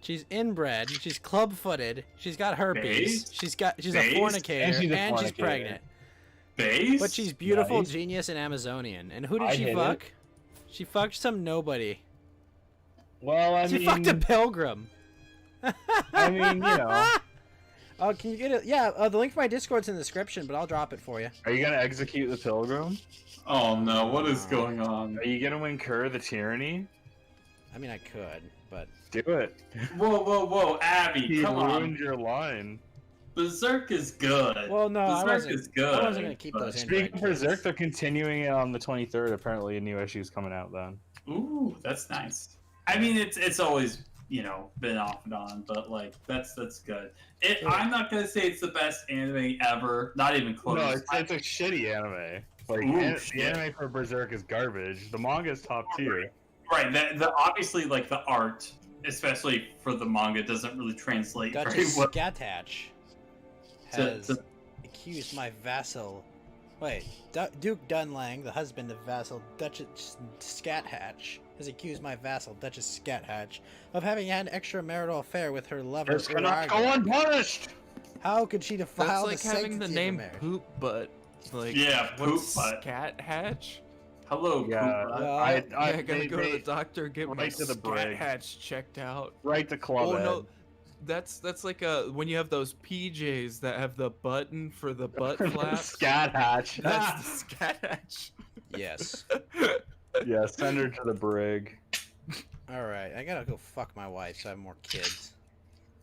She's inbred, she's club-footed, she's got herpes, Based? she's a Based? fornicator, And she's a and she's fornicator. pregnant. Base? But she's beautiful, Nice. genius, and Amazonian. And who did I she hit fuck? She fucked some nobody. Well, I She mean, fucked a pilgrim. I mean, you know. Oh, can you get it? Yeah, the link to my Discord's in the description, but I'll drop it for you. Are you gonna execute the pilgrim? Oh no, what is going on? Are you gonna incur the tyranny? I mean, I could, but Do it. Whoa, Abby, You come ruined on. your line. Berserk is good. well, no, I Berserk wasn't. is good. I wasn't gonna keep but- those in. Speaking of Berserk, they're continuing it on the 23rd. Apparently, a new issue is coming out then. Ooh, that's nice. I mean, it's always been off and on, but like that's good. I'm not gonna say it's the best anime ever. Not even close. No, it's a shitty anime. Like Ooh, the shit. anime for Berserk is garbage. The manga is top tier. Right. The obviously like the art, especially for the manga, doesn't really translate very Duchess well. Skatach To- has to- accused my vassal. Wait, Duke Dunlang, the husband of vassal Duchess Scathatch, has accused my vassal Duchess Scathatch of having had an extramarital affair with her lover. It's gonna go Uraga. unpunished. How could she defile That's like the having the sanctity of name marriage? Poop Butt. Like, Yeah, Poop what's Butt. Scat Hatch? Hello, Yeah, Koopa. Well, I I gotta go to the doctor, get my right to the Scat brig. Hatch checked out. Right to club. Oh Ed. no, that's like when you have those PJs that have the button for the butt flap. Scat hatch. That's the Scat Hatch. Yes. Yeah, send her to the brig. All right, I gotta go fuck my wife so I have more kids.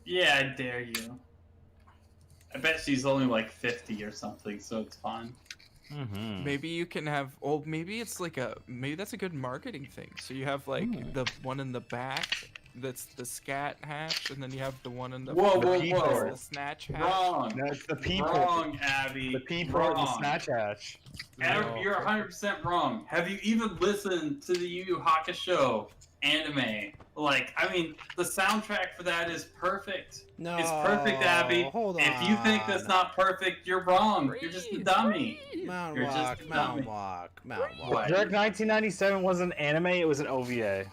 Yeah, I dare you. I bet she's only like 50 or something, so it's fine. Mm-hmm. Maybe you can have. Oh, maybe it's like maybe that's a good marketing thing. So you have like the one in the back. That's the Scat Hatch, and then you have the one in the Whoa, front, whoa, that's whoa. the Snatch Hatch. Wrong. That's the people. Wrong, Abby. The people and the Wrong. snatch hatch. Abby, you're 100% wrong. Have you even listened to the Yu Yu Hakusho anime? Like, I mean, the soundtrack for that is perfect. No, It's perfect, Abby. hold If you think that's on. not perfect, you're wrong. You're just a dummy. Mountain You're Walk, just a Mountain dummy. Walk, Mountain Walk. What? Berserk 1997 wasn't an anime, it was an OVA.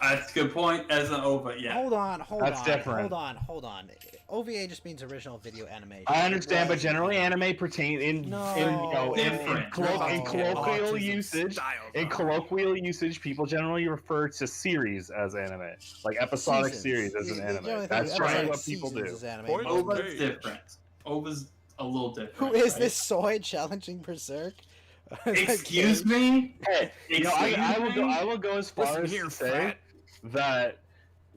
That's a good point. As an OVA, yeah. Hold on. That's different. Hold on. OVA just means original video animation. I understand, but Well, generally anime pertain in Different. colloquial Autism usage. style In drama. colloquial usage, people generally refer to series as anime, like episodic Seasons. series as an They anime. generally think That's of generally episodic what people seasons do. as anime. Point OVA's Page. different. OVA's a little different. Who is right? this soy challenging Berserk? Excuse me? Hey, you know, I will Excuse go. me? I will go as far Listen as here, to say fat. that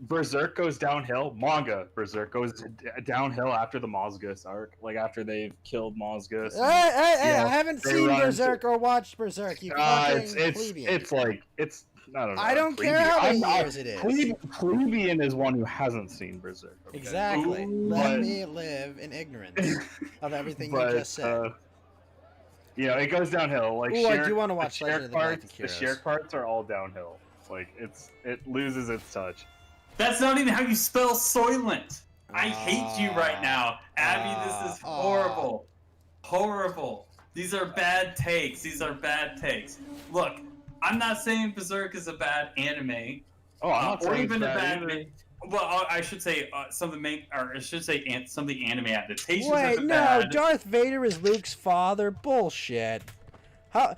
Berserk goes downhill. Manga Berserk goes downhill after the Mozgus arc, like after they've killed Mozgus. Hey, I know, haven't they seen run Berserk or watched Berserk. You fucking plebeian. it's like it's I don't know. I don't care how many years it is. Plebeian is one who hasn't seen Berserk. Okay? Exactly. Ooh. Let But- me live in ignorance of everything But you just said. you know, it goes downhill. Like Ooh, I Shirk- do wanna watch the Legend of the Galactic The Heroes. Shirk parts are all downhill. Like it loses its touch. That's not even how you spell Soylent. I hate you right now. Abby, this is horrible. Horrible. These are bad takes. These are bad takes. Look, I'm not saying Berserk is a bad anime. Oh, I'm not or saying even it's a bad bad. either. Well, I should say some of the main, or I should say some of the anime adaptations Wait, are no, bad. Darth Vader is Luke's father. Bullshit.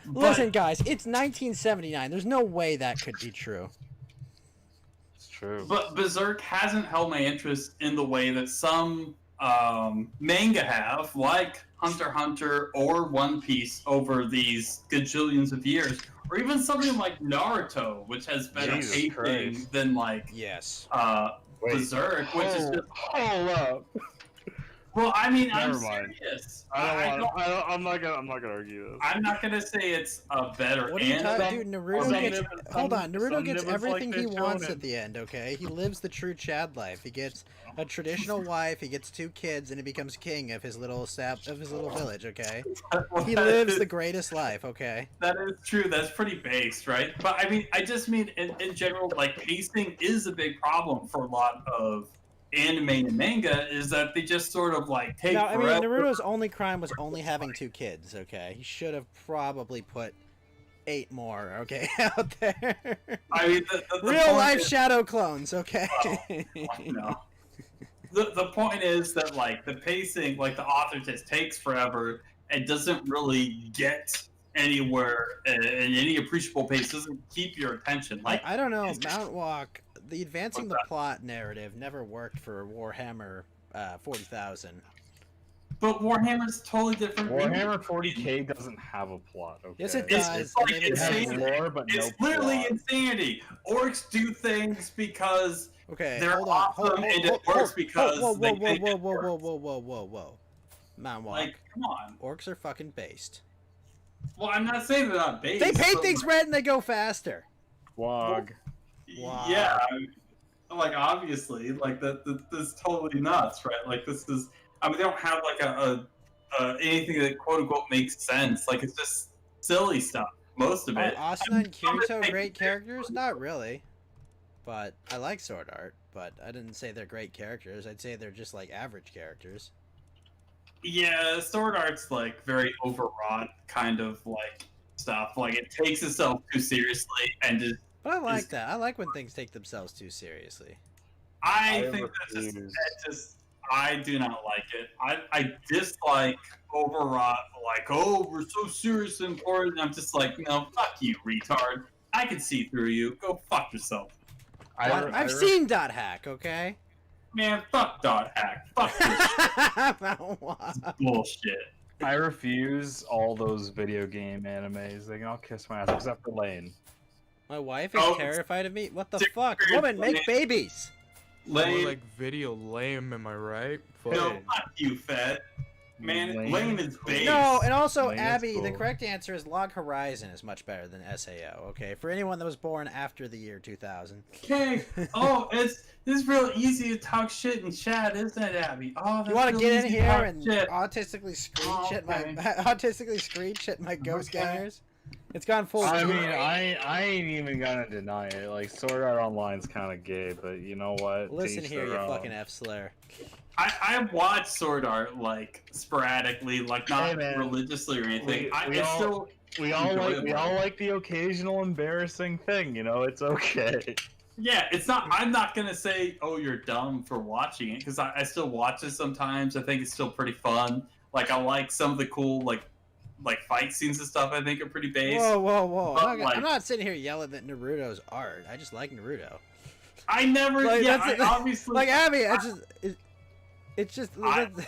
Listen, guys, it's 1979. There's no way that could be true. It's true. But Berserk hasn't held my interest in the way that some manga have, like Hunter x Hunter or One Piece, over these gajillions of years, or even something like Naruto, which has better Jesus pacing Christ. than like Yes. Berserk, which is just Hold up. Well, I mean, Never I'm mind. serious. I'm not gonna argue this. I'm not gonna say it's a better What are you anime. talking, dude? Naruto some gets. nib- Hold some- on, Naruto some gets nibbles everything like he this wants shonen. at the end. Okay, he lives the true Chad life. He gets a traditional wife. He gets 2 kids, and he becomes king of his little village. Okay, he lives the greatest life. Okay. That is true. That's pretty based, right? But I mean, I just mean in general, like pacing is a big problem for a lot of anime and manga. Is that they just sort of like take No, I mean forever. Naruto's only crime was only having 2 kids. Okay, he should have probably put 8 more. Okay, out there. I mean, the Real point life is- shadow clones. Okay. No. The point is that like the pacing, like the author just takes forever and doesn't really get anywhere in any appreciable pace. Doesn't keep your attention. Like I don't know. Mountainwalk, the advancing the plot narrative never worked for Warhammer 40,000. But Warhammer's totally different. Warhammer 40k doesn't have a plot. Okay? Yes, it It's does. just like and it has insanity. lore, but It's no literally plot. insanity. Orcs do things because Okay, they're hold on. awesome, and it works because whoa, they whoa, think whoa, it whoa, whoa, works. whoa, whoa, whoa, whoa. Mountainwalk. Like, come on. Orcs are fucking based. Well, I'm not saying they're not based. They paint but, things like, red and they go faster. Wog. Wow. Yeah, like obviously, like this is totally nuts, right? Like this is. I mean, they don't have like a anything that quote unquote makes sense. Like it's just silly stuff. Most of Are it. Asuna and Kirito great characters? Not really. But I like Sword Art, but I didn't say they're great characters. I'd say they're just like average characters. Yeah, Sword Art's like very overwrought kind of like stuff. Like it takes itself too seriously and just. But I like that. I like when things take themselves too seriously. I think I do not like it. I dislike overwrought. Like, oh, we're so serious and important. I'm just like, no, fuck you, retard. I can see through you. Go fuck yourself. I've seen Dot Hack, okay? Man, fuck Dot Hack. Fuck this bullshit. I refuse all those video game animes. They can all kiss my ass except for Lane. My wife is terrified of me? What the fuck? Woman, make babies! More like video lame, am I right? No, fuck you, Fed. Man, Lane is base. No, and also, Lane is Abby, the cool. correct answer is Log Horizon is much better than SAO, okay? For anyone that was born after the year 2000. Okay. Oh, it's real easy to talk shit in chat, isn't it, Abby? Oh, You want to get in here and shit. autistically screech at okay. my ghost gangers? It's gone full. I G. mean, I ain't even gonna deny it. Like, Sword Art Online's kind of gay, but you know what? Listen Teach here, you their own. fucking F-Slayer. I watch Sword Art like sporadically, like not Hey, man. religiously or anything. We all like the occasional embarrassing thing, you know. It's okay. Yeah, it's not. I'm not gonna say, "Oh, you're dumb for watching it," because I still watch it sometimes. I think it's still pretty fun. Like I like some of the cool like fight scenes and stuff. I think are pretty base. Whoa. But, I'm not sitting here yelling at Naruto's art. I just like Naruto. I never. Like, yeah, that's I obviously. like Abby, it's just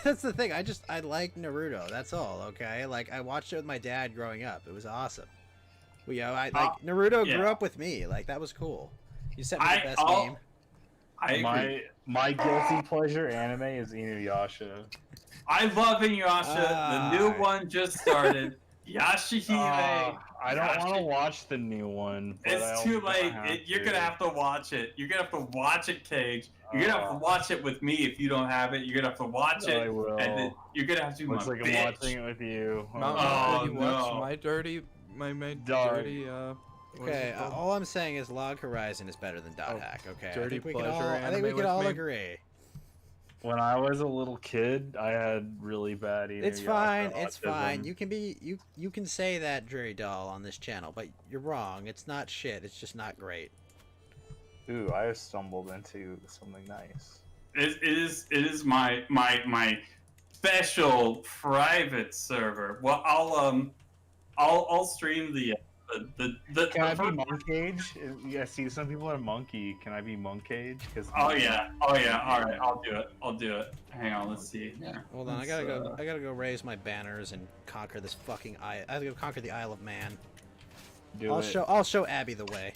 that's the thing. I like Naruto. That's all. Okay, like I watched it with my dad growing up. It was awesome. Naruto grew up with me. Like that was cool. You sent me the best game. My guilty pleasure anime is Inuyasha. I love Inuyasha. The new one just started. Yashahime. I don't want to watch the new one. But It's too late. You're gonna have to watch it. You're gonna have to watch it, Cage. You're gonna have to watch it with me if you don't have it. You're gonna have to watch it. I will. And then you're gonna have to. Looks my like bitch. I'm watching it with you. Did you watch no. my dirty what is Okay, it called? all I'm saying is Log Horizon is better than Dot Hack. Okay, Dirty I think we pleasure can anime all with me? agree. When I was a little kid, I had really bad Inuyasha It's fine. It's autism. fine. You can say that, Dreary Doll, on this channel, but you're wrong. It's not shit. It's just not great. Ooh, I stumbled into something nice. It is my special private server. Well, I'll stream the Can I be Monk Cage? Yeah, see, some people are Monkey. Can I be Monk Cage? Oh yeah. All right, I'll do it. Hang on, let's see. Yeah. Hold on, I gotta go raise my banners and conquer this fucking I gotta go conquer the Isle of Man. I'll show Abby the way.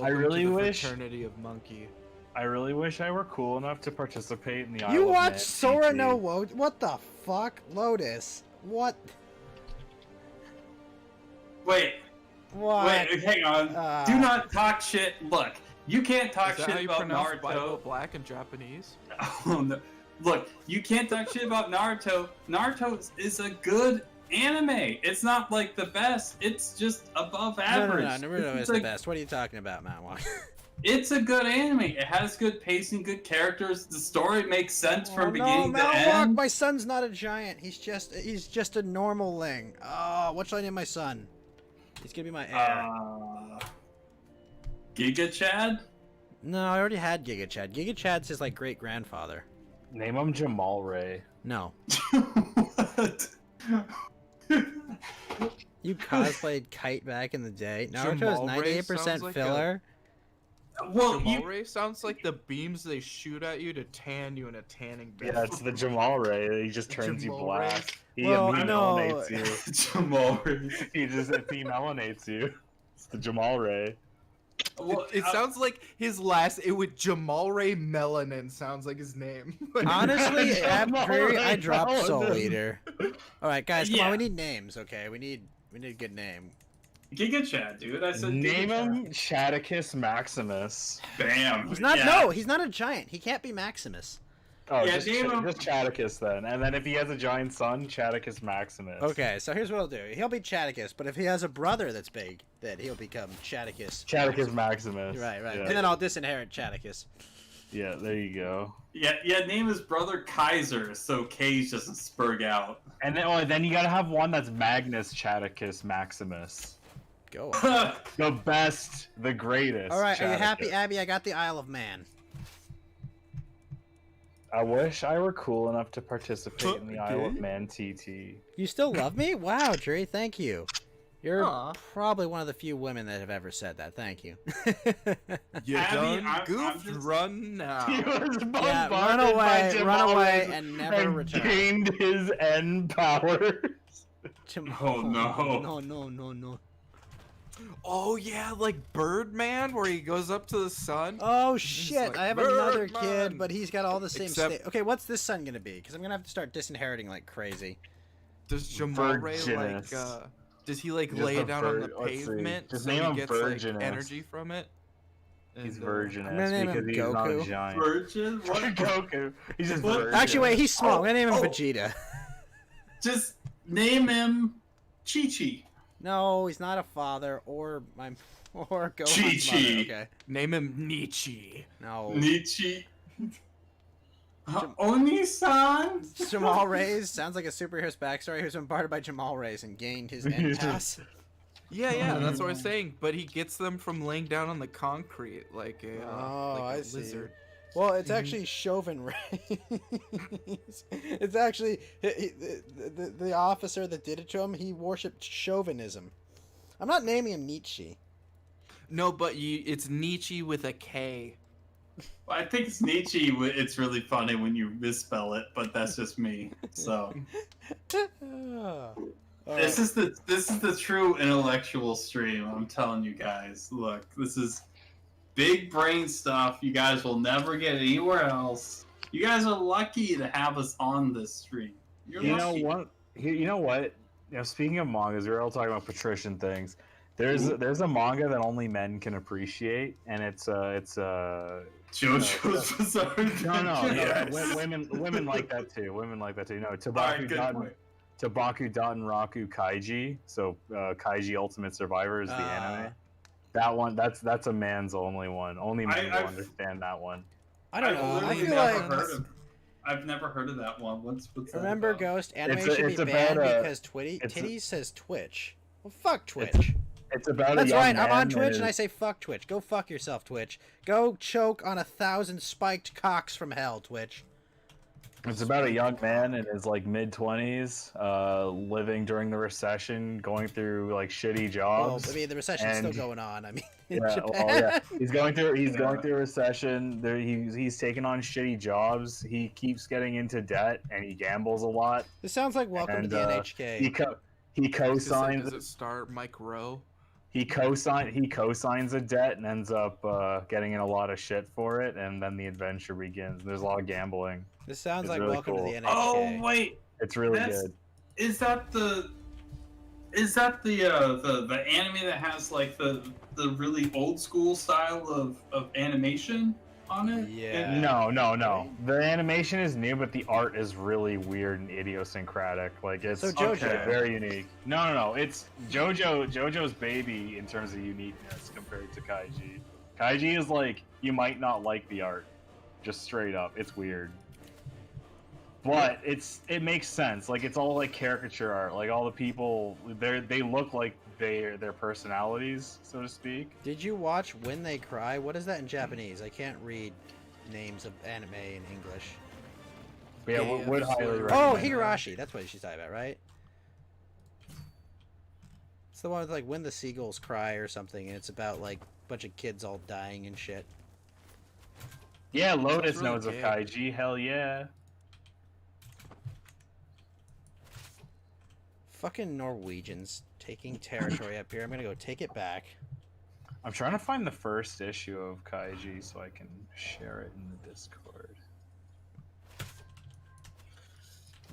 I really wish. Fraternity of Monkey. I really wish I were cool enough to participate in the Isle You of Man watched Sora TT. no Wo? What the fuck? Lotus. What? Wait. What? Wait, hang on. Do not talk shit. Look, you can't talk Is that shit how you about pronounce Naruto. Bible Black in Japanese? Oh, no. Look, you can't talk shit about Naruto. Naruto is a good anime. It's not like the best. It's just above average. No, Naruto is the best. What are you talking about, Mountainwalk? It's a good anime. It has good pacing, good characters. The story makes sense from beginning to Mountainwalk, end. my son's not a giant. He's just a normal ling. Oh, what shall I name my son? He's gonna be my heir. Giga Chad? No, I already had Giga Chad. Giga Chad's his like great grandfather. Name him Jamal Ray. No. What? You cosplayed Kite back in the day. Naruto is Jamal Ray 98% sounds like filler. Well, Jamal Ray sounds like the beams they shoot at you to tan you in a tanning bed. Yeah, it's the Jamal Ray. He just turns you Jamal black. He Well, melanates no. you. Jamal Ray. He melanates you. It's the Jamal Ray. Well, It sounds like his last. It would Jamal Ray Melanin sounds like his name. Honestly, Jamal I Ray dropped Soul Melanin. Eater. All right, guys, come on. Yeah. We need names, okay? We need a good name. Giga Chad, dude. I said Name Giga him Chaticus Maximus. Chad. Bam. He's not. Yeah. No, he's not a giant. He can't be Maximus. Oh, Yeah, just, name him- just Chaticus then. And then if he has a giant son, Chaticus Maximus. Okay, so here's what he'll do. He'll be Chaticus, but if he has a brother that's big, then he'll become Chaticus. Chaticus Maximus. Right. Yeah. And then I'll disinherit Chaticus. Yeah, there you go. Yeah, name his brother Kaiser so Cage doesn't spurg out. And then you gotta have one that's Magnus Chaticus Maximus. Go. The best, the greatest. All right, are you happy, Chaticus. Abby? I got the Isle of Man. I wish I were cool enough to participate in the Isle of Okay. Man TT. You still love me? Wow, Dre, thank you. You're Aw. probably one of the few women that have ever said that. Thank you. You Abby, done I'm goofed, just- run now. He was Yeah, bombarded run by away Jamal Ray and never return. gained his end powers. Oh, no. No. Oh yeah, like Birdman, where he goes up to the sun. Oh He's shit! like, I have another "Birdman." kid, but he's got all the same Except- state. Okay, what's this son gonna be? Because I'm gonna have to start disinheriting like crazy. Does Jamal Ray Virginous. does he like Just lay a down on the let's see. pavement Just so name he him gets like Virginous. energy from it? He's And, virginous I'm gonna name because him he's not a Goku. giant. Virgin? What? Goku. He's just What? virgin. Actually, wait, he's small. I'm gonna name him Oh. Vegeta. Just name him Chi-Chi. No, he's not a father or Gohan's Chi-Chi. mother. Okay. Name him Nietzsche. No. Nietzsche. Oni-san? Jamal Rays sounds like a superhero's backstory. He was bombarded by Jamal Rays and gained his end pass. Yeah, that's what I was saying. But he gets them from laying down on the concrete like a, I a see. lizard. Well, it's actually Chauvin Rays. It's actually the officer that did it to him. He worshipped chauvinism. I'm not naming him Nietzsche. No, but it's Nietzsche with a K. I think it's Nietzsche. It's really funny when you misspell it, but that's just me. So this is the true intellectual stream. I'm telling you guys. Look, this is big brain stuff. You guys will never get anywhere else. You guys are lucky to have us on this stream. You're You know lucky. what? You know what? You know, speaking of mangas, we were all talking about patrician things. There's a manga that only men can appreciate, and it's JoJo's Bizarre no, Adventure. women like that too. Women like that too. No, Alright, good point. Tabaku Raku Kaiji. So Kaiji Ultimate Survivor is the anime. That one, that's a man's only one. Only men will understand that one. I don't know. I literally feel never like heard of. I've never heard of that one. What's that remember about? Ghost anime It's should be about banned a- because it's a- Titties says Twitch. Well, fuck Twitch. It's about That's a young right. I'm man on Twitch that and I is- say fuck Twitch. Go fuck yourself, Twitch. Go choke on 1,000 spiked cocks from hell, Twitch. It's about a young man in his like mid-20s, living during the recession, going through like shitty Well, jobs. I mean, the recession's and- still going on. I mean, in Yeah, Japan. well, yeah. He's going through a recession. He's taking on shitty jobs. He keeps getting into debt and he gambles a lot. This sounds like Welcome to And, the NHK. He Does co-signs. it star Mike Rowe? He co-signs a debt and ends up getting in a lot of shit for it, and then the adventure begins. There's a lot of gambling. This sounds It's like really Welcome cool. to the NHK. Oh wait, It's really that's good. is that the the anime that has like the really old school style of animation on it? Yeah. No. The animation is new, but the art is really weird and idiosyncratic. Like it's So JoJo. very unique. No. It's JoJo's baby in terms of uniqueness compared to Kaiji. Kaiji is like you might not like the art, just straight up. It's weird. But it makes sense. Like it's all like caricature art. Like all the people, they look like their personalities, so to speak. Did you watch When They Cry? What is that in Japanese? I can't read names of anime in English. But yeah, would highly recommend. Oh, Higurashi. That's what she's talking about, right? It's the one with like When the Seagulls Cry or something, and it's about like a bunch of kids all dying and shit. Yeah, Lotus really knows of gay. Kaiji. Hell yeah. Fucking Norwegians taking territory up here. I'm gonna go take it back. I'm trying to find the first issue of Kaiji so I can share it in the Discord.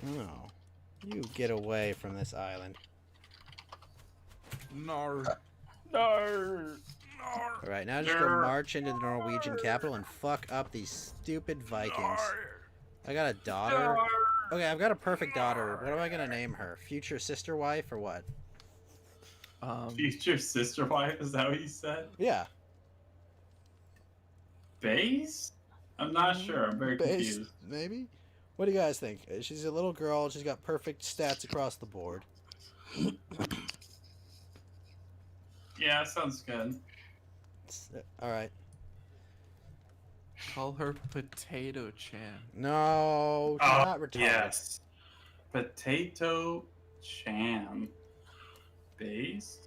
No. You get away from this island. No. Alright, now just go march into the Norwegian capital and fuck up these stupid Vikings. I got a daughter. Okay, I've got a perfect daughter. What am I gonna name her? Future sister wife or what? Future sister wife, is that what you said? Yeah. Base? I'm not sure. I'm very Base, confused. maybe? What do you guys think? She's a little girl. She's got perfect stats across the board. Yeah, sounds good. Alright. Call her Potato Chan. No, she's not retarded. Yes. Potato Chan. Base?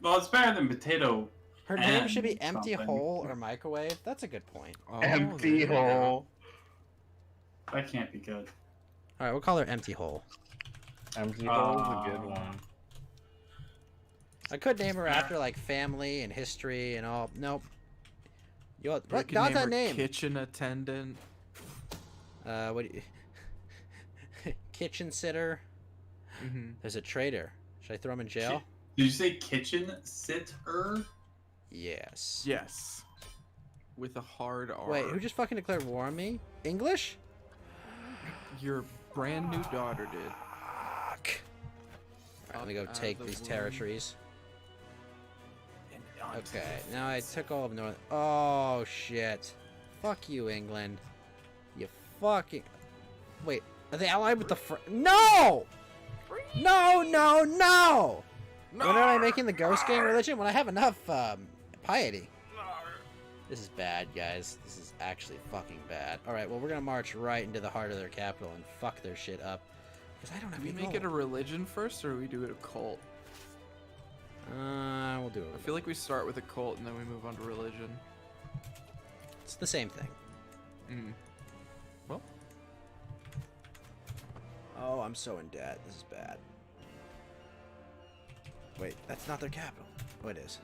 Well, it's better than Potato. Her name should be and Empty something. Hole or Microwave. That's a good point. Oh, Empty there you go. hole. That can't be good. Alright, we'll call her Empty Hole. Empty hole is a good one. I could name her after like family and history and all. Nope. Yo, We what? can Not name that her name. Kitchen attendant. What? Do you... Kitchen sitter. Mm-hmm. There's a traitor. Should I throw him in jail? Did you say kitchen sitter? Yes. Yes. With a hard R. Wait, who just fucking declared war on me? English? Your brand new daughter did. Alright, let me go Out take of the these womb. territories. Okay, now I took all of North. Oh shit! Fuck you, England. You fucking. Wait, are they allied with the No! No! When am I making the Ghost Gang religion? When I have enough piety. This is bad, guys. This is actually fucking bad. All right, well we're gonna march right into the heart of their capital and fuck their shit up. Because I don't have Do we any make it a gold. religion first, or we do it a cult? We'll do it. I feel like we start with a cult and then we move on to religion. It's the same thing. Mm. Well. Oh, I'm so in debt. This is bad. Wait, that's not their capital. Oh, it is.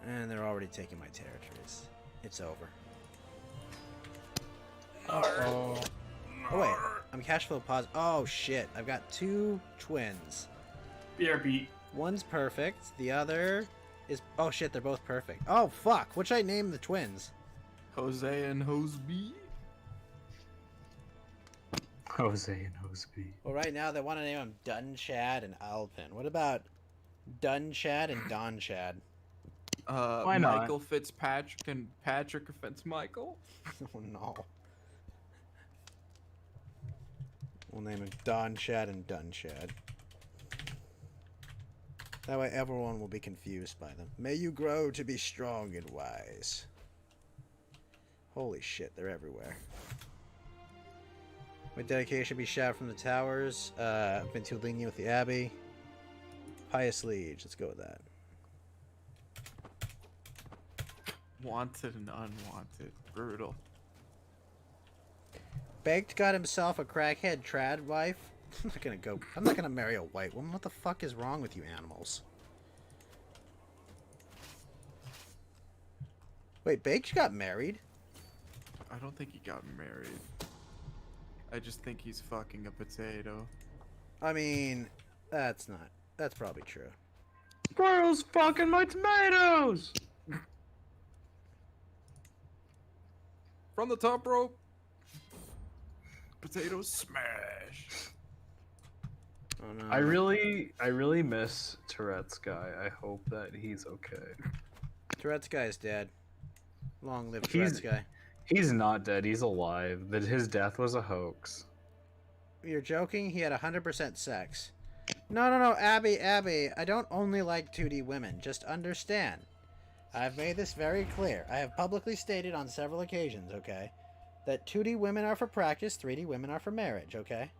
And they're already taking my territories. It's over. Oh wait, I'm cash flow positive. Oh shit, I've got two twins. BRB. One's perfect, the other is... Oh shit, they're both perfect. Oh fuck, what should I name the twins? Jose and Hoseby? Jose and Hoseby. Well, right now they want to name them Dunchad and Alpin. What about Dunchad and Donchad? Why not? Michael Fitzpatrick and Patrick Fitzmichael? Oh no. We'll name them Donchad and Dunchad. That way everyone will be confused by them. May you grow to be strong and wise. Holy shit, they're everywhere. My dedication be shouted from the towers. I've been too lenient with the Abbey. Pious Liege, let's go with that. Wanted and unwanted. Brutal. Baked got himself a crackhead trad wife. I'm not gonna marry a white woman. What the fuck is wrong with you animals? Wait, Baked got married? I don't think he got married. I just think he's fucking a potato. I mean, that's probably true. Squirrel's fucking my tomatoes! From the top rope. Potato smash. Oh no. I really miss Tourette's guy. I hope that he's okay. Tourette's guy is dead. Long live Tourette's guy. He's not dead. He's alive. That his death was a hoax. You're joking? He had 100% sex. No, Abby. I don't only like 2D women. Just understand. I've made this very clear. I have publicly stated on several occasions, okay, that 2D women are for practice, 3D women are for marriage, okay?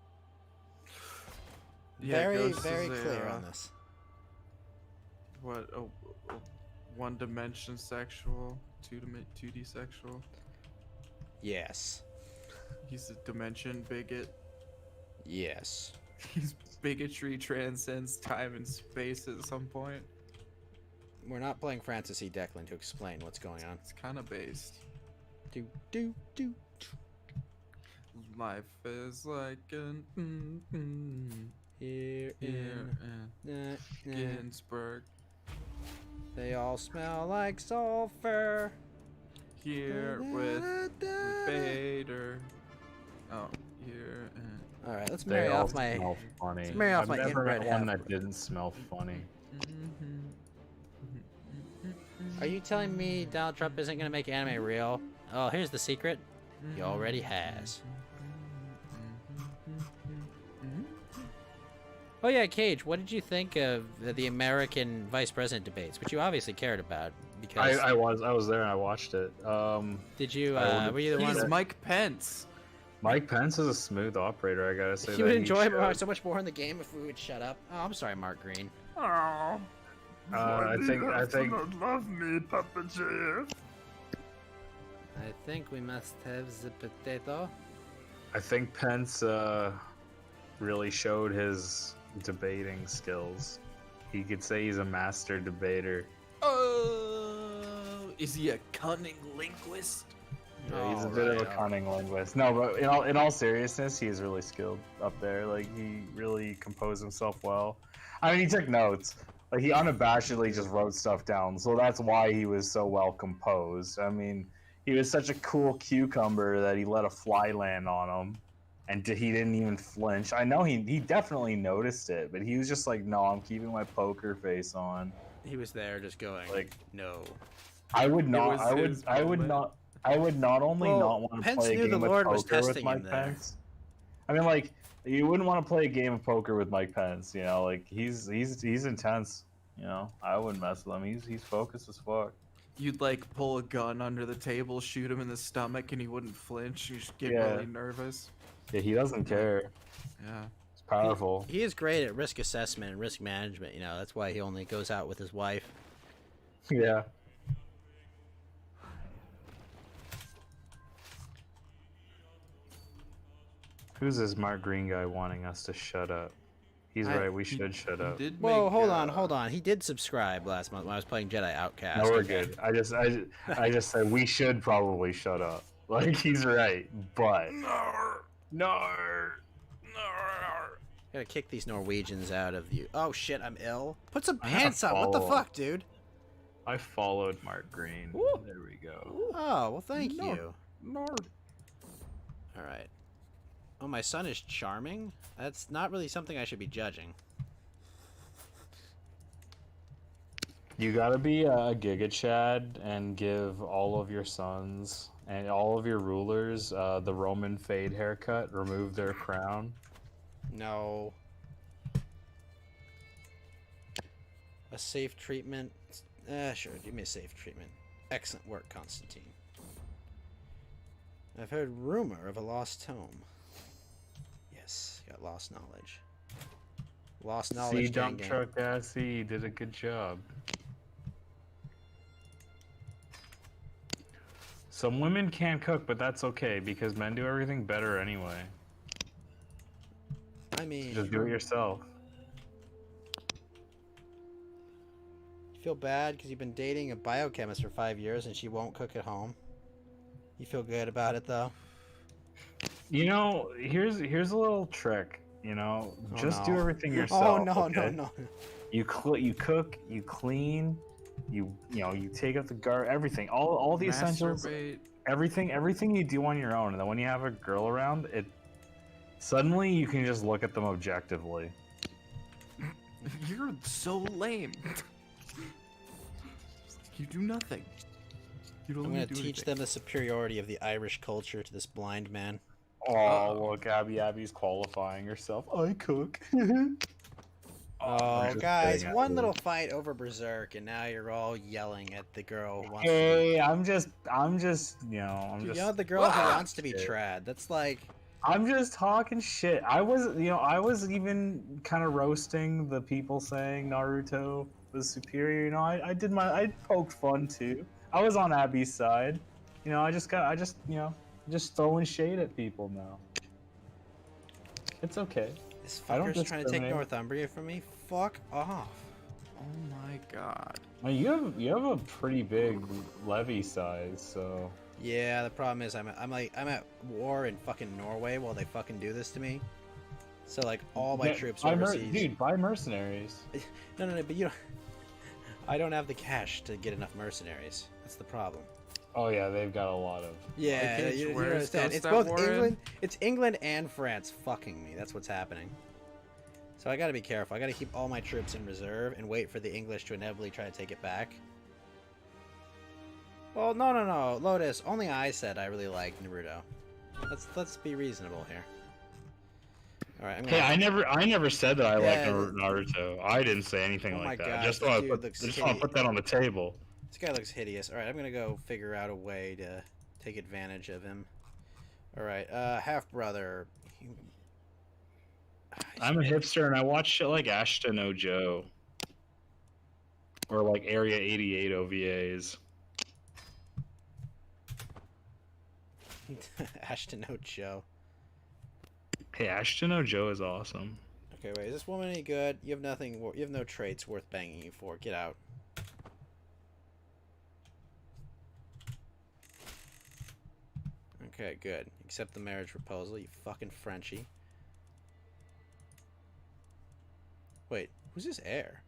Yeah, very Ghost is clear on this. What? One dimension sexual, 2D sexual. Yes. He's a dimension bigot. Yes. His bigotry transcends time and space at some point. We're not playing Francis E. Declan to explain what's going on. It's kind of based. Do. Life is like an Here in Ginsburg. They all smell like sulfur. Here with Vader. Oh, here and. All right, let's marry off my. Smell funny. Let's marry off I've my never inbred met one half. that didn't smell funny. Are you telling me Donald Trump isn't gonna make anime real? Oh, here's the secret. He already has. Oh yeah, Cage, what did you think of the American vice president debates, which you obviously cared about? Because I was there and I watched it. did you? Were you the one? He's Mike Pence. Mike Pence is a smooth operator, I gotta say. You that would he enjoy showed. so much more in the game if we would shut up. Oh, I'm sorry, Mark Green. Oh. I think Love me, Papa JF. I think we must have the potato. I think Pence really showed his debating skills. He could say he's a master debater. Oh, is he a cunning linguist? Yeah, he's a bit of a cunning linguist. No, but in all seriousness, he is really skilled up there. Like, he really composed himself well. I mean, he took notes. Like, he unabashedly just wrote stuff down, so that's why he was so well composed. I mean, he was such a cool cucumber that he let a fly land on him, and he didn't even flinch. I know he definitely noticed it, but he was just like, no, I'm keeping my poker face on. He was there just going, like, no. I would not only Well, not want to Pence play a knew the game Lord of was poker with testing him Mike there. Pence. I mean, like, you wouldn't want to play a game of poker with Mike Pence, you know? Like, he's intense, you know? I wouldn't mess with him. He's focused as fuck. You'd like pull a gun under the table, shoot him in the stomach, and he wouldn't flinch. You just get Yeah. really nervous. Yeah, he doesn't care. Yeah. It's powerful. He is great at risk assessment and risk management. You know, that's why he only goes out with his wife. Yeah. Who's this Mark Green guy wanting us to shut up? He's right, we should shut up. Whoa, hold on. He did subscribe last month when I was playing Jedi Outcast. No, we're okay? good. I just said we should probably shut up. Like, he's right, but no. Gotta kick these Norwegians out of you. Oh shit, I'm ill. Put some I had a pants on. What the follow-up. fuck, dude? I followed Mark Green. There we go. Oh, well, thank you. Nord. All right. Oh, my son is charming? That's not really something I should be judging. You gotta be a Giga Chad and give all of your sons and all of your rulers the Roman fade haircut, remove their crown. No. A safe treatment? Sure, give me a safe treatment. Excellent work, Constantine. I've heard rumor of a lost tome. Yes, got lost knowledge. Lost knowledge. See, gang, dump gang. truck assy, you did a good job. Some women can't cook, but that's okay because men do everything better anyway. I mean, Just do it yourself. you feel bad because you've been dating a biochemist for 5 years and she won't cook at home. You feel good about it though. You know, here's a little trick. You know, Oh, just no. do everything yourself. Oh no, okay? no. You cook, you clean, you know, you take out the everything, all the essentials, Masturbate. everything you do on your own. And then when you have a girl around, it suddenly you can just look at them objectively. You're so lame. You do nothing. You don't I'm really gonna do teach anything. them the superiority of the Irish culture to this blind man. Oh, look, Abby's qualifying herself. I cook. Oh, I'm just guys, kidding, one Abby. little fight over Berserk, and now you're all yelling at the girl who wants Hey, I'm just, you know, to I'm be... just. You know, the girl who Ah, wants to be shit. trad. That's like... I'm just talking shit. I was even kind of roasting the people saying Naruto was superior. You know, I poked fun too. I was on Abby's side. You know, just throwing shade at people now. It's okay. This I don't fucker's trying to take discriminate. Northumbria from me? Fuck off. Oh my god. Well, you have a pretty big levy size, so. Yeah, the problem is I'm at war in fucking Norway while they fucking do this to me. So like all my troops are overseas. Dude, buy mercenaries. No, but you don't... I don't have the cash to get enough mercenaries. That's the problem. Oh yeah, they've got a lot of. Yeah, Okay, you where is understand. Ghost It's at both war in? England. It's England and France fucking me. That's what's happening. So I gotta be careful. I gotta keep all my troops in reserve and wait for the English to inevitably try to take it back. Well, no, Lotus. Only I said I really liked Naruto. Let's be reasonable here. All right. Hey, I never said that I Yeah, like Naruto. I didn't say anything Oh my like that. gosh, Just this want dude to put, looks just want to put that on the table. This guy looks hideous. All right, I'm gonna go figure out a way to take advantage of him. All right, half brother. I'm a hipster and I watch shit like Ashton Joe. Or like Area 88 OVAs. Ashton Joe. Hey, Ashton Joe is awesome. Okay, wait. Is this woman any good? You have nothing. You have no traits worth banging you for. Get out. Okay, good. Accept the marriage proposal, you fucking Frenchie. Wait, who's this heir?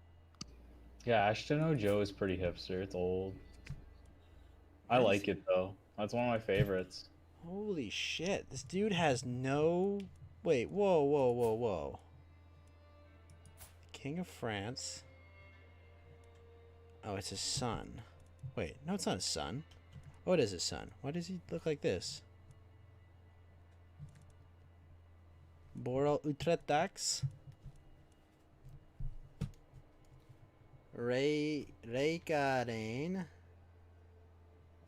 Yeah, Ashton Joe is pretty hipster. It's old. I like it though. That's one of my favorites. Holy shit, this dude has no... Wait, whoa. King of France. Oh, it's his son. Wait, no, it's not his son. Oh, it is his son. Why does he look like this? Boral Utretax. Reykjaren.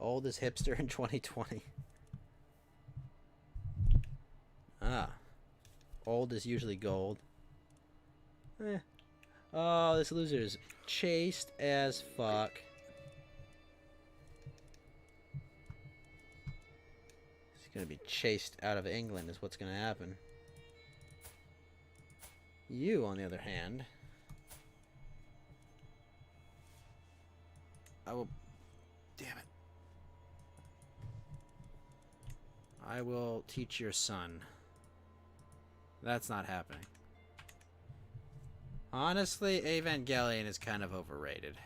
Oldest hipster in 2020. Ah. Old is usually gold. Oh, this loser's chaste as fuck. He's gonna be chased out of England is what's gonna happen. You, on the other hand... I will... Damn it. I will teach your son. That's not happening. Honestly, Evangelion is kind of overrated.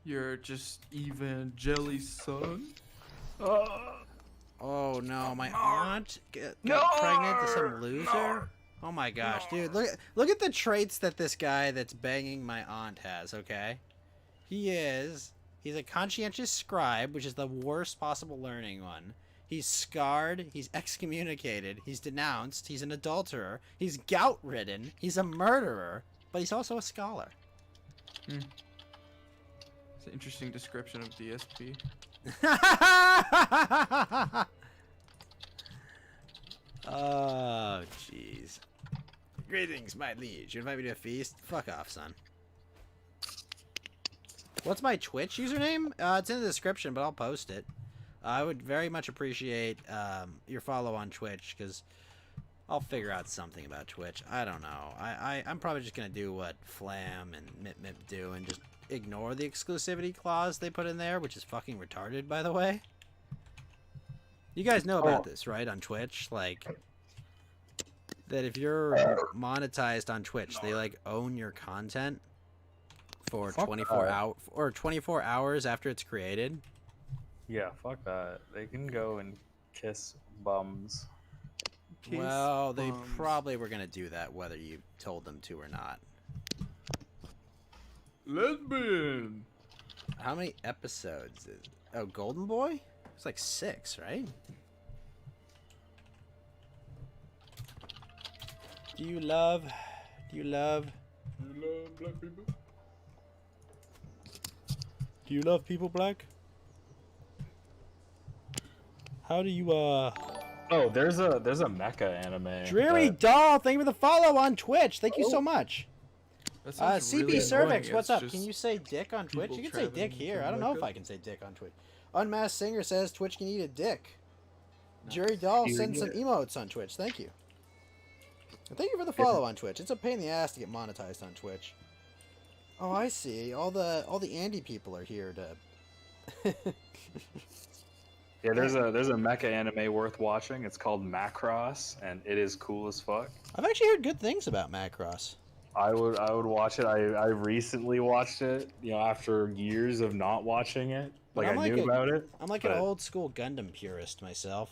You're just Evangeli son? Oh no, my aunt got pregnant to some loser? Oh my gosh, dude, look at the traits that this guy that's banging my aunt has, okay? He's a conscientious scribe, which is the worst possible learning one. He's scarred, he's excommunicated, he's denounced, he's an adulterer, he's gout-ridden, he's a murderer, but he's also a scholar. It's an interesting description of DSP. Oh, jeez. Greetings, my liege. You invite me to a feast? Fuck off, son. What's my Twitch username? It's in the description, but I'll post it. I would very much appreciate your follow on Twitch, because I'll figure out something about Twitch. I don't know. I'm probably just gonna do what Flam and MipMip do and just ignore the exclusivity clause they put in there, which is fucking retarded, by the way. You guys know about this, right? On Twitch, like that if you're monetized on Twitch, they like own your content for 24 hours after it's created. Yeah, fuck that. They can go and kiss bums. Well, they probably were gonna do that whether you told them to or not. Lesbian. How many episodes is? Oh, Golden Boy? It's like 6, right? Do you love black people? Do you love people, Black? How do you Oh, there's a mecha anime. Dreary Doll, thank you for the follow on Twitch. Thank you so much. CP really Cervix, annoying. what's It's up? Can just you say dick on Twitch? people You can say dick traveling here. from I don't know if Mecca. I can say dick on Twitch. Unmasked Singer says Twitch can eat a dick. Jerry Doll sends some emotes on Twitch. Thank you. And thank you for the follow on Twitch. It's a pain in the ass to get monetized on Twitch. Oh, I see. All the Andy people are here to. Yeah, there's a mecha anime worth watching. It's called Macross, and it is cool as fuck. I've actually heard good things about Macross. I would watch it. I recently watched it, after years of not watching it. Like I knew about it. I'm like an old school Gundam purist myself.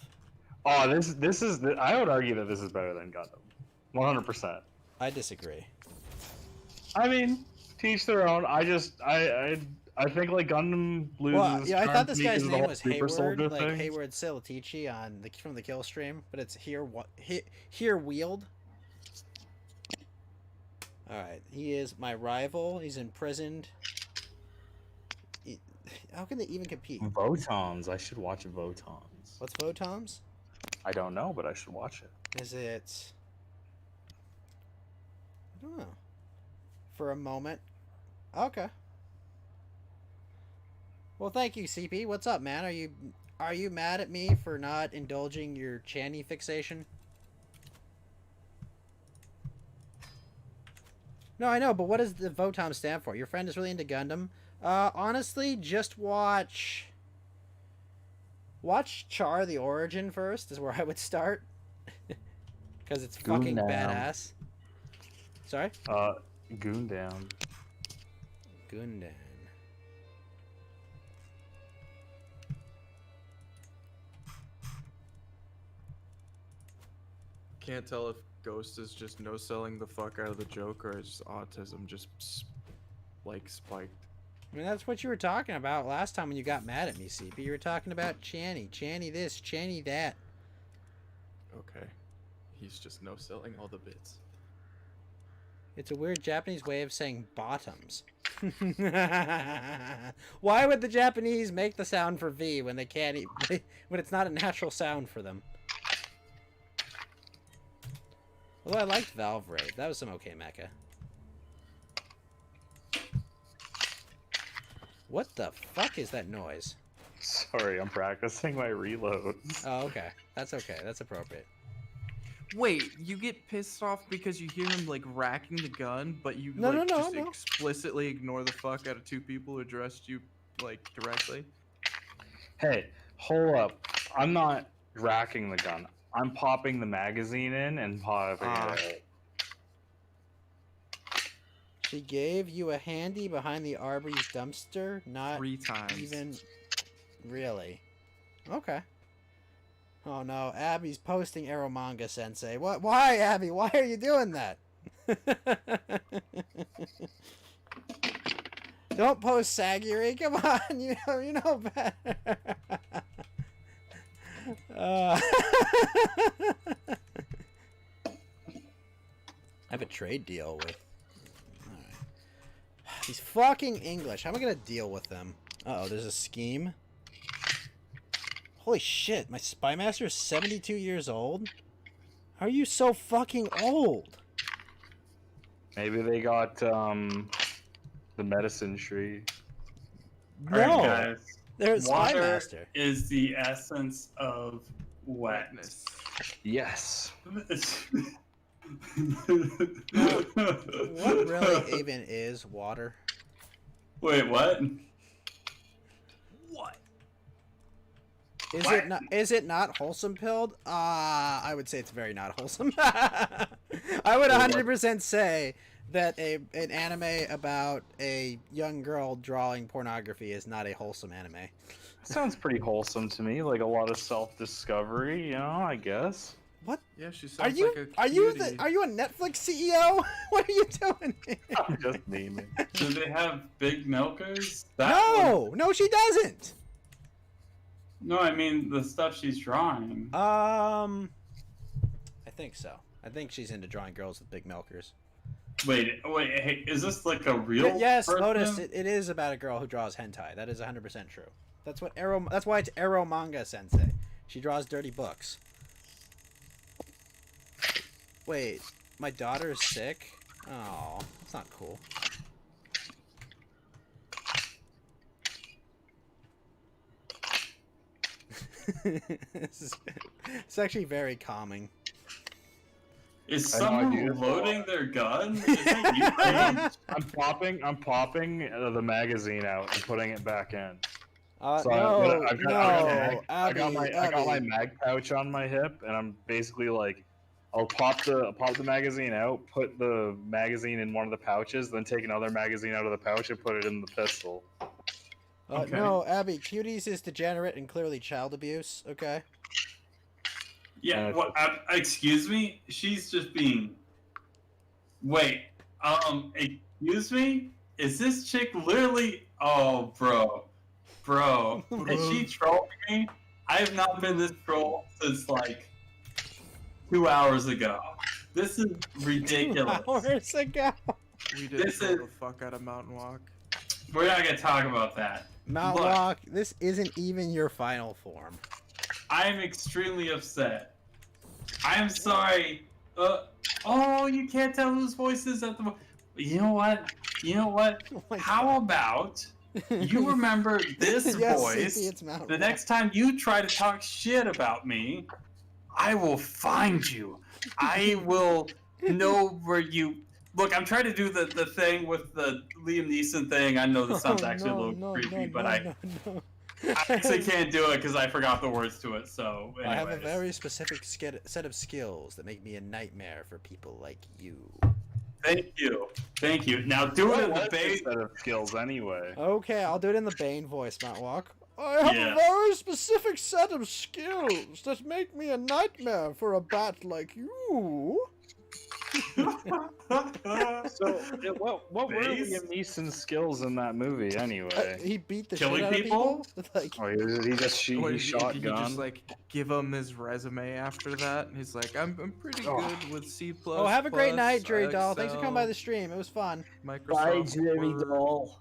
Oh, this is. I would argue that this is better than Gundam, 100%. I disagree. I mean, teach their own. I think like Gundam loses. Well, yeah, I thought this guy's name was Super Hayward, Soldier like thing. Hayward Silatici from the Kill Stream, but it's here Wield. All right, he is my rival. He's imprisoned. How can they even compete? Votons. I should watch Votons. What's Votons? I don't know, but I should watch it. Is it? I don't know. For a moment. Okay. Well, thank you, CP. What's up, man? Are you mad at me for not indulging your Channy fixation? No, I know, but what does the VOTOM stand for? Your friend is really into Gundam. Honestly, just watch Char the Origin first is where I would start. Because it's fucking badass. Sorry? Gundam. Gundam. Can't tell if Ghost is just no-selling the fuck out of the joke or it's autism just spiked. I mean, that's what you were talking about last time when you got mad at me, CP. You were talking about Channy. Channy this, Channy that. Okay. He's just no-selling all the bits. It's a weird Japanese way of saying bottoms. Why would the Japanese make the sound for V when they can't when it's not a natural sound for them? Although I liked Valve Raid. That was some okay mecha. What the fuck is that noise? Sorry, I'm practicing my reloads. Oh, okay. That's okay. That's appropriate. Wait, you get pissed off because you hear him like racking the gun, but you No. explicitly ignore the fuck out of two people who addressed you like directly? Hey, hold up. I'm not racking the gun. I'm popping the magazine in and popping it out. She gave you a handy behind the Arby's dumpster? Not 3 times. Even really. Okay. Oh no, Abby's posting Eromanga Sensei. What? Why, Abby? Why are you doing that? Don't post Sagiri. Come on, you know better. I have a trade deal with. Alright. These fucking English. How am I gonna deal with them? Uh oh, there's a scheme. Holy shit, my spy master is 72 years old? How are you so fucking old? Maybe they got the medicine tree. No, Alright, guys. there's spy Water master. is the essence of wetness. Yes. What really even is water? Wait, what? What? Is it not wholesome pilled? I would say it's very not wholesome. I would 100% say that an anime about a young girl drawing pornography is not a wholesome anime. Sounds pretty wholesome to me, like a lot of self-discovery, you know, I guess. What? Yeah, she sounds Are you like a are you cutie. are you a Netflix CEO? What are you doing? I'm just memeing. Do they have big milkers? No, she doesn't. No, I mean the stuff she's drawing. I think so. I think she's into drawing girls with big milkers. Wait, hey, is this like a real? Yes, person? Lotus. It is about a girl who draws hentai. That is 100% true. That's why it's Arrow Manga Sensei. She draws dirty books. Wait, my daughter is sick? Oh, that's not cool. It's actually very calming. Is someone loading their gun? Is it you? I'm popping the magazine out and putting it back in. I got my mag pouch on my hip, and I'm basically like, I'll pop the magazine out, put the magazine in one of the pouches, then take another magazine out of the pouch and put it in the pistol. Okay. No, Abby, Cuties is degenerate and clearly child abuse, okay? Yeah, what? Excuse me? She's just being... Wait, excuse me? Is this chick literally... Oh, bro. Bro. Is she trolling me? I have not been this troll since, like, 2 hours ago. This is ridiculous. 2 hours ago? We did troll the fuck out of Mountainwalk. We're not going to talk about that. Mountainwalk, this isn't even your final form. I am extremely upset. I am sorry. Oh, you can't tell whose voice is at the moment. You know what? Oh How about you remember this Yes, voice? CP, it's Mountainwalk. The next time you try to talk shit about me, I will find you. I will know where you... Look, I'm trying to do the thing with the Liam Neeson thing. I know this sounds actually a little creepy, but I actually can't do it because I forgot the words to it. So, anyways. I have a very specific set of skills that make me a nightmare for people like you. Thank you. Thank you. Now do it in the Bane set of skills anyway. Okay, I'll do it in the Bane voice, Mountainwalk. I have Yeah. a very specific set of skills that make me a nightmare for a bat like you. So, what were Liam Neeson's skills in that movie anyway? He beat the Killing shit out people? of people. Like, Oh, he just What, he shot did gun. just like give him his resume after that? And he's like, I'm pretty good with C++. oh, have a great night, Jerry Excel, Doll. Thanks for coming by the stream. It was fun. Microsoft Word. Doll.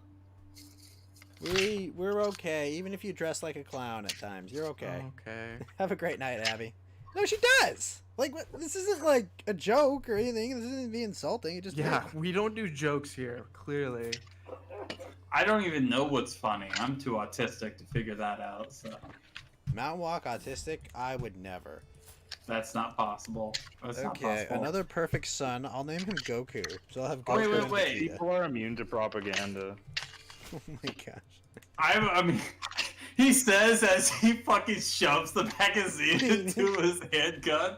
We're okay, even if you dress like a clown at times. You're okay. Okay. Have a great night, Abby. No, she does. Like, this isn't like a joke or anything. This isn't be insulting. It just Yeah, we don't do jokes here, clearly. I don't even know what's funny. I'm too autistic to figure that out. So Mountainwalk autistic. I would never. that's not possible. That's not Okay, possible. another perfect son. I'll name him Goku. So I'll have Goku. Wait, and wait. Vegeta. People are immune to propaganda. Oh my gosh. I mean, he says as he fucking shoves the magazine into his handgun.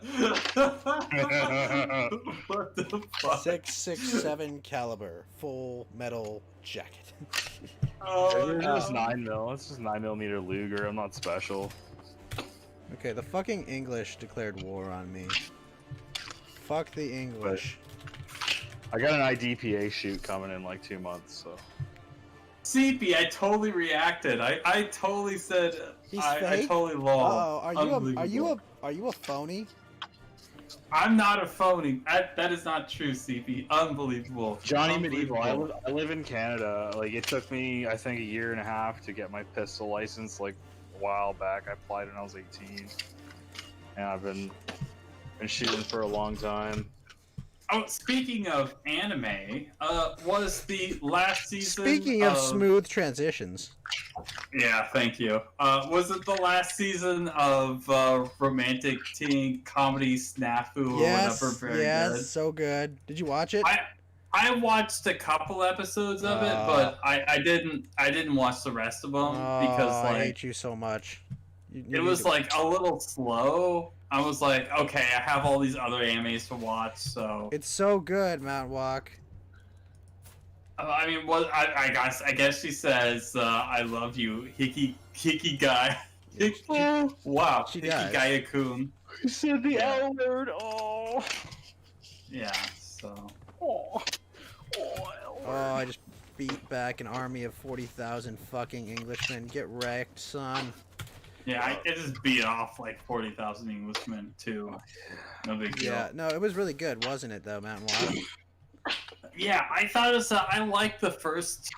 What the fuck? 6.67 caliber, full metal jacket. Oh, It's no. just 9mm. It's just 9mm Luger. I'm not special. Okay, the fucking English declared war on me. Fuck the English. I got an IDPA shoot coming in like 2 months, so. CP, I totally reacted. I totally said I fake? totally lost. Oh, are you a phony? I'm not a phony. That is not true, CP. Unbelievable. Johnny Medieval. Unbelievable. I live in Canada. Like, it took me, I think, 1.5 years to get my pistol license. Like, a while back, I applied when I was 18, and I've been shooting for a long time. Oh, speaking of anime, was the last season Speaking of smooth transitions. Yeah, thank you. Was it the last season of romantic teen comedy Snafu or whatever? Very good. So good. Did you watch it? I watched a couple episodes of it, but I didn't watch the rest of them because I like hate you so much. You it was like a little slow. I was like, okay, I have all these other animes to watch, so It's so good, Mountainwalk. I mean, what I guess she says, "I love you, Hiki guy." Wow, She Hiki does. Gaia-kun. You said the L word. Oh. Yeah. So. Oh, I just beat back an army of 40,000 fucking Englishmen. Get wrecked, son. Yeah, I just beat off like 40,000 Englishmen too. No big deal. Yeah, no, it was really good, wasn't it, though, Mountainwalk? Yeah, I thought it was. I liked the first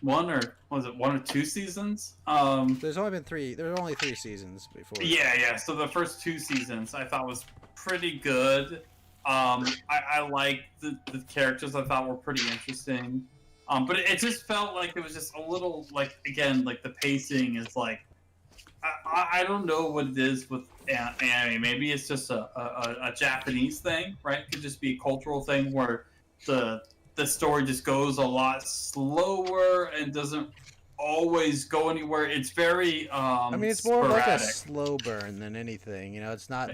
one, or was it 1 or 2 seasons? There's only been 3. There were only 3 seasons before. Yeah. So the first 2 seasons I thought was pretty good. I liked the characters. I thought were pretty interesting. But it just felt like it was just a little like, again, like the pacing is like. I don't know what it is with anime. Maybe it's just a Japanese thing, right? It could just be a cultural thing where the story just goes a lot slower and doesn't always go anywhere. It's very I mean, it's more sporadic. like a slow burn than anything. You know, it's not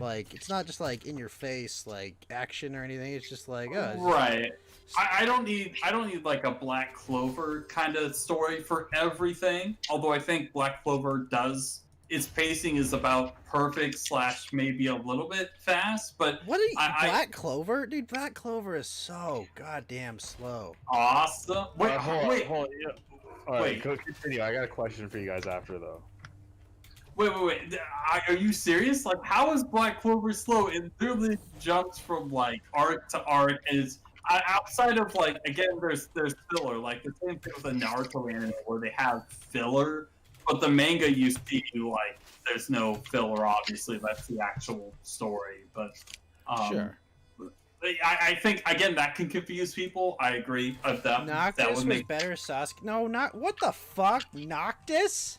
just like in your face like action or anything. It's just like Right. I don't need like a Black Clover kind of story for everything. Although I think Black Clover does. Its pacing is about perfect / maybe a little bit fast, but what are you, Black Clover? Dude, Black Clover is so goddamn slow. Awesome. Wait, hold wait. on. Yeah. All right, continue. I got a question for you guys after though. Wait. Are you serious? Like, how is Black Clover slow? It literally jumps from like arc to arc, and it's outside of like, again, there's filler. Like the same thing with the Naruto anime where they have filler. But the manga you see, like, there's no filler, obviously. That's the actual story. But Sure. I think, again, that can confuse people. I agree. Noctis was better Sasuke. No, not... What the fuck? Noctis?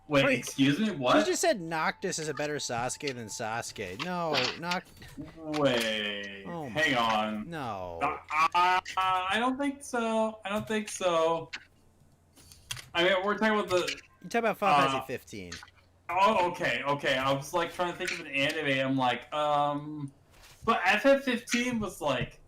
Wait, excuse me? What? You just said Noctis is a better Sasuke than Sasuke. No, Wait. Hang on. No. I don't think so. I mean, we're talking about the... You talk about Final Fantasy 15. Oh, okay. I was like trying to think of an anime. I'm like, but FF15 was like,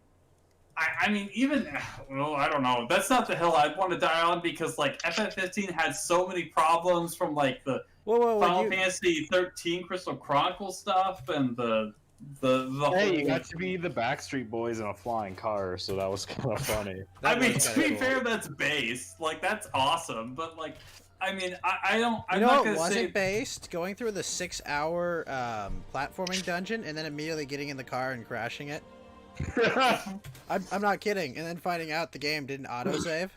I mean, even, well, I don't know. That's not the hill I'd want to die on because like FF15 had so many problems from like the Final Fantasy 13 Crystal Chronicles stuff and the Hey, you got to be the Backstreet Boys in a flying car, so that was kind of funny. I mean, to be fair, that's base. Like, that's awesome, but like. I mean, I don't. I'm not gonna wasn't say... based? Going through the 6-hour platforming dungeon and then immediately getting in the car and crashing it. I'm not kidding. And then finding out the game didn't autosave,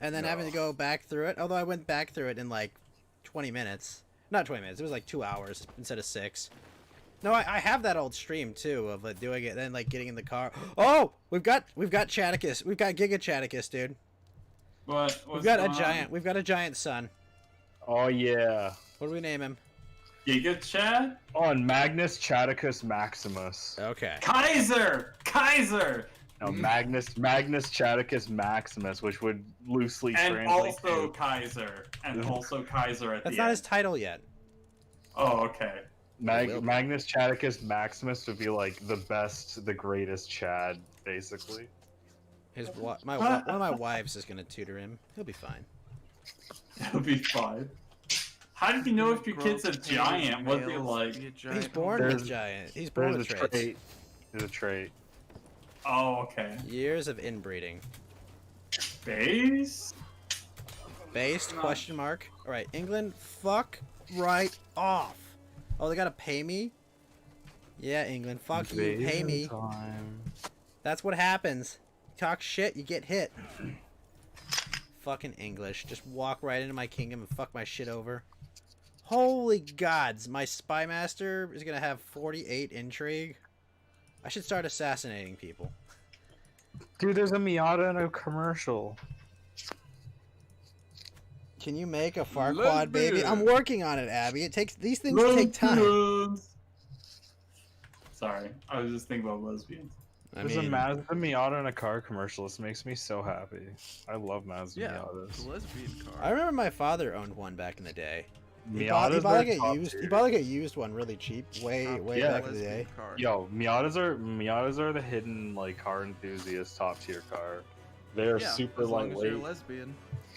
and then having to go back through it. Although I went back through it in like 20 minutes. Not 20 minutes. It was like 2 hours instead of 6. No, I have that old stream too of doing it, then like getting in the car. Oh, we've got Chaticus. We've got Giga Chaticus, dude. We've got a giant son. Oh yeah. What do we name him? Giga Chad? Oh, and Magnus Chaticus Maximus. Okay. Kaiser! No, Magnus Chaticus Maximus, which would loosely translate also to... Kaiser. And also Kaiser at That's the not end. his title yet. Oh, okay. Magnus Chaticus Maximus would be like the best, the greatest Chad, basically. One of my wives is gonna tutor him. He'll be fine. He'll be fine. How did you know if your kid's a giant? What's he like? He's born with giant. He's born with traits. There's a trait. Oh, okay. Years of inbreeding. Based? Question mark. All right, England, fuck right off. Oh, they gotta pay me? Yeah, England, fuck you, pay me. That's what happens. Talk shit, you get hit. Fucking English. Just walk right into my kingdom and fuck my shit over. Holy gods, my spy master is gonna have 48 intrigue. I should start assassinating people. Dude, there's a Miata in a commercial. Can you make a Farquad baby? I'm working on it, Abby. It takes these things take time. Lesbians. Sorry, I was just thinking about lesbians. There's a Mazda Miata in a car commercial. This makes me so happy. I love Mazda Yeah, Miatas. the lesbian car. I remember my father owned one back in the day. He Miatas bought are like a top used. tier. He bought like a used one, really cheap, way back in the day. Yo, Miatas are the hidden like car enthusiast top tier car. They're super as long as lightweight. you're a lesbian.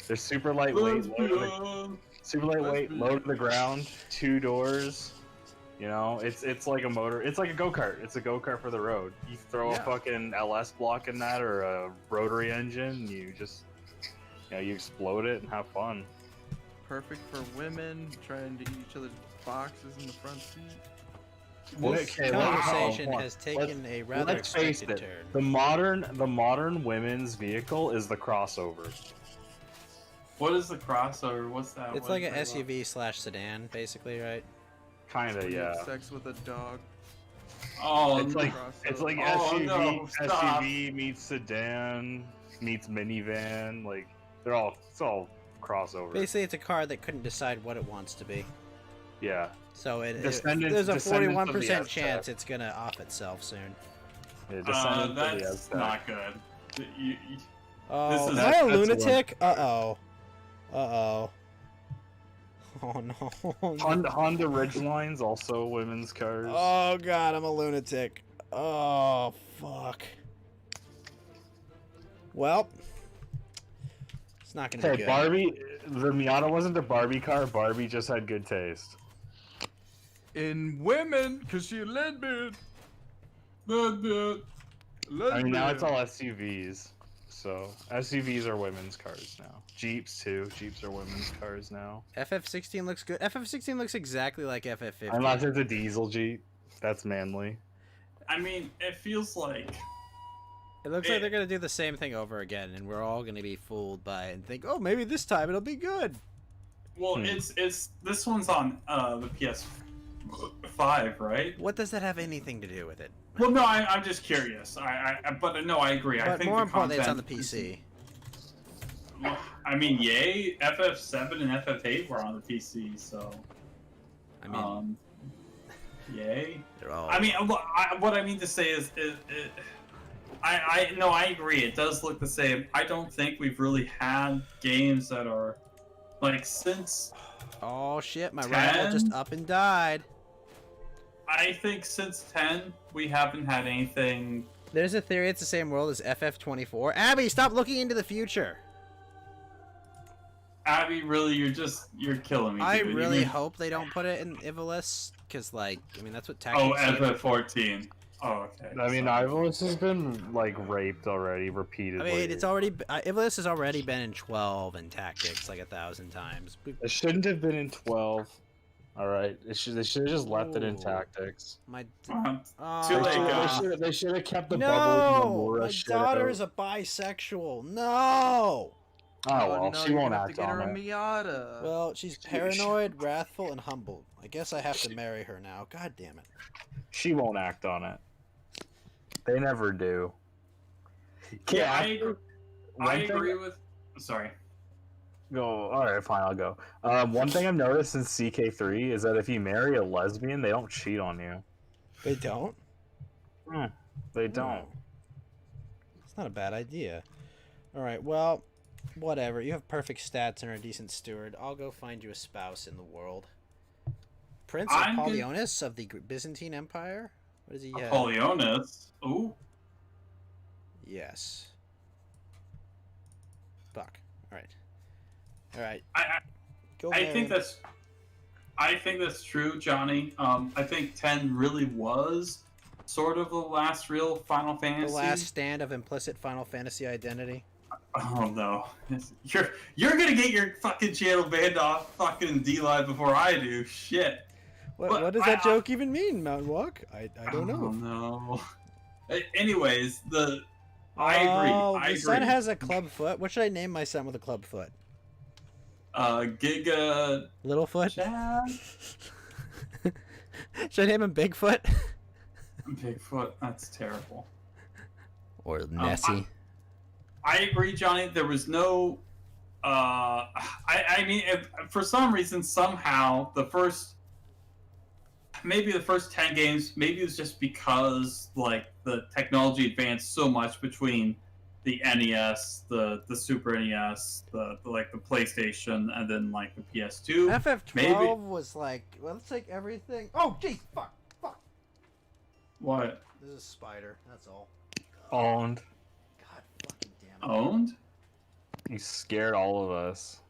They're super lightweight, low to the ground, 2 doors. You know, it's like a motor. It's like a go-kart. It's a go-kart for the road. You throw a fucking LS block in that or a rotary engine, you just, you explode it and have fun. Perfect for women trying to eat each other's boxes in the front seat. This conversation has taken a rather Let's face expected it. turn. The modern women's vehicle is the crossover. What is the crossover? What's that? It's like an SUV/sedan, basically, right? Kinda, yeah. Sex with a dog. Oh, it's like Oh, no, stop. SUV meets sedan meets minivan. Like it's all crossover. Basically, it's a car that couldn't decide what it wants to be. Yeah. So there's Descendants a of the 41% S-Type. chance it's gonna off itself soon. Yeah, descendants of the That's S-Type. not good. Oh, This am is- I a that's the lunatic? Uh-oh. Uh-oh. Oh, no. Honda Ridgeline's also women's cars. Oh, God, I'm a lunatic. Oh, fuck. Well, it's not gonna be Hey, good. Barbie, the Miata wasn't a Barbie car. Barbie just had good taste. In women, because she a lesbian. I mean, now it's all SUVs. So SUVs are women's cars now. Jeeps too. Jeeps are women's cars now. FF16 looks good. FF16 looks exactly like FF15. Unless it's a diesel Jeep, that's manly. I mean, it feels like It looks like they're gonna do the same thing over again, and we're all gonna be fooled by it and think, oh, maybe this time it'll be good. well, it's this one's on the PS5, right? What does that have anything to do with it? Well, no, I'm just curious. But no, I agree. I But think more the importantly, it's on the content- PC. I mean, yay! FF7 and FF8 were on the PC, so. I mean, yay! They're all. I mean, what I mean to say is, I agree. It does look the same. I don't think we've really had games that are like since. Oh shit! My 10? rival just up and died. I think since 10, we haven't had anything. There's a theory it's the same world as FF24. Abby, stop looking into the future. Abby, really, you're killing me. I dude. You really mean- hope they don't put it in Ivalice, because like, I mean, that's what Oh, tactics. FF14. Oh, okay. I mean, Ivalice has been like raped already repeatedly. I mean, it's already Ivalice has already been in 12 and tactics like 1,000 times. It shouldn't have been in 12. All right, they should have just left it in Ooh. tactics. My Too late, guys. They should have kept the no, bubble. my daughter is a bisexual. No. Oh well, no, she you're won't gonna have to act get on her a it. Miata. Well, she's paranoid, wrathful, and humble. I guess I have to marry her now. God damn it. She won't act on it. They never do. Yeah, I agree. One I thing- agree with. Sorry. Go. All right, fine. I'll go. One thing I've noticed since CK3 is that if you marry a lesbian, they don't cheat on you. They don't? They don't. It's not a bad idea. Alright, well, whatever. You have perfect stats and are a decent steward. I'll go find you a spouse in the world. Prince I'm gonna- Apollonius of the Byzantine Empire? What does he have? Apollonius. Ooh. Yes. Fuck. Alright. Alright. Go I marry think him. I think that's true, Johnny. I think 10 really was sort of the last real Final Fantasy. The last stand of implicit Final Fantasy identity. Oh no, you're gonna get your fucking channel banned off fucking D-Live before I do. Shit. What does that joke even mean, Mountainwalk? I don't know. Oh no. Anyways, I agree. Oh, I the son agree. has a club foot. What should I name my son with a club foot? Giga. Littlefoot? Chad? Should I name him Bigfoot? Bigfoot. That's terrible. Or Nessie? I agree, Johnny. There was no. I mean, for some reason, somehow, maybe the first 10 games, maybe it was just because like the technology advanced so much between the NES, the Super NES, the PlayStation, and then like the PS2. FF12 Maybe was like, well, let's take everything. Oh, jeez, fuck. what? This is a spider. That's all. Owned. God fucking damn it. Owned? You scared all of us.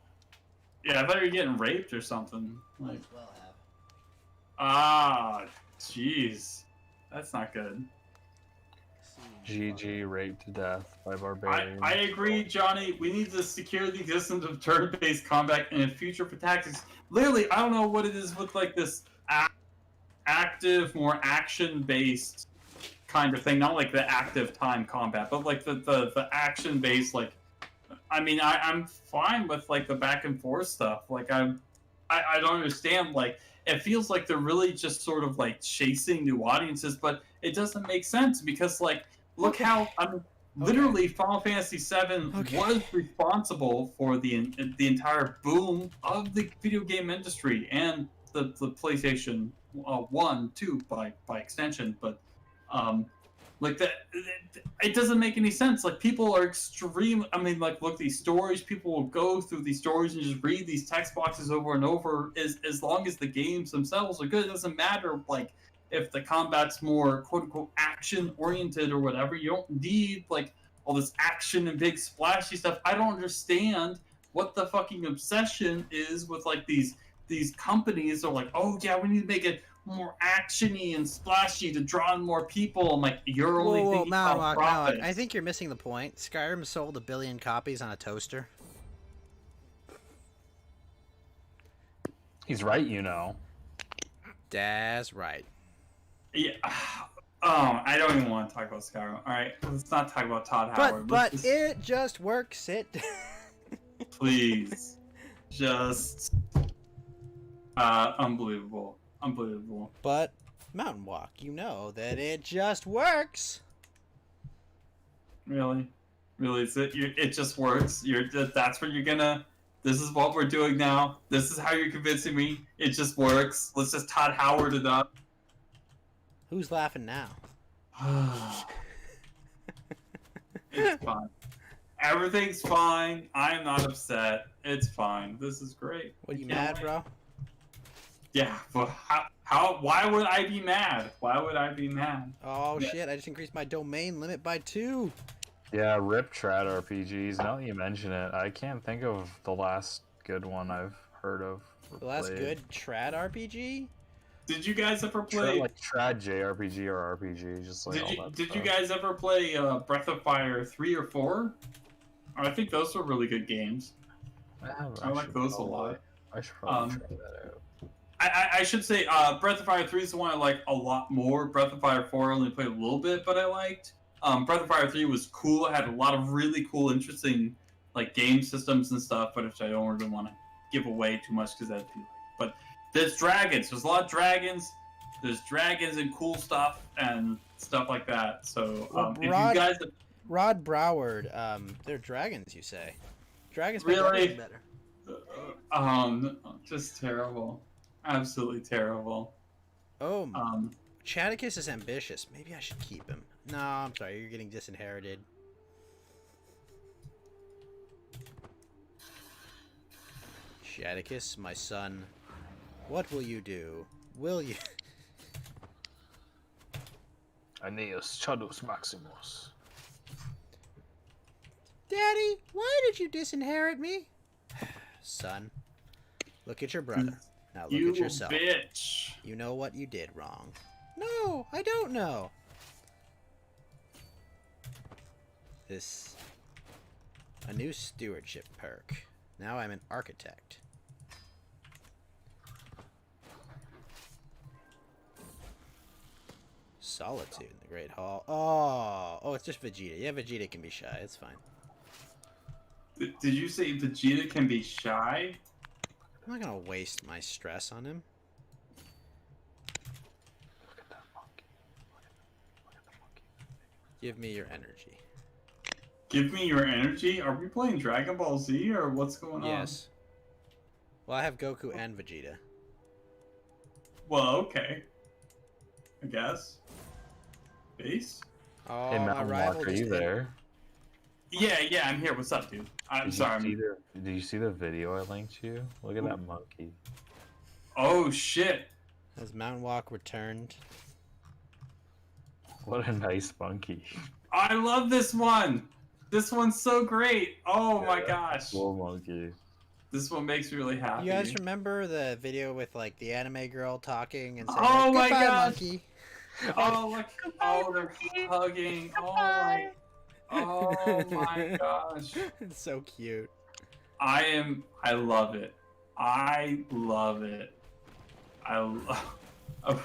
Yeah, I thought you were getting raped or something. Might Like, as well have. ah, jeez, that's not good. GG raped to death by barbarians. I agree, Johnny. We need to secure the existence of turn-based combat in future for tactics. Literally, I don't know what it is with like this active, more action-based kind of thing. Not like the active time combat, but like the action-based. Like, I mean, I'm fine with like the back and forth stuff. Like, I don't understand. Like, it feels like they're really just sort of like chasing new audiences, but it doesn't make sense because like. Look how literally Final Fantasy VII was responsible for the entire boom of the video game industry and the PlayStation 1, 2 by extension. But like that, it doesn't make any sense. Like people are extreme. I mean, like look these stories. People will go through these stories and just read these text boxes over and over. As long as the games themselves are good, it doesn't matter. Like. If the combat's more quote-unquote action-oriented or whatever, you don't need, like, all this action and big splashy stuff. I don't understand what the fucking obsession is with, like, these companies are like, oh, yeah, we need to make it more action-y and splashy to draw in more people. I'm like, you're only thinking about profits. I think you're missing the point. Skyrim sold 1 billion copies on a toaster. He's right, you know. That's right. Yeah. I don't even want to talk about Skyrim. All right, let's not talk about Todd Howard. But it just works. Please, just unbelievable. But Mountainwalk, you know that it just works. Really, it just works. That's what you're gonna. This is what we're doing now. This is how you're convincing me. It just works. Let's just Todd Howard it up. Who's laughing now? It's fine. Everything's fine. I'm not upset. It's fine. This is great. What, you mad, bro? Yeah, but how? Why would I be mad? Why would I be mad? Oh shit! I just increased my domain limit by 2. Yeah, rip trad RPGs. Now that you mention it, I can't think of the last good one I've heard of. The last good trad RPG? Did you guys ever play like trad JRPG or RPG? Just like Did you guys ever play Breath of Fire 3 or 4? I think those were really good games. I like those a lot. I should probably try that out. I should say Breath of Fire 3 is the one I like a lot more. Breath of Fire 4 I only played a little bit, but I liked. Breath of Fire 3 was cool. It had a lot of really cool, interesting like game systems and stuff, but which I don't really want to give away too much because that'd be but there's dragons. There's a lot of dragons. There's dragons and cool stuff and stuff like that. So if you guys, Rod Broward, they're dragons. You say? Dragons make really everything better. Just terrible. Absolutely terrible. Oh, Chaticus is ambitious. Maybe I should keep him. No, I'm sorry. You're getting disinherited. Chaticus, my son. What will you do? Will you? Aeneas Chadus Maximus. Daddy, why did you disinherit me? Son, look at your brother. Now look at yourself. Bitch. You know what you did wrong. No, I don't know. A new stewardship perk. Now I'm an architect. Solitude in the Great Hall. Oh, it's just Vegeta. Yeah, Vegeta can be shy. It's fine. Did you say Vegeta can be shy? I'm not gonna waste my stress on him. Look at that monkey. Look at the monkey. Give me your energy. Give me your energy. Are we playing Dragon Ball Z or what's going on? Yes. Well, I have Goku and Vegeta. Well, okay. I guess. Base? Oh, Hey, my rival Mountainwalk, are just you there? Yeah, I'm here. What's up, dude? I'm sorry. Did you see the video I linked you? Look at that monkey. Oh, shit. Has Mountainwalk returned? What a nice monkey. I love this one. This one's so great. Oh my gosh. Cool monkey. This one makes me really happy. You guys remember the video with like the anime girl talking and saying, Oh like, my "Goodbye, gosh. monkey"? Oh, look. Oh, they're hugging. Oh my gosh. It's so cute. I love it. I love it.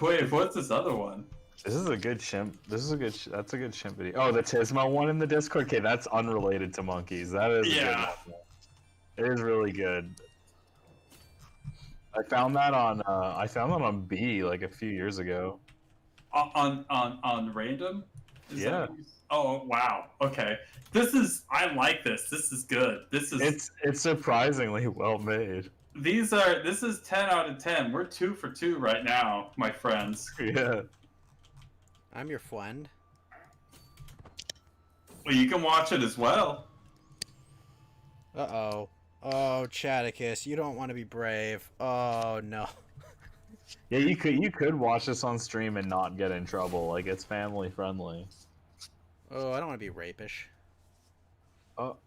Wait, what's this other one? This is a good chimp. That's a good chimp video. Oh, the Tismo one in the Discord? Okay, that's unrelated to monkeys. That is a good one. It is really good. I found that on B like a few years ago. On random? Yeah. Oh wow. Okay. I like this. This is good. It's surprisingly well made. This is 10 out of 10. We're 2 for 2 right now, my friends. Yeah. I'm your friend. Well, you can watch it as well. Uh-oh. Oh, Chaticus, you don't want to be brave. Oh, no. Yeah, you could watch this on stream and not get in trouble. Like, it's family friendly. Oh, I don't want to be rapish. Oh.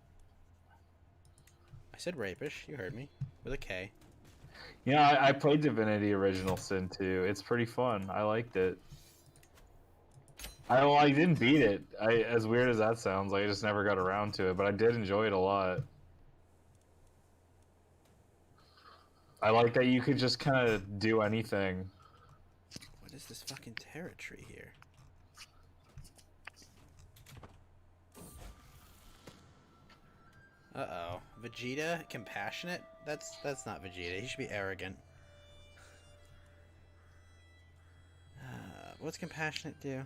I said rapish. You heard me. With a K. Yeah, I played Divinity Original Sin 2. It's pretty fun. I liked it. I didn't beat it. As weird as that sounds, I just never got around to it, but I did enjoy it a lot. I like that you could just kind of do anything. What is this fucking territory here? Uh-oh. Vegeta? Compassionate? That's not Vegeta. He should be arrogant. What's compassionate do?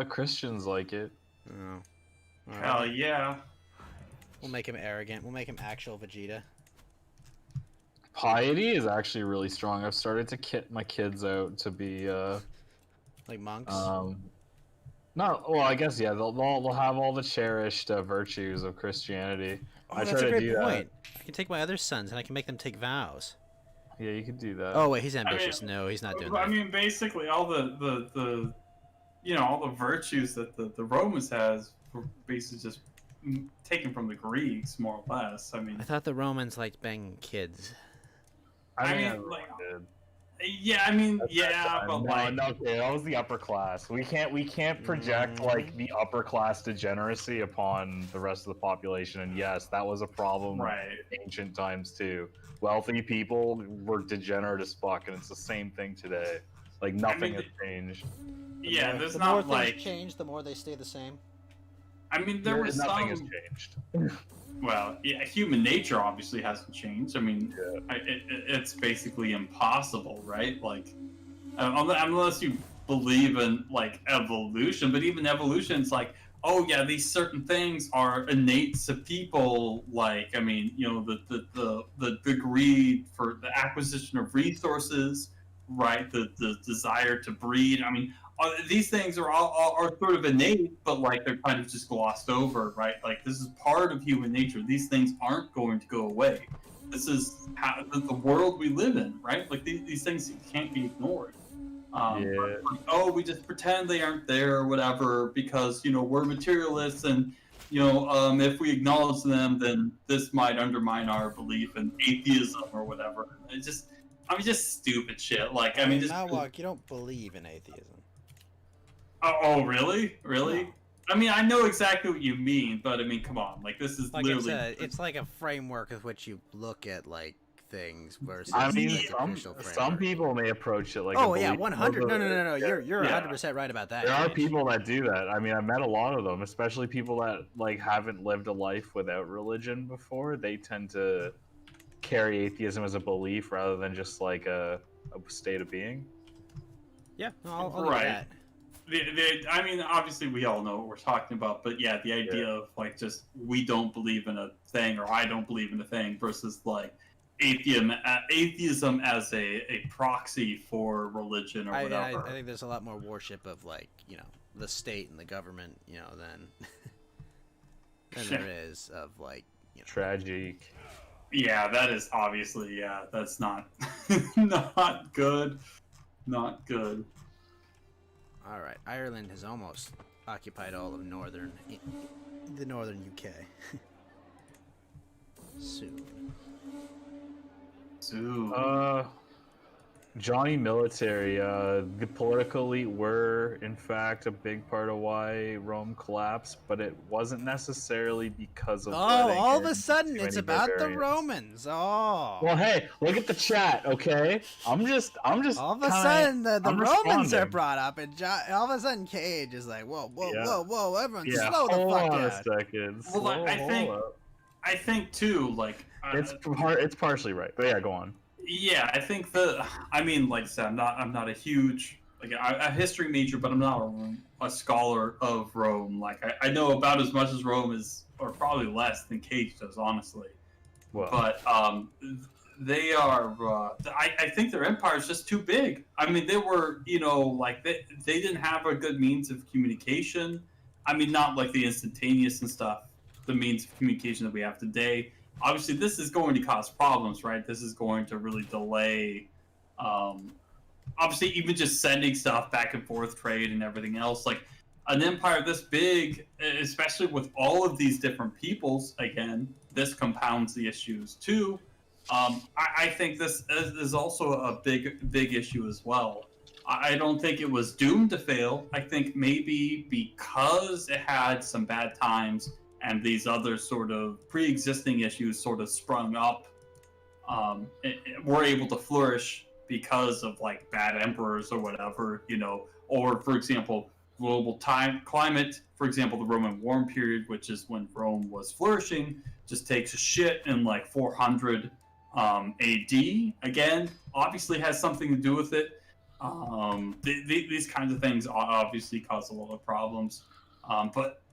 Christians like it. Oh. All Hell right. yeah. We'll make him arrogant. We'll make him actual Vegeta. Piety is actually really strong. I've started to kit my kids out to be like monks. Well, I guess yeah. They'll have all the cherished virtues of Christianity. Oh, that's a great point. I can take my other sons and I can make them take vows. Yeah, you could do that. Oh wait, he's ambitious. No, he's not doing that. I mean, basically, all the all the virtues that the Romans has were basically just taken from the Greeks, more or less. I mean, I thought the Romans liked banging kids. I mean, but that was the upper class. We can't project like the upper class degeneracy upon the rest of the population. And yes, that was a problem in ancient times too. Wealthy people were degenerate as fuck, and it's the same thing today. Like nothing has changed. Yeah, there's the not more like things change, the more they stay the same. I mean, there was nothing some. has changed. Well, yeah, human nature obviously hasn't changed. I mean, it's basically impossible, right? Like, unless you believe in like evolution, but even evolution, it's like, oh yeah, these certain things are innate to people. Like, I mean, the greed for the acquisition of resources, right? The desire to breed. I mean, these things are all sort of innate, but like they're kind of just glossed over, right? Like this is part of human nature. These things aren't going to go away. This is the world we live in, right? Like these things can't be ignored. Like, we just pretend they aren't there or whatever because we're materialists and if we acknowledge them, then this might undermine our belief in atheism or whatever. It's just stupid shit. Like Mountainwalk, you don't believe in atheism. Oh, really? Really? No. I mean, I know exactly what you mean, but I mean, come on. Like, this is like literally... It's like a framework with which you look at, like, things versus I mean, some people may approach it like oh, yeah, 100. No. Yeah. You're 100% right about that. There are people that do that. I mean, I've met a lot of them, especially people that, like, haven't lived a life without religion before. They tend to carry atheism as a belief rather than just, like, a state of being. Yeah, I'll do that. I mean, obviously we all know what we're talking about, but yeah, the idea of like just we don't believe in a thing or I don't believe in a thing versus like atheism as a proxy for religion or whatever. I think there's a lot more worship of like the state and the government than there is of like tragic. Yeah, that is obviously that's not not good, not good. All right, Ireland has almost occupied all of the northern UK. Soon. Johnny Military, the political elite were, in fact, a big part of why Rome collapsed, but it wasn't necessarily because of. All of a sudden, it's about the Romans. Oh. Well, hey, look at the chat, okay? I'm just. All of a sudden, the Romans are brought up, and all of a sudden, Cage is like, whoa, everyone, slow the fuck down. A second. Well, I think too, like it's partially right, but yeah, go on. Yeah, I think I mean, like I said, I'm not a huge a history major, but I'm not a scholar of Rome. Like I know about as much as Rome is, or probably less than Cage does, honestly. Well. But they are. I think their empire is just too big. I mean, they were, like they didn't have a good means of communication. I mean, not like the instantaneous and stuff, the means of communication that we have today. Obviously, this is going to cause problems, right? This is going to really delay, obviously, even just sending stuff back and forth, trade and everything else. Like, an empire this big, especially with all of these different peoples, again, this compounds the issues too. I think this is also a big issue as well. I don't think it was doomed to fail. I think maybe because it had some bad times and these other sort of pre-existing issues sort of sprung up, were able to flourish because of like bad emperors or whatever, or for example, global climate. For example, the Roman warm period, which is when Rome was flourishing, just takes a shit in like 400 AD. Again, obviously has something to do with it. These kinds of things obviously cause a lot of problems, but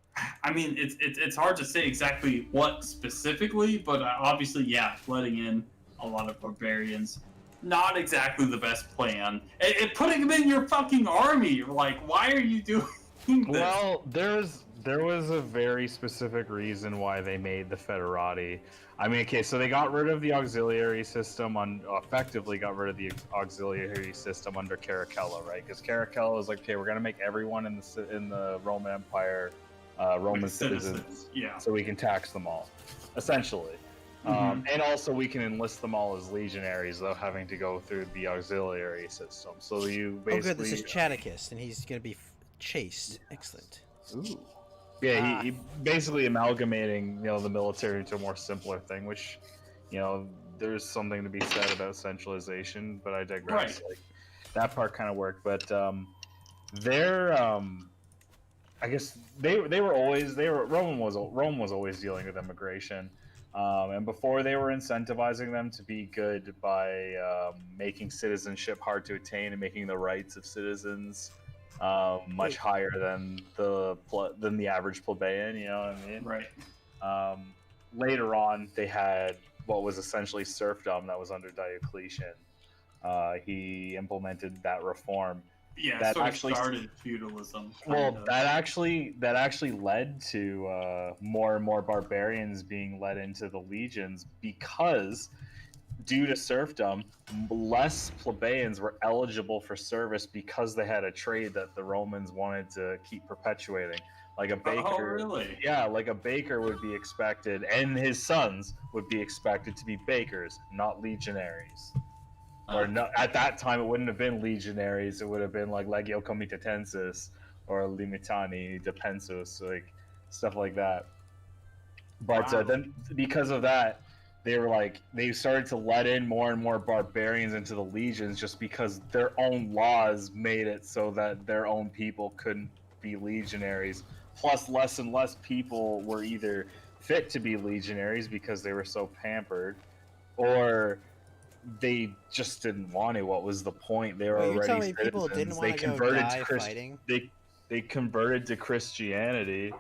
I mean, it's hard to say exactly what specifically, but obviously, yeah, letting in a lot of barbarians, not exactly the best plan. And putting them in your fucking army, like, why are you doing this? Well, there was a very specific reason why they made the Federati. I mean, okay, so they got rid of the auxiliary system, effectively got rid of the auxiliary system under Caracalla, right? Because Caracalla was like, okay, we're gonna make everyone in the Roman Empire Roman citizens, yeah, so we can tax them all, essentially. And also we can enlist them all as legionaries without having to go through the auxiliary system. So you basically. Oh, good. This is Chaticus, and he's gonna be chased. Excellent. Ooh. Yeah, he basically amalgamating the military into a more simpler thing, which there's something to be said about centralization, but I digress. Right. Like that part kind of worked, but I guess Rome was always dealing with immigration, and before they were incentivizing them to be good by making citizenship hard to attain and making the rights of citizens much higher than the average plebeian. You know what I mean? Right. Later on, they had what was essentially serfdom that was under Diocletian. He implemented that reform. Yeah, that sort actually of started feudalism. That actually led to more and more barbarians being led into the legions because, due to serfdom, less plebeians were eligible for service because they had a trade that the Romans wanted to keep perpetuating. Like a baker. Oh, really? Yeah, like a baker would be expected, and his sons would be expected to be bakers, not legionaries. Or no, at that time, it wouldn't have been legionaries. It would have been like Legio Comitatensis or Limitani Depensus, like stuff like that. But then, because of that, they started to let in more and more barbarians into the legions just because their own laws made it so that their own people couldn't be legionaries. Plus, less and less people were either fit to be legionaries because they were so pampered, or they just didn't want to. What was the point? They were already citizens. People didn't want to go die fighting? they converted to Christianity.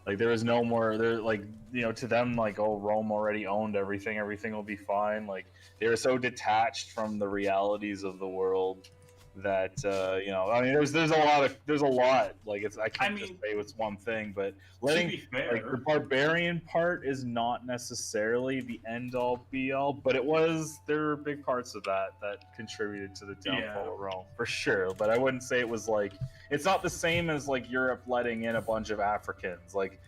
Like there was no more. They're like, you know, to them, like, oh, Rome already owned everything. Everything will be fine. Like they were so detached from the realities of the world that you know. I mean, there's a lot. Like I can't just say it's one thing, but letting be fair, like the barbarian part is not necessarily the end all be all, but there were big parts of that contributed to the downfall of Rome for sure. But I wouldn't say it was like, it's not the same as like Europe letting in a bunch of Africans. Like,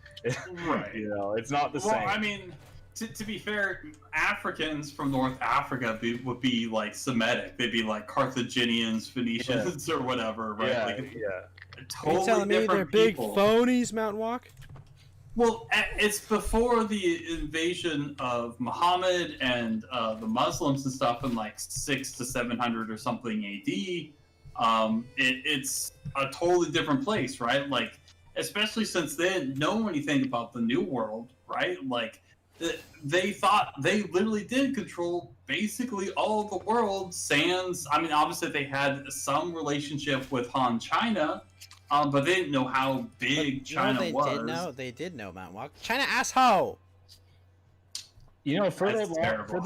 right? You know, it's not the well, same. I mean, to be fair, Africans from North Africa would be like Semitic. They'd be like Carthaginians, Phoenicians, or whatever, right? Yeah, like, yeah. Totally Are you telling me they're big phonies, Mountainwalk? Well, it's before the invasion of Muhammad and the Muslims and stuff in like 600 to 700 or something AD. It's a totally different place, right? Like, especially since they didn't know anything about the New World, right? Like, they thought they literally did control basically all of the world. Sans, I mean, obviously they had some relationship with Han China. But they didn't know how big China was. They did know Mountainwalk. China asshole. You know, for the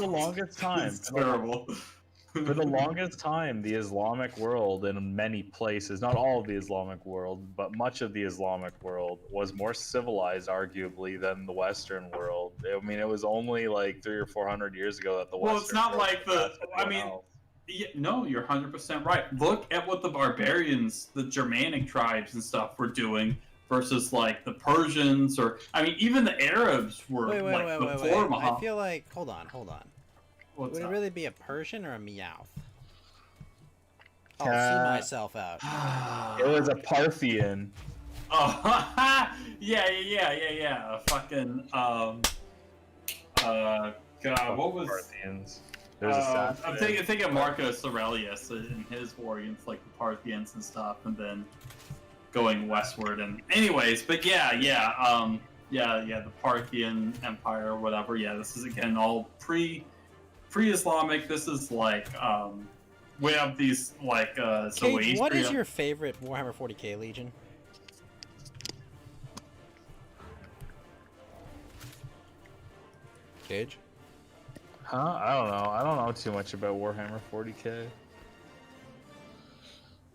longest time, It's terrible. For the longest time, the Islamic world in many places, not all of the Islamic world, but much of the Islamic world was more civilized, arguably, than the Western world. I mean, it was only like 300 or 400 years ago that the Western Well, it's not world like yeah, no, you're 100% right. Look at what the barbarians, the Germanic tribes and stuff were doing versus like the Persians, or I mean, even the Arabs were before Muhammad. I feel like, hold on. What's Would up? it really be a Persian or a Meowth? I'll see myself out. It was a Parthian. Oh, yeah. Fucking, God, what was... Parthians. I'm thinking of Marcus Aurelius in his war against like the Parthians and stuff, and then going westward. And anyways, but the Parthian Empire or whatever. Yeah, this is again all pre-Islamic. This is like we have these like Kate, what is your favorite Warhammer 40k Legion? Cage? Huh? I don't know. I don't know too much about Warhammer 40k.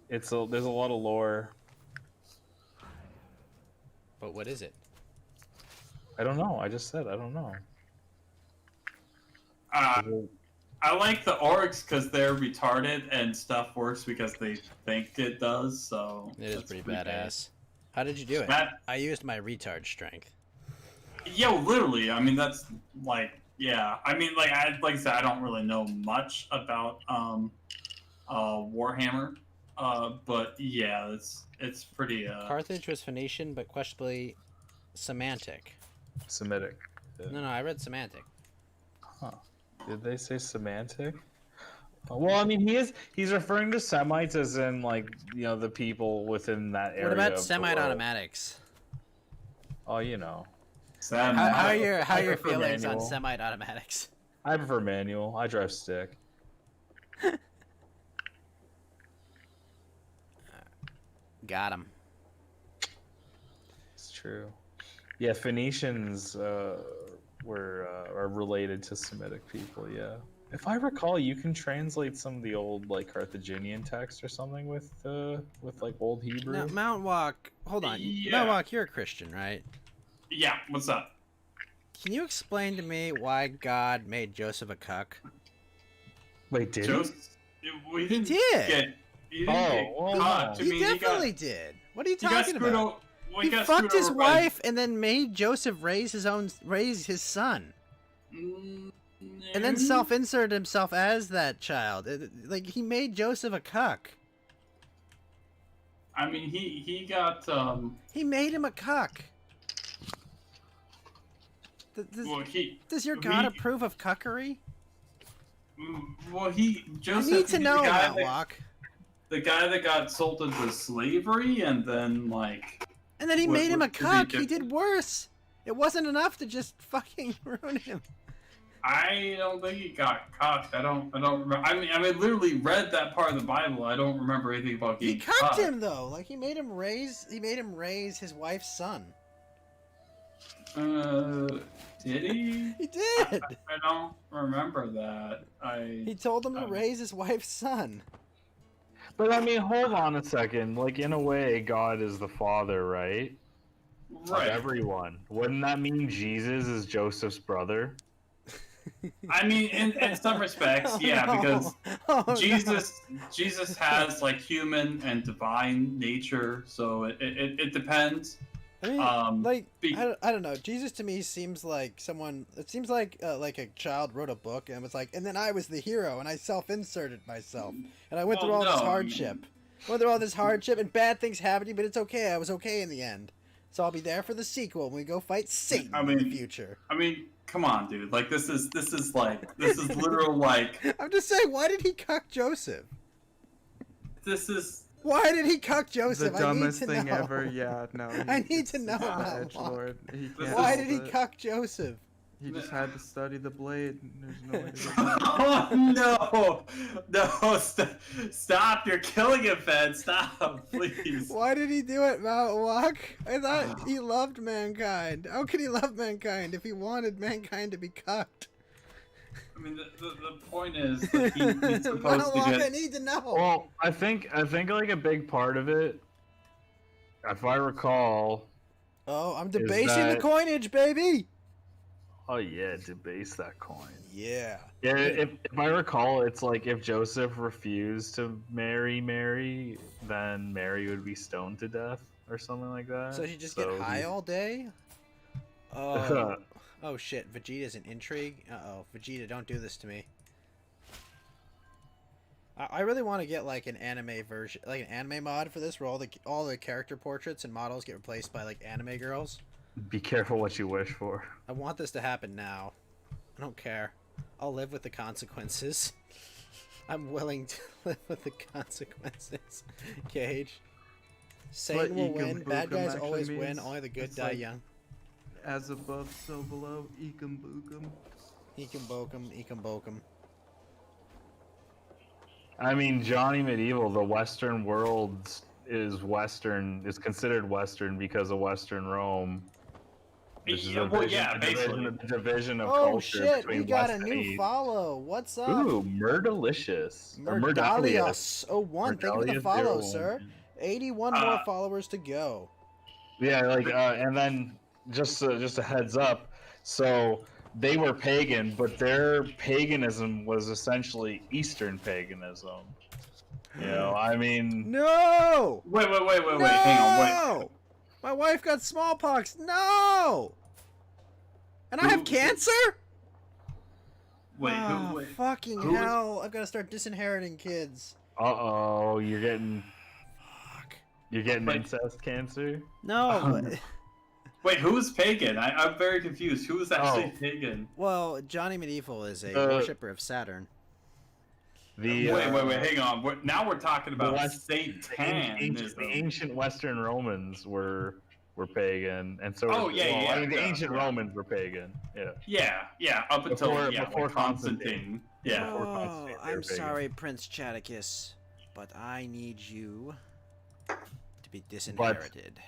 There's a lot of lore. But what is it? I don't know. I just said I don't know. I like the orcs because they're retarded and stuff works because they think it does. So it is pretty badass. How did you do it? I used my retard strength. Yo, literally. I mean, that's like, yeah. I mean, like I said, I don't really know much about Warhammer, but yeah, it's pretty. Carthage was Phoenician, but questionably Semantic. Semitic. Yeah. No, I read Semantic. Huh. Did they say Semantic? Well, I mean, he's referring to Semites as in, like, you know, the people within that area. What about Semite automatics? Oh, you know. How are your feelings on Semite automatics? I prefer manual. I drive stick. Got him. It's true. Yeah, Phoenicians are related to Semitic people. Yeah, if I recall, you can translate some of the old like Carthaginian text or something with like old Hebrew. Now, Mountainwalk, hold on. Yeah. Mountainwalk, you're a Christian, right? Yeah. What's up? Can you explain to me why God made Joseph a cuck? Wait, did he? He did. He definitely did. What are you talking about? He got fucked his screwed over wife and then made Joseph raise his son. And then self-inserted himself as that child. Like, he made Joseph a cuck. I mean, he got He made him a cuck. Does your God approve of cuckery? Well, Joseph. I need to know, Mountainwalk. The guy that got sold into slavery and then like. And then he made him a cuck. He did worse. It wasn't enough to just fucking ruin him. I don't think he got cucked. I don't remember. I mean, literally read that part of the Bible. I don't remember anything about He getting cucked cucked. him though. Like he made him raise his wife's son. Did he? He did. I don't remember that. He told him to raise his wife's son. But I mean, hold on a second. Like in a way, God is the father, right? Right. Of everyone. Wouldn't that mean Jesus is Joseph's brother? I mean, in some respects, yeah, because Jesus has like human and divine nature, so it depends. I mean, I don't know. Jesus to me seems like someone. It seems like a child wrote a book and was like, and then I was the hero and I self-inserted myself and I went through all this hardship. Went through all this hardship and bad things happened, but it's okay. I was okay in the end. So I'll be there for the sequel when we go fight Satan in the future. I mean, come on, dude. Like this is literal like. I'm just saying, why did he cuck Joseph? This is. Why did he cuck Joseph? The dumbest I need to thing know. ever. Yeah, no. I need to know about why did he cuck Joseph? He just had to study the blade. There's no way to get Oh no! Stop! You're killing him, Fed. Stop, please. Why did he do it, Mountainwalk? I thought he loved mankind. How could he love mankind if he wanted mankind to be cucked? I mean, the point is that he's supposed to get. I need to know. Well, I think like a big part of it, if I recall. Oh, I'm debasing the coinage, baby. Oh yeah, debase that coin. Yeah. Yeah. If I recall, it's like if Joseph refused to marry Mary, then Mary would be stoned to death or something like that. So he just get high all day? Oh. Oh shit, Vegeta's an intrigue? Uh-oh, Vegeta, don't do this to me. I really want to get like an anime version, like an anime mod for this, where all the character portraits and models get replaced by like anime girls. Be careful what you wish for. I want this to happen now. I don't care. I'll live with the consequences. I'm willing to live with the consequences. Cage. Satan will win. Bad guys always win. Only the good die young. As above, so below. Ekum bookum. Ekum bokum. Ekum bokum. I mean, Johnny Medieval, the Western world is considered Western because of Western Rome. Division of culture. Oh shit, we got West a new follow. What's up? Ooh, Murdalicious. Murdalius. Oh, one. Thank you for the follow, 01. sir. 81 more followers to go. Yeah, like, and then just a heads up. So they were pagan, but their paganism was essentially Eastern paganism. You know, I mean. No. Wait. No! Hang on. Wait. My wife got smallpox. No. And I have cancer? Wait, fucking hell. I've got to start disinheriting kids. Uh-oh, you're getting incest cancer? No. Wait, who was pagan? I'm very confused. Who was actually pagan? Well, Johnny Medieval is a worshipper of Saturn. Wait, hang on. Now we're talking about Satan. The ancient Western Romans were pagan, and so I mean, the ancient Romans were pagan. Yeah. Up until before Constantine. Yeah. Oh, I'm sorry, Prince Chadicus, but I need you to be disinherited.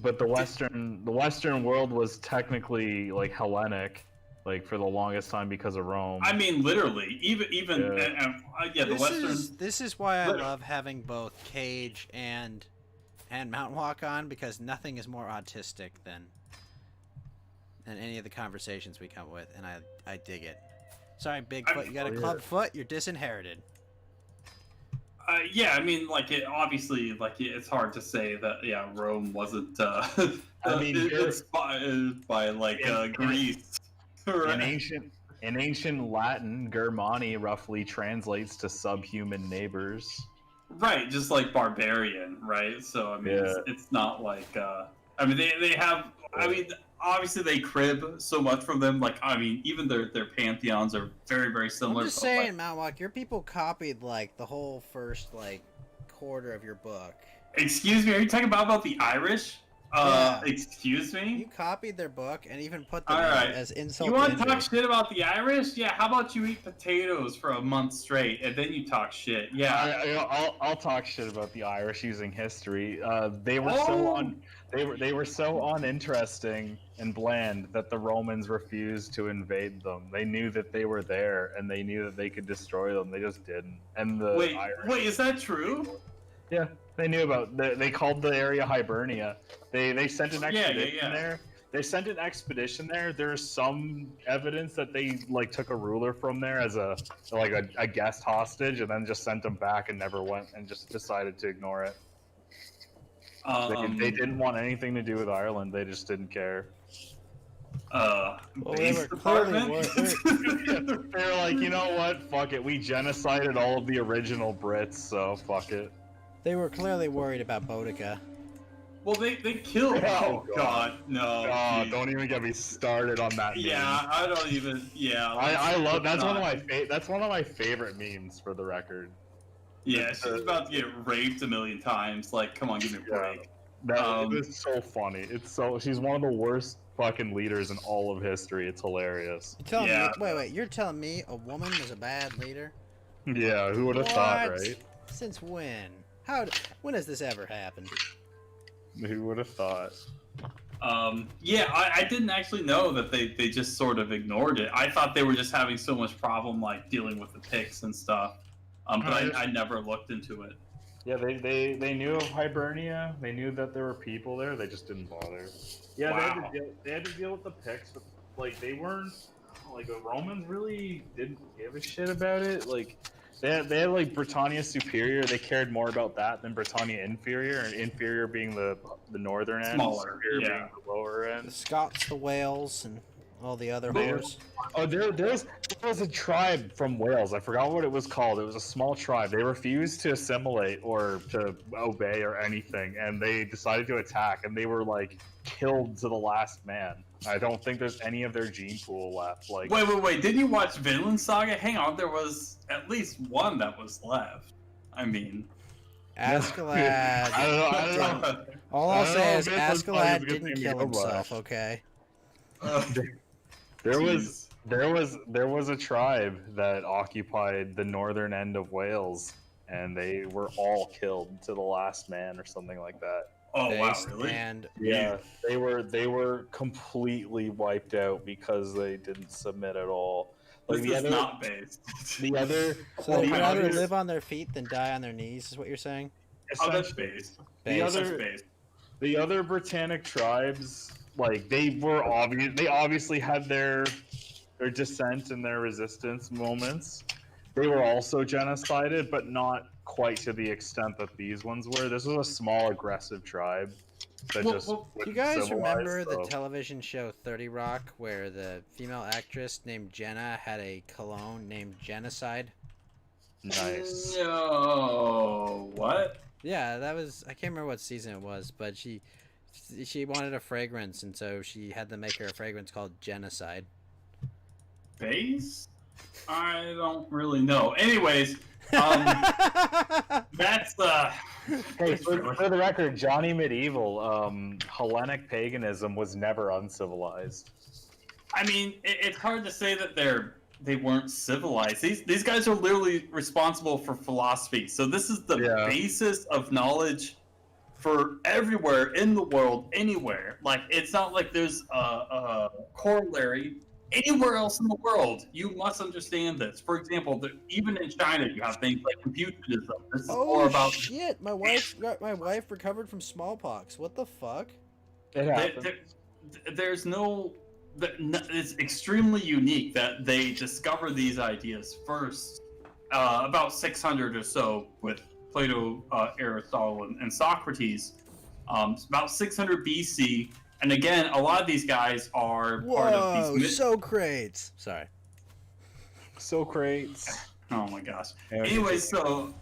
But the Western world was technically like Hellenic, like for the longest time because of Rome. I mean, literally, even the Western. This is why I love having both Cage and Mountainwalk on, because nothing is more autistic than any of the conversations we come with, and I dig it. Sorry, Bigfoot, you got a club foot. You're disinherited. I mean, like obviously, like it's hard to say that Rome wasn't. I mean, inspired by like Greece. Right? In ancient Latin, Germani roughly translates to subhuman neighbors. Right, just like barbarian, right? So I mean, it's not like. I mean, they have. I mean, obviously they crib so much from them. Like, I mean, even their pantheons are very, very similar. I'm just saying, Mountainwalk, your people copied like the whole first like quarter of your book. Excuse me, are you talking about the Irish? Excuse me? You copied their book and even put them All right. as insult You to want to injury. talk shit about the Irish? Yeah. How about you eat potatoes for a month straight and then you talk shit? Yeah. I'll talk shit about the Irish using history. They were Oh! they were so uninteresting and bland that the Romans refused to invade them. They knew that they were there and they knew that they could destroy them. They just didn't. And the Wait, is that true? Yeah, they knew about. They called the area Hibernia. They sent an expedition there. They sent an expedition there. There's some evidence that they like took a ruler from there as a guest hostage, and then just sent him back and never went and just decided to ignore it. They didn't want anything to do with Ireland. They just didn't care. They were clearly They're like, you know what? Fuck it. We genocided all of the original Brits, so fuck it. They were clearly worried about Boudica. Well, they killed. Oh God, no! Oh, don't even get me started on that. Yeah, meme. I don't even. Yeah, I love. That's one of my that's one of my favorite memes, for the record. Yeah, she's about to get raped a million times. Like, come on, give me a break. That it is so funny. It's so she's one of the worst fucking leaders in all of history. It's hilarious. You're telling me, wait, you're telling me a woman was a bad leader? Yeah, who would have thought, right? Since when? When has this ever happened? Who would have thought? Yeah, I didn't actually know that they just sort of ignored it. I thought they were just having so much problem like dealing with the Picts and stuff. But I never looked into it. Yeah, they knew of Hibernia. They knew that there were people there. They just didn't bother. Yeah, Wow. they had to deal with the Picts, but like they weren't like the Romans really didn't give a shit about it. Like they had like Britannia Superior. They cared more about that than Britannia Inferior, and Inferior being the northern end, Smaller, Superior yeah. being the lower end. The Scots, the Wales, and all the other whores. Oh, there was a tribe from Wales. I forgot what it was called. It was a small tribe. They refused to assimilate or to obey or anything, and they decided to attack, and they were like killed to the last man. I don't think there's any of their gene pool left. Like, Wait! Didn't you watch Vinland Saga? Hang on, there was at least one that was left. I mean, Askeladd. I don't know. All I'll say is Vinland Saga is a Askeladd good didn't thing to kill go by. himself. Okay. There was a tribe that occupied the northern end of Wales, and they were all killed to the last man or something like that. Oh wow, really? And yeah, they were completely wiped out because they didn't submit at all. Like This is not based. The other, So they would the rather others- live on their feet than die on their knees, is what you're saying? Oh, that's based. The other Britannic tribes, like they obviously had their dissent and their resistance moments. They were also genocided, but not quite to the extent that these ones were. This was a small, aggressive tribe that Do just. you guys civilized, remember the so- television show 30 Rock, where the female actress named Jenna had a cologne named Genocide? Nice. No, what? Yeah, that was, I can't remember what season it was, but she wanted a fragrance, and so she had them make her a fragrance called Genocide. Base? I don't really know. Anyways, that's Hey, for the record, Johnny Medieval, Hellenic paganism was never uncivilized. I mean, it's hard to say that they weren't civilized. These guys are literally responsible for philosophy. So this is the basis of knowledge for everywhere in the world, anywhere. Like, it's not like there's a corollary anywhere else in the world. You must understand this. For example, even in China, you have things like Confucianism. This is more about shit! My wife recovered from smallpox. What the fuck? It happened. There's no. It's extremely unique that they discover these ideas first, about 600 or so, with Plato, Aristotle, and Socrates. About 600 BC, and again, a lot of these guys are part of these. Socrates. Sorry. Socrates. Oh my gosh. Anyway, so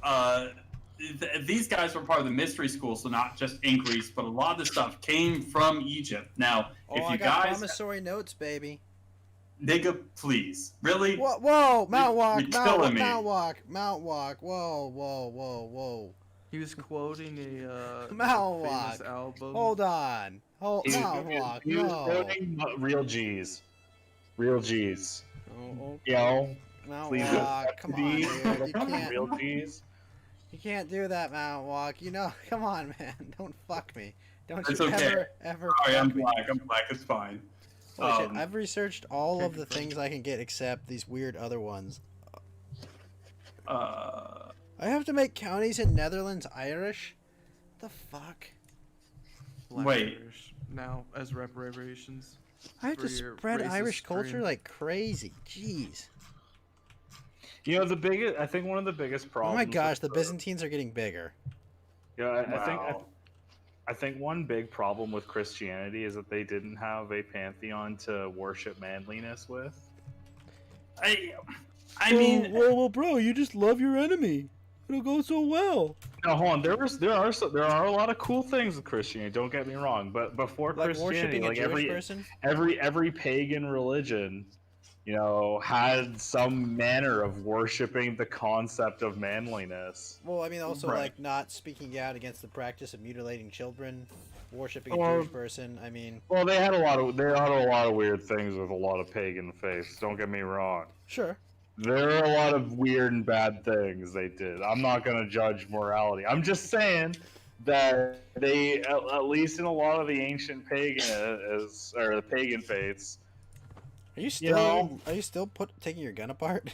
these guys were part of the mystery school, so not just in Greece, but a lot of the stuff came from Egypt. Now, if I you got guys, promissory notes, baby. nigga, please, really? Whoa! Mount Walk, You're killing me. Mount Walk. Whoa! He was quoting a Mountainwalk. famous album. Hold on. Mountainwalk. He was No. quoting real G's. Real G's. Oh, You know, please Mountainwalk. Come on, dude. You can't. real G's. You can't do that, Mountainwalk. You know, come on, man. Don't fuck me. Don't It's you okay. ever Sorry, I'm fuck me. black. I'm black. It's fine. Holy shit, I've researched all of the things I can get except these weird other ones. I have to make counties in Netherlands Irish? The fuck? Wait. Now, as reparations. I have to for your spread racist Irish culture stream. like crazy. Jeez. You know, I think one of the biggest Oh problems. my gosh, with the Byzantines are getting bigger. Yeah, Wow. I think one big problem with Christianity is that they didn't have a pantheon to worship manliness with. I mean, well, bro, you just love your enemy. It'll go so well. No, hold on. There are a lot of cool things with Christianity. Don't get me wrong, but before Like Christianity, worshiping a like Jewish person? every pagan religion, you know, had some manner of worshiping the concept of manliness. Well, I mean, also Right. like not speaking out against the practice of mutilating children, worshiping a Well- Jewish person. I mean, Well, they had a lot of weird things with a lot of pagan faiths. Don't get me wrong. sure. There are a lot of weird and bad things they did. I'm not going to judge morality. I'm just saying that they, at least in a lot of the ancient pagan or the pagan faiths. Are you still taking your gun apart?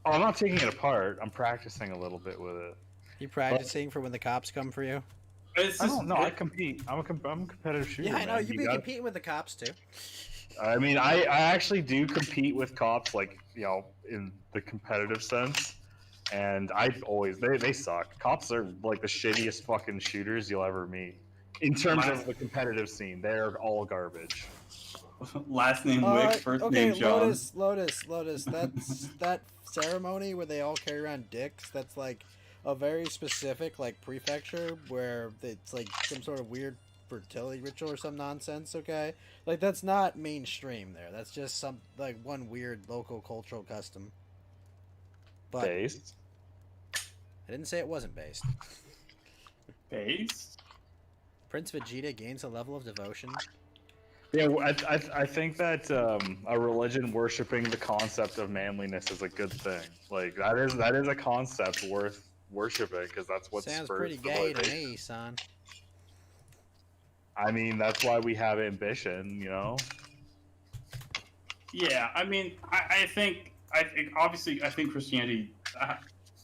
Oh, I'm not taking it apart. I'm practicing a little bit with it. You practicing for when the cops come for you? I don't know. I compete. I'm a competitive shooter. Yeah, I know. man. You've been competing with the cops too. I mean, I actually do compete with cops, like, you know, in the competitive sense. And they suck. Cops are like the shittiest fucking shooters you'll ever meet. In terms of the competitive scene, they're all garbage. Last name Wick, first Okay, name John. Lotus. That's that ceremony where they all carry around dicks. That's like a very specific like prefecture where it's like some sort of weird fertility ritual or some nonsense. Okay, like that's not mainstream there. That's just some like one weird local cultural custom. But Based? I didn't say it wasn't based. Based? Prince Vegeta gains a level of devotion. Yeah, I think that a religion worshiping the concept of manliness is a good thing. Like that is a concept worth worshiping because that's what Sounds spurs pretty the gay to motivation. me, son. I mean, that's why we have ambition, you know. Yeah, I mean, I think obviously I think Christianity.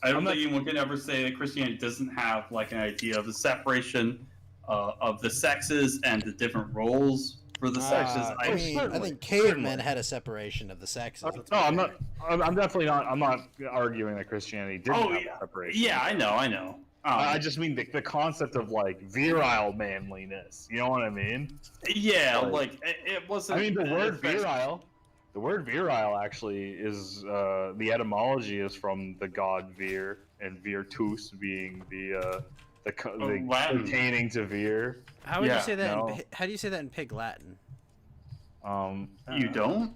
I don't think anyone can ever say that Christianity doesn't have like an idea of the separation of the sexes and the different roles for the sexes. I think cavemen had a separation of the sexes. let's be No, I'm fair. not. I'm definitely not. I'm not arguing that Christianity didn't have a separation. Yeah, I know. I just mean the concept of like virile manliness. You know what I mean? Yeah, like it wasn't. I mean, the word virile actually is the etymology is from the god vir, and virtus being the Latin. pertaining to vir. How would you say that? No. How do you say that in Pig Latin? You don't?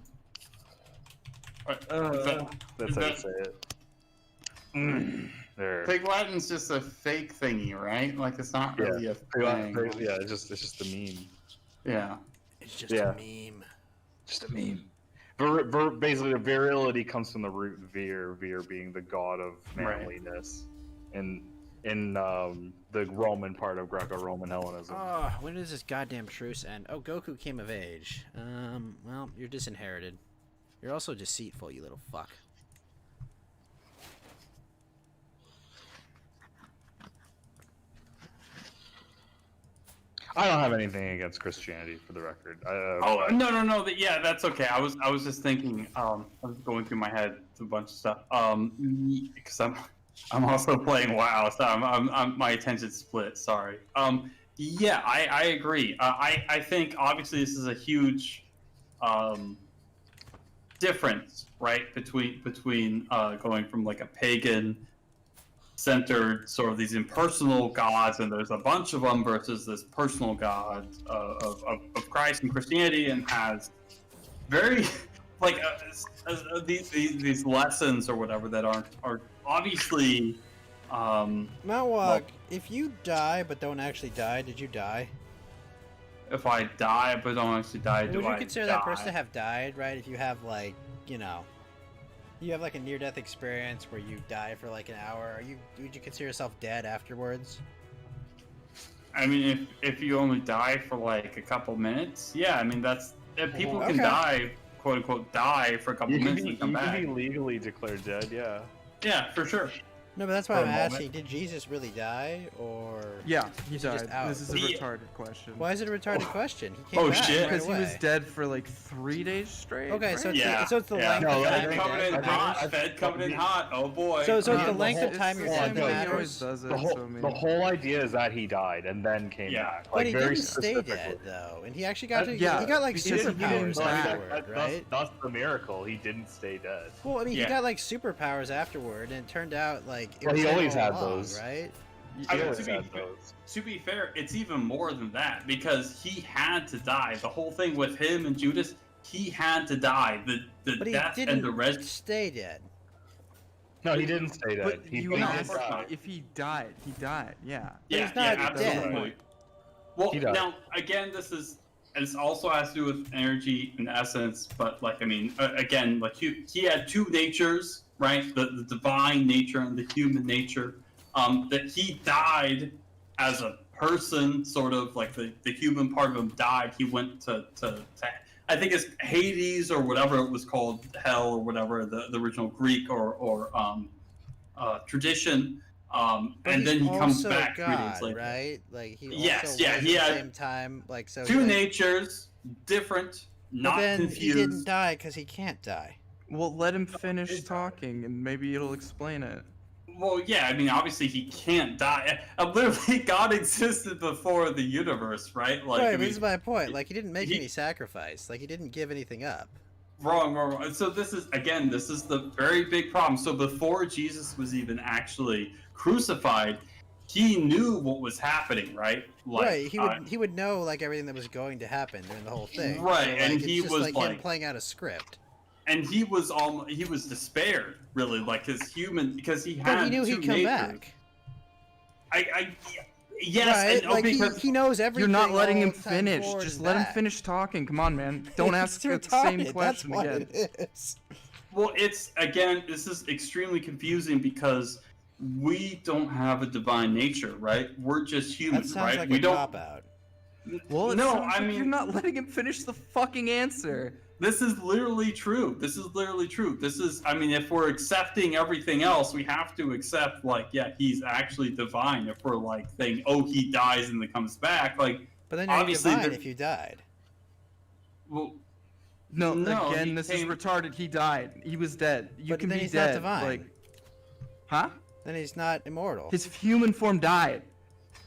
That's how you say it. There. Pig Latin's just a fake thingy, right? Like it's not really a thing. Yeah, it's just a meme. Yeah. It's just a meme. Just a meme. Basically, the virility comes from the root vir being the god of manliness, in the Roman part of Greco-Roman Hellenism. When does this goddamn truce end? Oh, Goku came of age. Well, you're disinherited. You're also deceitful, you little fuck. I don't have anything against Christianity, for the record. No. Yeah, that's okay. I was just thinking. I was going through my head a bunch of stuff. Because I'm also playing WoW, so I'm my attention's split. Sorry. Yeah, I agree. I think obviously this is a huge difference, right, between going from like a pagan centered sort of these impersonal gods, and there's a bunch of them, versus this personal god of Christ and Christianity, and has very like these lessons or whatever that are obviously Mountainwalk, if you die but don't actually die, did you die? If I die but don't actually die, do Would you I consider die? that person to have died, right? If you have, like, you know, you have, like, a near-death experience where you die for, like, an hour, would you consider yourself dead afterwards? I mean, if you only die for, like, a couple minutes, yeah, I mean, that's... If people can Okay. die, quote-unquote, die for a couple minutes and come you back. can be legally declared dead, yeah. Yeah, for sure. No, but that's why For I'm a moment. asking, did Jesus really die, or... Yeah, he is he just died. out? This is a retarded question. Why is it a retarded question? He came Oh, back shit. right Because he was away. dead for like 3 days straight. Okay, so right? it's, so it's the length No, of time Fed you're coming dead in that hot. matters? Fed coming in hot. Oh boy. So it's the the length whole- of time you're it's dead the that way he always matters? does it, The whole, so, I mean- the whole idea is that he died and then came back. But Like, he very didn't stay specifically. dead, though. And he actually got to, yeah, he got, like, he didn't superpowers die. afterward, right? That's the miracle. He didn't stay dead. Well, I mean, Yeah. he got, like, superpowers afterward, and it turned out, like, it Well, was he there always all had along, those. right? I He mean, always had those. to be fair, it's even more than that because he had to die. The whole thing with him and Judas, he had to die. The But he death didn't and the res. stay dead. No, he didn't stay dead. But He you did asked die. if he died. He died, yeah. Yeah, he's not yeah, dead. absolutely. Well, He died. now again, this also has to do with energy and essence. But like, I mean, again, like he had two natures, right? The divine nature and the human nature. That he died as a person, sort of like the human part of him died. He went to I think it's Hades or whatever it was called, hell or whatever the original Greek or tradition. But And then he comes also back 3 days God, later. right? Like, he Yes, also yeah, was he at the had same time, like, so... Two like, natures, different, but not then confused. he didn't die because he can't die. Well, let him finish talking, and maybe it'll explain it. Well, yeah, I mean, obviously he can't die. Literally, God existed before the universe, right? Like, right, I but mean, this is my point. Like, he didn't make he- any sacrifice. Like, he didn't give anything up. wrong. So this is the very big problem. So before Jesus was even actually crucified, he knew what was happening, right? Like, Right, he would know, like, everything that was going to happen during the whole thing. Right, So, like, and it's he just was, like him like- playing out a script. and he was despaired, really, like his human, because he had But he knew two he'd come natures. back. Yes, right? and, Like, because he knows everything. You're not letting all him the time finish. forward Just and let him back. finish talking. Come on, man. Don't ask He's the same retarded, question that's again. What it is. Well, it's again, this is extremely confusing because we don't have a divine nature, right? We're just That humans, sounds right? like we a don't. cop-out. Well, it No, sounds I like mean- you're not letting him finish the fucking answer. This is literally true. This is literally true. This is, I mean, if we're accepting everything else, we have to accept, like, yeah, he's actually divine. If we're like saying, oh, he dies and then comes back, like, But then you're obviously divine there- if you died. well, No, No, again, he this came- is retarded. He died. He was dead. You But can then be he's not dead. divine. Like, huh? Then he's not immortal. His human form died.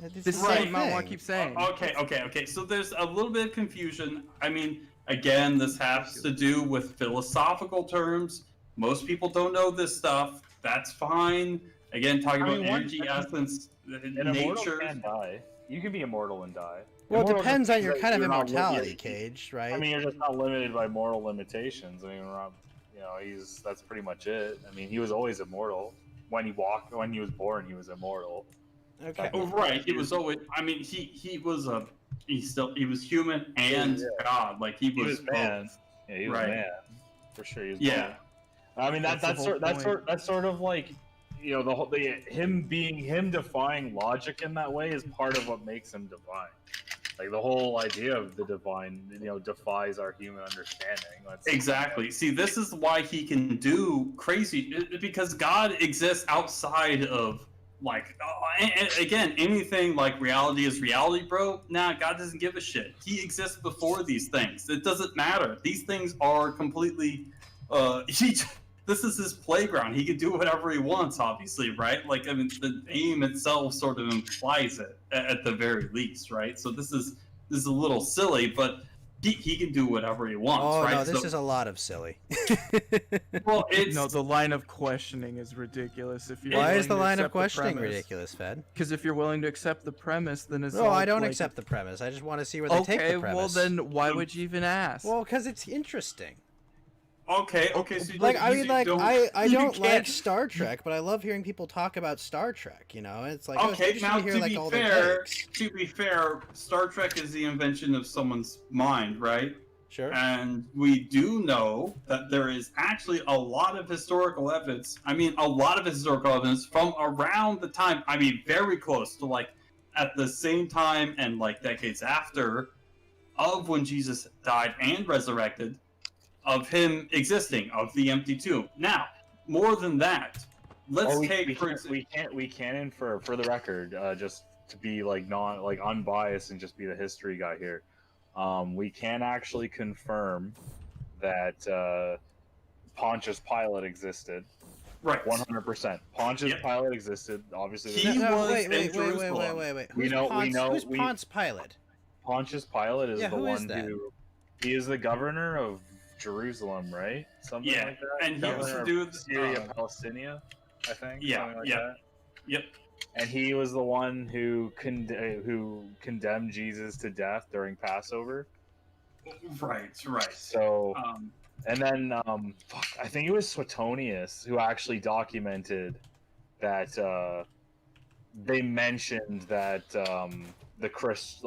It's This the is same what Mountainwalk thing. keeps saying. Okay. So there's a little bit of confusion. I mean, again, this has to do with philosophical terms. Most people don't know this stuff. That's fine. Again, talking about energy, essence, An immortal nature. can die. You can be immortal and die. Well, it Immortal depends just on your means kind of that you're not immortality, limited. Cage, right? I mean, you're just not limited by moral limitations. I mean, we're not, you know, that's pretty much it. I mean, he was always immortal. When he was born, he was immortal. Okay. Oh, right. He was always. I mean, he was human and Yeah. God. Like he was man. both. Yeah, he was Right. man for sure. He was Yeah. both. I mean, That's the that's whole sort of like, you know, him defying logic in that way is part of what makes him divine. Like the whole idea of the divine, you know, defies our human understanding. Exactly. See, this is why he can do crazy because God exists outside of like again anything like reality is reality, bro. Nah, God doesn't give a shit. He exists before these things. It doesn't matter. These things are completely. This is his playground. He can do whatever he wants, obviously, right? Like, I mean, the name itself sort of implies it at the very least, right? So this is a little silly, but he can do whatever he wants, Oh right? no, this So- is a lot of silly. well, it's No, the line of questioning is ridiculous. If you're Why willing is the to line of accept questioning premise. ridiculous, Fed? Because if you're willing to accept the premise, then it's No, all I don't like- accept the premise. I just want to see where they take Okay, the premise. well then, why would you even ask? Well, because it's interesting. Okay, so Like, I mean, like, I you don't can't- like Star Trek, but I love hearing people talk about Star Trek, you know? It's like, oh, it's Okay, interesting now to hear, to like, be all their fair, takes. to be fair, Star Trek is the invention of someone's mind, right? Sure. And we do know that there is actually a lot of historical evidence. I mean, a lot of historical evidence from around the time. I mean, very close to like at the same time and like decades after of when Jesus died and resurrected, of him existing, of the empty tomb. Now, more than that, let's we can infer for the record, just to be like unbiased and just be the history guy here. We can actually confirm that Pontius Pilate existed. Right. 100%. Pontius Pilate existed. Obviously, Wait. Who's Ponce Pilate? Pontius Pilate is Yeah, the who is one that? he is the governor of Jerusalem, right? Something Yeah, like that. and he Governor was the of dude, Syria, Palestina, I think. Yeah, something like yeah. that. Yep. And he was the one who condemned Jesus to death during Passover. Right. So, and then I think it was Suetonius who actually documented that they mentioned that the Christians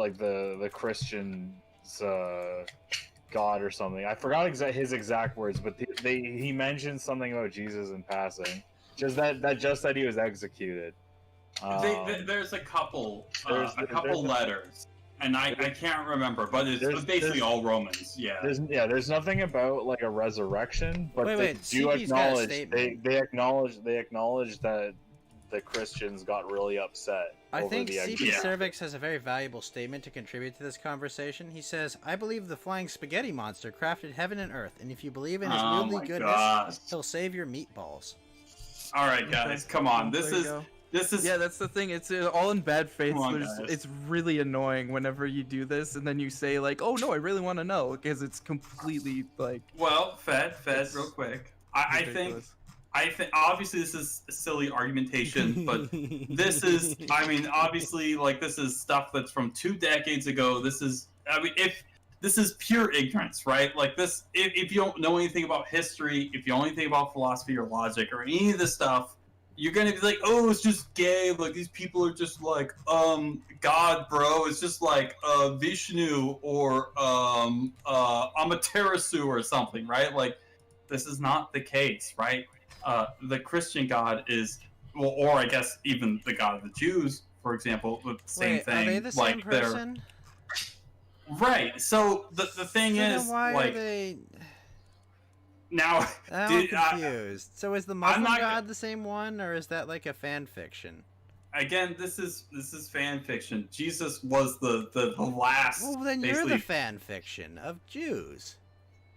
God or something. I forgot his exact words, but he mentioned something about Jesus in passing. Just that he was executed. There's a couple letters, and I can't remember, but it's basically all Romans. Yeah. There's nothing about like a resurrection, but they do CP's got a acknowledge statement. they acknowledge that the Christians got really upset. I over think the CP execution. Cervix has a very valuable statement to contribute to this conversation. He says, I believe the flying spaghetti monster crafted heaven and earth, and if you believe in his Oh worldly my goodness, gosh. he'll save your meatballs. All right, guys, come on. This is Yeah, that's the thing. It's all in bad faith. Come on, There's, guys. it's really annoying whenever you do this and then you say like, "Oh no, I really want to know," because it's completely like. Well, Fed, real quick. I think obviously this is silly argumentation, but this is, I mean, obviously, like, this is stuff that's from 2 decades ago. This is, I mean, if this is pure ignorance, right? Like this, if you don't know anything about history, if you know anything about philosophy or logic or any of this stuff, you're gonna be like, oh, it's just gay. Like these people are just like, God, bro. It's just like Vishnu or Amaterasu or something, right? Like, this is not the case, right? The Christian God is, well, or I guess even the God of the Jews, for example, the same thing. Are they the same like person? Right. So the thing So is, then why like, are they? now, I'm confused. So is the Muslim God the same one, or is that like a fan fiction? Again, this is fan fiction. Jesus was the last. Well, then you're basically- the fan fiction of Jews.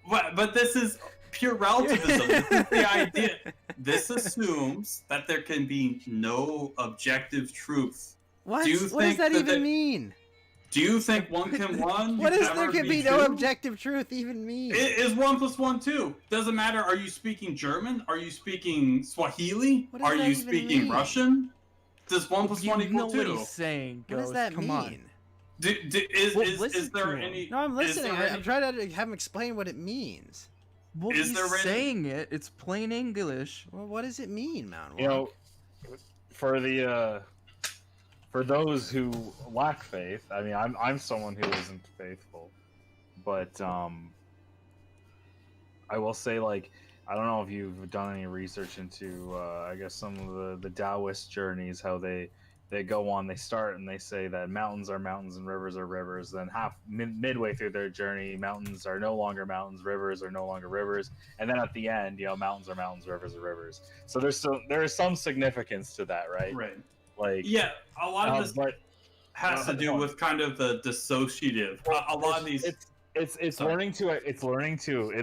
But this is pure relativism. This is the idea. This assumes that there can be no objective truth. What? Do you What does think that even mean? Do you think 1 can 1? What does there never can be true? no objective truth even mean? It is 1 + 1 2. Doesn't matter. Are you speaking German? Are you speaking Swahili? What does Are that you even speaking mean? Does 1 + 1 You know equal 2? what he's saying, What does Ghost. that Come mean? on. Is listen there to him. any? No, I'm is listening. there I'm any- trying to have him explain what it means. Well, Is he's there any- saying it. It's plain English. Well, what does it mean, Mountainwalk? You know, for those who lack faith, I mean, I'm someone who isn't faithful, but I will say, like, I don't know if you've done any research into, I guess some of the Taoist journeys, how they go on, they start and they say that mountains are mountains and rivers are rivers. Then midway through their journey, mountains are no longer mountains, rivers are no longer rivers, and then at the end, you know, mountains are mountains, rivers are rivers. So there is some significance to that, right? Right. Like, Yeah, a lot of this but has to do with kind of the dissociative. A lot of these. It's learning to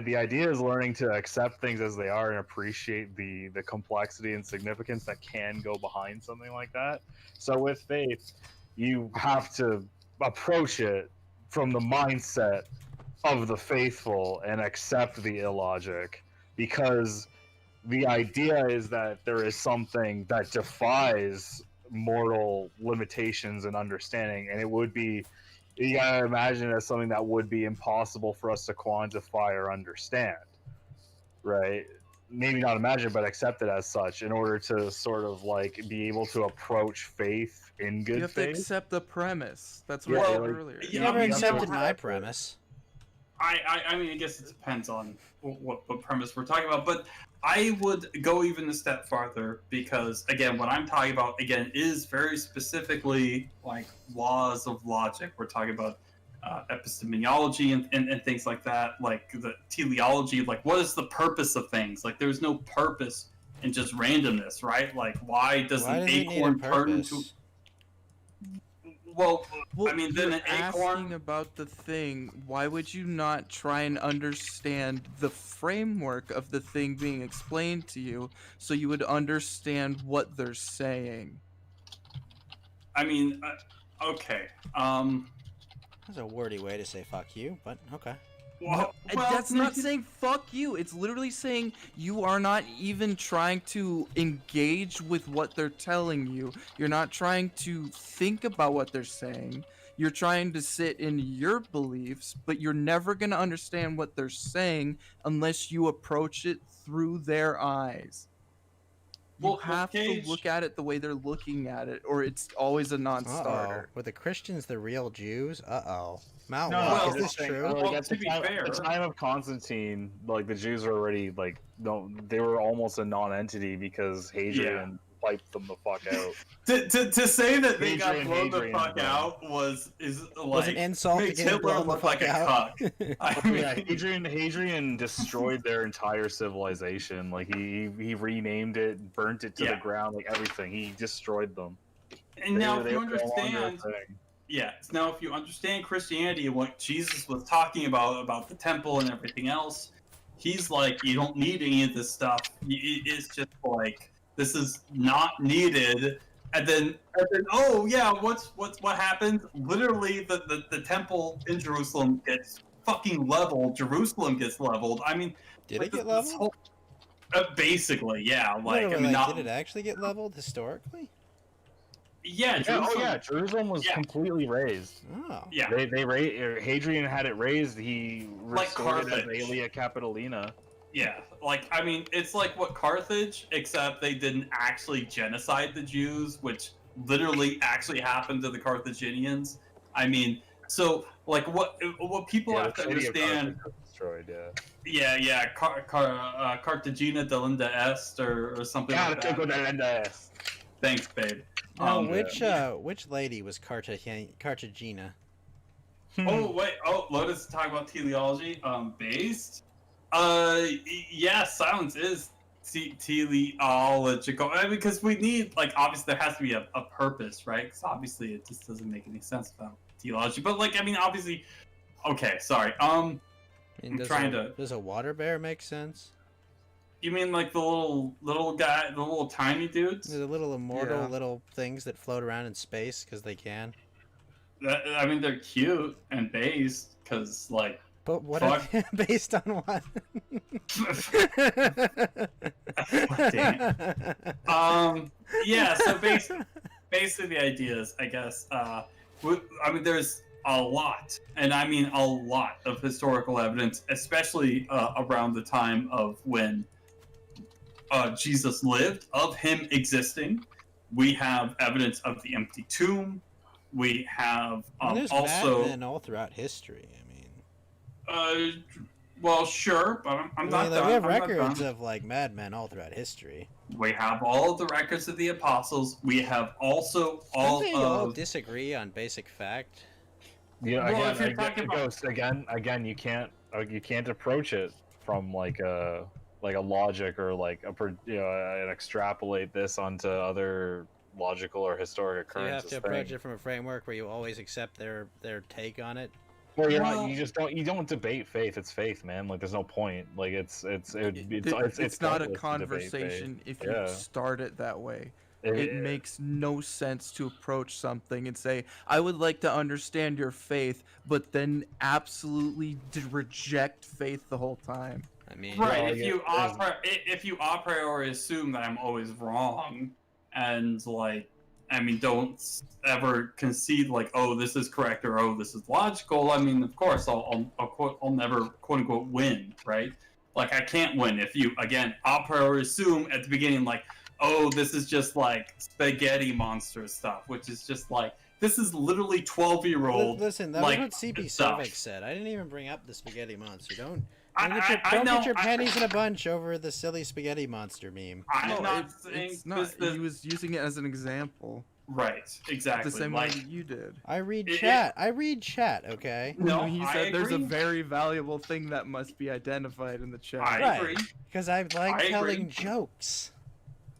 the idea is learning to accept things as they are and appreciate the complexity and significance that can go behind something like that. So with faith, you have to approach it from the mindset of the faithful and accept the illogic, because the idea is that there is something that defies mortal limitations and understanding, and it would be, you gotta imagine it as something that would be impossible for us to quantify or understand. right? Maybe not imagine it, but accept it as such in order to sort of like be able to approach faith in good You have to faith. accept the premise. That's what Yeah, I said like, earlier. You never you have to accepted my accept it. premise. I mean, I guess it depends on what premise we're talking about, but I would go even a step farther because, again, what I'm talking about, again, is very specifically like laws of logic. We're talking about epistemology and things like that, like the teleology, like what is the purpose of things? Like there's no purpose in just randomness, right? Like why does Why an does it need a acorn turn into... purpose? Well, Well, I mean, you're then an asking acorn... about the thing. Why would you not try and understand the framework of the thing being explained to you so you would understand what they're saying? I mean, okay. That's a wordy way to say fuck you, but okay. Well, That's not saying fuck you. It's literally saying you are not even trying to engage with what they're telling you. You're not trying to think about what they're saying. You're trying to sit in your beliefs, but you're never going to understand what they're saying unless you approach it through their eyes. You have to look at it the way they're looking at it, or it's always a non-starter. Were the Christians the real Jews? Uh-oh. Mountainwalk, No, is this true? Like, at the time of Constantine, like the Jews were already like they were almost a non-entity because Hadrian wiped them the fuck out. To say that they got blown the Hadrian, fuck bro. out was Was an insult to makes get Hitler blown the look like fuck a out. cuck. I mean, Yeah, Hadrian destroyed their entire civilization. Like he renamed it, burnt it to the ground, like everything. He destroyed them. And now, if They you were no longer a understand, thing. now if you understand Christianity and what Jesus was talking about the temple and everything else, he's like, you don't need any of this stuff. It's just like this is not needed. And then oh yeah, what happened? Literally, the temple in Jerusalem gets fucking leveled. Jerusalem gets leveled. I mean, Did like, it get this leveled? Basically, yeah. Like, Literally, I mean, not. did it actually get leveled historically? Yeah, Jerusalem. Jerusalem was completely razed. Oh. Yeah. Hadrian had it razed. He Like restored it as Carthage. Aelia Capitolina. Yeah, like, I mean, it's like what Carthage, except they didn't actually genocide the Jews, which literally actually happened to the Carthaginians. I mean, so, like, what people have to the city of Carthage understand... was destroyed, yeah. Yeah, Cartagena de Linda Est, or something like that. Cartago de Linda Est. Thanks, babe. Now, which lady was Cartagena? Oh, wait, Lotus talk about teleology, based? Yeah, silence is teleological. I mean, because we need, like, obviously there has to be a purpose, right? Because obviously it just doesn't make any sense without teleology. But, like, I mean, obviously, okay, sorry. I'm trying to... Does a water bear make sense? You mean like the little guy, the little tiny dudes? The little immortal little things that float around in space because they can. I mean, they're cute and based because, like. But what are they based on what? Yeah. So basically, the idea is, I guess. I mean, there's a lot, and I mean a lot of historical evidence, especially around the time of when Jesus lived, of him existing. We have evidence of the empty tomb. We have there's also madmen all throughout history. I mean, well, sure, but I'm not done. We have I'm not records done. of like madmen all throughout history. We have all of the records of the apostles. We have also all Don't they of. all disagree on basic fact? Yeah, Well, if you're talking about- Ghost, again, you can't approach it from like a logic or like and extrapolate this onto other logical or historic So you have occurrences. to approach it from a framework where you always accept their take on it. Well, you don't debate faith. It's faith, man. Like there's no point. Like it's not a pointless to debate faith. conversation if you start it that way. It makes no sense to approach something and say, I would like to understand your faith, but then absolutely reject faith the whole time. I mean, right? If you a priori assume that I'm always wrong, and like, I mean, don't ever concede like, oh, this is correct or oh, this is logical. I mean, of course, I'll never quote unquote win, right? Like I can't win if you again a priori assume at the beginning like, oh, this is just like spaghetti monster stuff, which is just like this is literally 12-year-old. Listen, that like, was what CP stuff. Cervix said. I didn't even bring up the spaghetti monster. Don't I get your panties in a bunch over the silly spaghetti monster meme. It's not. He was using it as an example. Right, exactly. The same way that you did. I read chat. I read chat, okay? No, he said there's a very valuable thing that must be identified in the chat. I agree. Because I like telling jokes.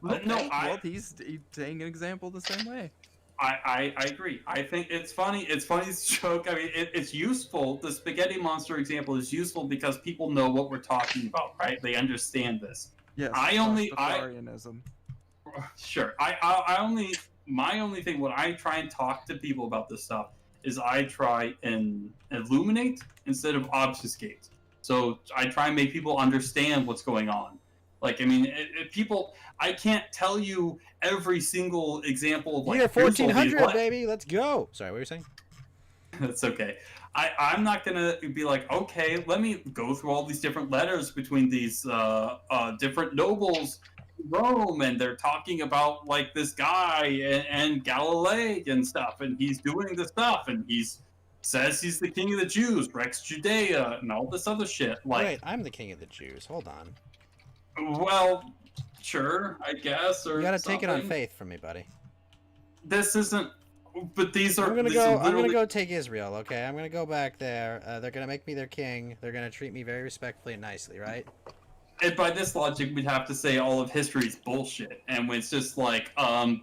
Okay, No, well, he's saying an example the same way. I agree. I think it's funny. It's funny as a joke. I mean, it's useful. The spaghetti monster example is useful because people know what we're talking about, right? They understand this. Yes. Rastafarianism. Sure. My only thing when I try and talk to people about this stuff is I try and illuminate instead of obfuscate. So I try and make people understand what's going on. Like, I mean, people, I can't tell you every single example of like. Year 1400, baby, let's go. Sorry, what were you saying? That's okay. I'm not gonna be like, okay, let me go through all these different letters between these different nobles in Rome, and they're talking about like this guy and Galilei and stuff, and he's doing this stuff, and says he's the king of the Jews, Rex Judea, and all this other shit. Like, wait, I'm the king of the Jews. Hold on. Well, sure, I guess. Or you gotta take it on something. faith from me, buddy. This isn't. But these are. I'm gonna these are go. I'm literally- gonna go take Israel. Okay, I'm gonna go back there. They're gonna make me their king. They're gonna treat me very respectfully and nicely, right? And by this logic, we'd have to say all of history is bullshit, and it's just like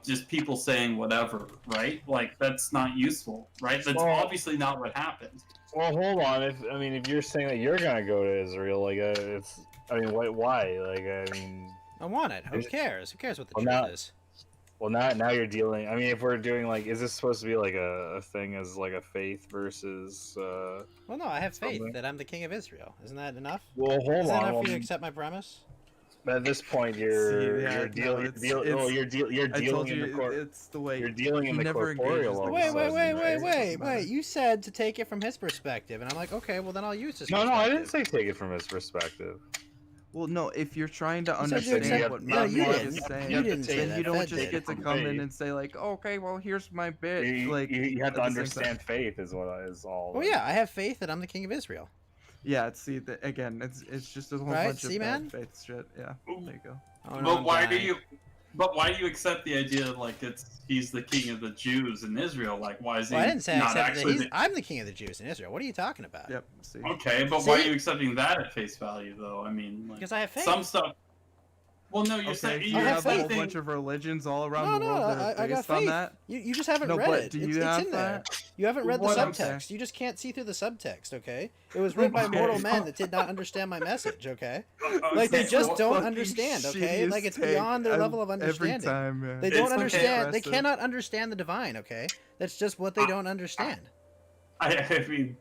just people saying whatever, right? Like that's not useful, right? That's obviously not what happened. Well, hold on. If you're saying that you're gonna go to Israel, like it's. I mean, why? Like, I mean. I want it. Who cares? Who cares what the truth is? Well, now you're dealing. I mean, if we're doing like, is this supposed to be like a thing as like a faith versus? Well, no, I have faith that I'm the king of Israel. Isn't that enough? Well, hold on. Is that enough well, for you to accept my premise? But at this point, you're dealing in the corporeal. Wait! You said to take it from his perspective, and I'm like, okay, well then I'll use this. No, I didn't say take it from his perspective. Well, no, if you're trying to You said understand what Mountainwalk is saying, then you don't just get to come in and say like, okay, well here's my bit. You have to understand faith is what is all. Well, yeah, I have faith that I'm the king of Israel. Yeah, again, it's just a whole bunch of bad faith shit. Yeah, there you go. But why do you? But why do you accept the idea that like he's the king of the Jews in Israel? Like, why is he? Well, I didn't say not actually? I'm the king of the Jews in Israel. What are you talking about? Yep. Okay, but why are you accepting that at face value, though? I mean, like, because I have faith. Some stuff. Well, no, you're saying you have a whole bunch of religions all around the world that are based on that. You just haven't read it. Do you it's in there. You haven't read the subtext. You just can't see through the subtext. Okay, it was written by mortal men that did not understand my message. Okay, like they just don't understand. Okay, like it's beyond their level of understanding. Every time, man. They don't understand. They cannot understand the divine. Okay, that's just what they don't understand. I mean.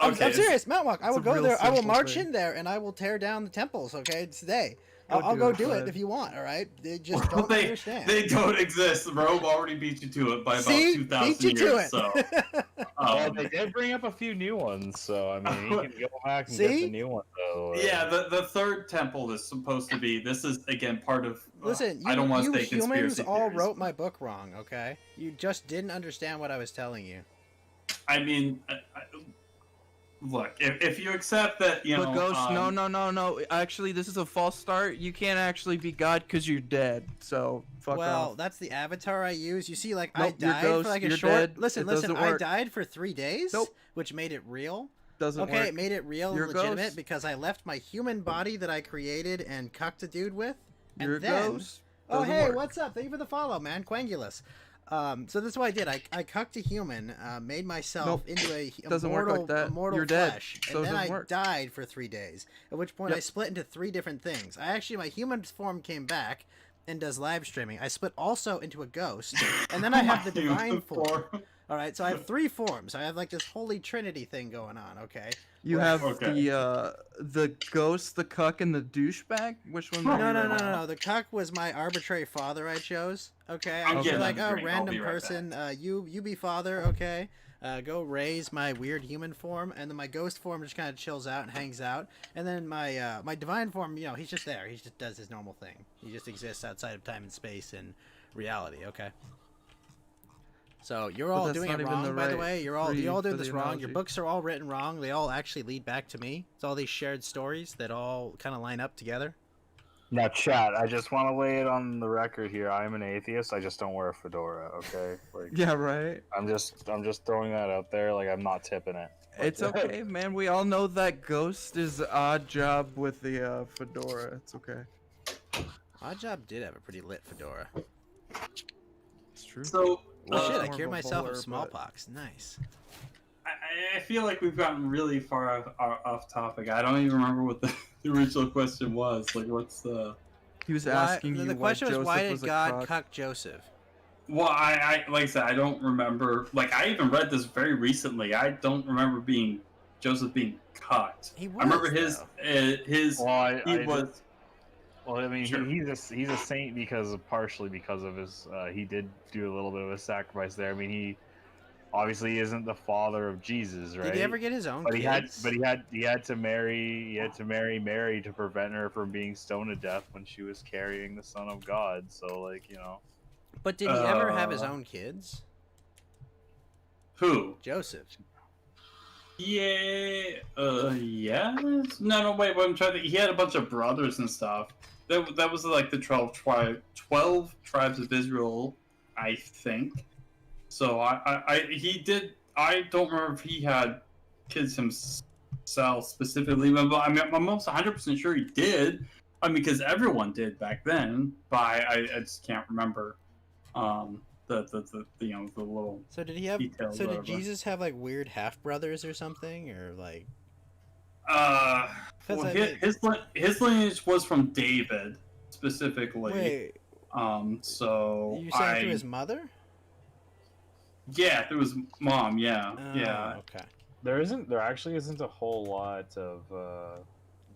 I'm serious, Mountainwalk. I will go there. I will march in there, and I will tear down the temples. Okay, today. I'll go do it if you want. All right, they just don't understand. They don't exist. Rome already beat you to it by about 2,000 years. So, well, they did bring up a few new ones. So I mean, you can go back and get the new one though. Yeah, the third temple is supposed to be. This is again part of. Listen, I don't want to you say conspiracy humans all theories. wrote my book wrong. Okay, you just didn't understand what I was telling you. I mean. Look, if you accept that, you know... But Ghost, no. Actually, this is a false start. You can't actually be God because you're dead. So, fuck off. Well, that's the avatar I use. You see, like, Nope, I died Ghost, for like a you're short... dead. Listen, I died for 3 days, which made it real. Doesn't work. Okay, it made it real and You're a legitimate ghost. because I left my human body that I created and cucked a dude with. And You're a then... ghost. Oh, Doesn't hey, work. what's up? Thank you for the follow, man. Quangulus. So this is what I did. I cucked a human, made myself into a Doesn't work like that. immortal You're dead, flesh, so and it then doesn't I work. died for 3 days. At which point I split into 3 different things. My human form came back and does live streaming. I split also into a ghost, and then I have the divine form. All right, so I have 3 forms. I have like this holy trinity thing going on. Okay. You have the ghost, the cuck, and the douchebag. Which one? No. The cuck was my arbitrary father I chose. Okay, I was like, oh, random person. You be father. Okay. go raise my weird human form, and then my ghost form just kind of chills out and hangs out, and then my my divine form, you know, he's just there. He just does his normal thing. He just exists outside of time and space and reality. Okay. So you're all doing it wrong, by the way. You're all doing this wrong. Your books are all written wrong. They all actually lead back to me. It's all these shared stories that all kind of line up together. Now, chat, I just want to lay it on the record here. I am an atheist. I just don't wear a fedora, okay? Like, Yeah, right. I'm just throwing that out there. Like, I'm not tipping it. It's okay, man. We all know that Ghost is odd job with the fedora. It's okay. Odd Job did have a pretty lit fedora. It's true. So, oh shit! I cured myself of smallpox. Nice. I feel like we've gotten really far off topic. I don't even remember what the original question was. Like, what's the? He was asking you. The question was, why did God cuck Joseph? Well, I like I said, I don't remember. Like, I even read this very recently. I don't remember Joseph being cucked. He was. I remember his. Well, he was. Well, I mean, Sure. he's a saint partially because of his. He did do a little bit of a sacrifice there. I mean, he obviously isn't the father of Jesus, right? Did he ever get his own kids? He had to marry Mary to prevent her from being stoned to death when she was carrying the Son of God. So, like, you know. But did he ever have his own kids? Who? Joseph. Yeah. Yes. No. Wait. I'm trying to. He had a bunch of brothers and stuff. That was like the 12 tribes of Israel, I think. So he did. I don't remember if he had kids himself specifically, but I mean, I'm almost 100% sure he did. I mean, because everyone did back then. But I just can't remember. The little. So did he have? Details, So did whatever. Jesus have like weird half brothers or something, or like? Well, his lineage was from David specifically. Wait. So You saying through his mother? Yeah, through his mom. Yeah, yeah. Okay. There actually isn't a whole lot of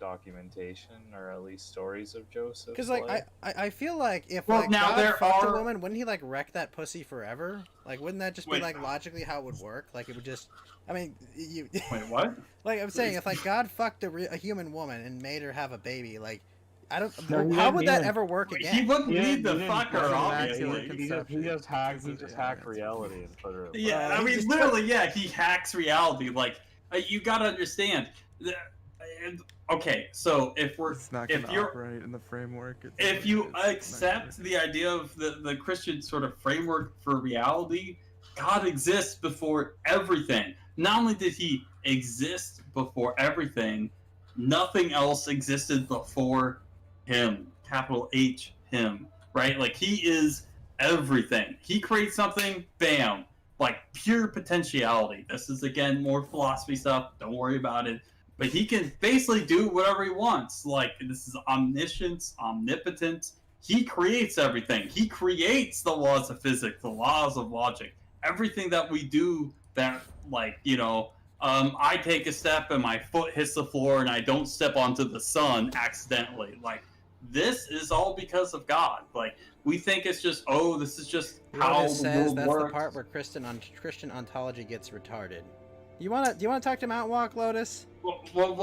documentation, or at least stories of Joseph. Because like I feel like if Well, like now God there fucked a are- woman, wouldn't he like wreck that pussy forever? Like, wouldn't that just be Wait. like logically how it would work? Like it would just. I mean, you. Wait, what? Like I'm saying, if like God fucked a human woman and made her have a baby, like I don't. No, he how didn't would that even- ever work again? He wouldn't He need didn't- to he fuck didn't- her, Immaculate obviously. He just hacked reality and put her. Yeah, I he mean, just literally, yeah, he hacks reality. Like, you gotta understand. Okay, so if It's not gonna you're operate in the framework. if you accept the idea of the Christian sort of framework for reality, God exists before everything. Not only did he exist before everything, nothing else existed before him. Capital H, him. Right? Like, he is everything. He creates something, bam. Like, pure potentiality. This is, again, more philosophy stuff. Don't worry about it. But he can basically do whatever he wants. Like, this is omniscience, omnipotence. He creates everything. He creates the laws of physics, the laws of logic. Everything that we do that, like, I take a step and my foot hits the floor and I don't step onto the sun accidentally. Like, this is all because of God. Like, we think it's just, this is just how Lotus the says world that's works. the part where Christian ontology gets retarded. Do you want to talk to Mountainwalk, Lotus? Well,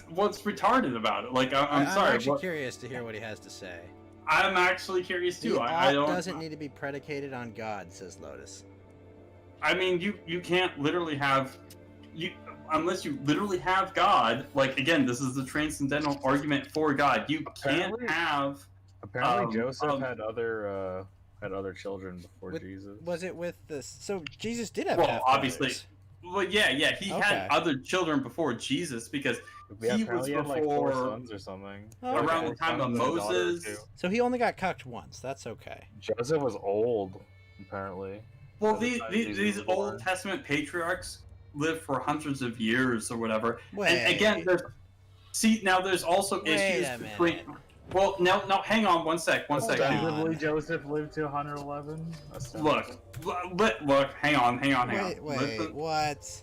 what's retarded about it? Like, I'm sorry. I'm actually what- curious to hear what he has to say. I'm actually curious too. The I ought don't. doesn't need to be predicated on God, says Lotus. I mean, you can't literally have unless you literally have God. Like, again, this is the transcendental argument for God. You can't have. Apparently, Joseph had other children before Jesus. Was it with this? So Jesus did have. Well, half obviously. brothers. Well, yeah, he Okay. had other children before Jesus because Yeah, he was apparently he had like before 4 sons or something. Oh, Like, around 4 the time of sons and a daughter or Moses. 2. So he only got cucked once. That's okay. Joseph was old, apparently. Well, By the time Jesus these was born. Old Testament patriarchs lived for hundreds of years or whatever. Wait. And again, there's also Wait issues a between. minute. Well, no, hang on one sec. Ostensibly, Joseph lived to 111. Look, hang on. Wait, Listen, what?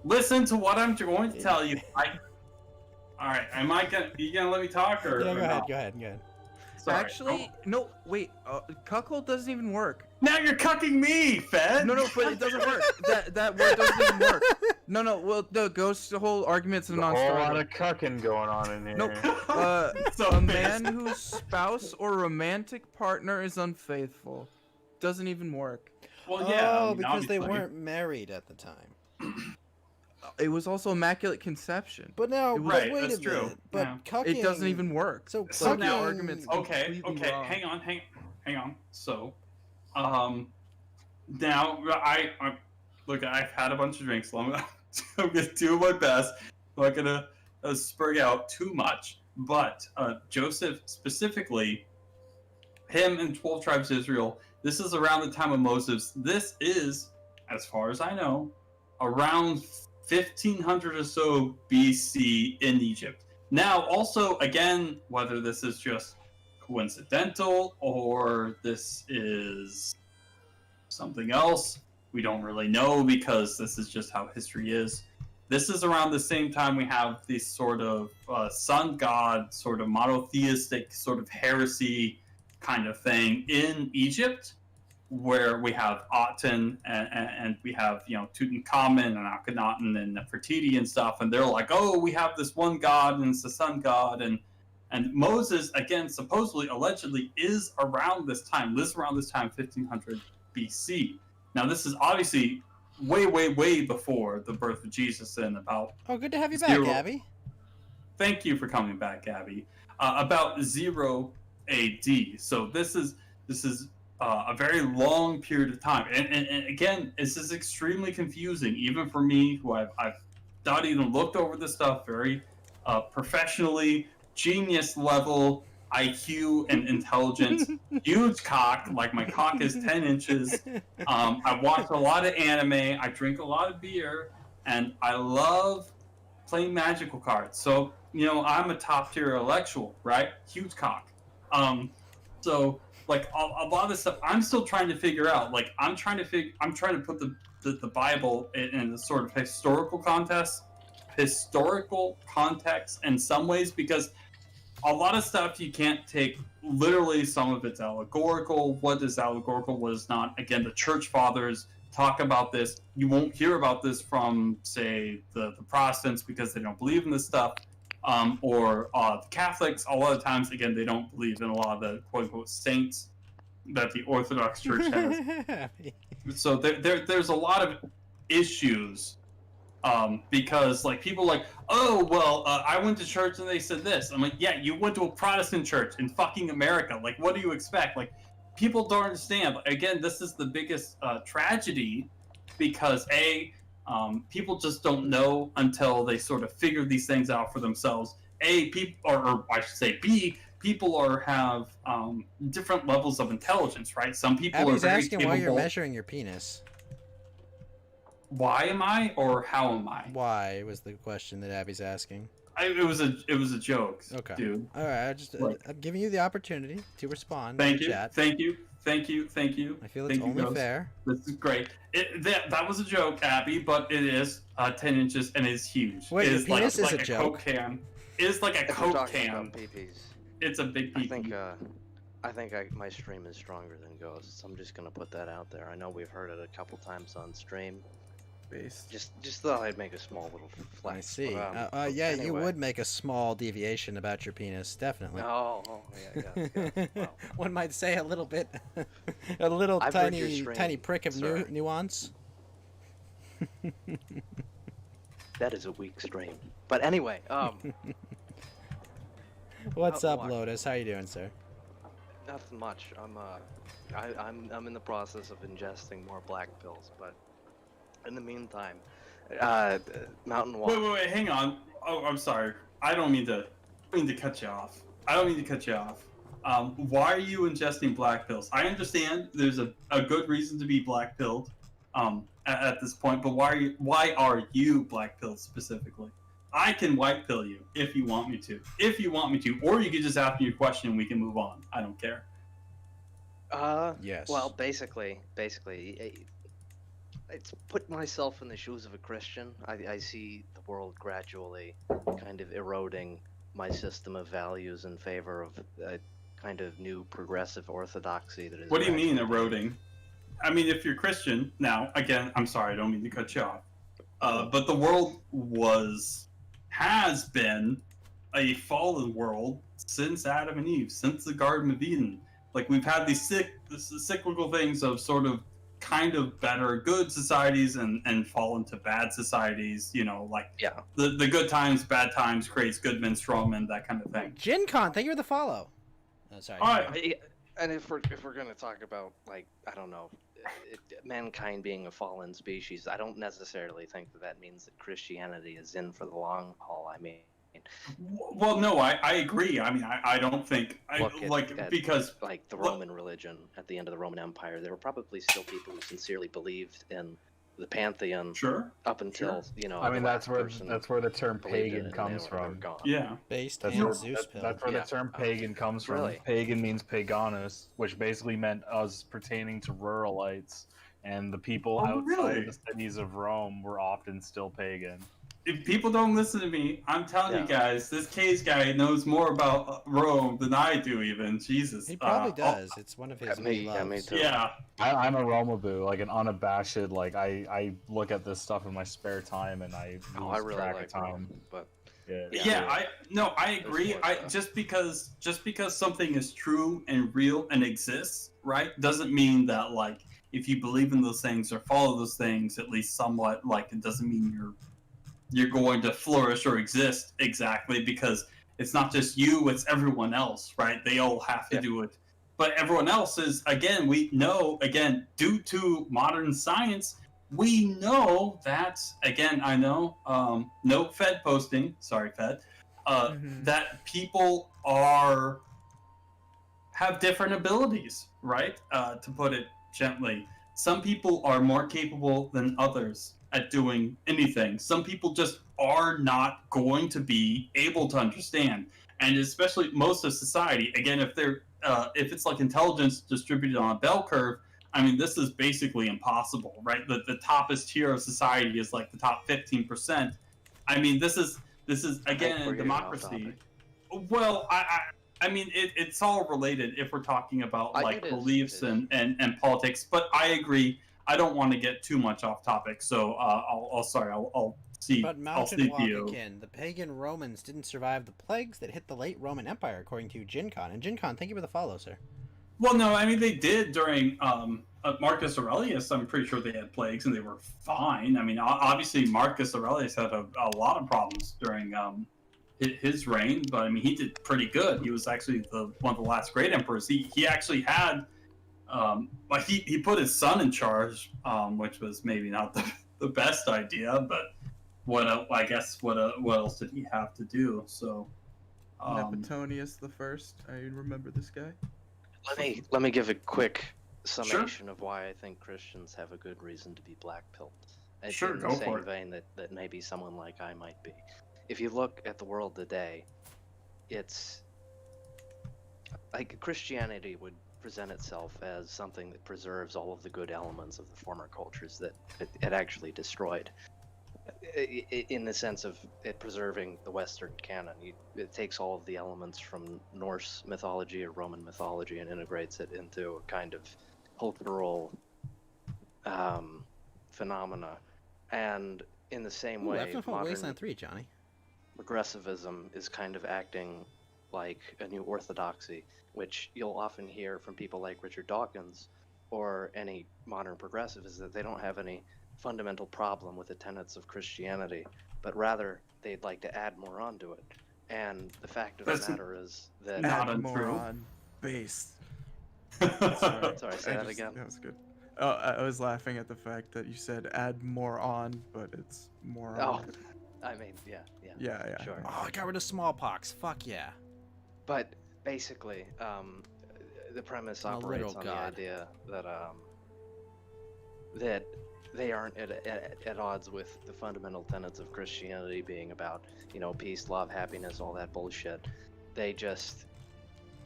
listen to what I'm going to tell you. All right, you gonna let me talk or? Yeah, or go not? ahead. So sorry. Actually, no, wait. Cuckold doesn't even work. Now you're cucking me, Fed. No, but it doesn't work. That word doesn't even work. No. Well, the ghost whole argument's a There's a whole lot non-starter. of cucking going on in here. No, a man whose spouse or romantic partner is unfaithful doesn't even work. Well, Oh, because they weren't married at the time. It was also immaculate conception. But now, It was- but wait that's a true. minute. But Yeah. cucking... It doesn't even work. So So cucking... your argument's Okay, completely wrong. hang on. So, now I look. I've had a bunch of drinks. So I'm gonna do my best. I'm not gonna spurg out too much. But Joseph specifically, him and 12 tribes of Israel. This is around the time of Moses. This is, as far as I know, around 1500 or so BC in Egypt. Now, also, again, whether this is just coincidental or this is something else, we don't really know because this is just how history is. This is around the same time we have this sort of sun god, sort of monotheistic, sort of heresy kind of thing in Egypt, where we have Aten and we have, Tutankhamun and Akhenaten and Nefertiti and stuff, and they're like, oh, we have this one god and it's the sun god, and Moses, again, supposedly, allegedly, is around this time, lives around this time, 1500 BC. Now, this is obviously way, way, way before the birth of Jesus and about... Oh, good to have you back, Gabby. Thank you for coming back, Gabby. About 0 AD. So this is a very long period of time, and again, this is extremely confusing, even for me, who I've studied and looked over this stuff very professionally, genius level IQ and intelligence, huge cock, like my cock is 10 inches. I watch a lot of anime, I drink a lot of beer, and I love playing magical cards. So, I'm a top tier intellectual, right? Huge cock. So, like, a lot of this stuff, I'm still trying to figure out. Like, I'm trying to put the Bible in a sort of historical context in some ways, because a lot of stuff you can't take literally. Some of it's allegorical. What is allegorical, what is not? Again, the church fathers talk about this. You won't hear about this from, say, the Protestants, because they don't believe in this stuff. Or the Catholics, a lot of times, again, they don't believe in a lot of the quote-unquote saints that the Orthodox Church has. So there's a lot of issues, because, like, people are like, oh, well, I went to church and they said this. I'm like, yeah, you went to a Protestant church in fucking America. Like, what do you expect? Like, people don't understand. Again, this is the biggest tragedy, because people just don't know until they sort of figure these things out for themselves. Or I should say, B, people have different levels of intelligence, right? Some people Abby's are very asking capable. why you're measuring your penis. Why am I, or how am I? Why was the question that Abby's asking. It was a joke, okay, dude. All right, I'm giving you the opportunity to respond. Thank in you, chat. thank you. I feel it's only fair. This is great. That was a joke, Abby, but it is 10 inches and it's huge. Wait, it your is penis like is a joke? Coke can. It is like a If we're Coke talking can. about peepees, It's a big pee. I think my stream is stronger than Ghost's. I'm just gonna put that out there. I know we've heard it a couple times on stream. Just thought I'd make a small little flex. I see. But, yeah, anyway. you would make a small deviation about your penis, definitely. Oh, yeah. Well, one might say a little bit, a little I've read your tiny, stream, tiny prick of sir. nuance. that is a weak stream. But anyway, What's up, what? Lotus? How you doing, sir? Nothing much. I'm in the process of ingesting more black pills, but in the meantime, Mountainwalk. Wait, hang on. Oh, I'm sorry. I don't mean to cut you off. Why are you ingesting black pills? I understand there's a good reason to be black pilled at this point, but why are you black pilled specifically? I can white pill you if you want me to. Or you could just ask me your question and we can move on. I don't care. Yes. Well, basically, it's put myself in the shoes of a Christian. I see the world gradually kind of eroding my system of values in favor of kind of new progressive orthodoxy that is. What do you mean gradually being- eroding? I mean, if you're Christian, now again, I'm sorry, I don't mean to cut you off, but the world has been a fallen world since Adam and Eve, since the Garden of Eden. Like we've had these cyclical things of sort of kind of better good societies and fall into bad societies, you know, like the good times, bad times creates good men, strong men, that kind of thing. Jin Con, thank you for the follow. Oh, sorry. And if we're gonna talk about, like, I don't know, mankind being a fallen species, I don't necessarily think that means that Christianity is in for the long haul. I mean, well, no, I agree. I mean, I don't think because like the Roman religion at the end of the Roman Empire, there were probably still people who sincerely believed in the pantheon. Sure. Up until you know. I mean, the that's last where the term believed in pagan it and comes they were from. gone. Yeah. Based That's in where, Zeus pill. that's where the term pagan comes from. Really? Pagan means paganus, which basically meant us pertaining to ruralites, and the people outside really? the cities of Rome were often still pagan. If people don't listen to me, I'm telling you guys, this Case guy knows more about Rome than I do. Even Jesus, He probably does. It's one of his many loves. me too. Yeah. I'm a Romaboo, like an unabashed. Like I look at this stuff in my spare time, and I lose I really track like of time. Rome, but I agree. Just because something is true and real and exists, right, doesn't mean that, like, if you believe in those things or follow those things at least somewhat, like, it doesn't mean you're going to flourish or exist exactly, because it's not just you, it's everyone else, right? They all have to do it. But everyone else is, again, we know, again, due to modern science, we know that, again, I know, no Fed posting, sorry, Fed, that people have different abilities, right? To put it gently. Some people are more capable than others at doing anything. Some people just are not going to be able to understand. And especially most of society, again, if it's like intelligence distributed on a bell curve, I mean, this is basically impossible, right? The toppest tier of society is like the top 15%. I mean, this is again, democracy. Well, I mean, it's all related if we're talking about like beliefs and politics. But I agree. I don't want to get too much off topic, so I'll see. But I'll see Mountainwalk you. again. The pagan Romans didn't survive the plagues that hit the late Roman Empire, according to Jin Con. And Jin Con, thank you for the follow, sir. Well, no, I mean they did during Marcus Aurelius. I'm pretty sure they had plagues and they were fine. I mean, obviously Marcus Aurelius had a lot of problems during his reign, but I mean he did pretty good. He was actually one of the last great emperors. He actually had like he put his son in charge, which was maybe not the best idea, but what else did he have to do? So Neptunius the First. I remember this guy. Let me give a quick summation of why I think Christians have a good reason to be black-pilled. Sure, in the go same for it. vein that maybe someone like I might be. If you look at the world today, it's like Christianity would present itself as something that preserves all of the good elements of the former cultures that it actually destroyed. In the sense of it preserving the Western canon, it takes all of the elements from Norse mythology or Roman mythology and integrates it into a kind of cultural phenomena. And in the same way, Wasteland 3, Johnny. Progressivism is kind of acting like a new orthodoxy, which you'll often hear from people like Richard Dawkins or any modern progressive, is that they don't have any fundamental problem with the tenets of Christianity, but rather they'd like to add more onto it. And the fact of the matter is that Add more on base. Sorry, say that again. That was good. Oh, I was laughing at the fact that you said add more on, but it's more on. I mean, yeah. Yeah. Sure. Oh, I got rid of smallpox. Fuck yeah. But basically, the premise operates on the idea that that they aren't at odds with the fundamental tenets of Christianity being about, peace, love, happiness, all that bullshit. They just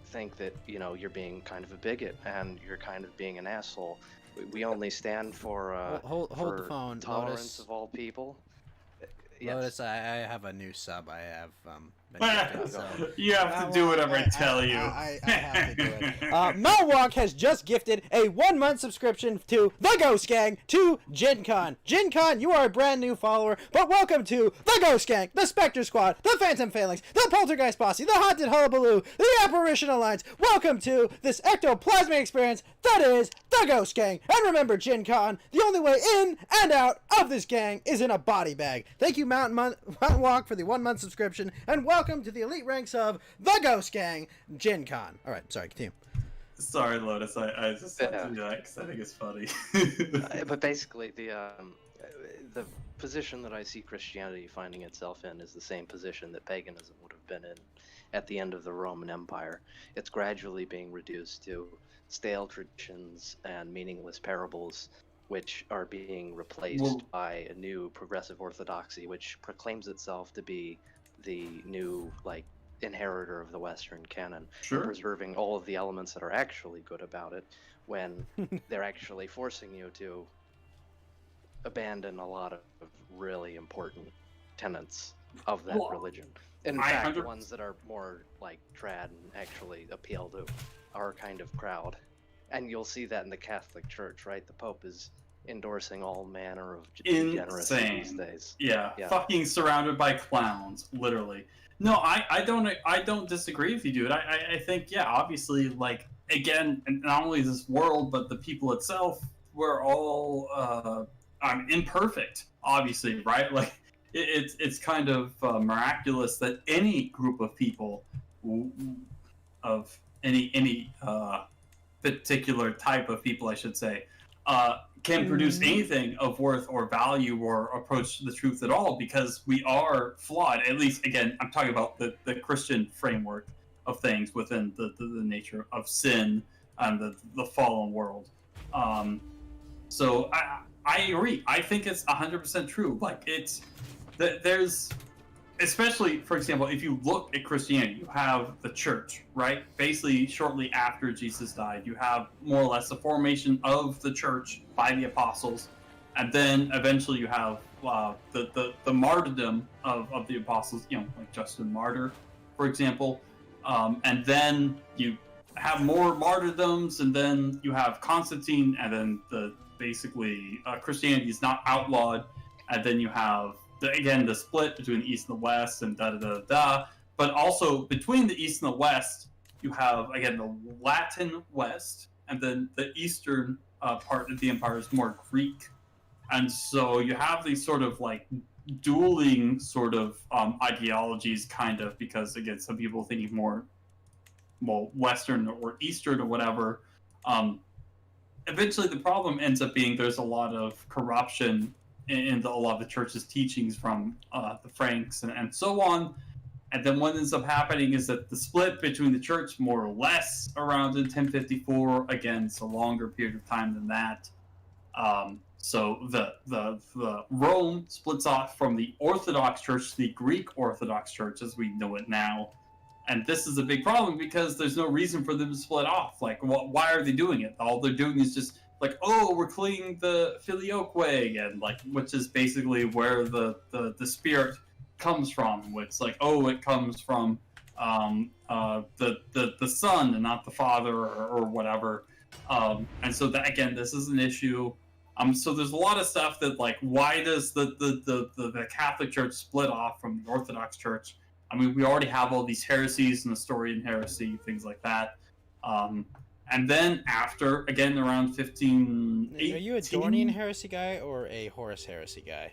think that, you're being kind of a bigot and you're kind of being an asshole. We only stand for hold the phone, tolerance Lotus. of all people. Lotus, I have a new sub. I have So, You have to do whatever I tell you. I have to do it. Mountainwalk has just gifted a 1-month subscription to the Ghost Gang to Gen Con. Gen Con, you are a brand new follower, but welcome to the Ghost Gang, the Spectre Squad, the Phantom Phalanx, the Poltergeist Posse, the Haunted Hullabaloo, the Apparition Alliance. Welcome to this ectoplasmic experience that is the Ghost Gang. And remember, Gen Con, the only way in and out of this gang is in a body bag. Thank you, Mountainwalk, for the 1-month subscription, and welcome to the elite ranks of the Ghost Gang, Gen Con. All right, sorry, continue. Sorry, Lotus. I just had to do that because I think it's funny. But basically, the position that I see Christianity finding itself in is the same position that paganism would have been in at the end of the Roman Empire. It's gradually being reduced to stale traditions and meaningless parables, which are being replaced by a new progressive orthodoxy, which proclaims itself to be the new, like, inheritor of the Western canon, preserving all of the elements that are actually good about it, when they're actually forcing you to abandon a lot of really important tenets of that religion. In fact, the ones that are more like trad and actually appeal to our kind of crowd. And you'll see that in the Catholic Church, right? The Pope is endorsing all manner of degeneracy these days. Yeah, fucking surrounded by clowns, literally. No, I don't disagree with you, dude. I think, yeah, obviously, like, again, not only this world, but the people itself, we're all imperfect, obviously, right? Like, it's kind of miraculous that any group of people of any particular type of people, I should say, can produce anything of worth or value or approach the truth at all, because we are flawed. At least, again, I'm talking about the Christian framework of things within the nature of sin and the fallen world. So I agree. I think it's 100% true. Like, there's, especially, for example, if you look at Christianity, you have the church, right? Basically, shortly after Jesus died, you have more or less the formation of the church by the apostles, and then eventually you have the martyrdom of the apostles, you know, like Justin Martyr, for example, and then you have more martyrdoms, and then you have Constantine, and then basically Christianity is not outlawed, and then you have the split between the East and the West, and da-da-da-da. But also, between the East and the West, you have, again, the Latin West, and then the Eastern part of the empire is more Greek. And so you have these sort of, like, dueling sort of ideologies, kind of, because, again, some people thinking more, well, Western or Eastern or whatever. Eventually, the problem ends up being there's a lot of corruption in a lot of the church's teachings from the Franks and so on. And then what ends up happening is that the split between the church, more or less around in 1054, again, it's a longer period of time than that. So the Rome splits off from the Orthodox Church, the Greek Orthodox Church as we know it now. And this is a big problem because there's no reason for them to split off. Like, why are they doing it? All they're doing is just like, oh, we're clinging the Filioque way again, like, which is basically where the spirit comes from. It's like, oh, it comes from the son and not the father or whatever. And so that, again, this is an issue. So there's a lot of stuff that, like, why does the Catholic Church split off from the Orthodox Church? I mean, we already have all these heresies, Nestorian heresy, things like that. And then after, again, around 1518... Are you a Dornian heresy guy or a Horus heresy guy?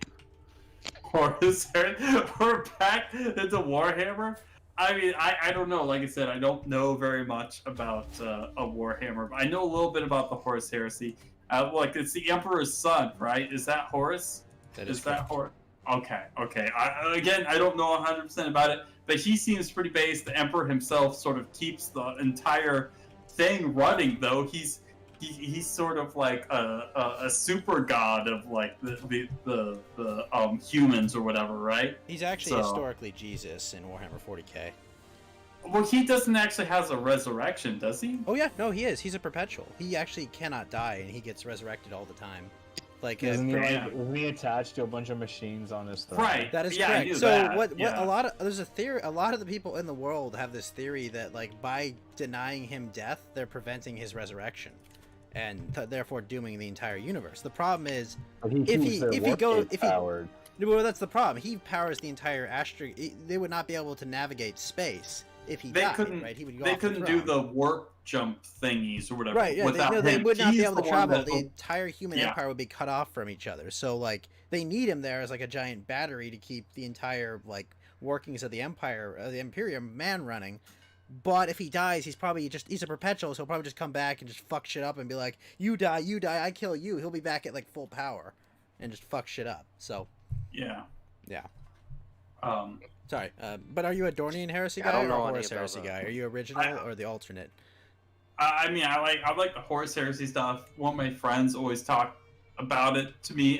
Horus heresy? We're back into Warhammer? I mean, I don't know. Like I said, I don't know very much about a Warhammer. But I know a little bit about the Horus heresy. Like, it's the Emperor's son, right? Is that Horus? Is that Horus? Okay. I don't know 100% about it, but he seems pretty based. The Emperor himself sort of keeps the entire thing running, though. He's sort of like a super god of, like, the humans or whatever, right? He's actually historically Jesus in Warhammer 40k. Well, he doesn't actually have a resurrection, does he? Oh yeah, no, he is. He's a perpetual. He actually cannot die, and he gets resurrected all the time. Like, Isn't he attached to a bunch of machines on his throne? Right. that is Yeah, I correct. knew So that. what Yeah. there's a theory, a lot of the people in the world have this theory that like by denying him death, they're preventing his resurrection, and therefore dooming the entire universe. The problem is well, that's the problem. He powers the entire they would not be able to navigate space if he died, right? He would go They off the couldn't do throne. the warp jump thingies or whatever. Right, yeah, without they him. would not be He's able to the one travel. that- The entire human empire would be cut off from each other. So, like, they need him there as, like, a giant battery to keep the entire, like, workings of the empire, the Imperium man running. But if he dies, he's a perpetual, so he'll probably just come back and just fuck shit up and be like, you die, I kill you. He'll be back at, like, full power and just fuck shit up. So, yeah. Yeah. Sorry, but are you a Dornian heresy guy or a Horus heresy guy? Are you original or the alternate? I mean, I like the Horus Heresy stuff. One of my friends always talked about it to me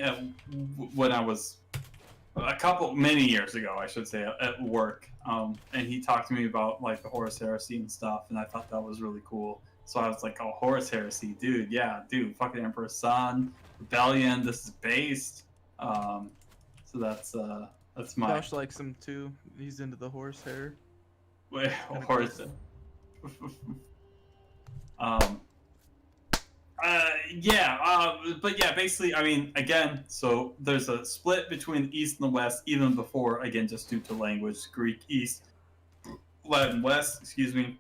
when I was many years ago, I should say, at work. And he talked to me about like the Horus Heresy and stuff, and I thought that was really cool. So I was like, oh, Horus Heresy, dude, yeah, dude, fucking Emperor's Son, Rebellion, this is based. So that's my. Josh likes him too. He's into the horse hair. Wait, horse. But yeah, basically, I mean, again, so there's a split between the East and the West, even before, again, just due to language, Greek East, Latin West, excuse me.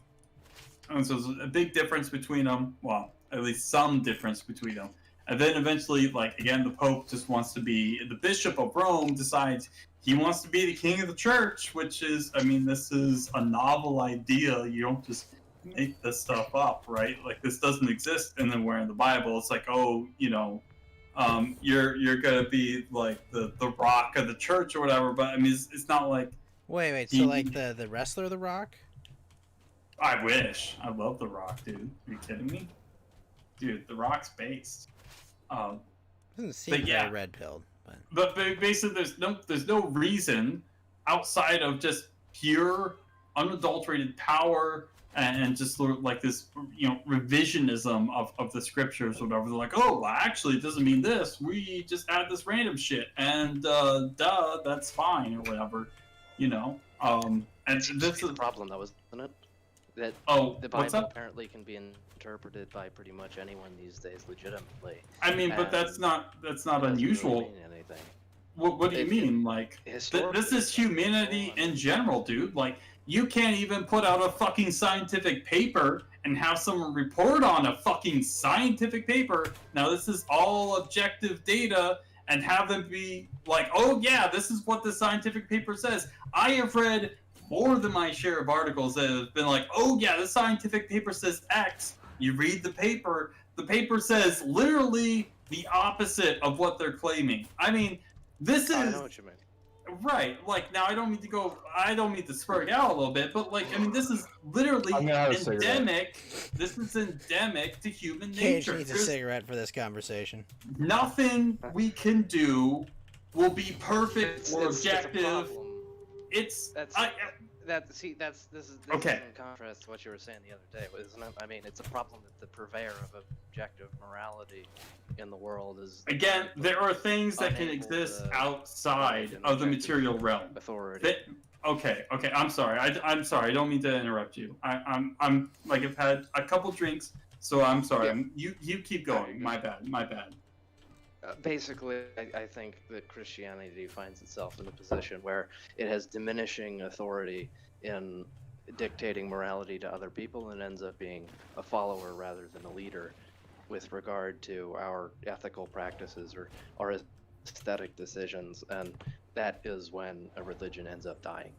And so there's a big difference between them, well, at least some difference between them. And then eventually, like, again, the Pope just wants to be, the Bishop of Rome decides he wants to be the king of the church, which is, I mean, this is a novel idea. You don't just make this stuff up, right? Like, this doesn't exist anywhere in the Bible. It's like, oh, you know, you're gonna be like the rock of the church or whatever. But I mean, it's not like. Wait. So like the wrestler, The Rock? I wish. I love The Rock, dude. Are you kidding me? Dude, The Rock's based. Doesn't seem very red pilled. But basically, there's no reason outside of just pure, unadulterated power and just sort of like this, you know, revisionism of the scriptures or whatever. They're like, oh, well, actually, it doesn't mean this. We just add this random shit, and that's fine or whatever, you know. And this is the problem, though, isn't it? That the what's Bible up? apparently can be interpreted by pretty much anyone these days legitimately. I mean, but that's not unusual. Really mean anything. What do you mean? Like, this is humanity in general, dude. Like, you can't even put out a fucking scientific paper and have someone report on a fucking scientific paper. Now, this is all objective data, and have them be like, oh yeah, this is what the scientific paper says. I have read more than my share of articles that have been like, oh yeah, the scientific paper says X. You read the paper says literally the opposite of what they're claiming. I mean, this is. I know what you mean. Right, like, now I don't mean to spurg out a little bit, but like, I mean, this is literally endemic. This is endemic to human Cage nature. needs a There's cigarette for this conversation. nothing we can do will be perfect or objective. This is in contrast to what you were saying the other day, isn't it? I mean, it's a problem that the purveyor of objective morality in the world is. Again, there are things that can exist outside of the material realm. Authority. Okay. I'm sorry. I'm sorry. I don't mean to interrupt you. I'm like, I've had a couple drinks, so I'm sorry. You keep going. My bad. Basically, I think that Christianity finds itself in a position where it has diminishing authority in dictating morality to other people and ends up being a follower rather than a leader with regard to our ethical practices or our aesthetic decisions, and that is when a religion ends up dying.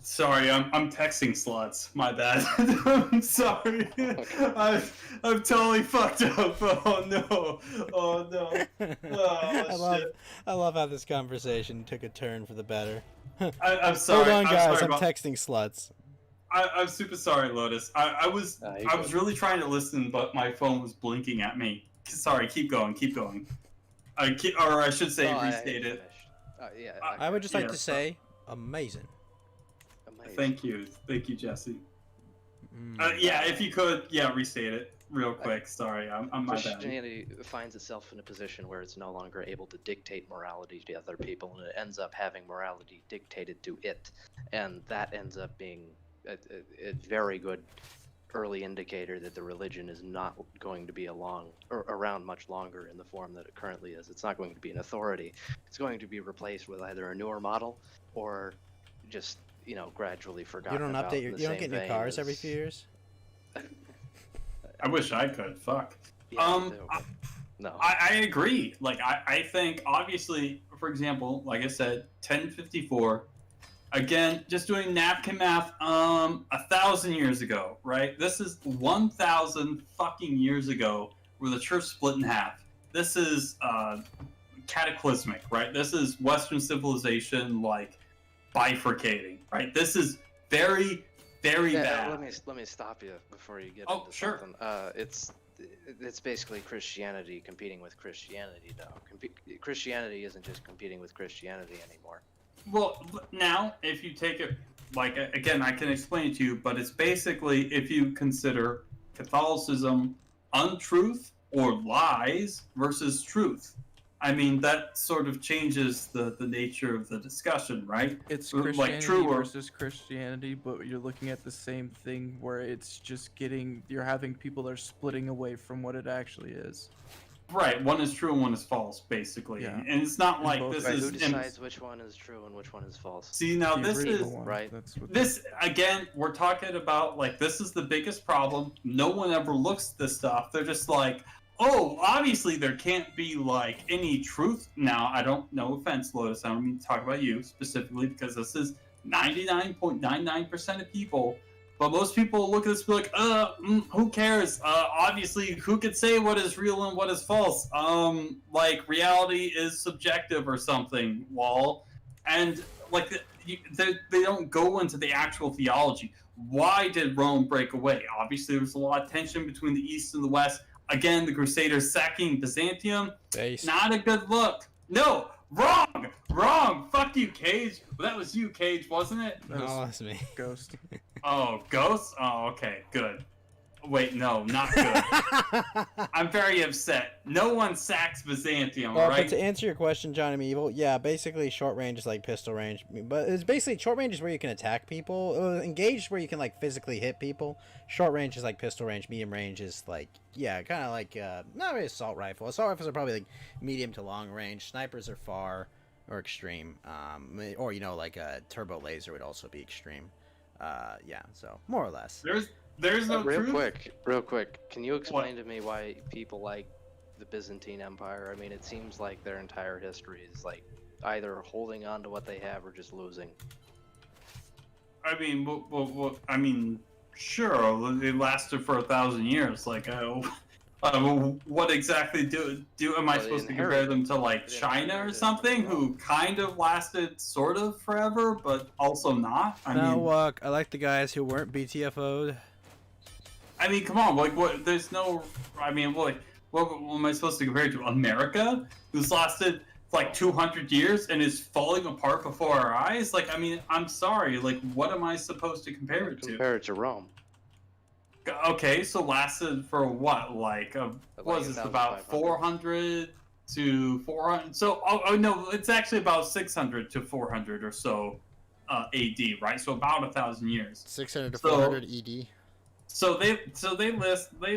Sorry, I'm texting sluts. My bad. I'm sorry. I've totally fucked up. Oh no. Oh, I love how this conversation took a turn for the better. I'm sorry. Hold on, guys. I'm texting sluts. I'm super sorry, Lotus. I was really trying to listen, but my phone was blinking at me. Sorry. Keep going. Or I should say, restate it. I would just like to say, amazing. Thank you, Jesse. Yeah, if you could, restate it. real quick. Sorry, I'm my bad. Christianity finds itself in a position where it's no longer able to dictate morality to other people, and it ends up having morality dictated to it, and that ends up being a very good early indicator that the religion is not going to be around much longer in the form that it currently is. It's not going to be an authority. It's going to be replaced with either a newer model or just gradually forgotten. You don't about update in the you don't same get new vein cars every as- few years. I wish I could. Fuck. Yeah, no. I agree. Like, I think, obviously, for example, like I said, 1054, again, just doing napkin math, 1,000 years ago, right? This is 1,000 fucking years ago where the church split in half. This is cataclysmic, right? This is Western civilization, like, bifurcating, right? This is very, very bad. Let me stop you before you get into sure. something. It's basically Christianity competing with Christianity, though. Christianity isn't just competing with Christianity anymore. Well, now, if you take it, like, again, I can explain it to you, but it's basically if you consider Catholicism untruth or lies versus truth. I mean, that sort of changes the nature of the discussion, right? It's Like, Christianity true or versus Christianity, but you're looking at the same thing where it's just you're having people that are splitting away from what it actually is. right. One is true and one is false, basically. Yeah. And it's not And like both- this Right, is. who decides which one is true and which one is false? See, now The this is original one, right. That's what this again. We're talking about, like, this is the biggest problem. No one ever looks at this stuff. They're just like, oh, obviously there can't be, like, any truth. Now, I don't, no offense, Lotus, I don't mean to talk about you specifically, because this is 99.99% of people. But most people look at this and be like, who cares? Obviously, who could say what is real and what is false? Like, reality is subjective or something, lol. And, like, they don't go into the actual theology. Why did Rome break away? Obviously, there was a lot of tension between the East and the West. Again, the Crusaders sacking Byzantium. Base. Not a good look. No, wrong. Fuck you, Cage. Well, that was you, Cage, wasn't it? No, that's me. Ghost. Oh, Ghost? Oh, okay, good. Wait, no, not good. I'm very upset. No one sacks Byzantium, Well, right? but to answer your question, John M. Evil, yeah, basically short range is like pistol range, but it's basically short range is where you can attack people. Engaged is where you can like physically hit people. Short range is like pistol range. Medium range is like kind of like not really assault rifle. Assault rifles are probably like medium to long range. Snipers are far or extreme. Or like a turbo laser would also be extreme. Yeah, so more or less. There's no real truth. quick. Can you explain to me why people like the Byzantine Empire? I mean, it seems like their entire history is like either holding on to what they have or just losing. I mean, sure, they lasted for 1,000 years. Like, what exactly am I supposed to compare them to, like China or something, who kind of lasted sort of forever, but also not? I like the guys who weren't BTFO'd. I mean, come on, like, what? There's no. I mean, what am I supposed to compare it to? America, who's lasted like 200 years and is falling apart before our eyes? Like, I mean, I'm sorry. Like, what am I supposed to compare it to? Compare it to Rome. Okay, so lasted for what? Like, what is this, about 400 to 400? So, no, it's actually about 600 to 400 or so AD, right? So about 1,000 years. 600 to 400 ED. So they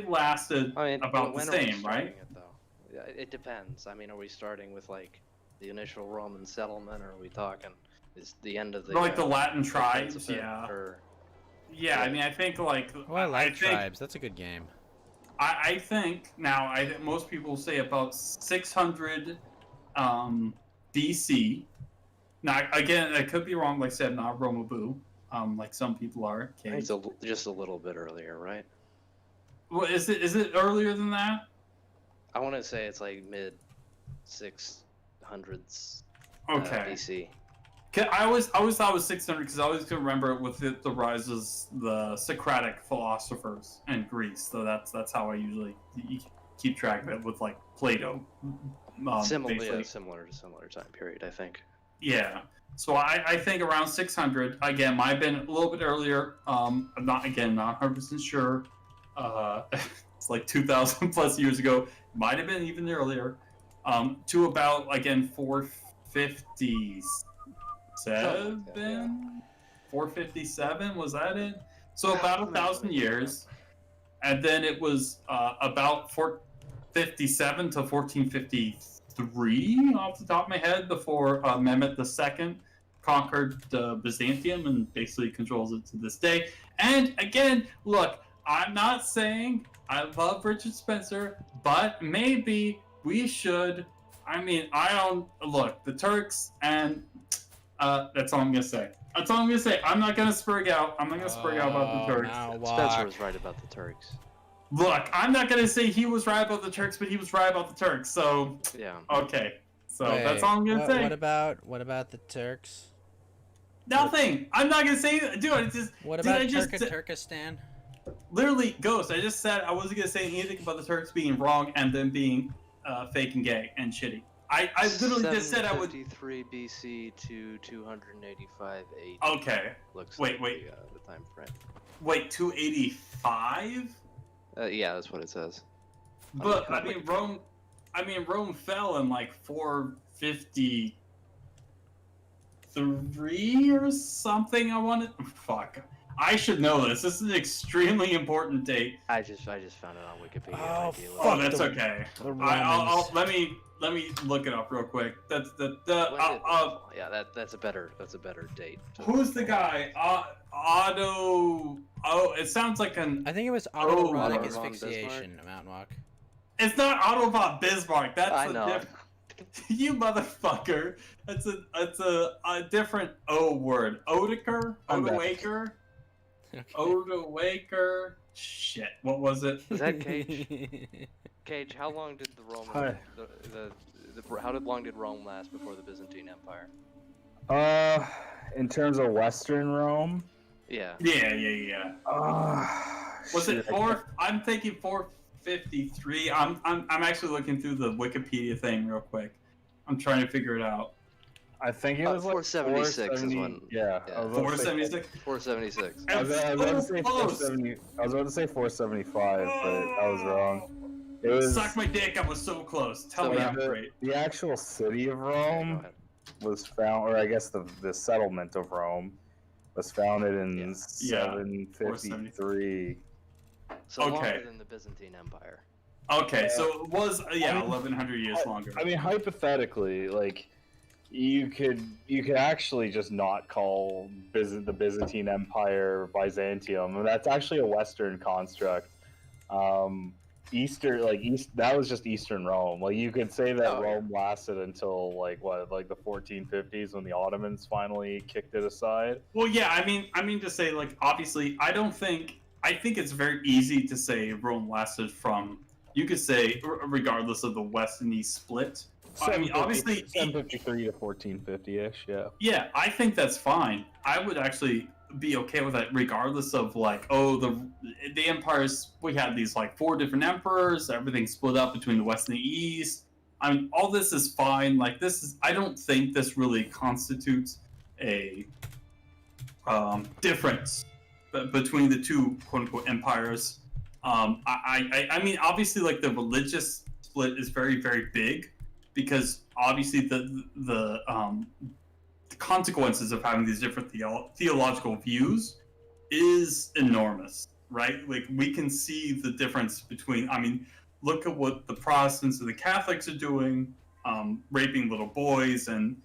lasted about the when are we same, starting right? It, though? It depends. I mean, are we starting with like the initial Roman settlement, or are we talking is the end of the Like the Latin the tribes, Principate, yeah. Or, Yeah, I mean, I think like. Oh, I like think, Tribes. That's a good game. I think now, most people say about 600 BC. Now, again, I could be wrong. Like I said, not Romabu. Like some people are. I think it's just a little bit earlier, right? Well, is it earlier than that? I want to say it's like mid 600s Okay. BC. I always thought it was 600 because I always could remember it with the rise of the Socratic philosophers in Greece. So that's how I usually keep track of it with like Plato. Similar basically. similar time period, I think. Yeah. So I think around 600. Again, might have been a little bit earlier. I'm not 100% sure. It's like 2,000 plus years ago. Might have been even earlier. To about, again, 457? 457, was that it? So about 1,000 years. And then it was about 457 to 1453 off the top of my head before Mehmet II conquered Byzantium and basically controls it to this day. And again, look, I'm not saying I love Richard Spencer, but maybe we should. I mean, I don't look the Turks, and that's all I'm gonna say. That's all I'm gonna say. I'm not gonna spurg out. I'm not gonna spurg out about the Turks. Spencer was right about the Turks. Look, I'm not gonna say he was right about the Turks, but he was right about the Turks. So yeah. Okay. So Wait, that's all I'm gonna say. What about the Turks? Nothing. I'm not gonna say, dude. It's just. What about Turkestan? Literally, Ghost. I just said I wasn't gonna say anything about the Turks being wrong and them being fake and gay and shitty. I literally just said I would. 753 BC to 285 AD. Okay. Looks wait. like the time frame. Wait, 285? Yeah, that's what it says. But I mean, Rome fell in like 453 or something. Fuck. I should know this. This is an extremely important date. I just found it on Wikipedia. Oh, that's okay. I'll let me look it up real quick. That's that's a better date. Who's the guy? Otto. Oh, it sounds like an. I think it was autoerotic asphyxiation. Mountainwalk. It's not Otto von Bismarck. That's I know. You motherfucker. It's a different O word. Odoaker? Odoaker? Odoaker? Shit. What was it? Is that Cage? Cage, how long did the Roman how long did Rome last before the Byzantine Empire? In terms of Western Rome? Yeah. Yeah. Was it 4? I'm thinking 453. I'm actually looking through the Wikipedia thing real quick. I'm trying to figure it out. I think it was like 476 is when. Yeah. 476. 476. I was about to say 470. I was about to say 475, but I was wrong. It was. Suck my dick! I was so close. Tell me I'm great. The actual city of Rome was found, or I guess the settlement of Rome was founded in 753. So longer than the Byzantine Empire. Okay, so it was 1100 years longer. I mean, hypothetically, like you could actually just not call the Byzantine Empire Byzantium, and that's actually a Western construct. That was just Eastern Rome. Like you could say that Rome lasted until like the 1450s when the Ottomans finally kicked it aside. Well, yeah, I mean to say, like, obviously, I think it's very easy to say Rome lasted from. You could say regardless of the West and East split. I mean, obviously 753 to 1450-ish. Yeah. Yeah, I think that's fine. I would actually be okay with that, regardless of like, the empires. We had these like 4 different emperors. Everything split up between the West and the East. I mean, all this is fine. Like, this is. I don't think this really constitutes a difference between the two quote unquote empires. I mean, obviously, like the religious split is very, very big, because obviously the consequences of having these different theological views is enormous, right? Like, we can see the difference between. I mean, look at what the Protestants and the Catholics are doing, raping little boys, and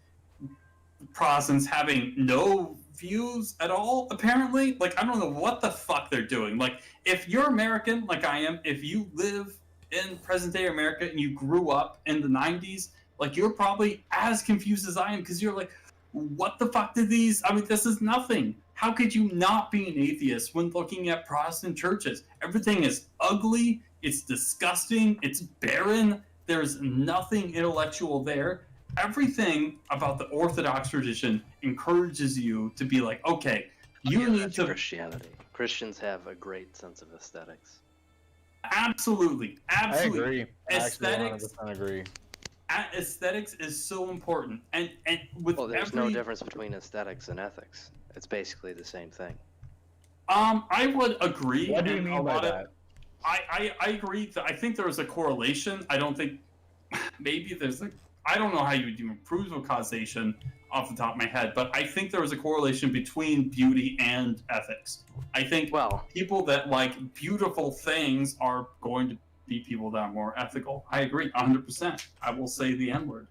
Protestants having no views at all, apparently. Like, I don't know what the fuck they're doing. Like, if you're American, like I am, if you live in present day America and you grew up in the 90s, like, you're probably as confused as I am, because you're like, what the fuck did these, I mean, this is nothing. How could you not be an atheist when looking at Protestant churches? Everything is ugly, it's disgusting, it's barren, there's nothing intellectual there. Everything about the Orthodox tradition encourages you to be like, okay, you need to. Christianity. Christians have a great sense of aesthetics. Absolutely. I agree. Aesthetics. I agree. Aesthetics is so important, and with there's no difference between aesthetics and ethics. It's basically the same thing. I would agree. What do you mean by that? I agree. I think there was a correlation. I don't think maybe there's a. I don't know how you would even prove a causation off the top of my head, but I think there was a correlation between beauty and ethics. I think people that like beautiful things are going to be people that are more ethical. I agree, 100%. I will say the N word.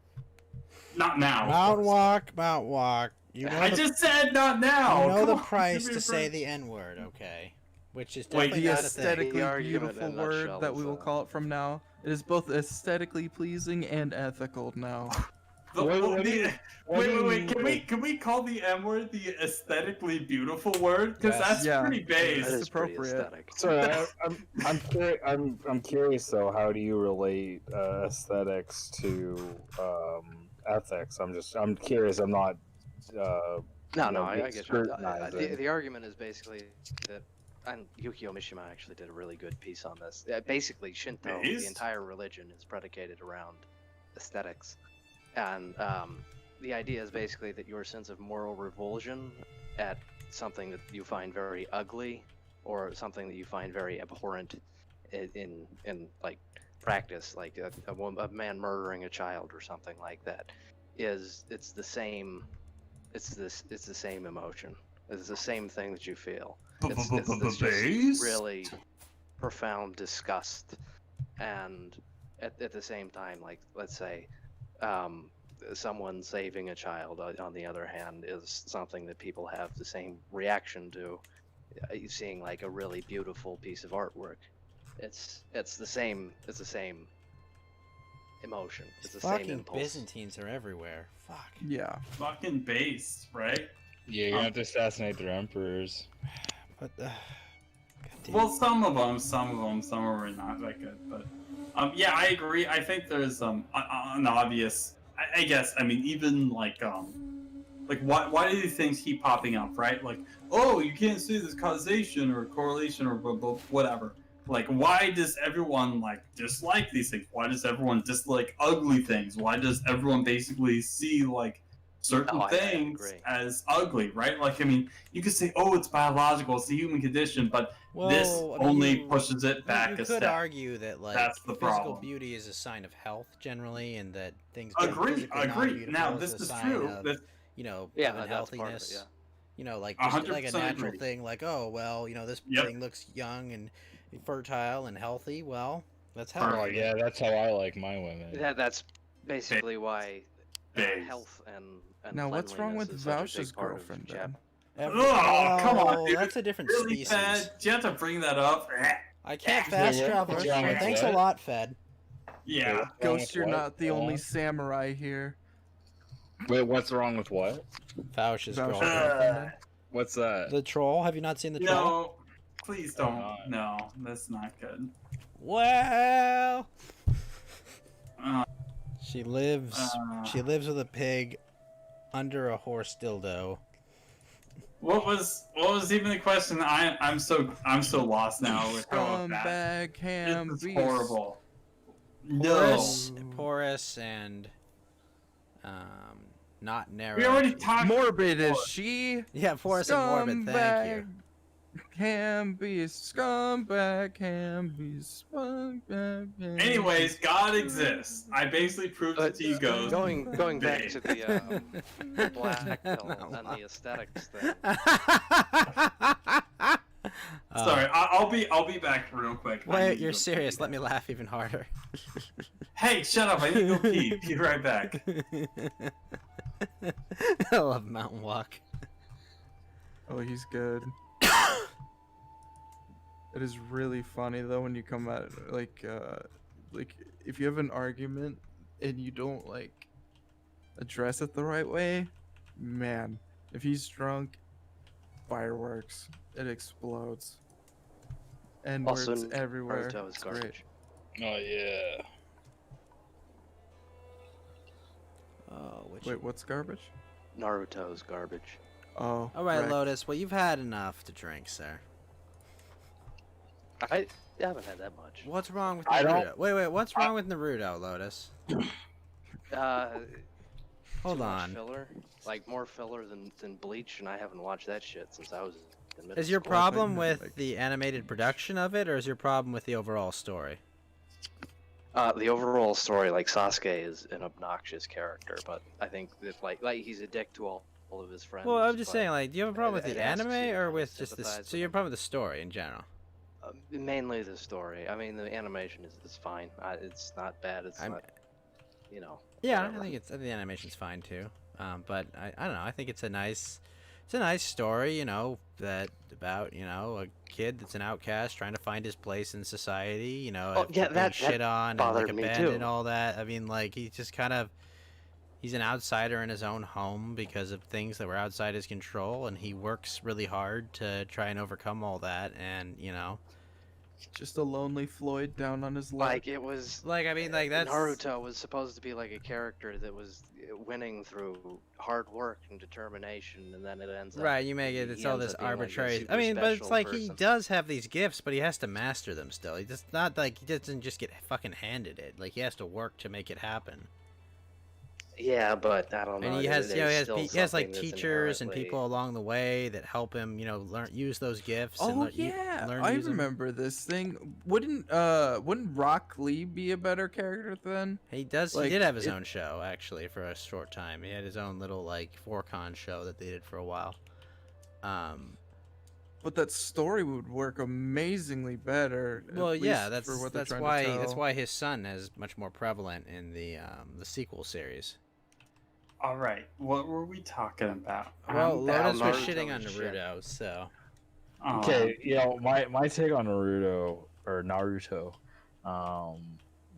Not now. Mountainwalk. You know I just said not now. You know Come the on, price give me to a say break. the N word, okay? Which is The definitely not a thing. aesthetically The argument beautiful in a word nutshell that is, we will call it from now. It is both aesthetically pleasing and ethical now. Wait. Can we call the M word the aesthetically beautiful word? Because that's pretty base. That is pretty aesthetic. So I'm curious though. How do you relate aesthetics to ethics? I'm curious. I'm not. I get you. scrutinizing. The argument is basically that, and Yukio Mishima actually did a really good piece on this. Basically, Shinto, the Based? entire religion, is predicated around aesthetics, and the idea is basically that your sense of moral revulsion at something that you find very ugly, or something that you find very abhorrent in like practice, like a man murdering a child or something like that, it's the same. It's the same emotion. It's the same thing that you feel. It's just really profound disgust, and at the same time, like let's say, someone saving a child, on the other hand, is something that people have the same reaction to. Seeing like a really beautiful piece of artwork, it's the same. It's the same emotion. It's the same Fucking impulse. Byzantines are everywhere. Fuck. Yeah. Fucking based, right? Yeah, you have to assassinate their emperors. But Well, some of them are not that good, but yeah, I agree. I think there's an obvious. I guess. I mean, even like why do these things keep popping up, right? Like, oh, you can't say this causation or correlation or whatever. Like, why does everyone like dislike these things? Why does everyone dislike ugly things? Why does everyone basically see like certain things as ugly, right? Like, I mean, you could say, oh, it's biological, it's the human condition, but this only pushes it back you a could step. argue that like That's the physical problem. beauty is a sign of health generally, and that things Agree. non-beautiful Now, is this a is sign true. of, That- you know, Yeah, of that's part of it, unhealthiness. yeah. You know, like just like a 100% natural agree. thing, like, oh well, you know, this thing looks young and fertile and healthy. Well, that's health. Oh yeah, that's how I like my women. That's basically why health and Now, what's wrong cleanliness with is such a Vouch's big part of girlfriend Jap- then? Oh, come on, Well, dude. that's a different Really, species. Fed? Do you have to bring that up? I can't fast travel. Thanks a lot, Fed. Yeah. Ghost, you're not the only samurai here. Wait, what's wrong with what? Vouch's Vouch's girlfriend. girlfriend. What's that? The troll. Have you not seen the troll? No, please don't. No, that's not good. Well, Uh, she lives. She lives with a pig under a horse dildo. What was even the question? I'm so lost now with how that. Scumbag ham This is beast. horrible. Porous and not narrow. We already talked. Morbid is she? Yeah, porous and morbid. Thank you. Ham beast, scumbag ham beast, scumbag ham. Anyways, God exists. I basically proved it to you, Ghost. Going back to the black pill and the aesthetics thing. Sorry, I'll be back real quick. I need Wait, to you're go serious? Let me laugh even harder. Hey, shut up! I need to go pee. Be right back. I love Mountainwalk. Oh, he's good. It is really funny though when you come at it, like if you have an argument and you don't like address it the right way, man, if he's drunk, fireworks, it explodes. And words Also, everywhere. Naruto is It's garbage. great. Oh yeah. Oh, which... Wait, what's garbage? Naruto's garbage. Oh. All right, right. Lotus. Well, you've had enough to drink, sir. I haven't had that much. What's wrong with I don't- Naruto? Wait. What's wrong with Naruto, Lotus? Hold Too much on. filler, like more filler than Bleach, and I haven't watched that shit since I was in Is your school. problem with the animated production of it, or is your problem with the overall story? The overall story, like Sasuke is an obnoxious character, but I think that like he's a dick to all of his friends. Well, I'm just but saying, like, do you have a problem with it the asks you anime, to or kinda with just this? sympathize So with your him. problem with the story in general? Mainly the story. I mean, the animation is fine. It's not bad. It's not, you know. Yeah, whatever. I think the animation's fine too. But I don't know. I think it's a nice story. You know, that about a kid that's an outcast trying to find his place in society. You know, Oh, after yeah, being that shit on and like bothered me abandoned too. and all that. I mean, like he's just kind of he's an outsider in his own home because of things that were outside his control, and he works really hard to try and overcome all that. And Just a lonely Floyd down on his luck. Like it was like I mean like that's Naruto was supposed to be like a character that was winning through hard work and determination, and then it ends up right. You make it. he It's all ends this up being, like, a arbitrary. super I mean, but it's special like he person. does have these gifts, but he has to master them still. He just not like he doesn't just get fucking handed it. Like he has to work to make it happen. Yeah, but I don't know. And he has, it he is has still he has like something that's teachers and inherently- people along the way that help him, learn use those gifts. and Oh learn, yeah, learn I use 'em. remember this thing. Wouldn't Rock Lee be a better character then? He does. Like, he did have his it- own show actually for a short time. He had his own little like 4Con show that they did for a while. But that story would work amazingly better. at Well, yeah, least for what they're that's trying why to tell. that's why his son is much more prevalent in the sequel series. All right, what were we talking about? Well, Lotus was Naruto shitting on and shit. Naruto, so Oh, Okay, my take on Naruto,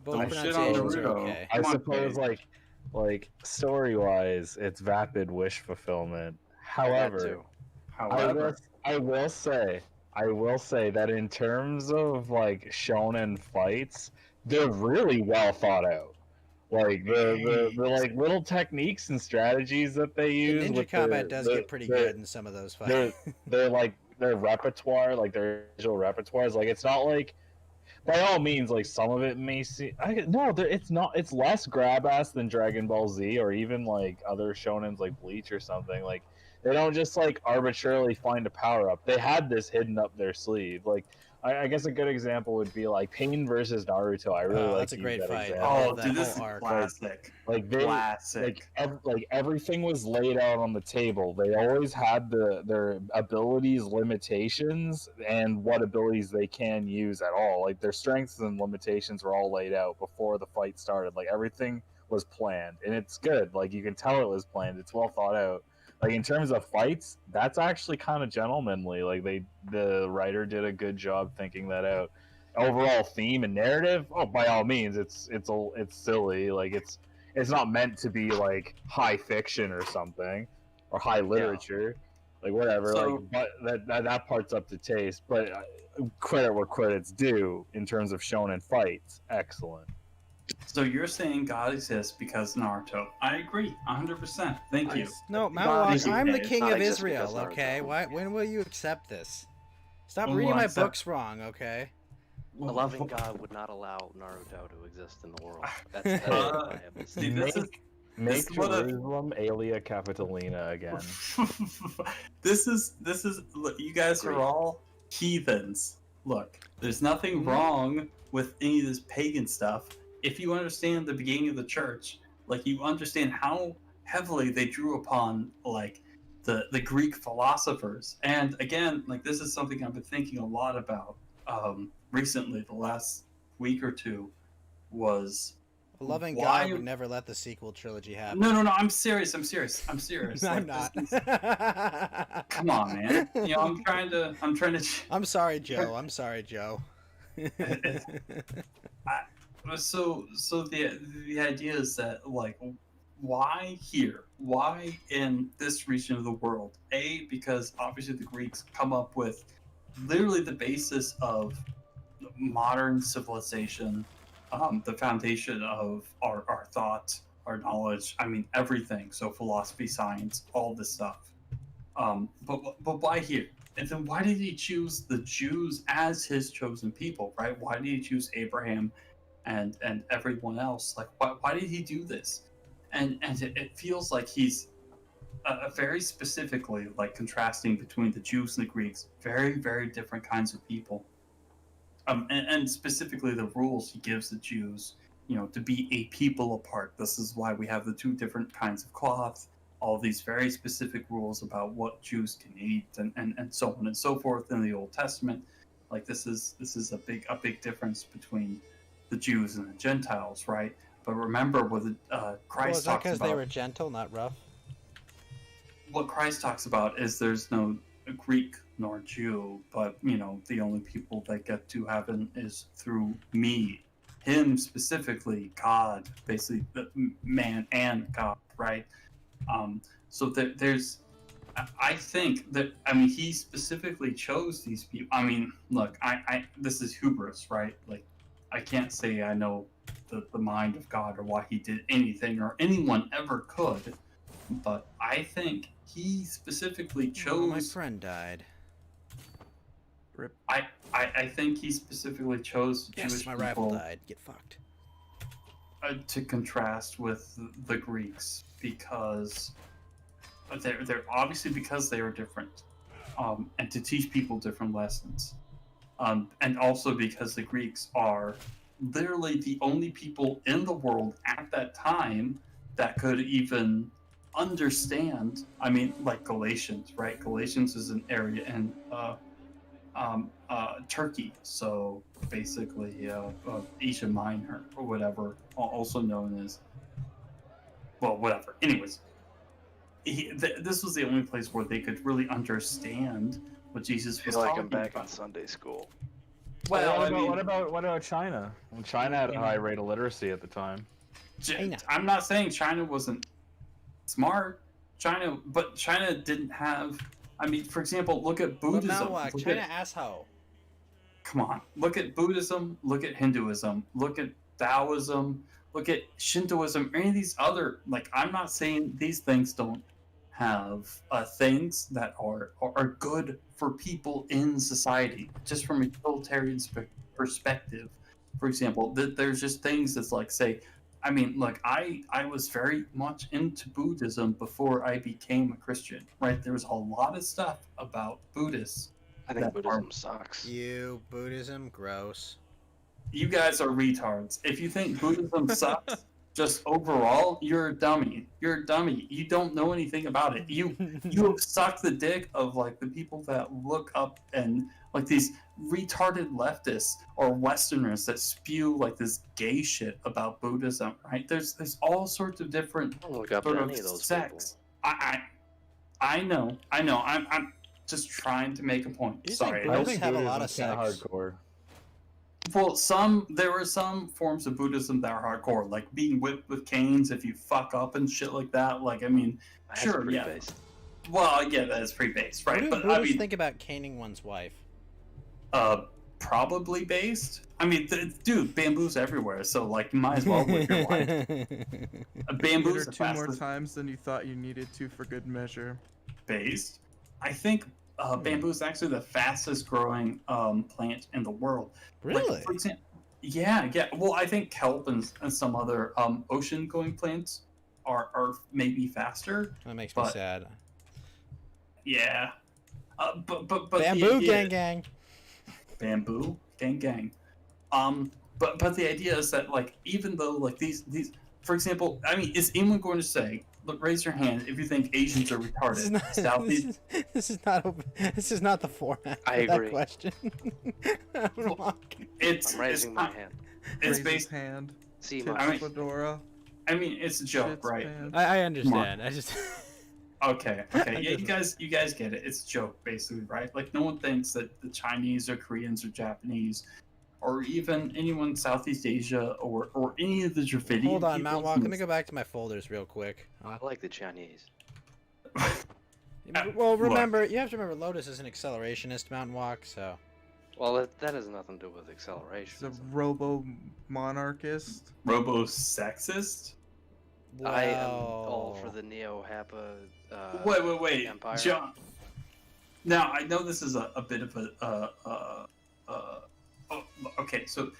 both Don't shit on pronunciations are Naruto. okay. I Come on, suppose Paige. like story wise, it's vapid wish fulfillment. That However, too. However, I will say that in terms of like shonen fights, they're really well thought out. Like the like little techniques and strategies that they The use. ninja with combat does get pretty their- good in some of those their fights. their like their repertoire, like their visual repertoires. Like it's not like by all means, like some of it may seem. It's not. It's less grab ass than Dragon Ball Z or even like other shonens like Bleach or something. Like they don't just like arbitrarily find a power up. They had this hidden up their sleeve. Like I guess a good example would be like Pain versus Naruto. I really like that's a to great use that fight. example. I oh, love that dude, this is whole arc. classic. Like they Classic. like everything was laid out on the table. They always had their abilities, limitations, and what abilities they can use at all. Like their strengths and limitations were all laid out before the fight started. Like everything was planned, and it's good. Like you can tell it was planned. It's well thought out. Like in terms of fights, that's actually kind of gentlemanly. Like the writer did a good job thinking that out. Overall theme and narrative, oh, by all means, it's silly. Like it's not meant to be like high fiction or something or high literature, like whatever. So- like, but that part's up to taste. But credit where credit's due in terms of shonen fights, excellent. So you're saying God exists because Naruto? I agree, 100%. Thank you. No, God Mountainwalk, exists. I'm the It's king not of exist Israel. because Naruto. Okay, when will you accept this? Stop When reading will I my accept- books wrong. Okay. A loving God would not allow Naruto to exist in the world. That's what I have to say. See, this is Make This is what I- Jerusalem Aelia Capitolina again. this is look, you guys Agreed. are all heathens. Look, there's nothing wrong with any of this pagan stuff if you understand the beginning of the church. Like you understand how heavily they drew upon like the Greek philosophers. And again, like this is something I've been thinking a lot about recently. The last week or two was A loving why- God would never let the sequel trilogy happen. No, I'm serious. I'm serious. I'm Like, not. this is- Come on, man. You know, I'm trying to. I'm sorry, Joe. I'm sorry, Joe. So the idea is that like, why here? Why in this region of the world? A, because obviously the Greeks come up with literally the basis of modern civilization, the foundation of our thought, our knowledge. I mean everything. So philosophy, science, all this stuff. But why here? And then why did he choose the Jews as his chosen people, right? Why did he choose Abraham and everyone else? Like, why did he do this? And it feels like he's very specifically, like contrasting between the Jews and the Greeks, very, very different kinds of people. And specifically the rules he gives the Jews, to be a people apart. This is why we have the two different kinds of cloth, all these very specific rules about what Jews can eat, and so on and so forth in the Old Testament. Like this is a big difference between the Jews and the Gentiles, right? But remember what Christ is that talks because about. they were gentle, not rough? What Christ talks about is there's no Greek nor Jew, but the only people that get to heaven is through me, him specifically, God, basically man and God, right? So there's, I think that he specifically chose these people. I mean, look, I this is hubris, right? Like, I can't say I know the mind of God or why he did anything or anyone ever could. But I think he specifically chose. Oh, my friend died. Rip. I think he specifically chose Yes, Jewish my people rifle died. Get fucked. To contrast with the Greeks because they're obviously because they are different, and to teach people different lessons, and also because the Greeks are literally the only people in the world at that time that could even understand. I mean, like Galatians, right? Galatians is an area in Turkey, so basically Asia Minor or whatever, also known as, well, whatever. Anyways, this was the only place where they could really understand what Jesus I was feel like talking I'm back about. in Sunday school. Well, what about China? Well, China had a high rate of literacy at the time. I'm not saying China wasn't smart. But China didn't have. I mean, for example, look at Buddhism. Mountainwalk, Look China at- asshole. Come on, look at Buddhism. Look at Hinduism. Look at Taoism. Look at Shintoism. Any of these other, like, I'm not saying these things don't have things that are good for people in society, just from a utilitarian perspective. For example, there's just things that's like, say, I mean, look, I was very much into Buddhism before I became a Christian, right? There was a lot of stuff about Buddhists. I think Buddhism sucks. Buddhism, gross. You guys are retards. If you think Buddhism sucks, just overall, you're a dummy. You're a dummy. You don't know anything about it. You have sucked the dick of like the people that look up and like these retarded leftists or Westerners that spew like this gay shit about Buddhism, right? There's all sorts of different Don't look up sort to of any of those sects. I know. I'm just trying to make a point. You Sorry. think Buddhists have a lot of sex? Hardcore. Well, there were some forms of Buddhism that are hardcore, like being whipped with canes if you fuck up and shit like that. Like, I mean, That's sure, pretty yeah. based. Well, yeah, that is pretty based, right? What do But Buddhists I mean, think about caning one's wife? probably based. I mean, dude, bamboo's everywhere, so like, you might as well whip your wife. Bamboo's Hit her the 2 more fastest times than you thought you needed to for good measure. based. I think bamboo is actually the fastest growing plant in the world. Really? Like, for example, yeah. Well, I think kelp and some other ocean-going plants are maybe faster. That makes me but, sad. Yeah. But Bamboo the idea, gang. Bamboo gang. But the idea is that like even though like these for example, I mean, is anyone going to say? Look, raise your hand if you think Asians are retarded. Southeast. This is not the format I for agree. that question. It's I'm raising my hand. It's Raise based. his hand. See Tip I mean- fedora. I mean, it's a joke, Shit's right? pants. I understand. I just Okay. I Yeah, just- you guys get it. It's a joke, basically, right? Like no one thinks that the Chinese or Koreans or Japanese, or even anyone in Southeast Asia or any of the Dravidian. hold on, peoples Mountainwalk. in Let me go back to my folders real quick. I like the Chinese. Well, look. remember, you have to remember, Lotus is an accelerationist, Mountainwalk. So Well, that has nothing to do with acceleration. He's a robo-monarchist. Robo-sexist? I am all for the Neo-Hapa Wait, empire. John. Now I know this is a bit of okay, so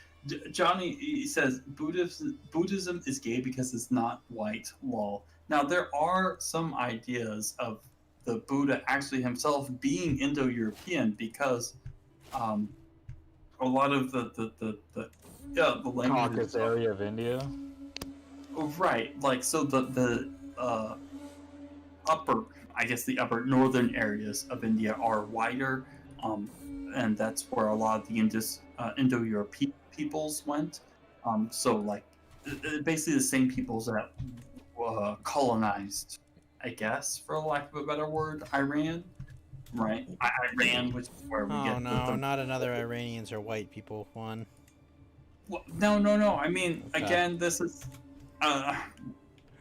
Johnny he says Buddhism is gay because it's not white. Lol. Now, there are some ideas of the Buddha actually himself being Indo-European because a lot of the languages. Caucasus area of India. Right, like so the upper, I guess the upper northern areas of India are wider, and that's where a lot of the Indo-European peoples went. So like basically the same peoples that colonized, I guess, for lack of a better word, Iran. Right, Iran, which is where we Oh get no, not another Iranians or white people one. Well, no. I mean, Okay. again, this is,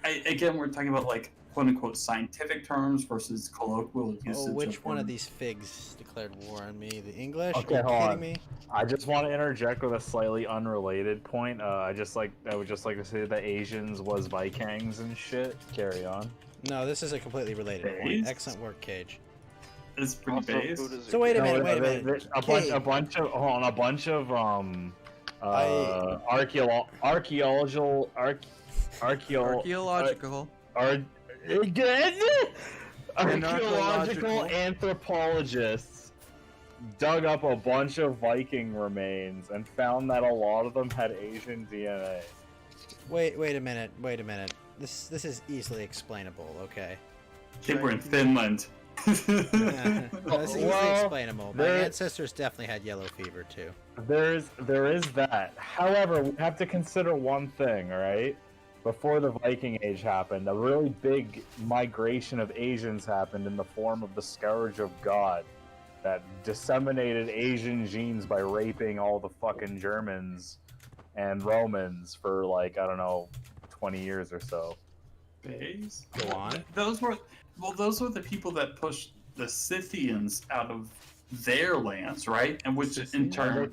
again, we're talking about like quote unquote scientific terms versus colloquial usage. Oh, which of one of words. these figs declared war on me? The English? Okay, Are you hold kidding on. me? I just want to interject with a slightly unrelated point. I would just like to say that Asians was Vikings and shit. Carry on. No, this is a completely related point. Based? Excellent work, Cage. It's pretty based. So wait a minute, No, wait a they- minute. A bunch of archaeological archaeological anthropologists dug up a bunch of Viking remains and found that a lot of them had Asian DNA. Wait a minute. This is easily explainable, okay? They were in Finland. This is easily Well, explainable. My ancestors definitely had yellow fever too. There is that. However, we have to consider one thing, right? Before the Viking Age happened, a really big migration of Asians happened in the form of the Scourge of God that disseminated Asian genes by raping all the fucking Germans and Romans for like, I don't know, 20 years or so. Base? Go on. Those were the people that pushed the Scythians out of their lands, right? And which in turn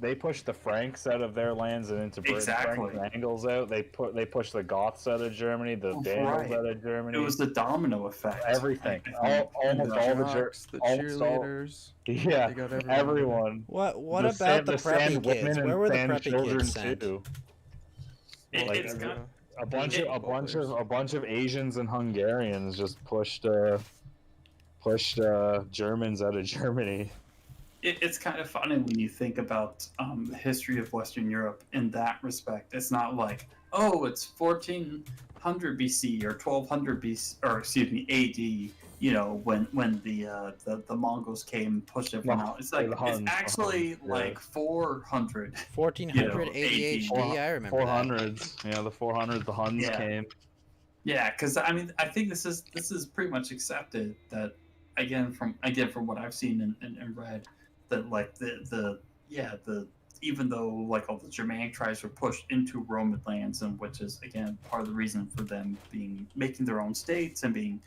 They pushed the Franks out of their lands and into Britain. Exactly. Franks and Angles out. They pushed the Goths out of Germany. The Vandals Right. out of Germany. It was the domino effect. Everything. Almost all the cheerleaders. Yeah, They got everyone. What about the preppy kids? Where were the preppy kids sent? Too. It's A bunch of Asians and Hungarians just pushed Germans out of Germany. It's kind of funny when you think about the history of Western Europe in that respect. It's not like, oh, it's 1400 BC or 1200 BC, or excuse me, AD. You know, when the Mongols came and pushed everyone out. It's like it's actually like 400. 1400 ADHD. I remember 400s. Yeah, the 400s. The Huns came. Yeah, because I mean, I think this is pretty much accepted that again from what I've seen and read that like the even though like all the Germanic tribes were pushed into Roman lands, and which is again part of the reason for them making their own states and being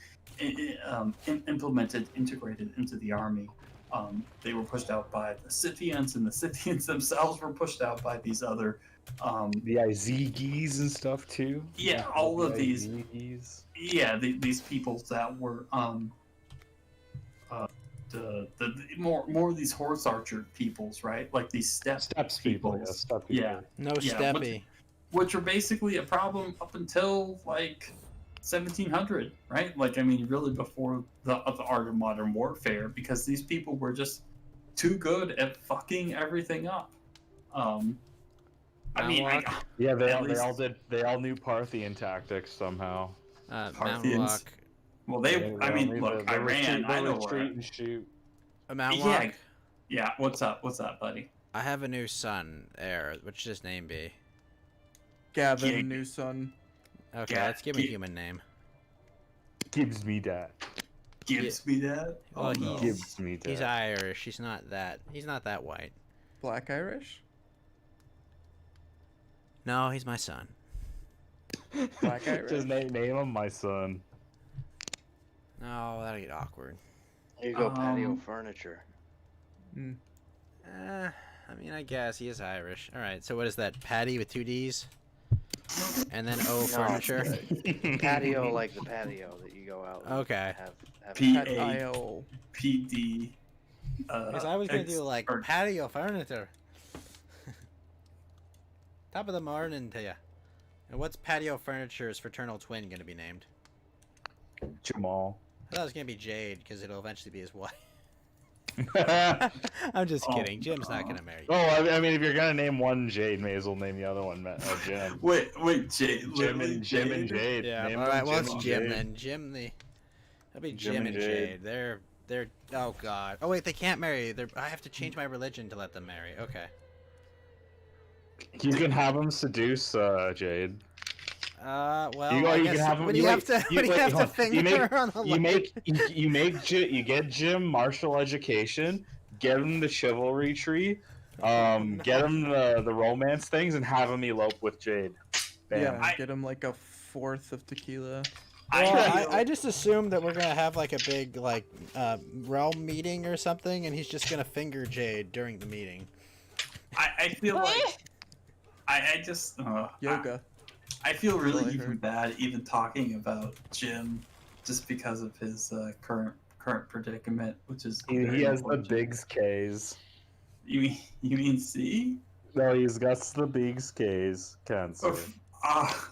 integrated into the army. They were pushed out by the Scythians, and the Scythians themselves were pushed out by these other the Izegis and stuff too. Yeah, all of these. Izegis. Yeah, these peoples that were the more of these horse archer peoples, right? Like these steppes people. peoples. Steppe Yeah, No yeah, steppy. which are basically a problem up until like 1700, right? Like I mean, really before the art of modern warfare, because these people were just too good at fucking everything up. I mean, they all knew Parthian tactics somehow. Mountainwalk. Well, look, Iran. I know where. Retreat and shoot. Mountainwalk. Yeah. What's up, buddy? I have a new son, heir. What should his name be? Gavin, new son. Okay, let's give him a human name. Gives me that. Gives me that. Well, Gives me that. He's Irish. He's not that white. Black Irish? No, he's my son. Black Irish? Just name him my son. No, that'll get awkward. Here you go, patio furniture. I mean, I guess he is Irish. All right. So what is that? Patty with 2 D's, and then O furniture. Patio, like the patio that you go out. And Okay. Have P-A-P-D. Because I was gonna do like patio furniture. Top of the morning to you. And what's Patio Furniture's fraternal twin gonna be named? Jamal. I thought it was gonna be Jade, because it'll eventually be his wife. I'm just kidding. Jim's not gonna marry. Oh, I mean, if you're gonna name one Jade, may as well name the other one Jim. Wait, Jade. Jim and Jade. Yeah. Name All right. them Well, it's and Jim Jade. then. Jim the. That'll be Jim Jim and and Jade. Jade. They're. Oh God. Oh wait, they can't marry. I have to change my religion to let them marry. Okay. You can have him seduce Jade. Well, You, I you guess can have him. when you have to, when you wait, have hold to on. finger her on the leg. You get Jim martial education, get him the chivalry tree, get him the romance things, and have him elope with Jade. Bam. Yeah, get him like a fourth of tequila. Well, I just assumed that we're gonna have like a big like realm meeting or something, and he's just gonna finger Jade during the meeting. I feel like I just Yoga. I feel That's all really I even heard. bad even talking about Jim, just because of his current predicament, which is He very has the unfortunate. big K's. You mean C? No, he's got the big K's. Cancer. Ah.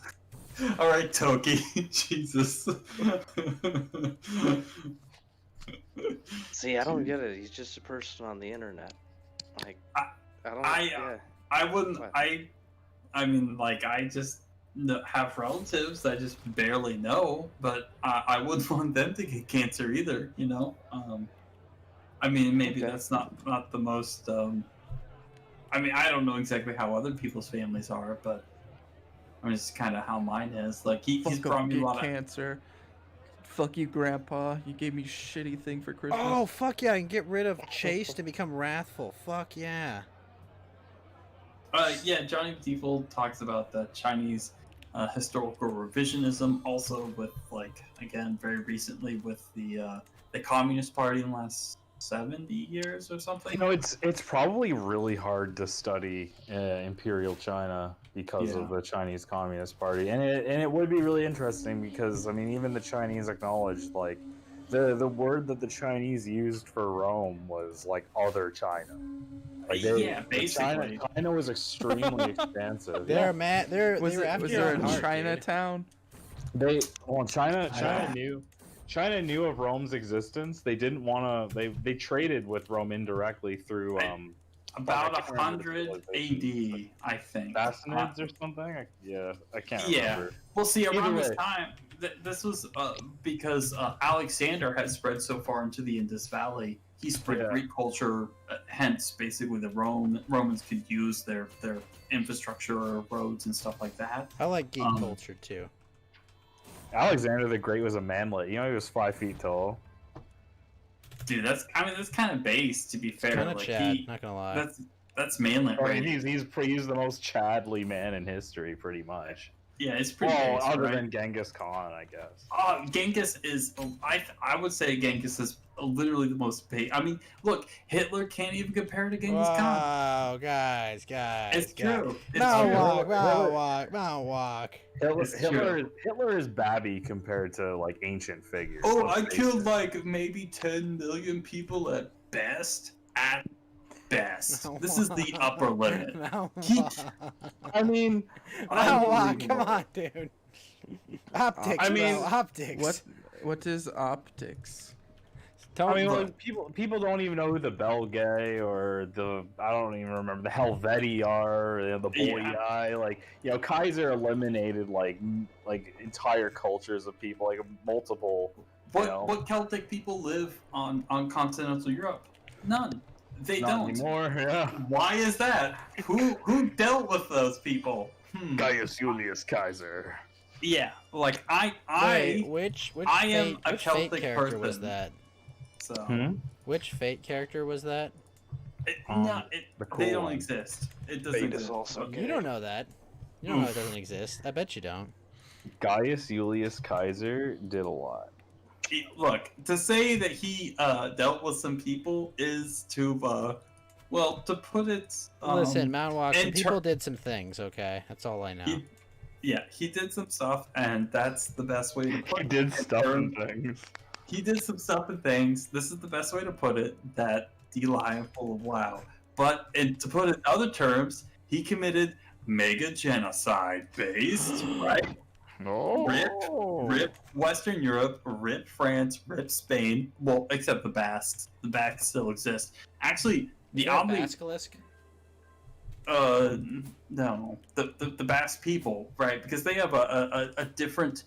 All right, Toki. Jesus. See, I don't get it. He's just a person on the internet. Like, I don't. I wouldn't. I mean, like, I just have relatives I just barely know, but I wouldn't want them to get cancer either. You know. I mean, maybe that's not the most. I mean, I don't know exactly how other people's families are, but I mean, it's kind of how mine is. Like, he's Fuck brought up, me a get lot of. cancer. Fuck you, Grandpa. You gave me shitty thing for Christmas. Oh fuck yeah! I can get rid of chaste and become wrathful. Fuck yeah. Yeah, Johnny Default talks about the Chinese historical revisionism, also with, like, again, very recently with the Communist Party in the last 70 years or something. You know, it's probably really hard to study Imperial China because of the Chinese Communist Party, and it would be really interesting because, I mean, even the Chinese acknowledged, like, the word that the Chinese used for Rome was like other China. Like basically. China was extremely expansive. They're mad. They Was were it- after was your there own a heart, dude. Chinatown? China knew of Rome's existence. They didn't want to. They traded with Rome indirectly through About I can't remember 100 AD, I think. Sassanids or something. I can't Yeah. remember. Well, see, Either around this way. time, this was because Alexander had spread so far into the Indus Valley. He spread Greek culture, hence basically the Romans could use their infrastructure, roads, and stuff like that. I like geek culture too. Alexander the Great was a manlet. You know, he was 5 feet tall. Dude, that's kind of base, to be fair. Kind of Like, Chad, not gonna lie. That's mainland. I Right? mean, he's the most Chadly man in history, pretty much. Yeah, it's pretty Well, base, other right? than Genghis Khan, I guess. Genghis is. I would say Genghis is literally the most base. I mean, look, Hitler can't even compare to Genghis Khan. Wow, guys. It's guys. true. It's Mount true. Walk, Mount Walk. Hitler is Babby compared to like ancient figures. Oh, let's I face killed it. like maybe 10 million people at best. At best. This is the upper limit. I mean, Mount Walk, come on, dude. Optics, I mean, bro, optics. What is optics? I mean, like, people don't even know who the Belgae or I don't even remember the Helvetii are, or the Boii. Like, you know, Kaiser eliminated like entire cultures of people, like multiple. What Celtic people live on continental Europe? None. They Not don't anymore. Yeah. Why is that? Who dealt with those people? Gaius Julius Kaiser. Yeah, like I Wait, which I am fate, a which Celtic fate character person. was that? So Which fate character was that? they cool don't one. exist. It doesn't Fate is exist. also You don't know that. You don't know it doesn't exist. I bet you don't. Gaius Julius Kaiser did a lot. Look, to say that he dealt with some people is to put it. Listen, Mount Walk, some in people did some things, okay? That's all I know. He did some stuff, and that's the best way to put it. He did stuff and things. He did some stuff and things. This is the best way to put it. That D-line full of wow. But to put it in other terms, he committed mega genocide based, right? Rip Western Europe, rip France, rip Spain. Well, except the Basques. The Basques still exist. Actually, Is that Basilisk? No, the Basque people, right? Because they have a different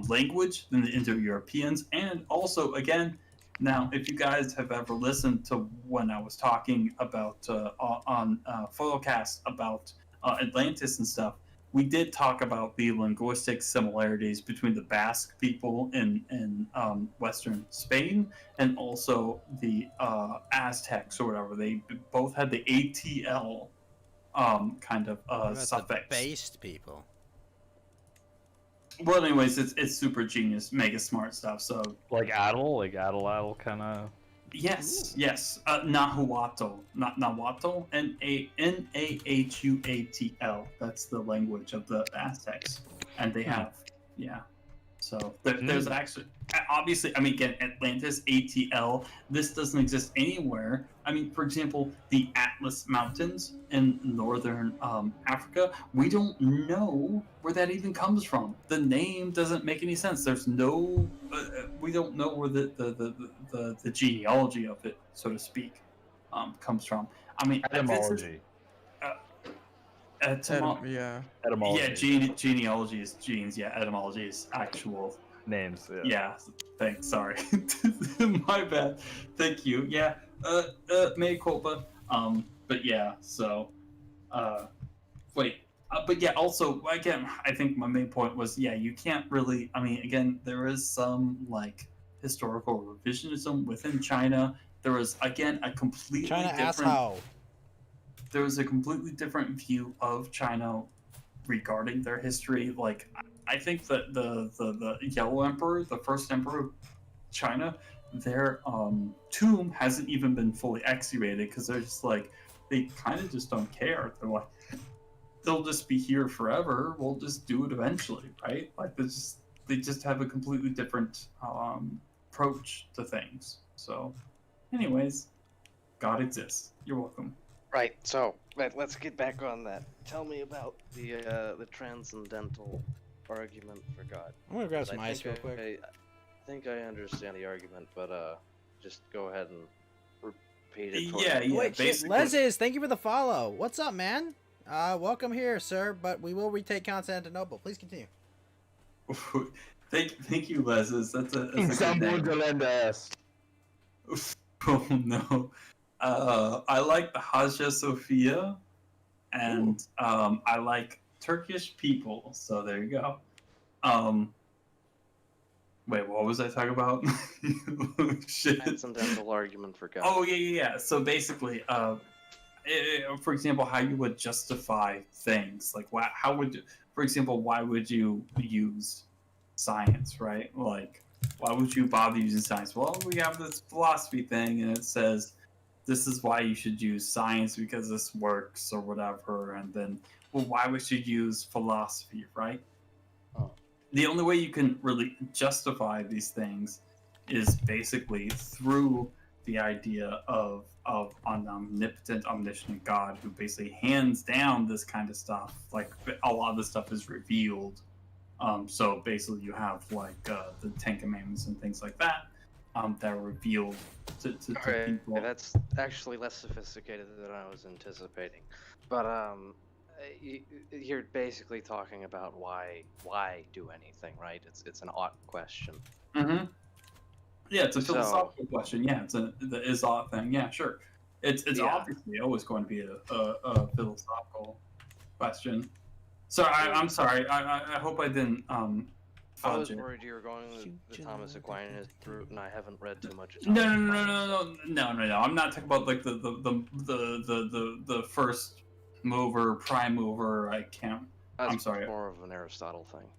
language than the Indo-Europeans, and also again, now if you guys have ever listened to when I was talking about on Photocast about Atlantis and stuff, we did talk about the linguistic similarities between the Basque people in Western Spain and also the Aztecs or whatever. They both had the ATL kind of suffix. Based people. Well, anyways, it's super genius, mega smart stuff. So like Adel kind of. yes, Nahuatl, not Nahuatl, Nahuatl. That's the language of the Aztecs, and they have So there's actually, obviously, I mean, again, Atlantis, ATL, this doesn't exist anywhere. I mean, for example, the Atlas Mountains in northern Africa, we don't know where that even comes from. The name doesn't make any sense. There's no, we don't know where the genealogy of it, so to speak, comes from. I mean, Etymology. Etymology. Etymology. Yeah, genealogy is genes. Yeah, etymology is actual names. Yeah, thanks. Sorry, my bad. Thank you. Yeah, mea culpa. But yeah, so, wait. But yeah, also again, I think my main point was you can't really. I mean, again, there is some like historical revisionism within China. There was again a completely different. There was a completely different view of China regarding their history. Like, I think that the Yellow Emperor, the first emperor of China, their tomb hasn't even been fully excavated because they're just like, they kind of just don't care. They're like, they'll just be here forever. We'll just do it eventually, right? Like, they just have a completely different approach to things. So, anyways, God exists. You're welcome. Right. So let's get back on that. Tell me about the transcendental argument for God. I'm gonna grab some ice real quick. I think I understand the argument, but just go ahead and repeat it. Wait, shit, Les, thank you for the follow. What's up, man? Welcome here, sir. But we will retake Constantinople. Please continue. Thank you, Les. That's a good name. Oh no. I like the Hagia Sophia, and I like Turkish people. So there you go. Wait, what was I talking about? Shit. Transcendental argument for God. Oh yeah. So basically, for example, how you would justify things, like how would you, for example, why would you use science, right? Like, why would you bother using science? Well, we have this philosophy thing, and it says this is why you should use science because this works or whatever, and then, well, why would you use philosophy, right? The only way you can really justify these things is basically through the idea of an omnipotent, omniscient God who basically hands down this kind of stuff. Like, a lot of the stuff is revealed. So basically you have like the Ten Commandments and things like that that are revealed to people. That's actually less sophisticated than I was anticipating. But you're basically talking about why do anything, right? It's an ought question. Mm-hmm. Yeah, it's a philosophical question. Yeah, it's the is ought thing. Yeah, sure. It's obviously always going to be a philosophical question. So I'm sorry. I hope I didn't I was worried you were going the Thomas Aquinas route, and I haven't read too much. No. I'm not talking about like the first mover, prime mover. I can't. I'm sorry. More of an Aristotle thing.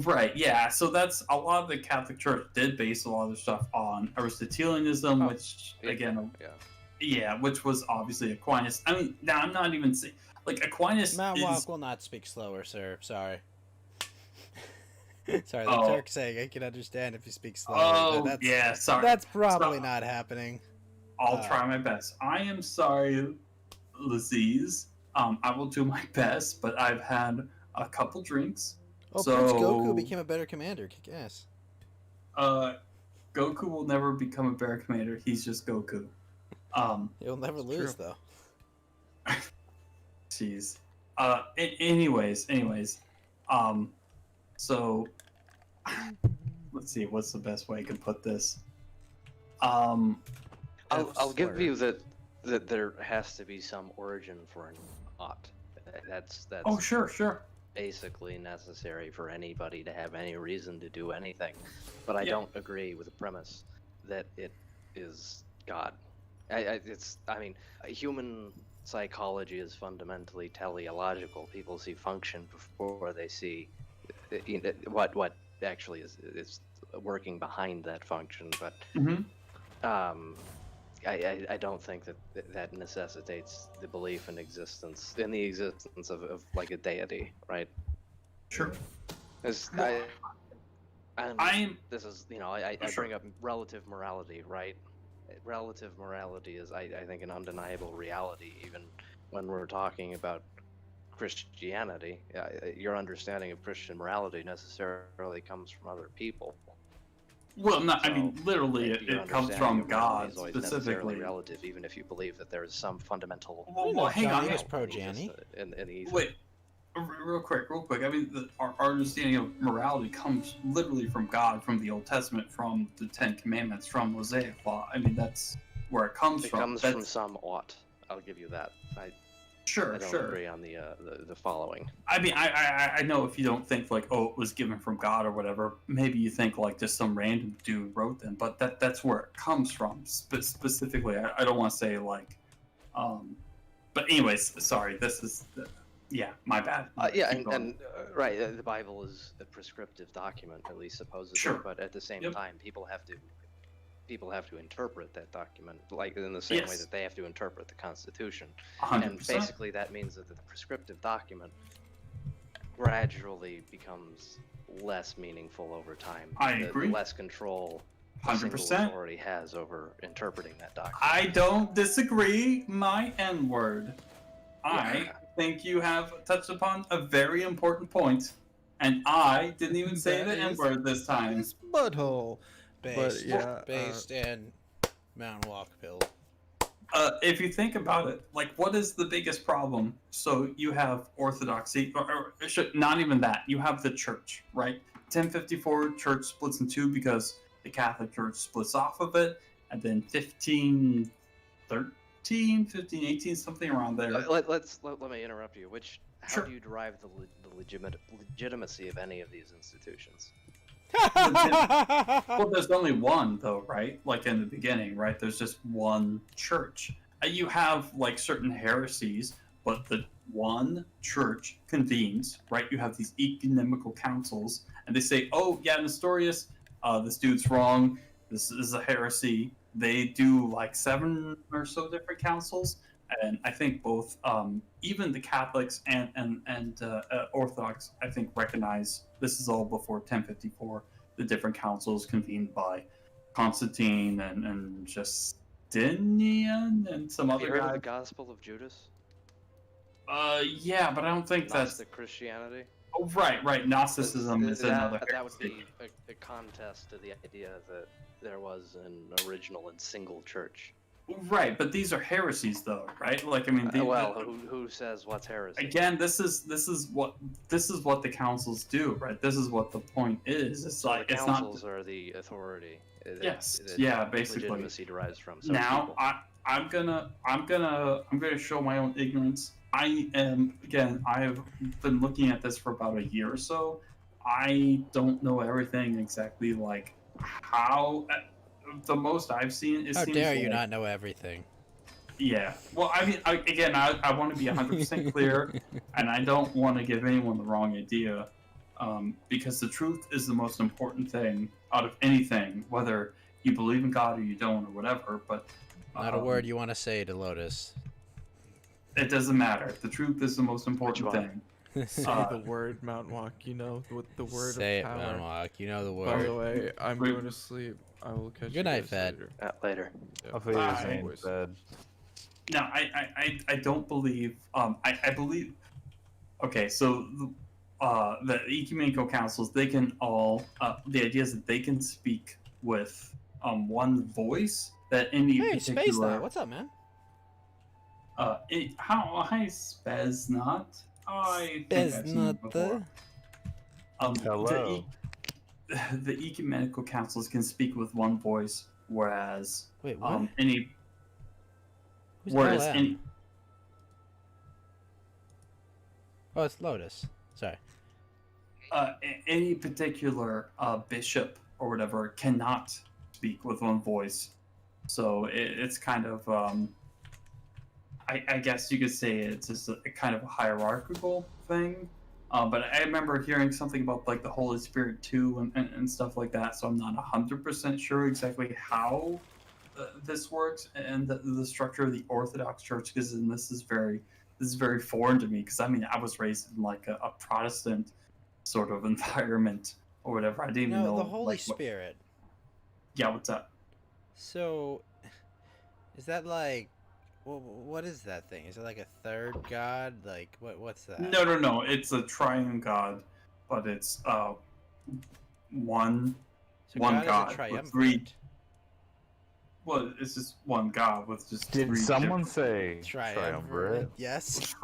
Right. Yeah. So that's a lot of the Catholic Church did base a lot of their stuff on Aristotelianism, which again, which was obviously Aquinas. I mean, now I'm not even saying like Aquinas. Mountainwalk will not speak slower, sir. Sorry. Sorry, the Turk's saying I can understand if you speak slower. Sorry. That's probably not happening. I'll try my best. I am sorry, Laziz. I will do my best, but I've had a couple drinks. Oh, so Prince Goku became a better commander. Kick ass. Goku will never become a better commander. He's just Goku. He'll never lose though. Jeez. Anyways. So let's see. What's the best way I can put this? I'll give you that there has to be some origin for an ought. That's Oh, sure. basically necessary for anybody to have any reason to do anything. But I don't agree with the premise that it is God. I mean, human psychology is fundamentally teleological. People see function before they see what actually is working behind that function. But I don't think that necessitates the belief in the existence of like a deity, right? Sure. This is, you know, I bring up relative morality, right? Relative morality is, I think, an undeniable reality, even when we're talking about Christianity. Your understanding of Christian morality necessarily comes from other people. Well, no, I mean, literally, it comes from God Is always specifically. necessarily relative, even if you believe that there is some fundamental. Well, hang on. Johnny was pro Janny. Wait, real quick. I mean, our understanding of morality comes literally from God, from the Old Testament, from the Ten Commandments, from Mosaic law. I mean, that's where it comes from. It comes from some ought. I'll give you that. I don't agree on the following. I mean, I know if you don't think like, oh, it was given from God or whatever, maybe you think like just some random dude wrote them, but that's where it comes from specifically. I don't want to say like, but anyways, sorry. This is, yeah, my bad. Right, the Bible is a prescriptive document, at least supposedly. Sure. But at the same time, people have to interpret that document, like in the same way that they have to interpret the Constitution. 100%. And basically, that means that the prescriptive document gradually becomes less meaningful over time. I agree. The less control a single 100%. authority has over interpreting that document. I don't disagree. My N-word. I think you have touched upon a very important point, and I didn't even say the N-word this time. Butthole. Based, yeah, based in Mountainwalk Bill. If you think about it, like, what is the biggest problem? So you have orthodoxy, or not even that. You have the church, right? 1054 church splits in two because the Catholic Church splits off of it, and then 1513, 1518, something around there. Let me interrupt you. How do you derive the legitimacy of any of these institutions? Well, there's only one, though, right? Like in the beginning, right? There's just one church. You have like certain heresies, but the one church convenes, right? You have these ecumenical councils, and they say, "Oh, yeah, Nestorius, this dude's wrong. This is a heresy." They do like 7 or so different councils, and I think both, even the Catholics and Orthodox, I think, recognize this is all before 1054. The different councils convened by Constantine and Justinian and some Have other you heard guy. of the Gospel of Judas? Yeah, but I don't think that's Gnostic Christianity. Oh, right. Gnosticism is another That would heresy. be a contest to the idea that there was an original and single church. Right, but these are heresies, though, right? Like, I mean, who says what's heresy? again, this is what the councils do, right? This is what the point is. It's So like the it's not. councils are the authority. Yes, that yeah, basically. legitimacy derives from. So Now, people. I'm gonna show my own ignorance. I have been looking at this for about a year or so. I don't know everything exactly, like how. The most I've seen is. How dare you not know everything? Yeah. Well, I mean, I want to be 100% clear, and I don't want to give anyone the wrong idea, because the truth is the most important thing out of anything, whether you believe in God or you don't or whatever. But Not a word you want to say to Lotus. It doesn't matter. The truth is the most important thing. Say the word Mountainwalk, you know, with the word Say of it, power. Mountainwalk, you know the By word. the way, I'm going to sleep. I will catch you Good night, guys Fed. later. Later. I'll feel you Bye. saying bed. No, I don't believe. I believe. Okay, so the ecumenical councils, they can all. The idea is that they can speak with one voice. That any Hey, Space Knight, particular. what's up, man? Hi, Spez not. I think I've seen you before. Hello. The ecumenical councils can speak with one voice, whereas Wait, what? any. Who's Whereas LM? any. Oh, it's Lotus. Sorry. Any particular bishop or whatever cannot speak with one voice. So it's kind of, I guess you could say it's just a kind of a hierarchical thing. But I remember hearing something about like the Holy Spirit too and stuff like that. So I'm not 100% sure exactly how this works and the structure of the Orthodox Church, because this is very foreign to me. Because I mean, I was raised in like a Protestant sort of environment or whatever. I didn't even know the Holy like, Spirit. Yeah, what's up? So, is that like, what is that thing? Is it like a third god? Like, what's that? No. It's a triune God, but it's one So one God God, is a with triumvirate. three. Well, it's just one God with just Did three. someone different- say Triumvirate? Yes.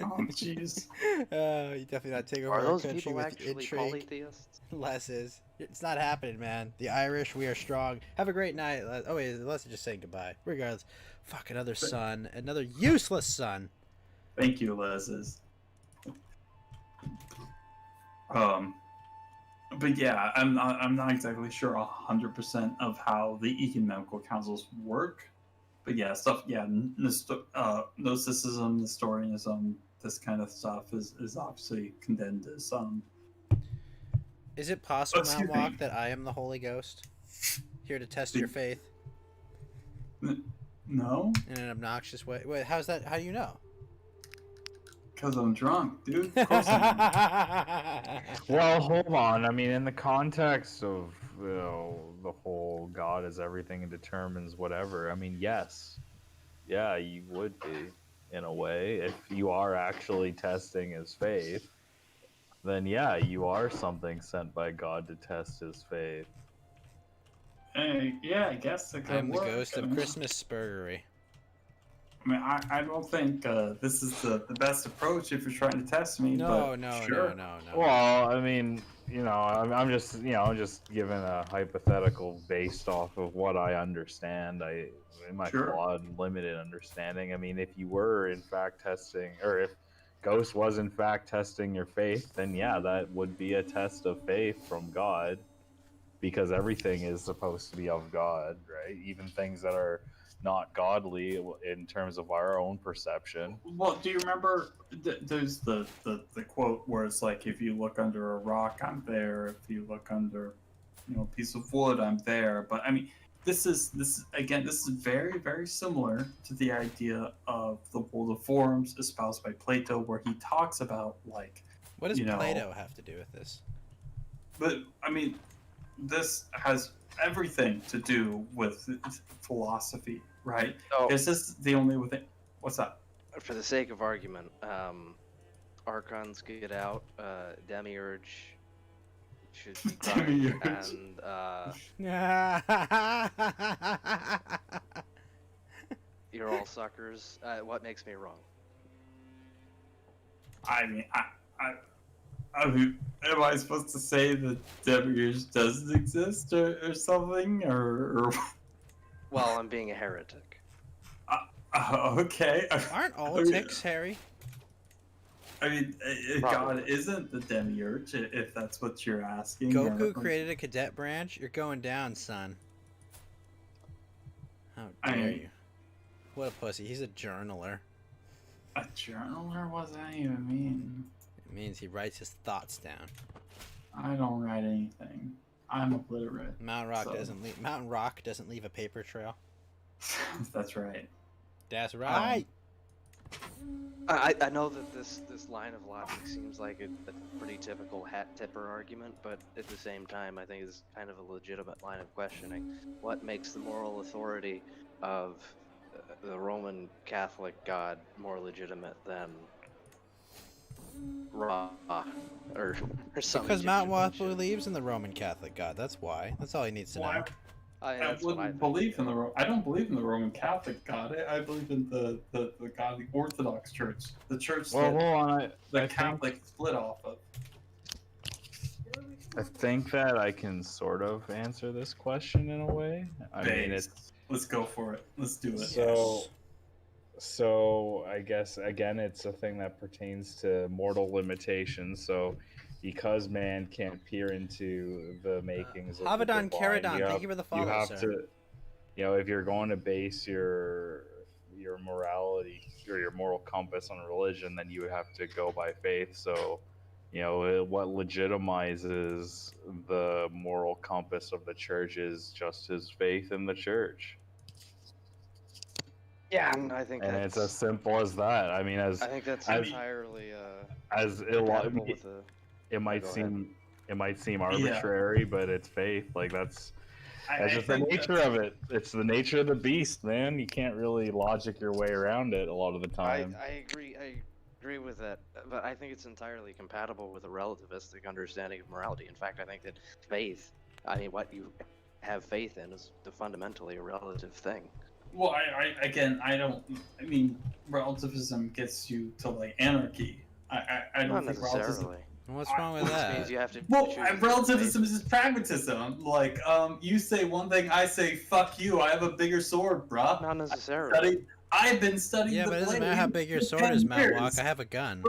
Oh, jeez. You definitely not take over Are our those country people with actually intrigue. polytheists? Les is. It's not happening, man. The Irish, we are strong. Have a great night. Oh wait, Les is just saying goodbye. Regardless, fuck, another son, another useless son. Thank you, Les's. But yeah, I'm not exactly sure 100% of how the ecumenical councils work. But yeah, stuff. Yeah, Gnosticism, Nestorianism, this kind of stuff is obviously condemned as Is it possible, Excuse Mountainwalk, me. that I am the Holy Ghost, here to test your faith No, in an obnoxious way? Wait, how's that? How do you know? because I'm drunk, dude. Of course I'm. Well, hold on. I mean, in the context of the whole God is everything and determines whatever. I mean, yes, yeah, you would be in a way if you are actually testing his faith. Then yeah, you are something sent by God to test his faith. Hey, yeah, I guess it could I am the work. ghost I of mean, Christmas Spurgery. I mean, I don't think this is the best approach if you're trying to test me. No, but no, sure. no. Well, I mean, I'm just, just giving a hypothetical based off of what I understand. In my Sure. flawed and limited understanding. I mean, if you were in fact testing, or if Ghost was in fact testing your faith, then yeah, that would be a test of faith from God, because everything is supposed to be of God, right? Even things that are not godly in terms of our own perception. Well, do you remember there's the quote where it's like, if you look under a rock, I'm there. If you look under, a piece of wood, I'm there. But I mean, this is very, very similar to the idea of the world of forms espoused by Plato, where he talks about like, What does Plato have to do with this? But I mean, this has everything to do with philosophy, right? So- Is this the only thing? What's up? For the sake of argument, Archons get out, Demiurge should be crying, and you're all suckers. What makes me wrong? I mean, I mean, am I supposed to say that Demiurge doesn't exist or something, or? Well, I'm being a heretic. Okay. Aren't all ticks, Harry? I mean, God isn't the Demiurge, if that's what you're asking. Goku created a cadet branch. You're going down, son. How dare you? What a pussy. He's a journaler. A journaler? What does that even mean? It means he writes his thoughts down. I don't write anything. I'm illiterate. Mountain Rock doesn't leave a paper trail. That's right. That's right. I know that this line of logic seems like a pretty typical hat tipper argument, but at the same time, I think it's kind of a legitimate line of questioning. What makes the moral authority of the Roman Catholic God more legitimate than Ra or some Because Egyptian Mountainwalk bullshit? believes in the Roman Catholic God. That's why. That's all he needs to Well, know. That's what I wouldn't think. believe in the I don't believe in the Roman Catholic God. I believe in the God of the Orthodox Church, the church Well, that hold on. the I Catholic split off of. think that I can sort of answer this question in a way. I mean, Base. it's Let's go for it. Let's do it. so I guess again, it's a thing that pertains to mortal limitations. So, because man can't peer into the makings of the Havadon divine, Caradon, thank you for the follow, you have sir. to, if you're going to base your morality or your moral compass on religion, then you would have to go by faith. So, what legitimizes the moral compass of the church is just his faith in the church. Yeah, I think And that's. it's as simple as that. I mean, I think that's entirely as compatible with the. it might go ahead. seem arbitrary, but it's faith. Like that's just the think nature of it. It's the nature of the beast, man. You can't really logic your way around it a lot of the time. I agree. I agree with that, but I think it's entirely compatible with a relativistic understanding of morality. In fact, I think that faith, I mean, what you have faith in, is fundamentally a relative thing. Well, I mean, relativism gets you to like anarchy. I don't Not think necessarily. relativism. What's wrong with Which that? means you have to. Well, choose relativism is just pragmatism. Like, you say one thing, I say fuck you. I have a bigger sword, bruh. Not necessarily. I've been studying. Yeah, the but it doesn't blade matter how big your for sword 10 is, Mount years. Walk. I have a gun.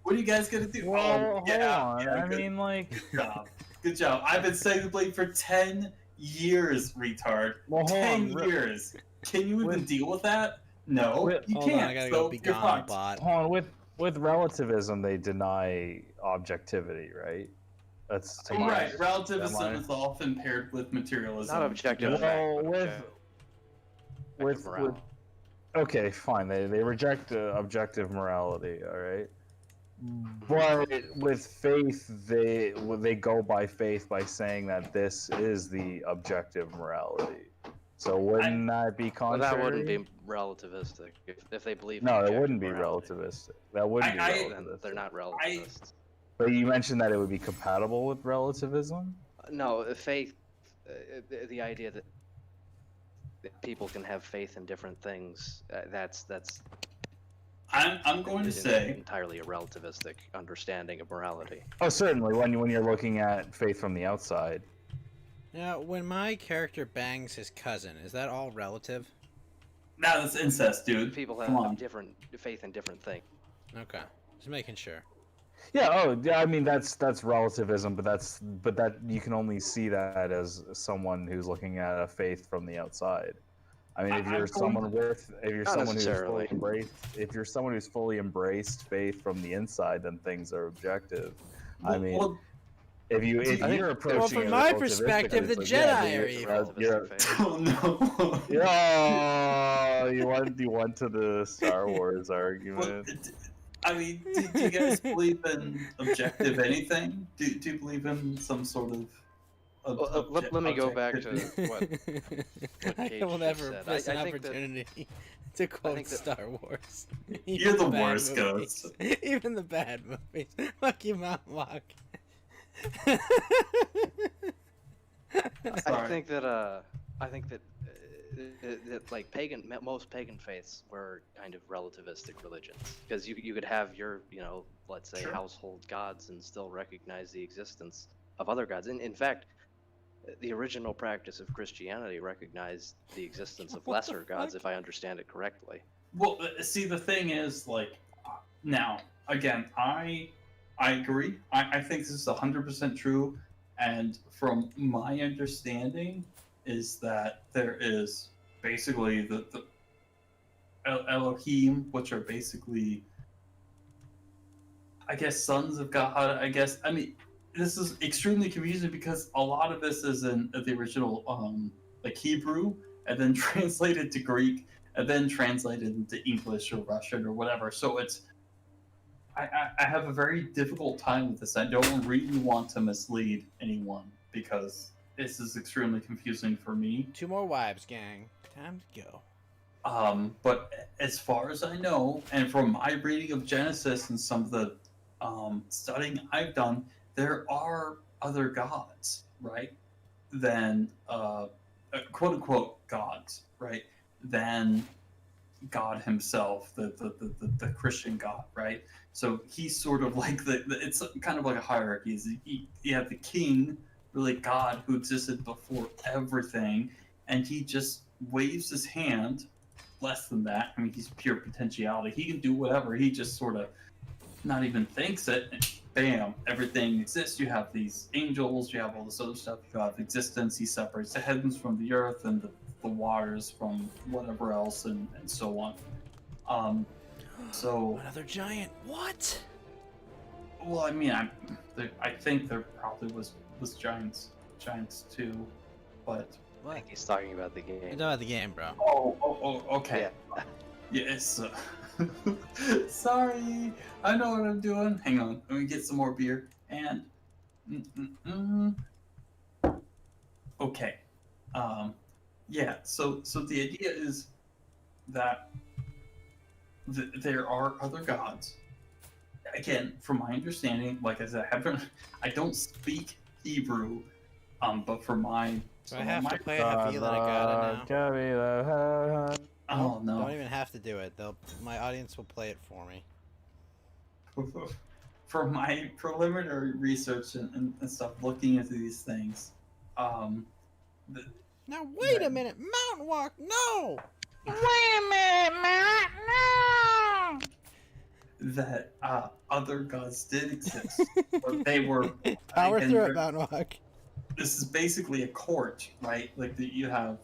What are you guys gonna do? Well, hold on. Yeah, I good. mean, like, Good job. Good job. I've been studying the blade for 10 years, retard. Well, hold 10 on. years. Can you even deal with that? No, you Hold can't. on, I gotta so go be you're gone, fucked. bot. hold on. With relativism, they deny objectivity, right? That's to my- Right, relativism am I- is often paired with materialism. Not objective because- fact, Well, but with morality. okay, fine. They reject objective morality. All right. But with faith, they go by faith by saying that this is the objective morality. So wouldn't that be Well, contrary? that wouldn't be relativistic if they believe. No, in it objective wouldn't be morality. relativistic. That wouldn't be Then relativistic. they're not relativists. But you mentioned that it would be compatible with relativism. No, faith. The idea that people can have faith in different things. That's. I'm going to is say entirely a relativistic understanding of morality. Oh, certainly. When you're looking at faith from the outside. Now, when my character bangs his cousin, is that all relative? no, that's incest, dude. People Come on. have different faith in different things. Okay, just making sure. Yeah. Oh, yeah. I mean, that's relativism, but that you can only see that as someone who's looking at a faith from the outside. I mean, if you're someone who's fully embraced faith from the inside, then things are objective. I mean, if you're approaching well, from it my relativistically, perspective, the it's like, Jedi are evil. Oh no! Yeah, you went to the Star Wars argument. I mean, do you guys believe in objective anything? Do you believe in some sort of? Let me go back to what I Cage will just never said. miss an I think that- opportunity to quote think that- Star Wars. You're Even the bad worst, movies. Ghost. Even the bad movies. Fuck you, Mount Walk. I think that like most pagan faiths were kind of relativistic religions because you could have your let's say Sure. household gods and still recognize the existence of other gods. In fact, the original practice of Christianity recognized the existence of lesser gods, if I understand it correctly. Well, see, the thing is, like, now again, I agree. I think this is 100% true, and from my understanding, is that there is basically the Elohim, which are basically, I guess, sons of God. I mean, this is extremely confusing because a lot of this is in the original, like Hebrew, and then translated to Greek, and then translated into English or Russian or whatever. So it's, I have a very difficult time with this. I don't really want to mislead anyone because this is extremely confusing for me. 2 more wives, gang. Time to go. But as far as I know, and from my reading of Genesis and some of the studying I've done, there are other gods, right? Than quote unquote gods, right? Than God himself, the Christian God, right? So he's sort of like it's kind of like a hierarchy. You have the king, really God, who existed before everything, and he just waves his hand. Less than that, I mean, he's pure potentiality. He can do whatever. He just sort of not even thinks it, and bam, everything exists. You have these angels, you have all this other stuff, you have existence. He separates the heavens from the earth and the waters from whatever else, and so on. So Another giant. What? well, I mean, I think there probably was giants too, but I think he's talking about the game. You're talking about the game, bro. oh, okay. Yes. Sorry, I know what I'm doing. Hang on, let me get some more beer. And okay, yeah. So the idea is that there are other gods. Again, from my understanding, like I said, I don't speak Hebrew, but for my Do I have to play it? I feel that I got it now. Oh no! Don't even have to do it. My audience will play it for me. For my preliminary research and stuff, looking into these things, Now wait a minute, Mountainwalk, no! Wait a minute, Matt, no! That other gods did exist, but they were Power through it, Mountainwalk. This is basically a court, right? Like you have,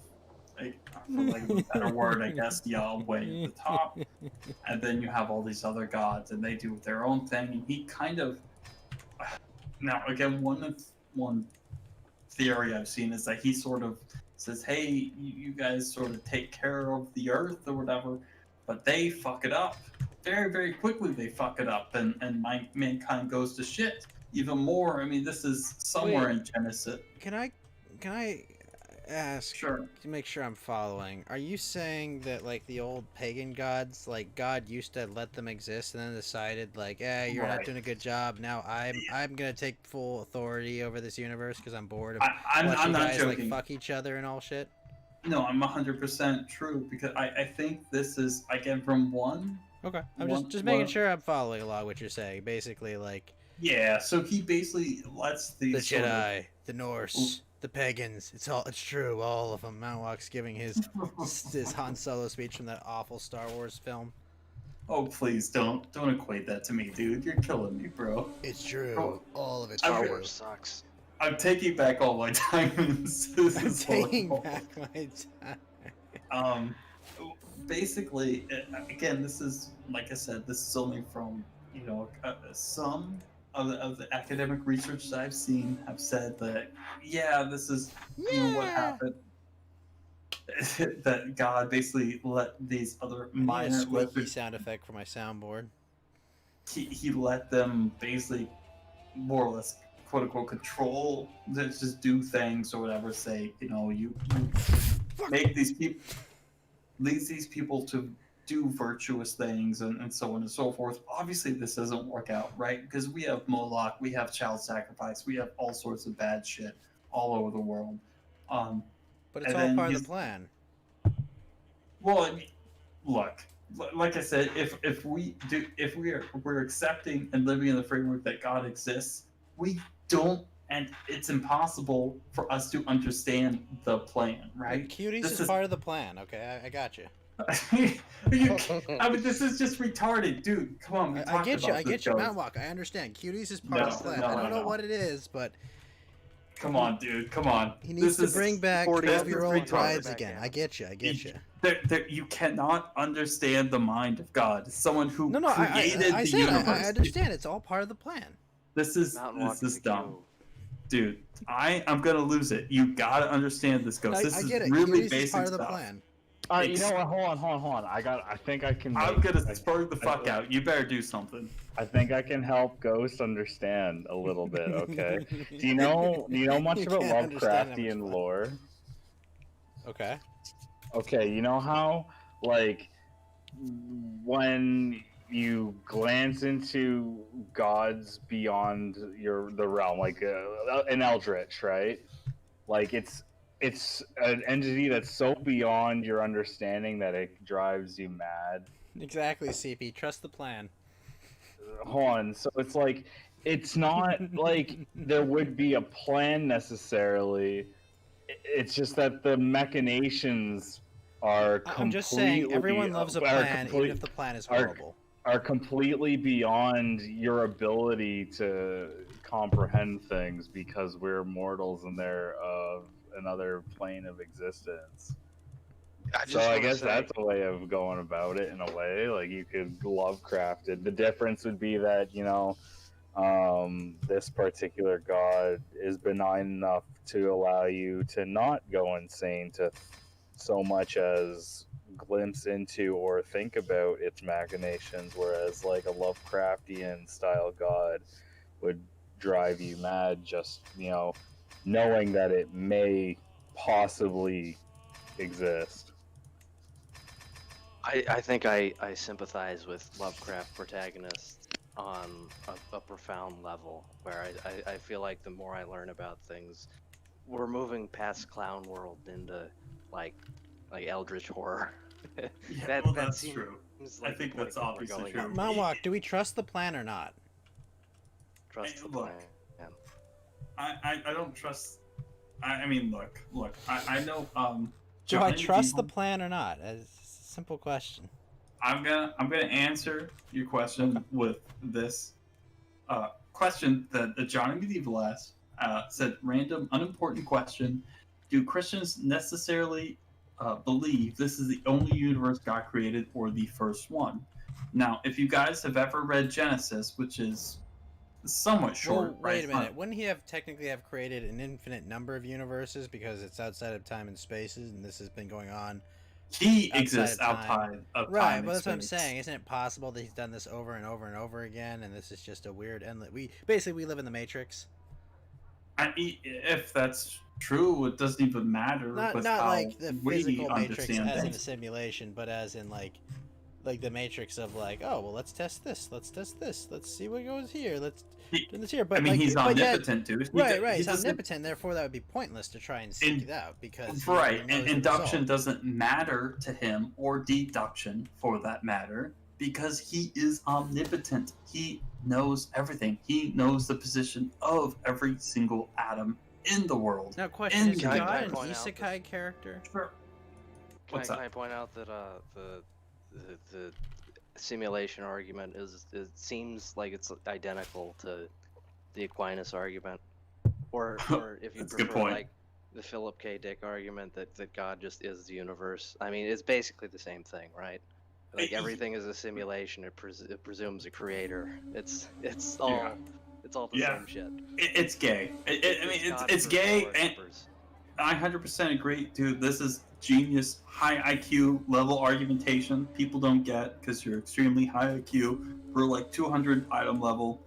like, for like a better word, I guess, Yahweh at the top, and then you have all these other gods, and they do their own thing. And he kind of, now again, one theory I've seen is that he sort of says, "Hey, you guys sort of take care of the earth or whatever," but they fuck it up very, very quickly. They fuck it up, and mankind goes to shit even more. I mean, this is somewhere in Genesis. Can I ask, to make sure I'm following? Are you saying that like the old pagan gods, like God used to let them exist and then decided like, you're not doing a good job. Now I'm gonna take full authority over this universe because I'm bored of I'm watching not guys joking. like fuck each other and all shit? No, I'm 100% true because I think this is again from one. Okay, I'm just making sure I'm following along what you're saying. Basically, like. Yeah, so he basically lets The Jedi, the Norse, the pagans. It's true, all of them. Mountainwalk's giving his Han Solo speech from that awful Star Wars film. Oh please don't equate that to me, dude. You're killing me, bro. It's true. All of it's Star true. Wars sucks. I'm taking back all my diamonds. I'm taking back my time. Basically, again, this is like I said. This is only from some of the academic research that I've seen have said that this is what happened. That God basically let these other I need a squeaky sound effect for my soundboard. He let them basically more or less quote unquote control, just do things or whatever. Say you make these people to do virtuous things and so on and so forth. Obviously, this doesn't work out, right? Because we have Moloch, we have child sacrifice, we have all sorts of bad shit all over the world. But it's all part of the plan. Well, I mean, look, like I said, if we're accepting and living in the framework that God exists, we don't, and it's impossible for us to understand the plan, right? Cuties is part of the plan. Okay, I got you. I mean, this is just retarded, dude. Come on, I get you. I get you, Mountainwalk. I understand. Cuties is part of the plan. I don't know what it is, but come on, dude. Come on. He needs to bring back 12-year-old brides again. I get you. I get you. You cannot understand the mind of God. Someone who created the universe. I understand. It's all part of the plan. This is dumb. Dude, I'm gonna lose it. You gotta understand this, Ghost. This is really basic part stuff. Of the plan. You know what? Hold on. I think I can. I'm gonna spur the fuck out. You better do something. I think I can help Ghost understand a little bit. Okay. Do you know much about Lovecraftian lore? Okay. Okay. You know how like when you glance into gods beyond the realm, like an eldritch, right? Like it's an entity that's so beyond your understanding that it drives you mad. Exactly, CP. Trust the plan. Hold on. So it's like it's not like there would be a plan necessarily. It's just that the machinations are I'm just saying, everyone completely loves a plan, even if the plan is horrible. are completely beyond your ability to comprehend things because we're mortals and they're of another plane of existence. So I guess that's a way of going about it in a way. Like you could Lovecraft it. The difference would be that, you know, this particular god is benign enough to allow you to not go insane, to so much as glimpse into or think about its machinations, whereas like a Lovecraftian style god would drive you mad just, you know, knowing that it may possibly exist. I think I sympathize with Lovecraft protagonists on a profound level, where I feel like the more I learn about things, we're moving past clown world into like eldritch horror. Yeah, well, that's true. I think that's obviously true. Mountainwalk, do we trust the plan or not? Trust the Look, plan. I don't trust. I mean, look. I know. Do I Johnny trust the Depp- plan or not? It's a simple question. I'm gonna answer your question with this question that the Johnny Medieval asked. Said random, unimportant question: do Christians necessarily believe this is the only universe God created or the first one? Now, if you guys have ever read Genesis, which is somewhat short, Well, right? wait a minute. Wouldn't he have technically have created an infinite number of universes because it's outside of time and spaces, and this has been going on? He outside exists of time? outside of Right, time but and that's what I'm space. saying. Isn't it possible that he's done this over and over and over again, and this is just a weird endless? We live in the Matrix. If that's true, it doesn't even matter. Not with not how like the we physical Matrix understand as in a things. simulation, but as in like the Matrix of like, oh well, let's test this, let's see what goes here, let's do this here. But I mean, like, he's but yet- omnipotent, dude. Right. He He's doesn't- omnipotent. Therefore, that would be pointless to try and seek it out because he Right, already and knows the induction result. doesn't matter to him, or deduction for that matter, because he is omnipotent. He knows everything. He knows the position of every single atom in the world. Now, question: Is Can I God an point out isekai character? Sure. Can What's I, up? can I point out that the simulation argument it seems like it's identical to the Aquinas argument, or if you That's a good prefer, point. like the Philip K. Dick argument that God just is the universe. I mean, it's basically the same thing, right? Like everything is a simulation. It presumes a creator. It's all Yeah. it's all the Yeah. same shit. It's gay. I mean, God it's for gay, power and numbers. I 100% agree, dude. This is genius, high IQ level argumentation. People don't get because you're extremely high IQ. We're like 200 item level,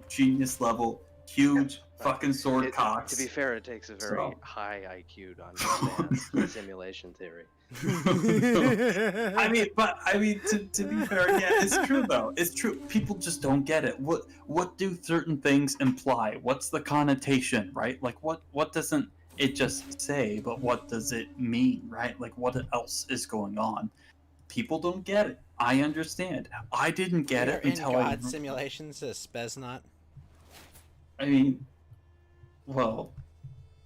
genius level, huge fucking sword cocks. To be fair, it takes a very So- high IQ to understand simulation theory. I mean, to be fair, yeah, it's true though. It's true. People just don't get it. What do certain things imply? What's the connotation, right? Like what doesn't it just say, but what does it mean, right? Like what else is going on? People don't get it. I understand. I didn't get We're it in until God simulations, says Speznot. I mean, well,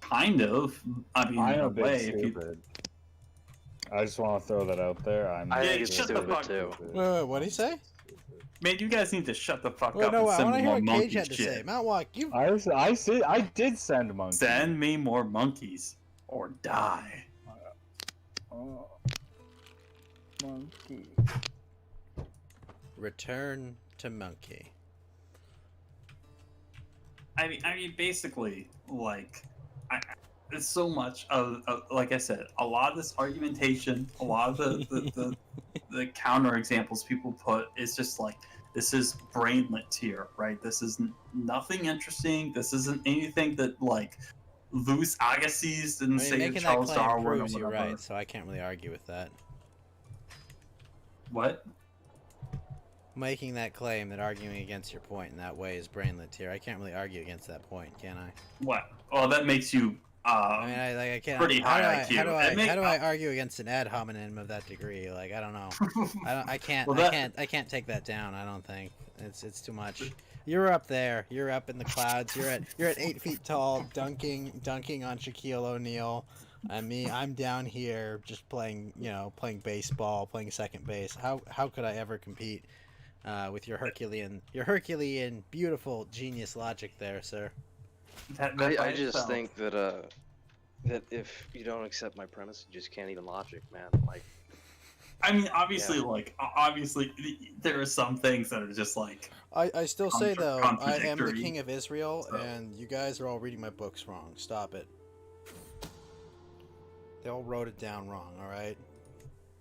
kind of. I mean, I'm in a a bit way, if you stupid. I just want to throw that out there. I think it's shut the stupid fuck too. Wait, what did he say? man, you guys need to shut the fuck Wait, up no, and I send want to me hear more what monkey Cage had to shit. say. Mountainwalk, you. I did send monkeys. Send me more monkeys or die. Monkey. Return to monkey. I mean, basically, like, it's so much of, like I said, a lot of this argumentation, a lot of the counter examples people put is just like, this is brainlets here, right? This is nothing interesting. This isn't anything that like Louis Agassiz didn't say to making that Charles claim Darwin or proves you're whatever. right, so I can't really argue with that. What? Making that claim that arguing against your point in that way is brainless here. I can't really argue against that point, can I? What? Well, that makes you I mean, I can't. pretty high IQ. How do I argue against an ad hominem of that degree? Like, I don't know. I can't. Well, I can't take that down. I don't think it's too much. You're up there. You're up in the clouds. You're at 8 feet tall, dunking on Shaquille O'Neal. And me, I'm down here just playing baseball, playing second base. How could I ever compete with your Herculean beautiful genius logic there, sir? I just think that that if you don't accept my premise, you just can't even logic, man. Like, I mean, obviously, obviously, there are some things that are just like. I still say though, I am the contradictory. king of Israel, and you guys are all reading my books wrong. Stop it. They all wrote it down wrong. All right.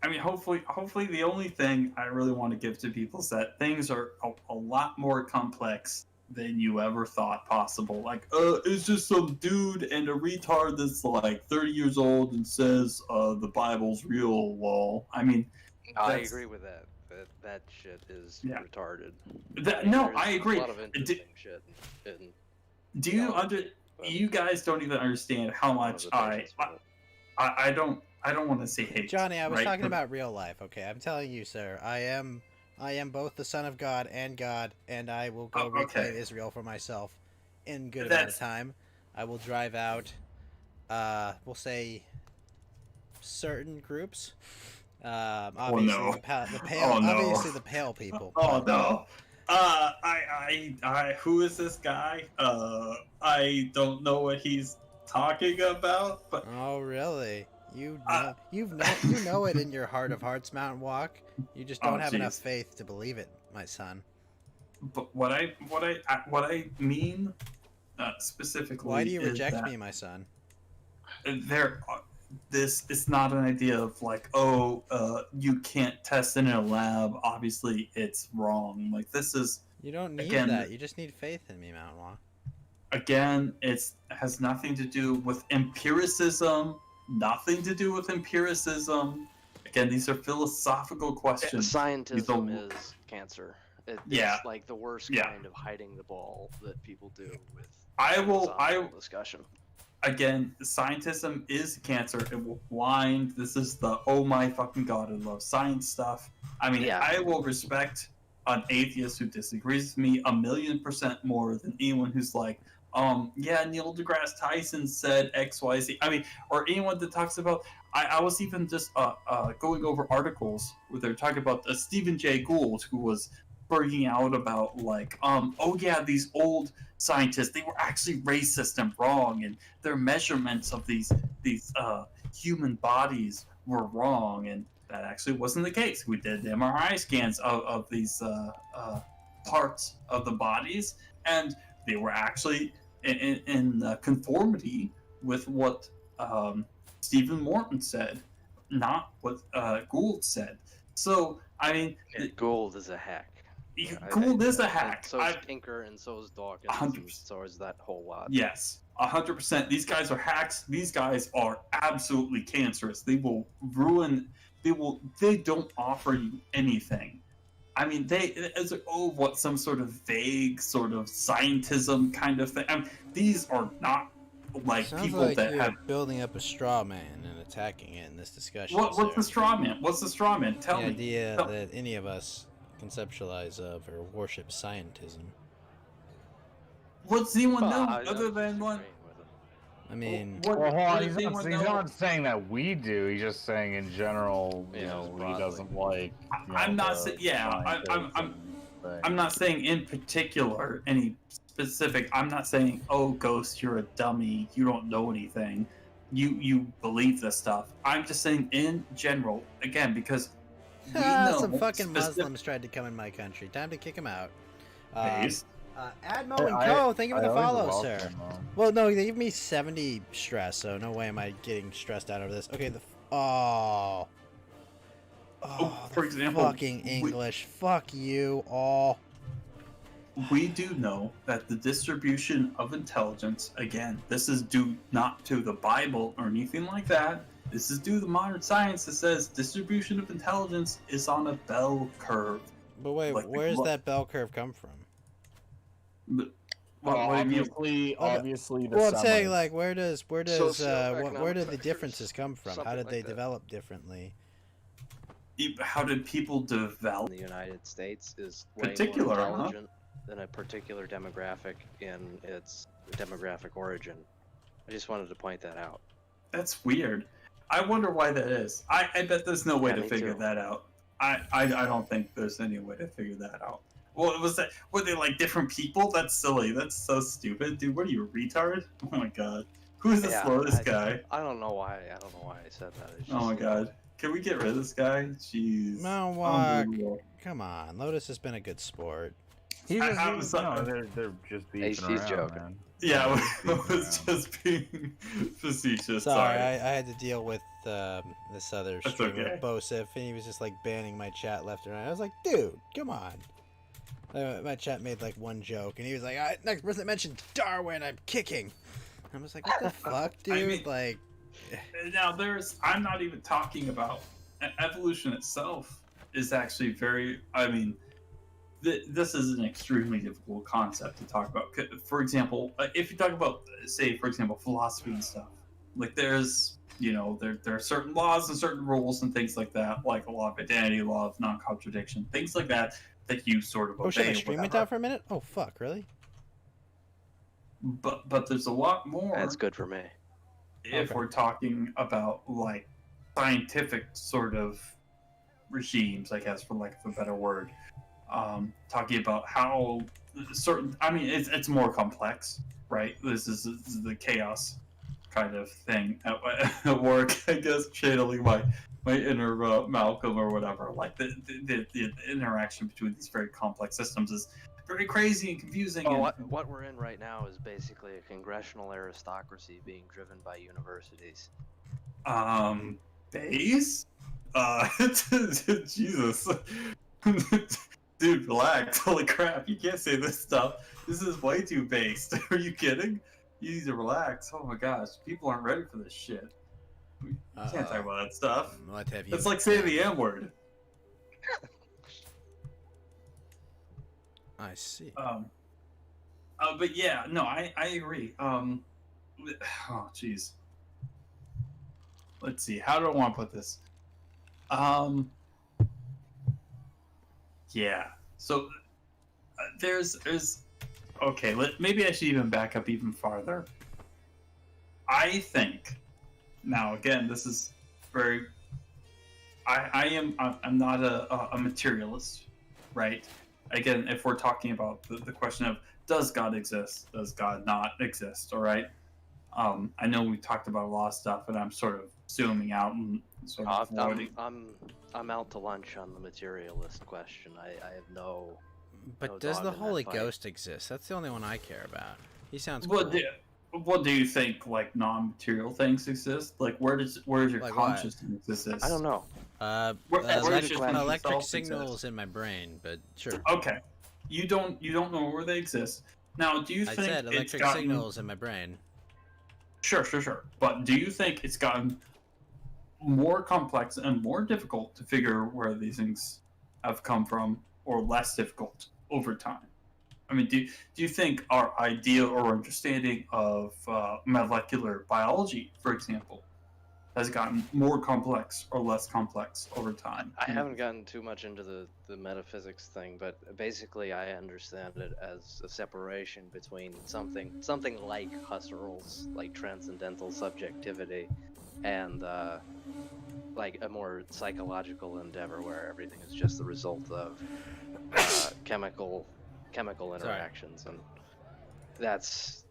I mean, hopefully, the only thing I really want to give to people is that things are a lot more complex than you ever thought possible. Like, it's just some dude and a retard that's like 30 years old and says the Bible's real. Well, I mean, I agree with that. That shit is retarded. I agree. A lot of interesting shit. And, do you you guys don't even understand how much I don't want to say hate. Johnny, I was right? talking about real life. Okay, I'm telling you, sir. I am both the son of God, and I will go reclaim Israel for myself in good amount of time. I will drive out, we'll say, certain groups. Obviously, the pale, obviously the pale people. Oh no. Who is this guy? I don't know what he's talking about. But oh really? You know it in your heart of hearts, Mountainwalk. You just don't have enough faith to believe it, my son. But what I mean specifically. Why do you reject me, my son? This is not an idea of like, you can't test in a lab. Obviously, it's wrong. Like this is. You don't need that. You just need faith in me, Mountainwalk. Again, it has nothing to do with empiricism. Nothing to do with empiricism. Again, these are philosophical questions. Scientism is cancer. It's like the worst kind of hiding the ball that people do with discussion. Again, scientism is cancer. It will blind. This is the oh my fucking god, I love science stuff. I mean, I will respect an atheist who disagrees with me 1,000,000% more than anyone who's like, Neil deGrasse Tyson said XYZ. I mean, or anyone that talks about. I was even just going over articles where they're talking about Stephen Jay Gould, who was bringing out about like, these old scientists, they were actually racist and wrong, and their measurements of these human bodies were wrong, and that actually wasn't the case. We did MRI scans of these parts of the bodies, and they were actually in conformity with what Stephen Morton said, not what Gould said. So, I mean... Gould is a hack. Gould is a hack. So is Pinker, and so is Dawkins, 100%. and so is that whole lot. Yes, 100%. These guys are hacks. These guys are absolutely cancerous. They will ruin... They don't offer you anything. I mean, some sort of vague sort of scientism kind of thing. I mean, these are not like Sounds people like that you're have building up a straw man and attacking it in this discussion. What's the straw man? What's the straw man? Tell me. The idea that any of us conceptualize of or worship scientism. What's anyone know other than one? I mean, hold on, he's not saying that we do. He's just saying in general, he doesn't like. I'm not saying. I'm not saying in particular any specific. I'm not saying, oh, Ghost, you're a dummy. You don't know anything. You believe this stuff. I'm just saying in general. Again, because we know some fucking Muslims tried to come in my country. Time to kick them out. Admo and Co, thank you for the follow, sir. Well, no, they give me 70 stress, so no way am I getting stressed out over this. Okay, for example, fucking English. Fuck you all. We do know that the distribution of intelligence, again, this is due not to the Bible or anything like that. This is due to modern science that says distribution of intelligence is on a bell curve. But wait, Like where does that bell curve come from? What do you mean? Obviously, the Well, I'm saying Semites. like where do the Socioeconomic differences come from? How something did like they that. develop differently? How did people develop? In the United States is way more Particular, huh? intelligent than a particular demographic in its demographic origin. I just wanted to point that out. That's weird. I wonder why that is. I bet there's no way Yeah, to me figure too. that out. I don't think there's any way to figure that out. Well, was that? Were they like different people? That's silly. That's so stupid, dude. What are you, a retard? Oh my god. Who's the slowest guy? I don't know why. I don't know why I said that. It's Oh my just, god. Can we get rid of this guy? Jeez. Mountainwalk. Unbelievable. Come on, Lotus has been a good sport. He's I'm just, sorry. no, they're just beefing he's around, joking. man. Yeah, They're it was just being facetious. Sorry, Sorry. I had to deal with this other That's streamer, okay. Bosif, and he was just like banning my chat left and right. I was like, dude, come on. My chat made like one joke, and he was like, "All right, next person that mentioned Darwin, I'm kicking." I was like, what the fuck, dude? I mean- like, Now I'm not even talking about evolution itself is actually very, I mean, this is an extremely difficult concept to talk about. For example, if you talk about, say, for example, philosophy and stuff, like there's, there are certain laws and certain rules and things like that, like a law of identity, law of non-contradiction, things like that you sort of oh shit, obey. my stream went down for a minute? Oh fuck, really? But there's a lot more. That's good for me. If we're talking about like scientific sort of regimes, I guess, for lack of a better word, talking about how certain, I mean, it's more complex, right? This is the chaos kind of thing at work, I guess, channeling my inner Malcolm or whatever. Like the interaction between these very complex systems is very crazy and confusing. Oh, and, what we're in right now is basically a congressional aristocracy being driven by universities. Base? Jesus. Dude, relax. Holy crap, you can't say this stuff. This is way too based. Are you kidding? You need to relax. Oh my gosh, people aren't ready for this shit. We can't talk about that stuff. Let's have you. It's like saying the M word. I see. But yeah, no, I agree. Oh, jeez. Let's see. How do I want to put this? Yeah. So there's okay. Maybe I should even back up even farther. I think now again, this is very. I'm not a materialist, right? Again, if we're talking about the question of does God exist, does God not exist, all right? I know we talked about a lot of stuff, and I'm sort of zooming out and sort of avoiding. I'm out to lunch on the materialist question. I have no. But no does dog the in that Holy fight. Ghost exist? That's the only one I care about. He sounds Well, cool. what do you think? Like non-material things exist? Like where's your Like what? consciousness exist? I don't know. Electric signals in my brain, but sure. Okay, you don't know where they exist. Now, do you I think said it's electric gotten... signals in my brain. Sure. But do you think it's gotten more complex and more difficult to figure where these things have come from, or less difficult over time? I mean, do you think our idea or understanding of molecular biology, for example, has gotten more complex or less complex over time? I haven't gotten too much into the metaphysics thing, but basically I understand it as a separation between something like Husserl's like transcendental subjectivity and like a more psychological endeavor where everything is just the result of chemical interactions. And that's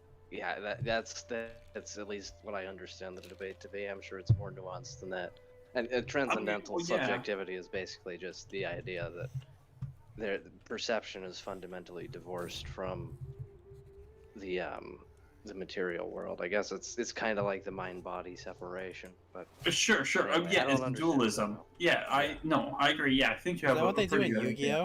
that's at least what I understand the debate to be. I'm sure it's more nuanced than that. And transcendental subjectivity is basically just the idea that their perception is fundamentally divorced from the material world. I guess it's kind of like the mind-body separation, but Sure. Anyway, Yeah, I don't it's understand dualism. Yeah, I agree. Yeah, I think you have Is that what they do pretty in good idea.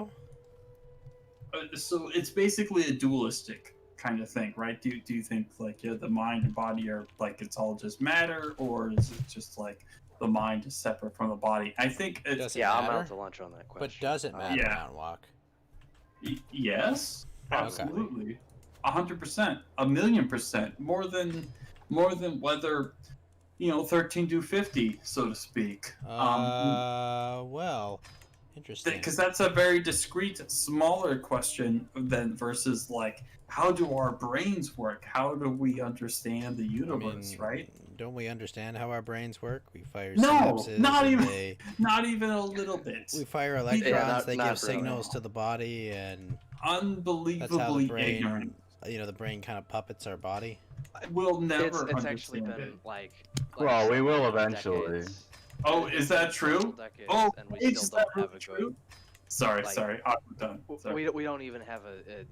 Yu-Gi-Oh? So it's basically a dualistic kind of thing, right? Do you think like the mind and body are like it's all just matter, or is it just like the mind is separate from the body. I think it's Does it Yeah, I'm matter? out to lunch on that question. But does it matter, Yeah. Mountainwalk? Yes, Okay. absolutely, 100%, 1,000,000%, more than whether 13 do 50, so to speak. Well, interesting. Because that's a very discrete, smaller question than versus like, how do our brains work? How do we understand the universe, right? Don't we understand how our brains work? We fire No, synapses. not and even, not even a little bit. We fire electrons. They not give really. signals to the body, and that's how the Unbelievably brain. ignorant. The brain kind of puppets our body. We'll never It's actually understand been it. like Well, we will several eventually. decades. Oh, It's is been that several true? decades, Oh, and we is still that don't have really a true? good. Sorry, like, sorry, I'm done. Sorry. We don't even have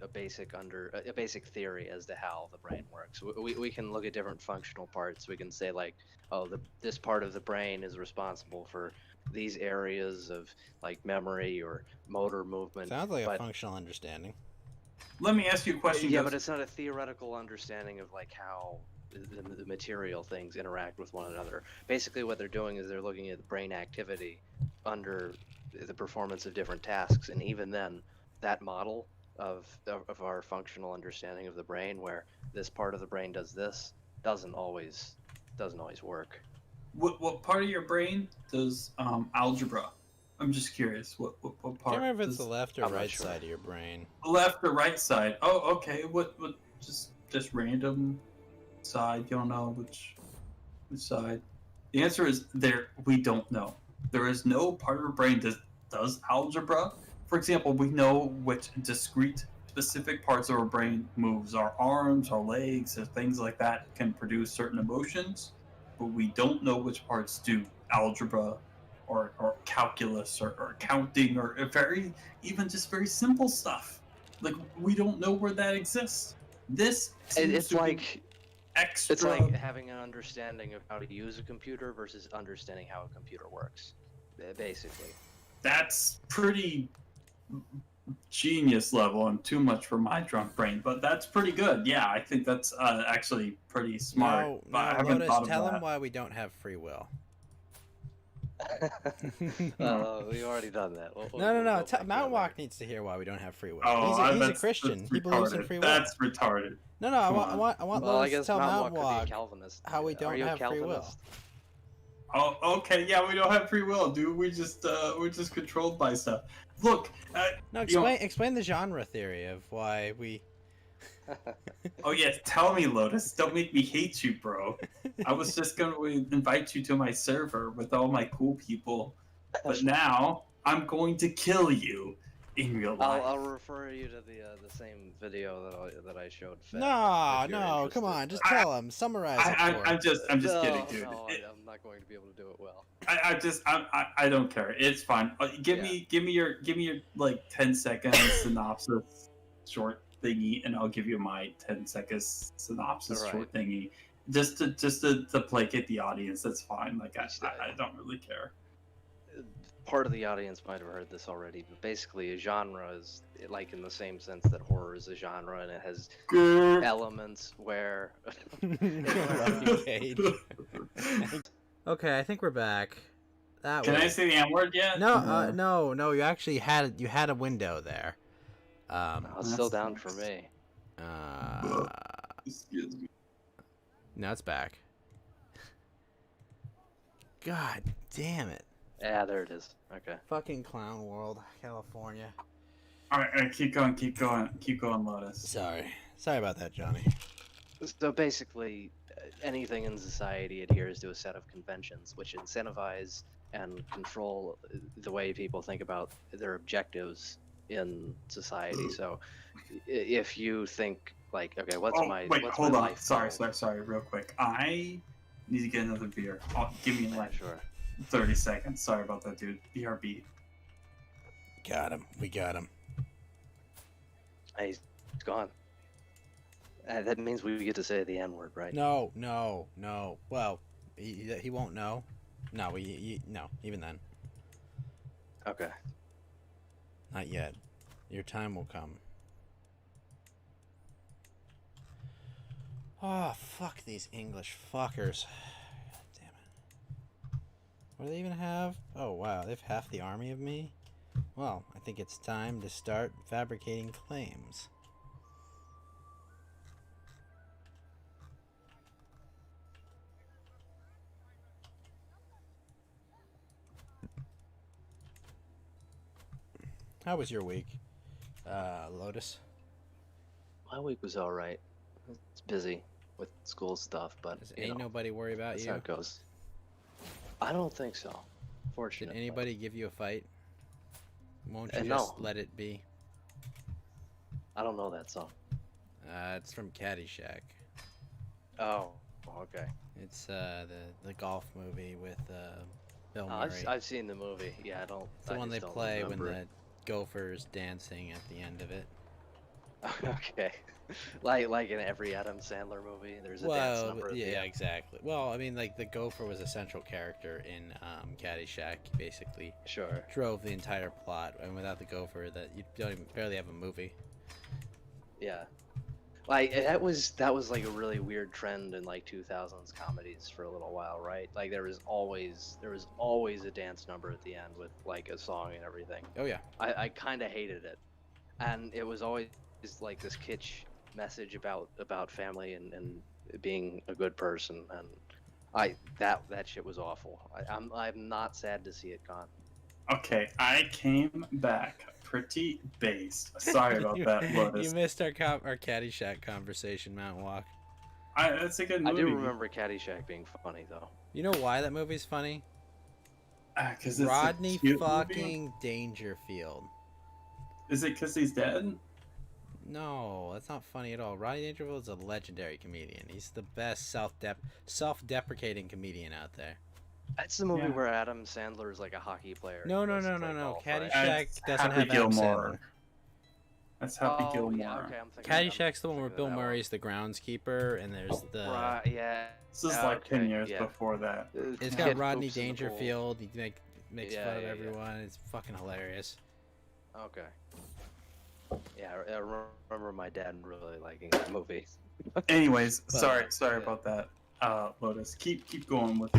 a basic a basic theory as to how the brain works. We can look at different functional parts. We can say like, oh, this part of the brain is responsible for these areas of like memory or motor movement. Sounds like a but, functional understanding. Let me ask you a question. Yeah, Gus. but it's not a theoretical understanding of like how the material things interact with one another. Basically, what they're doing is they're looking at brain activity under the performance of different tasks, and even then, that model of our functional understanding of the brain, where this part of the brain does this, doesn't always work. What part of your brain does algebra? I'm just curious. What part? Can't remember if it's does the left or I'm not right sure. side of your brain. left or right side? Oh, okay. What just random side? You don't know which side? The answer is there. We don't know. There is no part of our brain that does algebra. For example, we know which discrete, specific parts of our brain moves. Our arms, our legs, or things like that can produce certain emotions, but we don't know which parts do algebra or calculus or counting or even just very simple stuff. Like, we don't know where that exists. This seems It's to be like extra. it's like having an understanding of how to use a computer versus understanding how a computer works. Basically. That's pretty genius level and too much for my drunk brain, but that's pretty good. Yeah, I think that's actually pretty smart. No, but I haven't Lotus, thought of tell that. him why we don't have free will. We've already done that. No. Mountainwalk needs to hear why we don't have free will. Oh, he's a Christian. He believes in free will. That's retarded. No, Come I on. want Well, I Lotus to guess tell Mountainwalk could be a Mountainwalk Calvinist. how we Are don't you a have free will. Calvinist? Oh, okay. Yeah, we don't have free will, dude. We're just controlled by stuff. Look. No, explain the genre theory of why we. Oh yes, tell me, Lotus. Don't make me hate you, bro. I was just going to invite you to my server with all my cool people, but now I'm going to kill you in real life. I'll refer you to the same video that I showed. Fed, No, come on, just tell him. Summarize it for him. I'm just kidding, dude. No, I'm not going to be able to do it well. I don't care. It's fine. Give me your like 10-second synopsis short thingy, and I'll give you my 10-second synopsis Right. short thingy. Just to placate the audience. That's fine. Like I don't really care. Part of the audience might have heard this already, but basically a genre is like in the same sense that horror is a genre, and it has elements where. Okay, I think we're back. Can I say the N word yet? No. You actually had a window there. It's still down for me. Excuse me. No, it's back. God damn it. Yeah, there it is. Okay. Fucking Clown World, California. All right, keep going, Lotus. Sorry about that, Johnny. So basically, anything in society adheres to a set of conventions which incentivize and control the way people think about their objectives in society. So if you think like, okay, what's my life Sorry, real quick. I need to get another beer. Give me like sure. 30 seconds. Sorry about that, dude. BRB. Got him. We got him. Hey, he's gone. That means we get to say the N word, right? No. Well, he won't know. No, no, even then. Okay. Not yet. Your time will come. Oh, fuck these English fuckers. God damn it. What do they even have? Oh wow, they have half the army of me? Well, I think it's time to start fabricating claims. How was your week, Lotus? My week was all right. It's busy with school stuff, but Ain't nobody worry about that's you? how it goes. I don't think so. Did Fortunately. anybody give you a fight? Won't you No. just let it be? I don't know that song. It's from Caddyshack. Oh, okay. It's the golf movie with Bill Murray. I've seen the movie. Yeah, I don't. It's the I one they just don't play when remember the it. gopher's dancing at the end of it. Okay. like in every Adam Sandler movie, there's a dance number. At the yeah, end. exactly. Well, I mean, like the gopher was a central character in Caddyshack. He basically drove the entire plot, and without the gopher, that you don't even barely have a movie. Yeah. Like that was like a really weird trend in like 2000s comedies for a little while, right? Like there was always a dance number at the end with like a song and everything. Oh yeah. I kind of hated it, and it was always like this kitsch message about family and being a good person, and that shit was awful. I'm not sad to see it gone. Okay, I came back pretty based. Sorry about that, Lotus. You missed our Caddyshack conversation, Mountainwalk. That's a good movie. I do remember Caddyshack being funny though. You know why that movie's funny? 'Cause it's Rodney a cute fucking movie? Dangerfield. Is it because he's dead? No, that's not funny at all. Rodney Dangerfield is a legendary comedian. He's the best self-deprecating comedian out there. That's the movie where Adam Sandler is like a hockey player. No. Caddyshack doesn't have Adam Gilmore. Sandler. That's Happy Gilmore. Yeah, okay, I'm thinking Caddyshack's the one where Bill Murray's the groundskeeper, and there's the. Right, yeah. This is like 10 years before that. It's got Rodney Dangerfield. He makes fun of everyone. It's fucking hilarious. Okay. Yeah, I remember my dad really liking that movie. Anyways, sorry about that, Lotus. Keep going with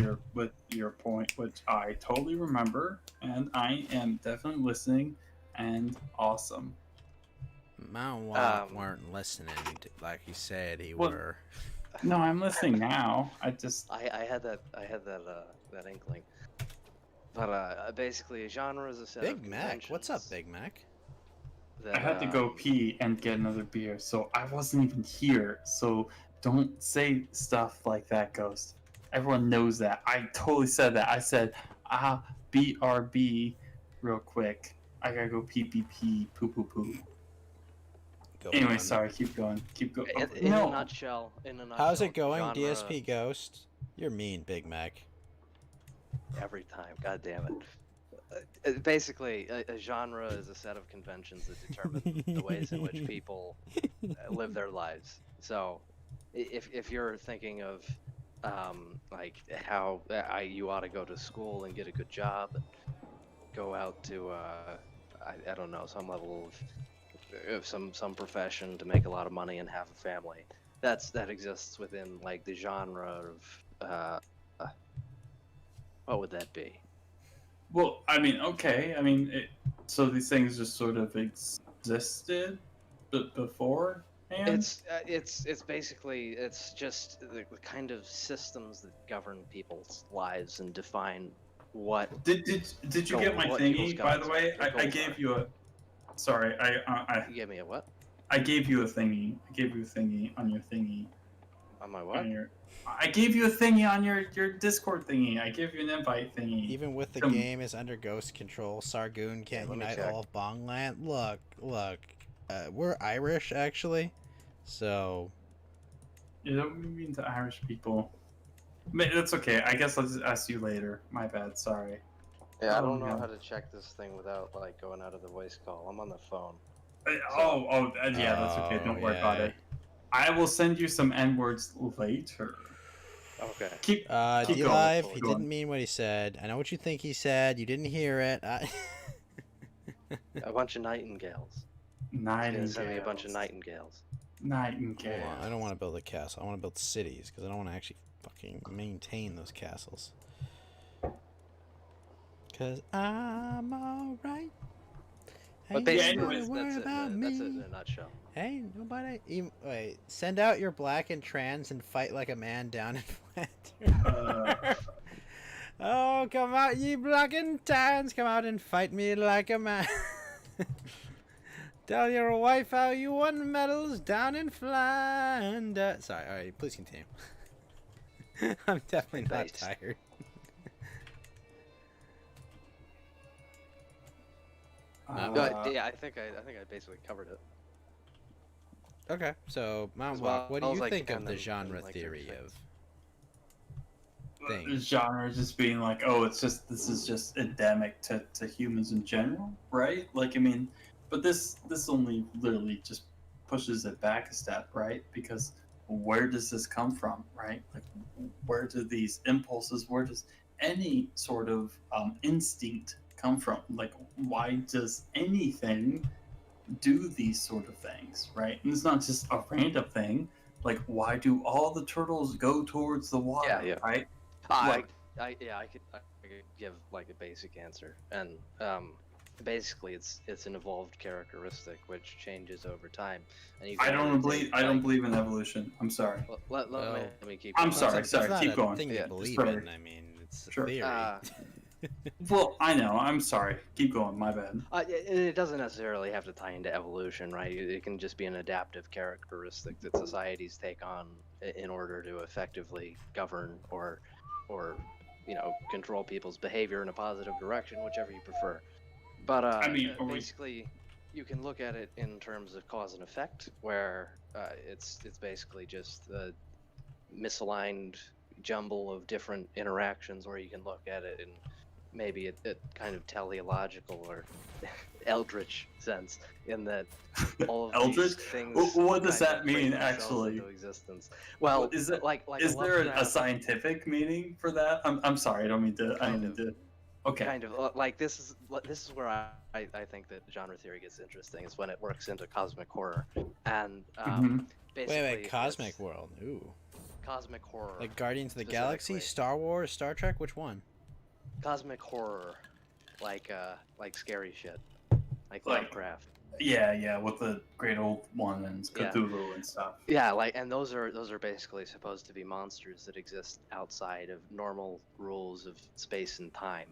your point, which I totally remember, and I am definitely listening, and awesome. Mountainwalk weren't listening, like he said he were. No, I'm listening now. I had that inkling. But basically, a genre is a set of Big Mac, what's up, Big Mac? I had to go pee and get another beer, so I wasn't even here. So don't say stuff like that, Ghost. Everyone knows that. I totally said that. I said, BRB real quick. I gotta go pee, poo, poo, poo. Anyway, sorry, keep going. In a nutshell. How's it going, genre, DSP Ghost? You're mean, Big mac. Every time, god damn it. Basically, a genre is a set of conventions that determine the ways in which people live their lives. So, if you're thinking of like how you ought to go to school and get a good job, and go out to I don't know, some level of some profession to make a lot of money and have a family, that exists within like the genre of what would that be? Well, I mean, okay. I mean, so these things just sort of existed before. It's basically just the kind of systems that govern people's lives and define what. Did you get my thingy? By the way, I gave you a. Sorry, I. You gave me a what? I gave you a thingy. I gave you a thingy on your thingy. On my what? I gave you a thingy on your Discord thingy. I gave you an invite thingy. Even with the game is under ghost control, Sargoon can't unite all of Bongland. Look, we're Irish actually, so. You don't mean to Irish people. That's okay. I guess I'll just ask you later. My bad. Sorry. Yeah, I don't know how to check this thing without like going out of the voice call. I'm on the phone. Yeah, that's okay. Don't worry about it. I will send you some N-words later. Okay. Keep D-Live, going. he didn't mean what he said. I know what you think he said. You didn't hear it. A bunch of nightingales. Nightingales. Send me a bunch of nightingales. Nightingales. Hold on, I don't want to build a castle. I want to build cities because I don't want to actually fucking maintain those castles. 'Cause I'm alright. But Ain't basically, nobody that's worry it. about That's it me. in a nutshell. Ain't nobody. Wait, send out your black and trans and fight like a man down in Flanders. Oh, come out, ye black and tans, come out and fight me like a man. Tell your wife how you won medals down in Flanders. Sorry, alright, please continue. I'm definitely not tired. Yeah, I think I basically covered it. Okay, so Mountainwalk, well what do as you I think can of the and genre like theory everything. of The things? genre just being like, oh, this is just endemic to humans in general, right? Like, I mean, but this only literally just pushes it back a step, right? Because where does this come from, right? Like, where do these impulses, where does any sort of instinct come from? Like, why does anything do these sort of things, right? And it's not just a random thing. Like, why do all the turtles go towards the water, right? I could give like a basic answer, and basically it's an evolved characteristic which changes over time. And you I can don't really believe take, I don't like- believe in evolution. I'm sorry. Let Well, me keep. I'm going. sorry. It's Sorry. not Keep a going. thing to Yeah, believe sorry. in. I mean, it's a Sure. theory. Well, I know. I'm sorry. Keep going. My bad. It doesn't necessarily have to tie into evolution, right? It can just be an adaptive characteristic that societies take on in order to effectively govern or control people's behavior in a positive direction, whichever you prefer. But I mean, basically, you can look at it in terms of cause and effect, where it's basically just a misaligned jumble of different interactions, or you can look at it in maybe a kind of teleological or eldritch sense, in that all of Eldritch? these things. What does kind that of bring mean, themselves actually? Into existence. Well, is it like is there a Lovecraft- scientific meaning for that? I'm sorry. I don't mean to. I don't mean to. Okay. Kind of like this is where I think that genre theory gets interesting, is when it works into cosmic horror, and basically Wait, Cosmic World. Ooh. Cosmic horror. Like Guardians of the Galaxy, Star Wars, Star Trek. Which one? Cosmic horror, like scary shit, like Like- Lovecraft. Yeah, with the great old one and Yeah. Cthulhu and stuff. Yeah, and those are basically supposed to be monsters that exist outside of normal rules of space and time,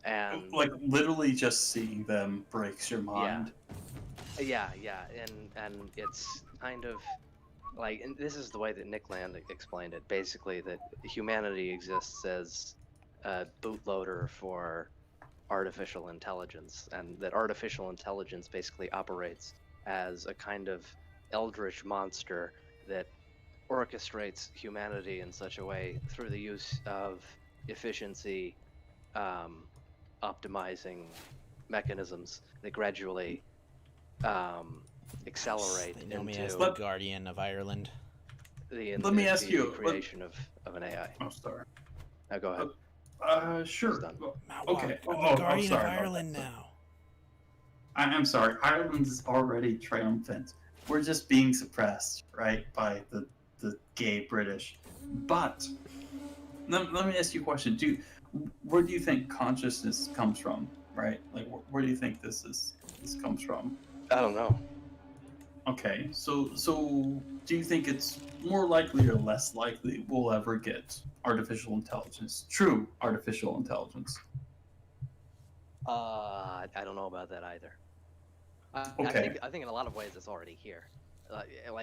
and Like literally just seeing them breaks your mind. Yeah, and it's kind of like, and this is the way that Nick Land explained it. Basically, that humanity exists as a bootloader for artificial intelligence, and that artificial intelligence basically operates as a kind of eldritch monster that orchestrates humanity in such a way through the use of efficiency optimizing mechanisms that gradually accelerate They know me into as the Guardian of Ireland. Let me ask you. creation of an AI. Oh, sorry. Now go ahead. Sure. Okay. I'm Oh, the Guardian of sorry about Ireland that. now. I'm sorry. Ireland is already triumphant. We're just being suppressed, right, by the gay British. But let me ask you a question. Where do you think consciousness comes from, right? Like, where do you think this comes from? I don't know. Okay, so do you think it's more likely or less likely we'll ever get artificial intelligence, true artificial intelligence? I don't know about that either. Okay. I think in a lot of ways it's already here.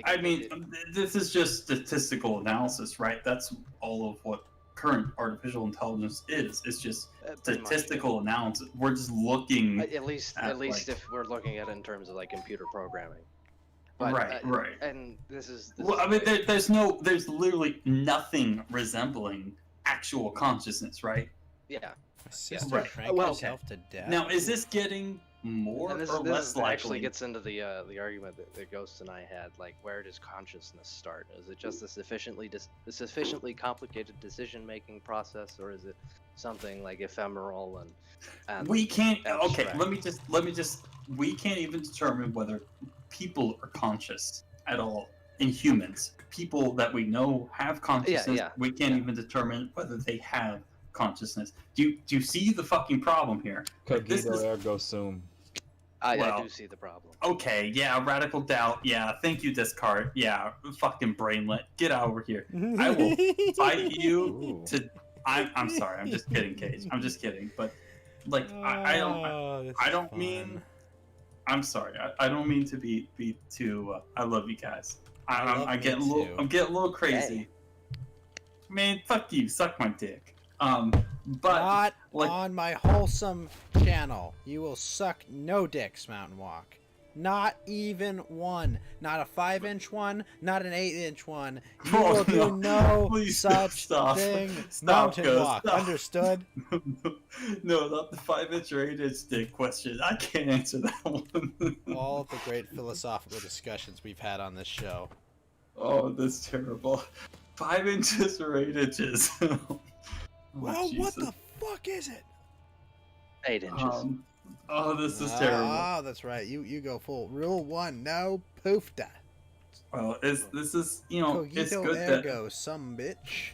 I mean, this is just statistical analysis, right? That's all of what current artificial intelligence is. It's just pretty much, statistical analysis. We're just looking at least like- if we're looking at it in terms of like computer programming. Right. And this is Well, I mean, there's literally nothing resembling actual consciousness, right? Yeah. My sister Right. drank Well, herself to death. Now, is this getting more And this or less this likely? actually gets into the argument that Ghost and I had. Like, where does consciousness start? Is it just a sufficiently complicated decision-making process, or is it something like ephemeral and We can't. Okay, abstract? let me just. We can't even determine whether people are conscious at all in humans. People that we know have consciousness. yeah. We can't even determine whether they have consciousness. Do you see the fucking problem here? This Cogito is ergo sum. I well, do see the problem. okay. Yeah, radical doubt. Yeah, thank you, Descartes. Yeah, fucking brainlet. Get over here. I will fight you Ooh. to. I'm sorry. I'm just kidding, Cage. I'm just kidding. But like, I don't mean. I'm sorry. I don't mean to be too. I love you guys. I'm getting a little crazy. Man, fuck you. Suck my dick. But Not like, on my wholesome channel. You will suck no dicks, Mountainwalk. Not even one. Not a 5-inch one. Not an 8-inch one. You will do no please such stop. thing. Stop, Mountainwalk. Ghost, stop. Understood? No, not the 5-inch or 8-inch dick question. I can't answer that one. All of the great philosophical discussions we've had on this show. Oh, that's terrible. 5 inches or 8 inches. Well, what the fuck is it? 8 inches. Oh, this is terrible. Oh, that's right. You go full. Rule 1, no poofda. Well, this is, you know, it's Cogito good ergo, that some bitch.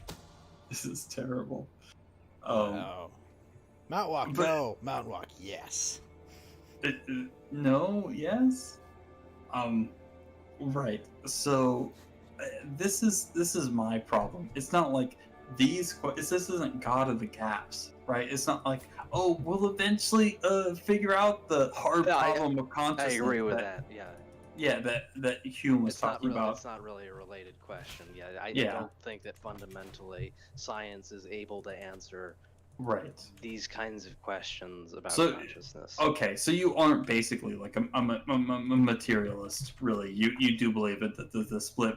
this is terrible. No. Mountainwalk, but- no. Mountainwalk, yes. No, yes. Right. So this is my problem. It's not like this isn't God of the Gaps, right? It's not like, oh, we'll eventually figure out the hard problem of I consciousness. agree with that. Yeah. Yeah, that Hume was It's not talking really, about. It's not really a related question. Yeah, I Yeah. don't think that fundamentally science is able to answer Right. these kinds of questions about So, consciousness. okay, so you aren't basically like a materialist, really. You do believe that the split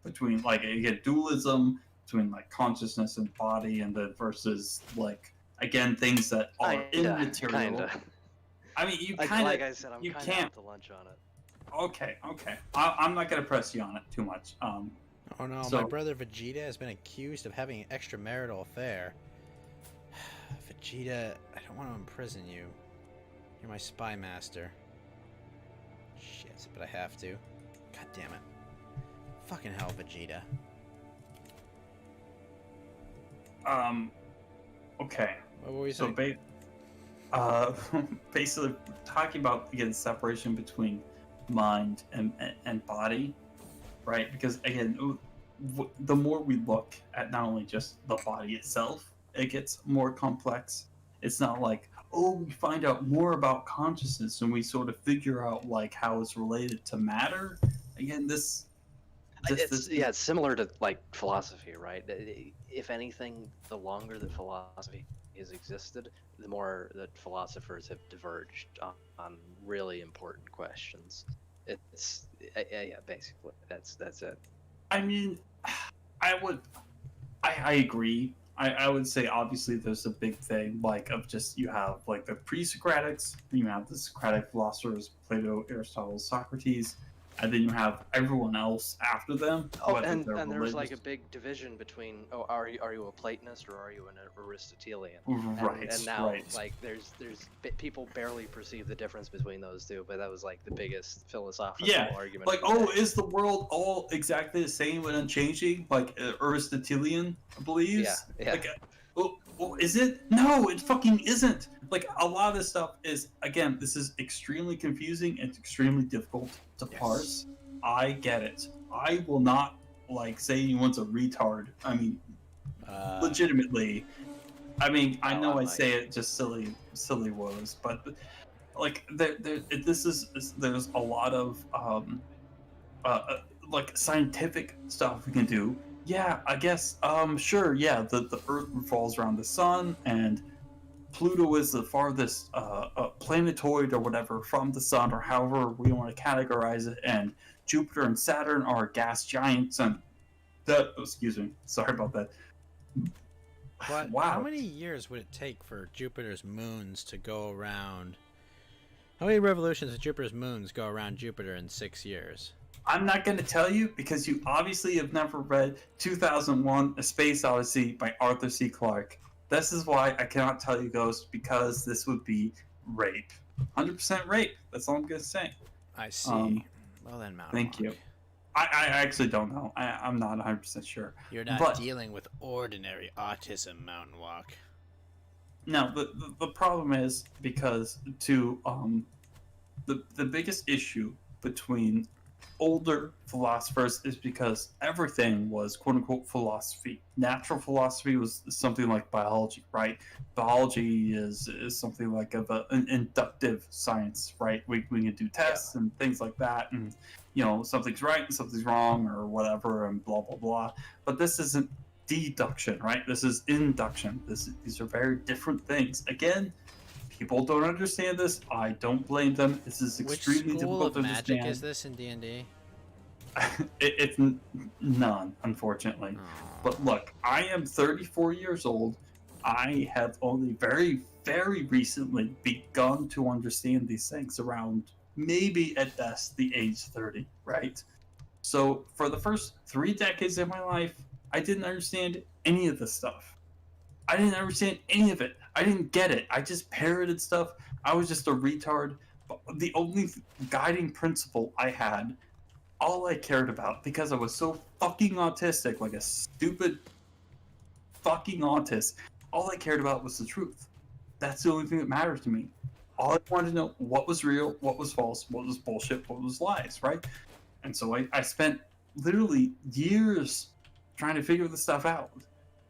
between, like, again, dualism between like consciousness and body, and then versus like, again, things that are immaterial. Kinda. I mean, you Like kind of, like I said, I'm you kind of can't. out to lunch on it. Okay. I'm not gonna press you on it too much. Oh no, so- my brother Vegeta has been accused of having an extramarital affair. Vegeta, I don't want to imprison you. You're my spy master. Shit, but I have to. God damn it. Fucking hell, Vegeta. Okay. What were you So saying? basically talking about, again, separation between mind and body, right? Because again, the more we look at not only just the body itself, it gets more complex. It's not like, oh, we find out more about consciousness and we sort of figure out like how it's related to matter. Again, It's similar to like philosophy, right? If anything, the longer that philosophy has existed, the more that philosophers have diverged on really important questions. It's yeah, basically that's it. I mean, I agree. I would say obviously there's a big thing like of just, you have like the pre-Socratics, you have the Socratic philosophers, Plato, Aristotle, Socrates, and then you have everyone else after them. Oh, whether and they're there's like a religious- big division between, oh, are you a Platonist or are you an Aristotelian? Right, And now right. like there's people barely perceive the difference between those two, but that was like the biggest philosophical Yeah, argument. like, of the oh, day. is the world all exactly the same and unchanging, like Aristotelian believes? Yeah. Like, oh, is it? No, it fucking isn't. Like, a lot of this stuff is, again, this is extremely confusing. It's extremely difficult to parse. I get it. I will not, like, say anyone's a retard. I mean, legitimately. I mean, I know I say it just silly woes, but like, there's a lot of like scientific stuff we can do. Yeah, I guess. Sure. Yeah, the Earth revolves around the sun, and Pluto is the farthest planetoid or whatever from the sun, or however we want to categorize it. And Jupiter and Saturn are gas giants, and that. Excuse me. Sorry about that. But Wow. how many years would it take for Jupiter's moons to go around? How many revolutions of Jupiter's moons go around Jupiter in 6 years? I'm not going to tell you because you obviously have never read 2001: A Space Odyssey by Arthur C. Clarke. This is why I cannot tell you, Ghost, because this would be rape. 100% rape. That's all I'm going to say. I see. Well then, Mountainwalk. Thank you. I actually don't know. I'm not 100% sure. You're not But dealing with ordinary autism, Mountainwalk. Now the problem is because the biggest issue between older philosophers is because everything was quote unquote philosophy. Natural philosophy was something like biology, right? Biology is something like an inductive science, right? We can do tests and things like that, and something's right and something's wrong or whatever, and blah blah blah. But this isn't deduction, right? This is induction. These are very different things. Again, people don't understand this. I don't blame them. This is Which extremely school difficult of to magic understand. is this in D&D? It's none, unfortunately. But look, I am 34 years old. I have only very, very recently begun to understand these things, around maybe at best the age 30, right? So for the first 3 decades of my life, I didn't understand any of this stuff. I didn't understand any of it. I didn't get it. I just parroted stuff. I was just a retard. But the only guiding principle I had, all I cared about, because I was so fucking autistic, like a stupid fucking autist, all I cared about was the truth. That's the only thing that matters to me. All I wanted to know, what was real, what was false, what was bullshit, what was lies, right? And so I spent literally years trying to figure this stuff out.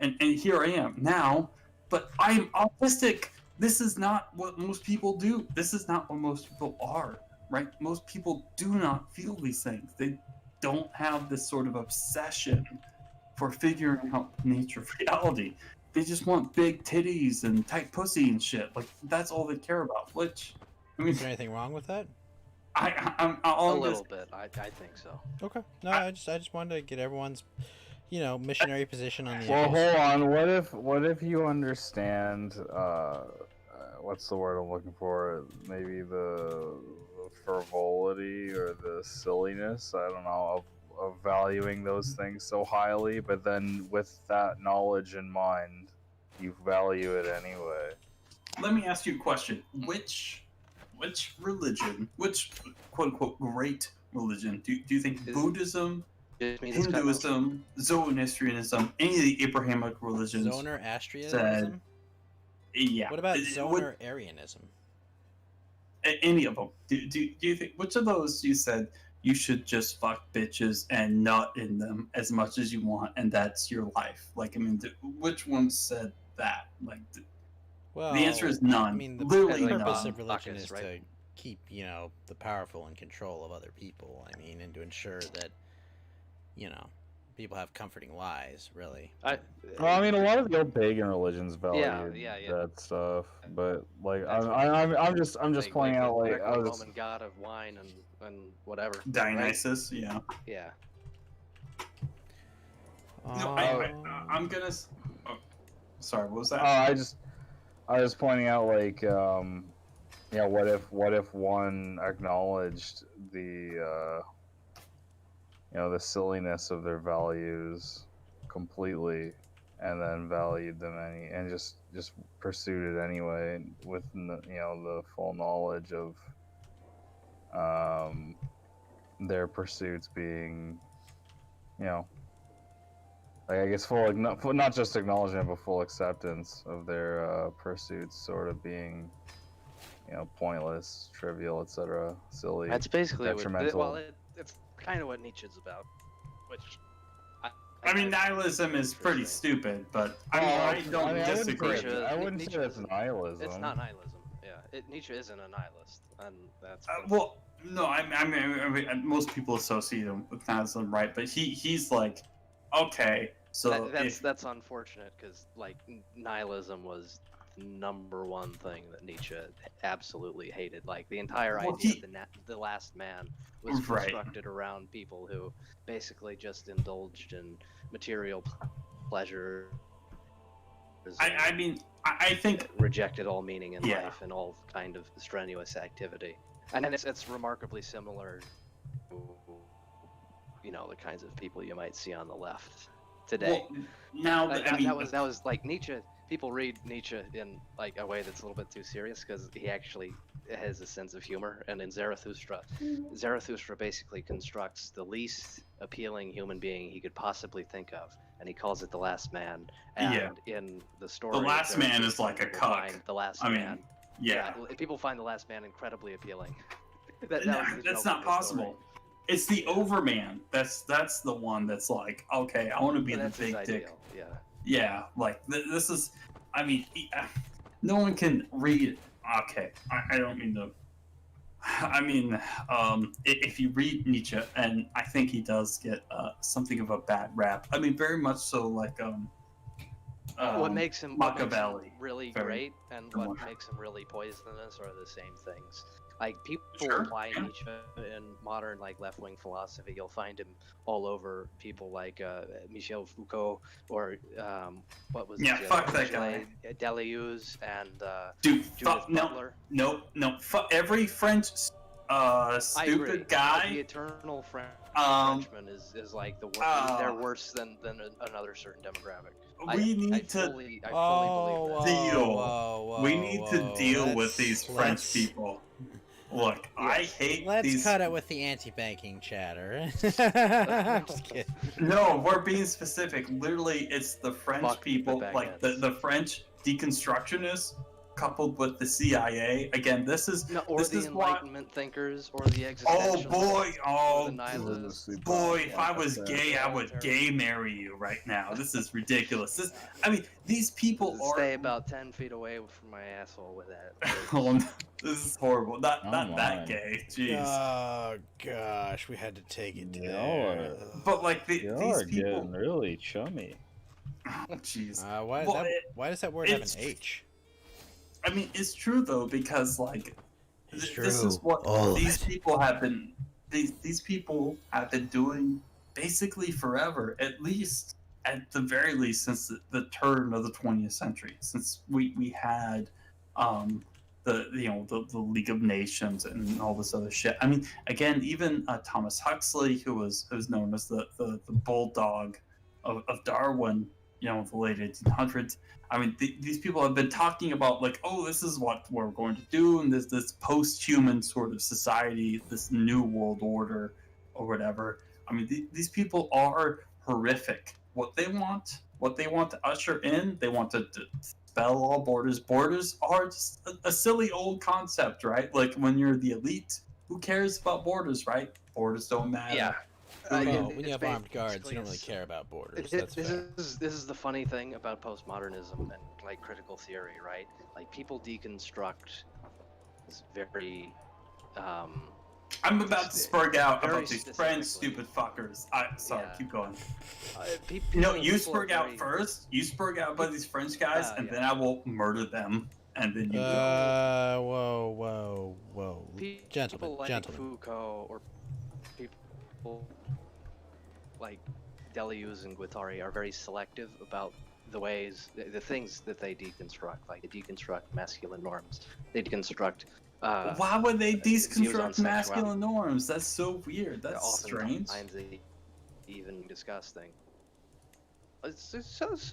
And here I am now, but I'm autistic. This is not what most people do. This is not what most people are, right? Most people do not feel these things. They don't have this sort of obsession for figuring out the nature of reality. They just want big titties and tight pussy and shit. Like, that's all they care about. Which, I mean, Is there anything wrong with that? I'm A little bit. I think so. Okay. No, I just wanted to get everyone's, missionary position on the Well, issues. hold on. What if you understand? What's the word I'm looking for? Maybe the frivolity or the silliness. I don't know of valuing those things so highly, but then with that knowledge in mind, you value it anyway. Let me ask you a question. Which religion, which quote unquote great religion, do you think Buddhism, Hinduism, Zoroastrianism, any of the Abrahamic religions Zoroastrianism? Yeah. What about Zonarianism? Any of them? Do you think, which of those you said you should just fuck bitches and nut in them as much as you want, and that's your life? Like, I mean, which one said that? Like, Well, the answer is none. I mean, the Literally purpose none. of religion is to keep, the powerful in control of other people. I mean, and to ensure that, people have comforting lies, really. Well, I mean, a lot of the old pagan religions value that stuff, but like, I'm just pointing out, like, I was Roman god of wine and whatever. Dionysus, yeah. Yeah. No, I'm gonna. Oh, sorry, what was that? I was pointing out, like, what if one acknowledged the the silliness of their values completely, and then valued them and just pursued it anyway with the full knowledge of their pursuits being like, I guess full not just acknowledgement but full acceptance of their pursuits sort of being pointless, trivial, etc., silly. That's basically detrimental. it's kind of what Nietzsche's about, which I mean, nihilism is pretty stupid, but I don't disagree. I wouldn't say it's nihilism. It's not nihilism. Yeah, Nietzsche isn't a nihilist, and that's well, no, I mean, most people associate him with nihilism, right? But he's like, okay, so that's unfortunate, because like nihilism was the #1 thing that Nietzsche absolutely hated. Like, the entire idea of the last man was constructed around people who basically just indulged in material pleasure. I mean, I think rejected all meaning in life and all kind of strenuous activity, and it's remarkably similar to the kinds of people you might see on the left today. Well, now that was like Nietzsche. People read Nietzsche in like a way that's a little bit too serious, because has a sense of humor, and in Zarathustra basically constructs the least appealing human being he could possibly think of, and he calls it the Last Man. And in the story, The Last Man is Zarathustra, like a people cuck. find the Last I mean, Man. yeah. People find the Last Man incredibly appealing. That's joke not of the possible. It's the Overman. That's the one that's like, okay, I want to be the That's his big dick. ideal, yeah. Yeah, like this is. I mean, no one can read. Okay, I don't mean to. I mean, if you read Nietzsche, and I think he does get something of a bad rap. I mean, very much so, like what makes him Machiavelli. really Very great and what makes him really poisonous are the same things. Like people apply Nietzsche in modern like left-wing philosophy. You'll find him all over people like Michel Foucault or what was fuck that guy. Deleuze and Dude, Judith Butler. No. Every French stupid guy. The eternal Frenchman is like the worst. They're worse than another certain demographic. We need to deal. We need to deal with these French people. Look, I hate Let's these. cut it with the anti-banking chatter. I'm just kidding. No, we're being specific. Literally, it's the French Fuck people, the like the French deconstructionists, coupled with the CIA. Again, this is or this the is Enlightenment thinkers, or the Oh existentialists. boy! If I was gay, I would gay marry you right now. This is ridiculous. I mean, these people Stay about 10 feet away from my asshole with that. Oh, this is horrible. Not that gay. Jeez. Oh gosh, we had to take it to Y'all there. But like y'all these are people. getting really chummy. Oh, jeez. Why does that word have an H? I mean, it's true though, because like It's this is true. what All of these it. people have been. These people have been doing basically forever, at least at the very least since the turn of the 20th century, since we had the League of Nations and all this other shit. I mean, again, even Thomas Huxley, who was known as the bulldog of Darwin, the late 1800s. I mean, these people have been talking about like, oh, this is what we're going to do, and this post-human sort of society, this new world order, or whatever. I mean, these people are horrific. What they want to usher in, they want to dispel all borders. Borders are just a silly old concept, right? Like when you're the elite, who cares about borders, right? Borders don't matter. Yeah. When you have armed guards, you don't really care about borders. That's fair. This is the funny thing about postmodernism and like critical theory, right? Like people deconstruct this very. I'm about to spurg out about these French stupid fuckers. Sorry, keep going. You spurg out first. You spurg out about these French guys, and then I will murder them. And then you. Whoa. People like Gentlemen. Foucault or people like Deleuze and Guattari are very selective about the things that they deconstruct. Like they deconstruct masculine norms. They deconstruct. Why would they views on deconstruct masculine norms? That's so weird. That's strange. Oftentimes they even disgusting. It's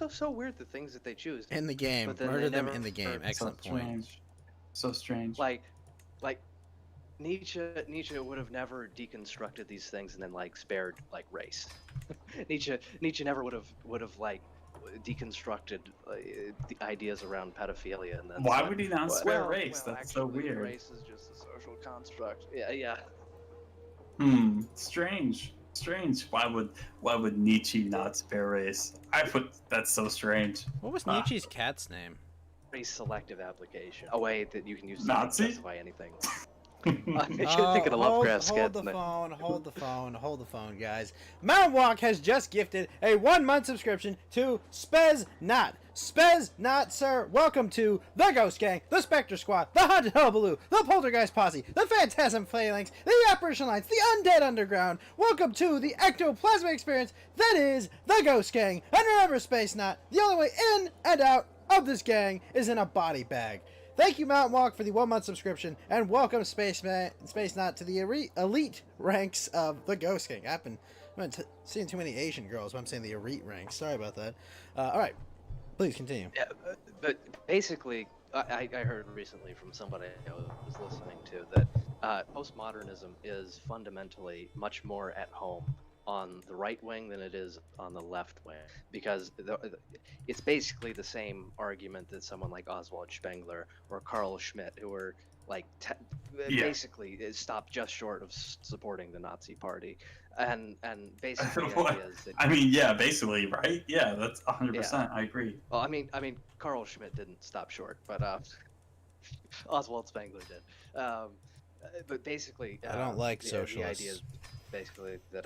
so weird the things that they choose. In the game, but then murder they them never- in the game. Excellent so point. strange. So strange. Like Nietzsche would have never deconstructed these things and then like spared like race. Nietzsche never would have like deconstructed the ideas around pedophilia and then. Why would he not spare well, race? well, That's so actually, weird. Race is just a social construct. Yeah. Strange. Why would Nietzsche not spare race? That's so strange. What was Nietzsche's cat's name? Very selective application. A way that you can use to Nazi? justify anything. You're thinking of Lovecraft's hold cat. the phone, guys. Mountainwalk has just gifted a 1-month subscription to Spez Not. Spez Not, sir. Welcome to the Ghost Gang, the Spectre Squad, the Haunted Hullabaloo, the Poltergeist Posse, the Phantasm Phalanx, the Apparition Lines, the Undead Underground. Welcome to the ectoplasmic experience that is the Ghost Gang. And remember, Space Not, the only way in and out of this gang is in a body bag. Thank you, Mountainwalk, for the 1-month subscription, and welcome Space Knot to the elite ranks of the Ghost Gang. I've been seeing too many Asian girls, but I'm saying the elite ranks. Sorry about that. All right, please continue. Yeah, but basically, I heard recently from somebody I was listening to that postmodernism is fundamentally much more at home on the right wing than it is on the left wing, because it's basically the same argument that someone like Oswald Spengler or Carl Schmitt, who were like basically stopped just short of supporting the Nazi Party, and basically the idea is that I mean, yeah, basically, right? Yeah, that's 100%. Yeah. I agree. Well, I mean, Carl Schmitt didn't stop short, but Oswald Spengler did. But basically, I don't like the idea socialists. is basically that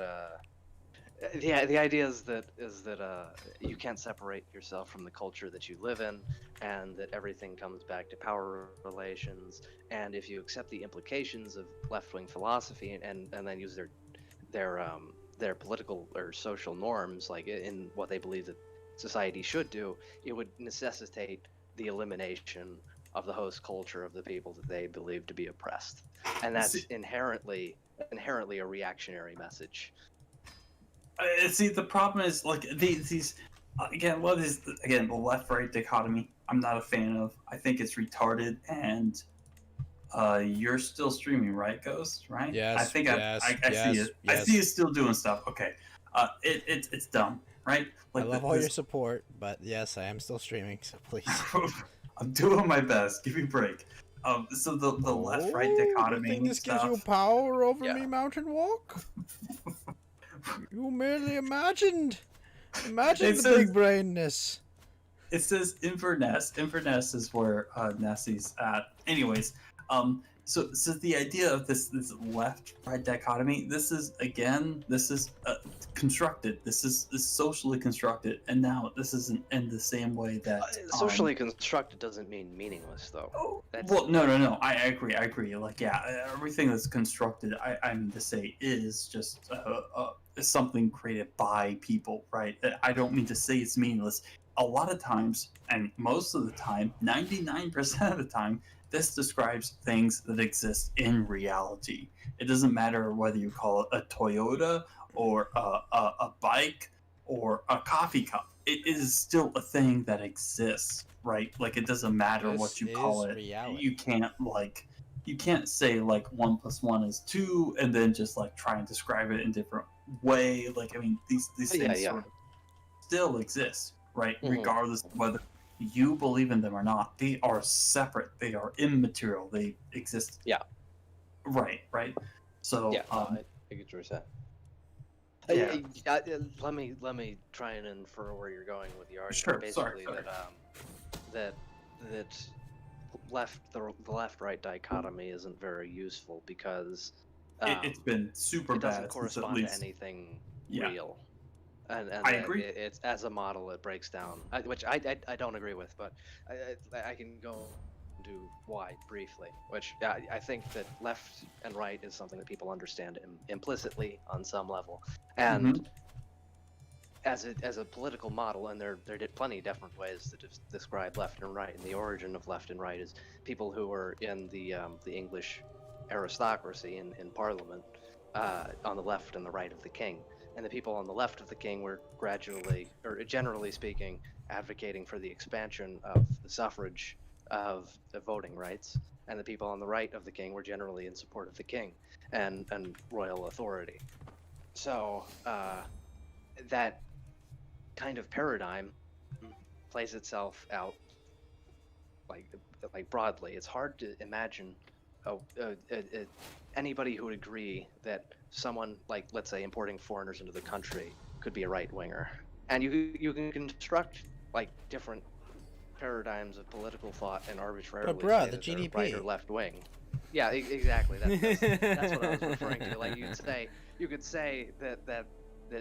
the idea is that you can't separate yourself from the culture that you live in, and that everything comes back to power relations. And if you accept the implications of left-wing philosophy and then use their political or social norms, like in what they believe that society should do, it would necessitate the elimination of the host culture of the people that they believe to be oppressed, and that's inherently a reactionary message. See, the problem is like these again. What is again the left-right dichotomy? I'm not a fan of. I think it's retarded. And you're still streaming, right, Ghost? Right? Yes. I think yes, I see it. Yes. I see you still doing stuff. Okay. It's dumb, right? Like I love all your support, but yes, I am still streaming. So please. I'm doing my best. Give me a break. So the left-right dichotomy. You think this gives you power over me, Mountainwalk? You merely imagined. Imagine the big brainness. It says Inverness. Inverness is where Nessie's at. Anyways, so the idea of this left-right dichotomy, this is constructed. This is socially constructed, and now this isn't in the same way that Socially constructed doesn't mean meaningless, though. Well, no. I agree. Like, yeah, everything that's constructed, I mean to say, is just something created by people, right? I don't mean to say it's meaningless. A lot of times, and most of the time, 99% of the time, this describes things that exist in reality. It doesn't matter whether you call it a Toyota or a bike or a coffee cup. It is still a thing that exists, right? Like, it doesn't matter what you call it. Reality. You can't say like 1 + 1 is 2 and then just like try and describe it in a different way. Like, I mean, these things sort of still exist, right? Mm-hmm. Regardless of whether you believe in them or not. They are separate. They are immaterial. They exist. Yeah. Right. So yeah, I get what you're saying. Yeah. Let me try and infer where you're going with the argument. Sure. Basically, Sorry. that the left-right dichotomy isn't very useful because it's been super it bad. doesn't correspond to anything real. And I agree. It's as a model, it breaks down, which I don't agree with, but I can go into why briefly. Which I think that left and right is something that people understand implicitly on some level, and as a political model, and there are plenty of different ways to describe left and right. And the origin of left and right is people who were in the English aristocracy in Parliament on the left and the right of the king. And the people on the left of the king were gradually, or generally speaking, advocating for the expansion of the suffrage, of the voting rights. And the people on the right of the king were generally in support of the king and royal authority. So that kind of paradigm plays itself out like broadly. It's hard to imagine anybody who would agree that someone like, let's say, importing foreigners into the country could be a right winger. And you can construct like different paradigms of political thought and arbitrarily But bruh, say the that they're GDP. right or left wing. Yeah, exactly. That's what I was referring to. Like you could say that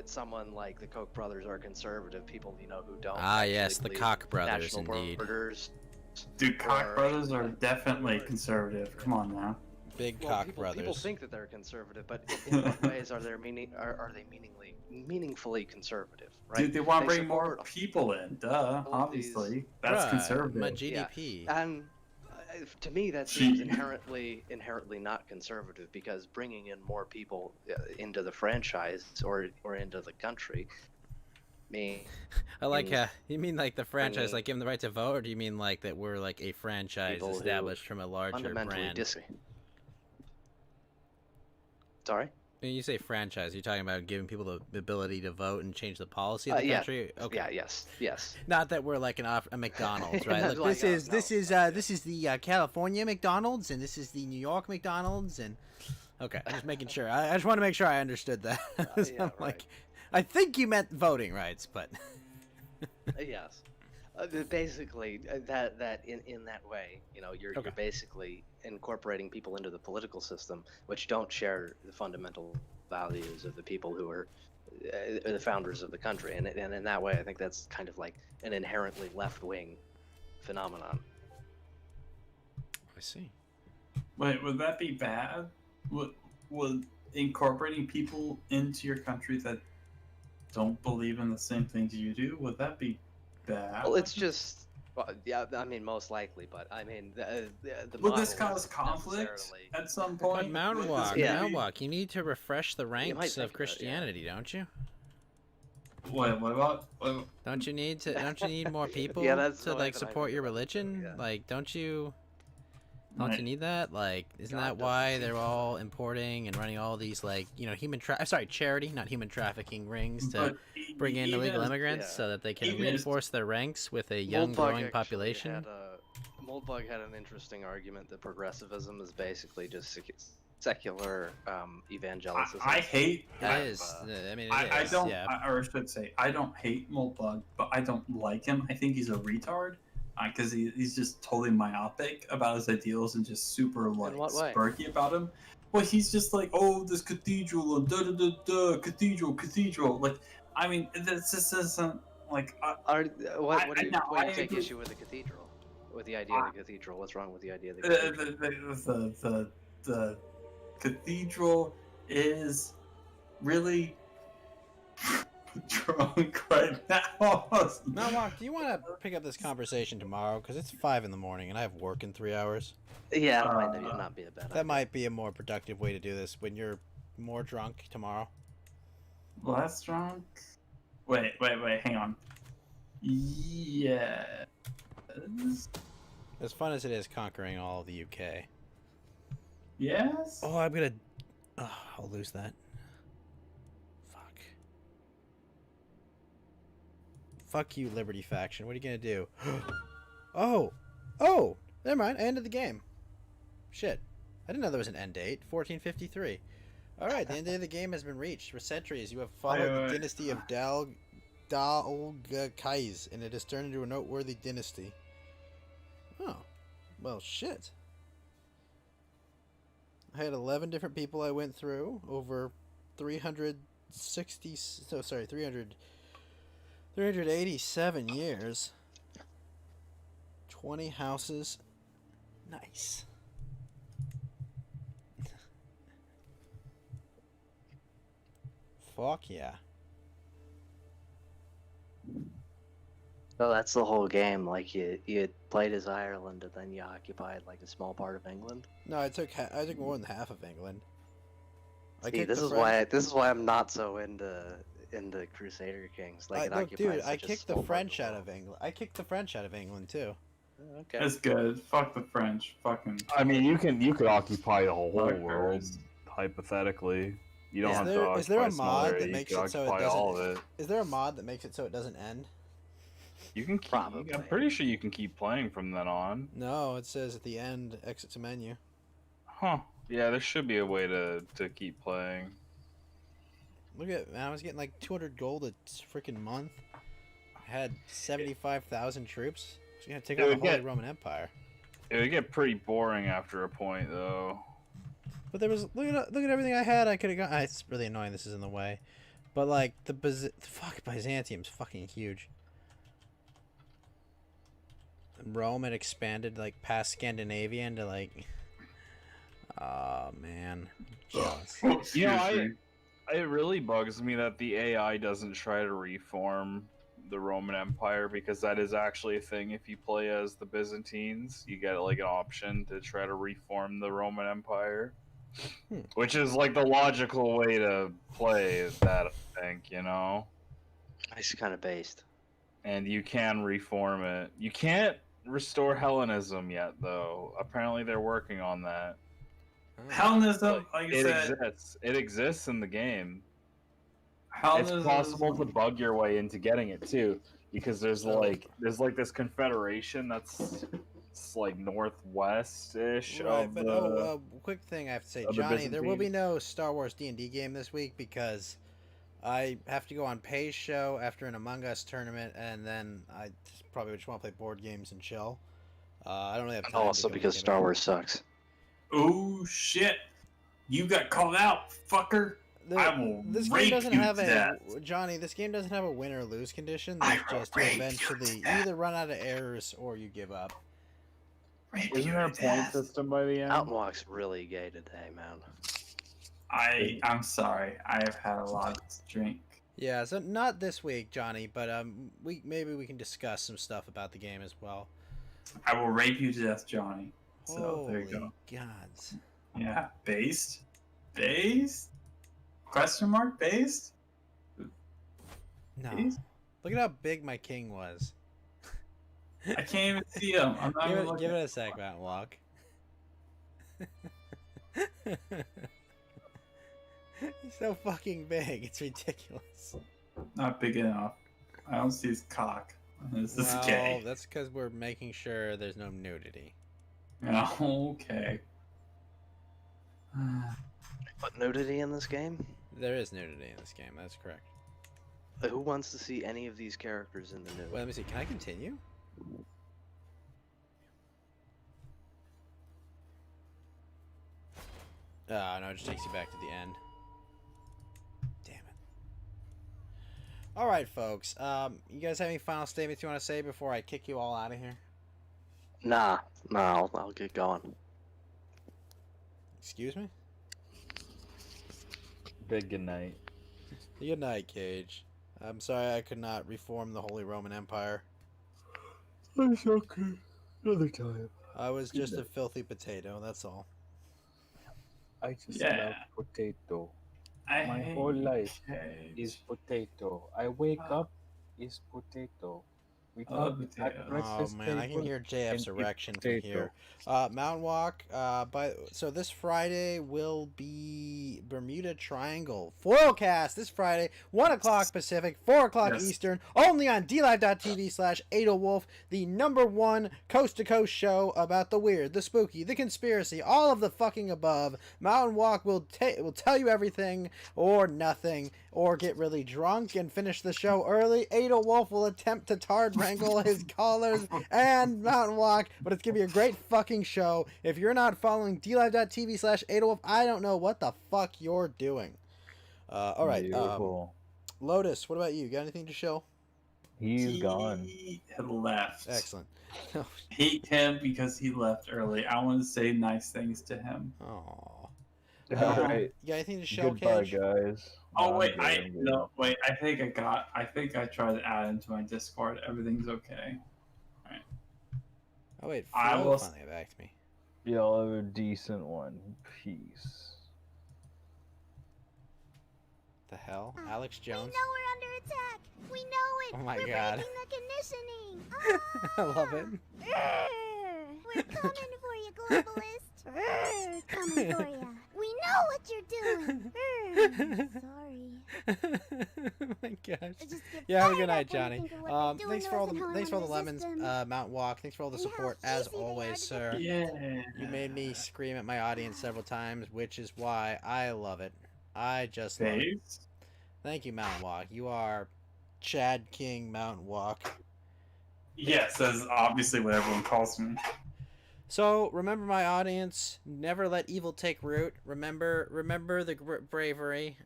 someone like the Koch brothers are conservative. People who don't. Yes, the believe Koch brothers, national indeed. borders. Dude, Koch brothers are definitely conservative. Come on now. Big Well, Koch people brothers. think that they're conservative, but in what ways are they meaningfully conservative? Right? Dude, they want to bring support more people in. Duh, obviously. That's Bruh, conservative. my GDP. Yeah. And to me, that seems inherently not conservative, because bringing in more people into the franchise or into the country me. I like you mean like the franchise, like give them the right to vote, or do you mean like that we're like a franchise People who established from a larger fundamentally brand? Sorry? When you say franchise, you're talking about giving people the ability to vote and change the policy of the Yeah. country. Okay. Yeah. Yes. Not that we're like a McDonald's, right? Look, Like, this is the California McDonald's, and this is the New York McDonald's, and okay, I'm just making sure. I just want to make sure I understood that. So I'm like, I think you meant voting rights, but Yes. Basically, that in that way, you know, you're basically incorporating people into the political system, which don't share the fundamental values of the people who are the founders of the country, and in that way, I think that's kind of like an inherently left-wing phenomenon. I see. Wait, would that be bad? Would incorporating people into your country that don't believe in the same things you do, would that be bad? Well, it's just, yeah, I mean, most likely, but I mean, the would this model cause isn't conflict necessarily- at some point? Mountainwalk, Yeah. Mountainwalk, you need to refresh the ranks think of Christianity, don't you? What about? Don't you need more people Yeah, that's to the way like that I support think your about it, religion? yeah. Like, don't you Right. need that? Like, isn't God that why they're all importing and running all these like charity, not human trafficking rings to But bring in illegal even- immigrants yeah. so that they can Even if- reinforce their ranks with a young Moldbug growing actually population? Moldbug had an interesting argument that progressivism is basically just secular evangelicism. I hate. It is. I mean, it I is, don't, yeah. or I should say, I don't hate Moldbug, but I don't like him. I think he's a retard because he's just totally myopic about his ideals and just super like what way? sparky about him. Well, he's just like, oh, this cathedral and da da da da cathedral. Like, I mean, this just isn't like. What do you I take agree. issue with the cathedral? With the idea of the cathedral? What's wrong with the idea of the cathedral? The cathedral is really drunk right now. Mountainwalk, do you want to pick up this conversation tomorrow? Because it's 5 in the morning and I have work in 3 hours. Yeah, that might not be a bad idea. That might be a more productive way to do this when you're more drunk tomorrow. Less drunk? Wait, hang on. Yes. As fun as it is conquering all of the UK. Yes? Oh, I'm gonna... Oh, I'll lose that. Fuck. Fuck you, Liberty Faction. What are you gonna do? Oh! Never mind. I ended the game. Shit. I didn't know there was an end date. 1453. Alright, the end date of the game has been reached. For centuries, you have followed the dynasty of Dalgakais, and it has turned into a noteworthy dynasty. Oh. Well, shit. I had 11 different people I went through over 387 years. 20 houses. Nice. Fuck yeah. So that's the whole game. Like you played as Ireland, and then you occupied like a small part of England. No, I took more than half of England. See, this is why I'm not so into Crusader Kings. Like it look, occupies dude, I such a kicked the small part French out of England. I kicked the French out of England too. Okay. That's good. Fuck the French. Fucking. I mean, you could occupy the whole Fuckers. world hypothetically. You don't have Is to occupy there a some mod area, that you makes could it so it occupy all of it. doesn't? Is there a mod that makes it so it doesn't end? You can keep. I'm pretty sure you can keep playing from then on. No, it says at the end, exit to menu. Huh? Yeah, there should be a way to keep playing. Look at, man, I was getting like 200 gold a freaking month. I had 75,000 troops. I was gonna take It on the would Holy get- Roman Empire. It would get pretty boring after a point, though. But there was look at everything I had. I could have got. It's really annoying. This is in the way. But like fuck Byzantium's fucking huge. Rome had expanded like past Scandinavia into like. Oh man, jealous. You know, it really bugs me that the AI doesn't try to reform the Roman Empire, because that is actually a thing. If you play as the Byzantines, you get like an option to try to reform the Roman Empire, which is like the logical way to play that, I think, you know. It's kind of based. and you can reform it. You can't restore Hellenism yet, though. Apparently, they're working on that. Hellenism, like I It said, exists. It exists in the game. It's Hellenism possible to bug your way into getting it too, because there's So- like this confederation that's it's like northwest-ish Right, of but the. quick thing I have to say, of the Johnny, there will be Byzantines. no Star Wars D&D game this week because I have to go on Pay's show after an Among Us tournament, and then I probably just want to play board games and chill. I don't really have time. Also to go because into Star it. Wars sucks. oh shit, you got called out, fucker. I will This game rape doesn't you have to a death. Johnny. This game doesn't have a win or lose condition. There's just you eventually either run out of errors or you give up. Isn't there a point system by the end? Mountainwalk's really gay today, man. I'm sorry. I have had a lot to drink. Yeah, so not this week, Johnny, but maybe we can discuss some stuff about the game as well. I will rape you to death, Johnny. So there you go. Holy gods. Yeah, based? Based? Question mark? Based? No. Based? Look at how big my king was. I can't even see him. I'm not even Give looking. it a sec, Mountainwalk. He's so fucking big. It's ridiculous. Not big enough. I don't see his cock. This is Well, gay. that's because we're making sure there's no nudity. Okay. What nudity in this game? There is nudity in this game. That's correct. Who wants to see any of these characters in the nude? Wait, let me see. Can I continue? No, it just takes you back to the end. Damn it. Alright, folks. You guys have any final statements you want to say before I kick you all out of here? Nah, I'll get going. Excuse me? Big good night. Good night, Cage. I'm sorry I could not reform the Holy Roman Empire. It's okay. Another time. I was just a filthy potato, that's all. I just Yeah. love potato. I My hate whole life Cage. is potato. I wake up, is potato. We I love talk at potatoes. Oh breakfast man, I can table hear JF's and eat erection from potato. here. Mountainwalk. So this Friday will be Bermuda Triangle Foilcast. This Friday, 1 o'clock Pacific, 4 o'clock Yes. Eastern, only on DLive.tv/AdoWolf, the #1 coast-to-coast show about the weird, the spooky, the conspiracy, all of the fucking above. Mountainwalk will tell you everything or nothing, or get really drunk and finish the show early. AdoWolf will attempt to tard wrangle his callers and Mountainwalk, but it's gonna be a great fucking show. If you're not following DLive.tv/AdoWolf, I don't know what the fuck you're doing. All right, Beautiful. Lotus, what about you? Got anything to show? He's gone. He had left. Excellent. Hate him because he left early. I want to say nice things to him. Aww. All right. You got anything to show, Goodbye, Cage? guys. Oh I'm wait, good, I'm good. I think I tried to add into my Discord. Everything's okay. Alright. Oh wait, I Flo will finally got back to me. Y'all have a decent one. Peace. The hell? Alex Jones? We know we're under attack. We know it. Oh my we're God. breaking the conditioning. I love it. We're coming for you, globalist. Coming for you. We know what you're doing. Sorry. Oh my gosh. Just get Yeah, have a fired good up night, when you Johnny. think of what they're doing Thanks for all to us and thanks for all the harming lemons, system. Mountain Walk. Thanks for all the And how support as easy they are always, to sir. Yeah. You made me scream at my audience several times, which is why I love it. I just love it. Thanks. Thank you, Mountain Walk. You are Chad King Mountain Walk. Yes, that's obviously what everyone calls me. So remember, my audience, never let evil take root. Remember the bravery.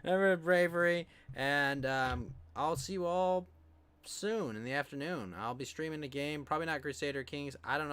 Remember the bravery, and I'll see you all soon in the afternoon. I'll be streaming the game. Probably not Crusader Kings. I don't know.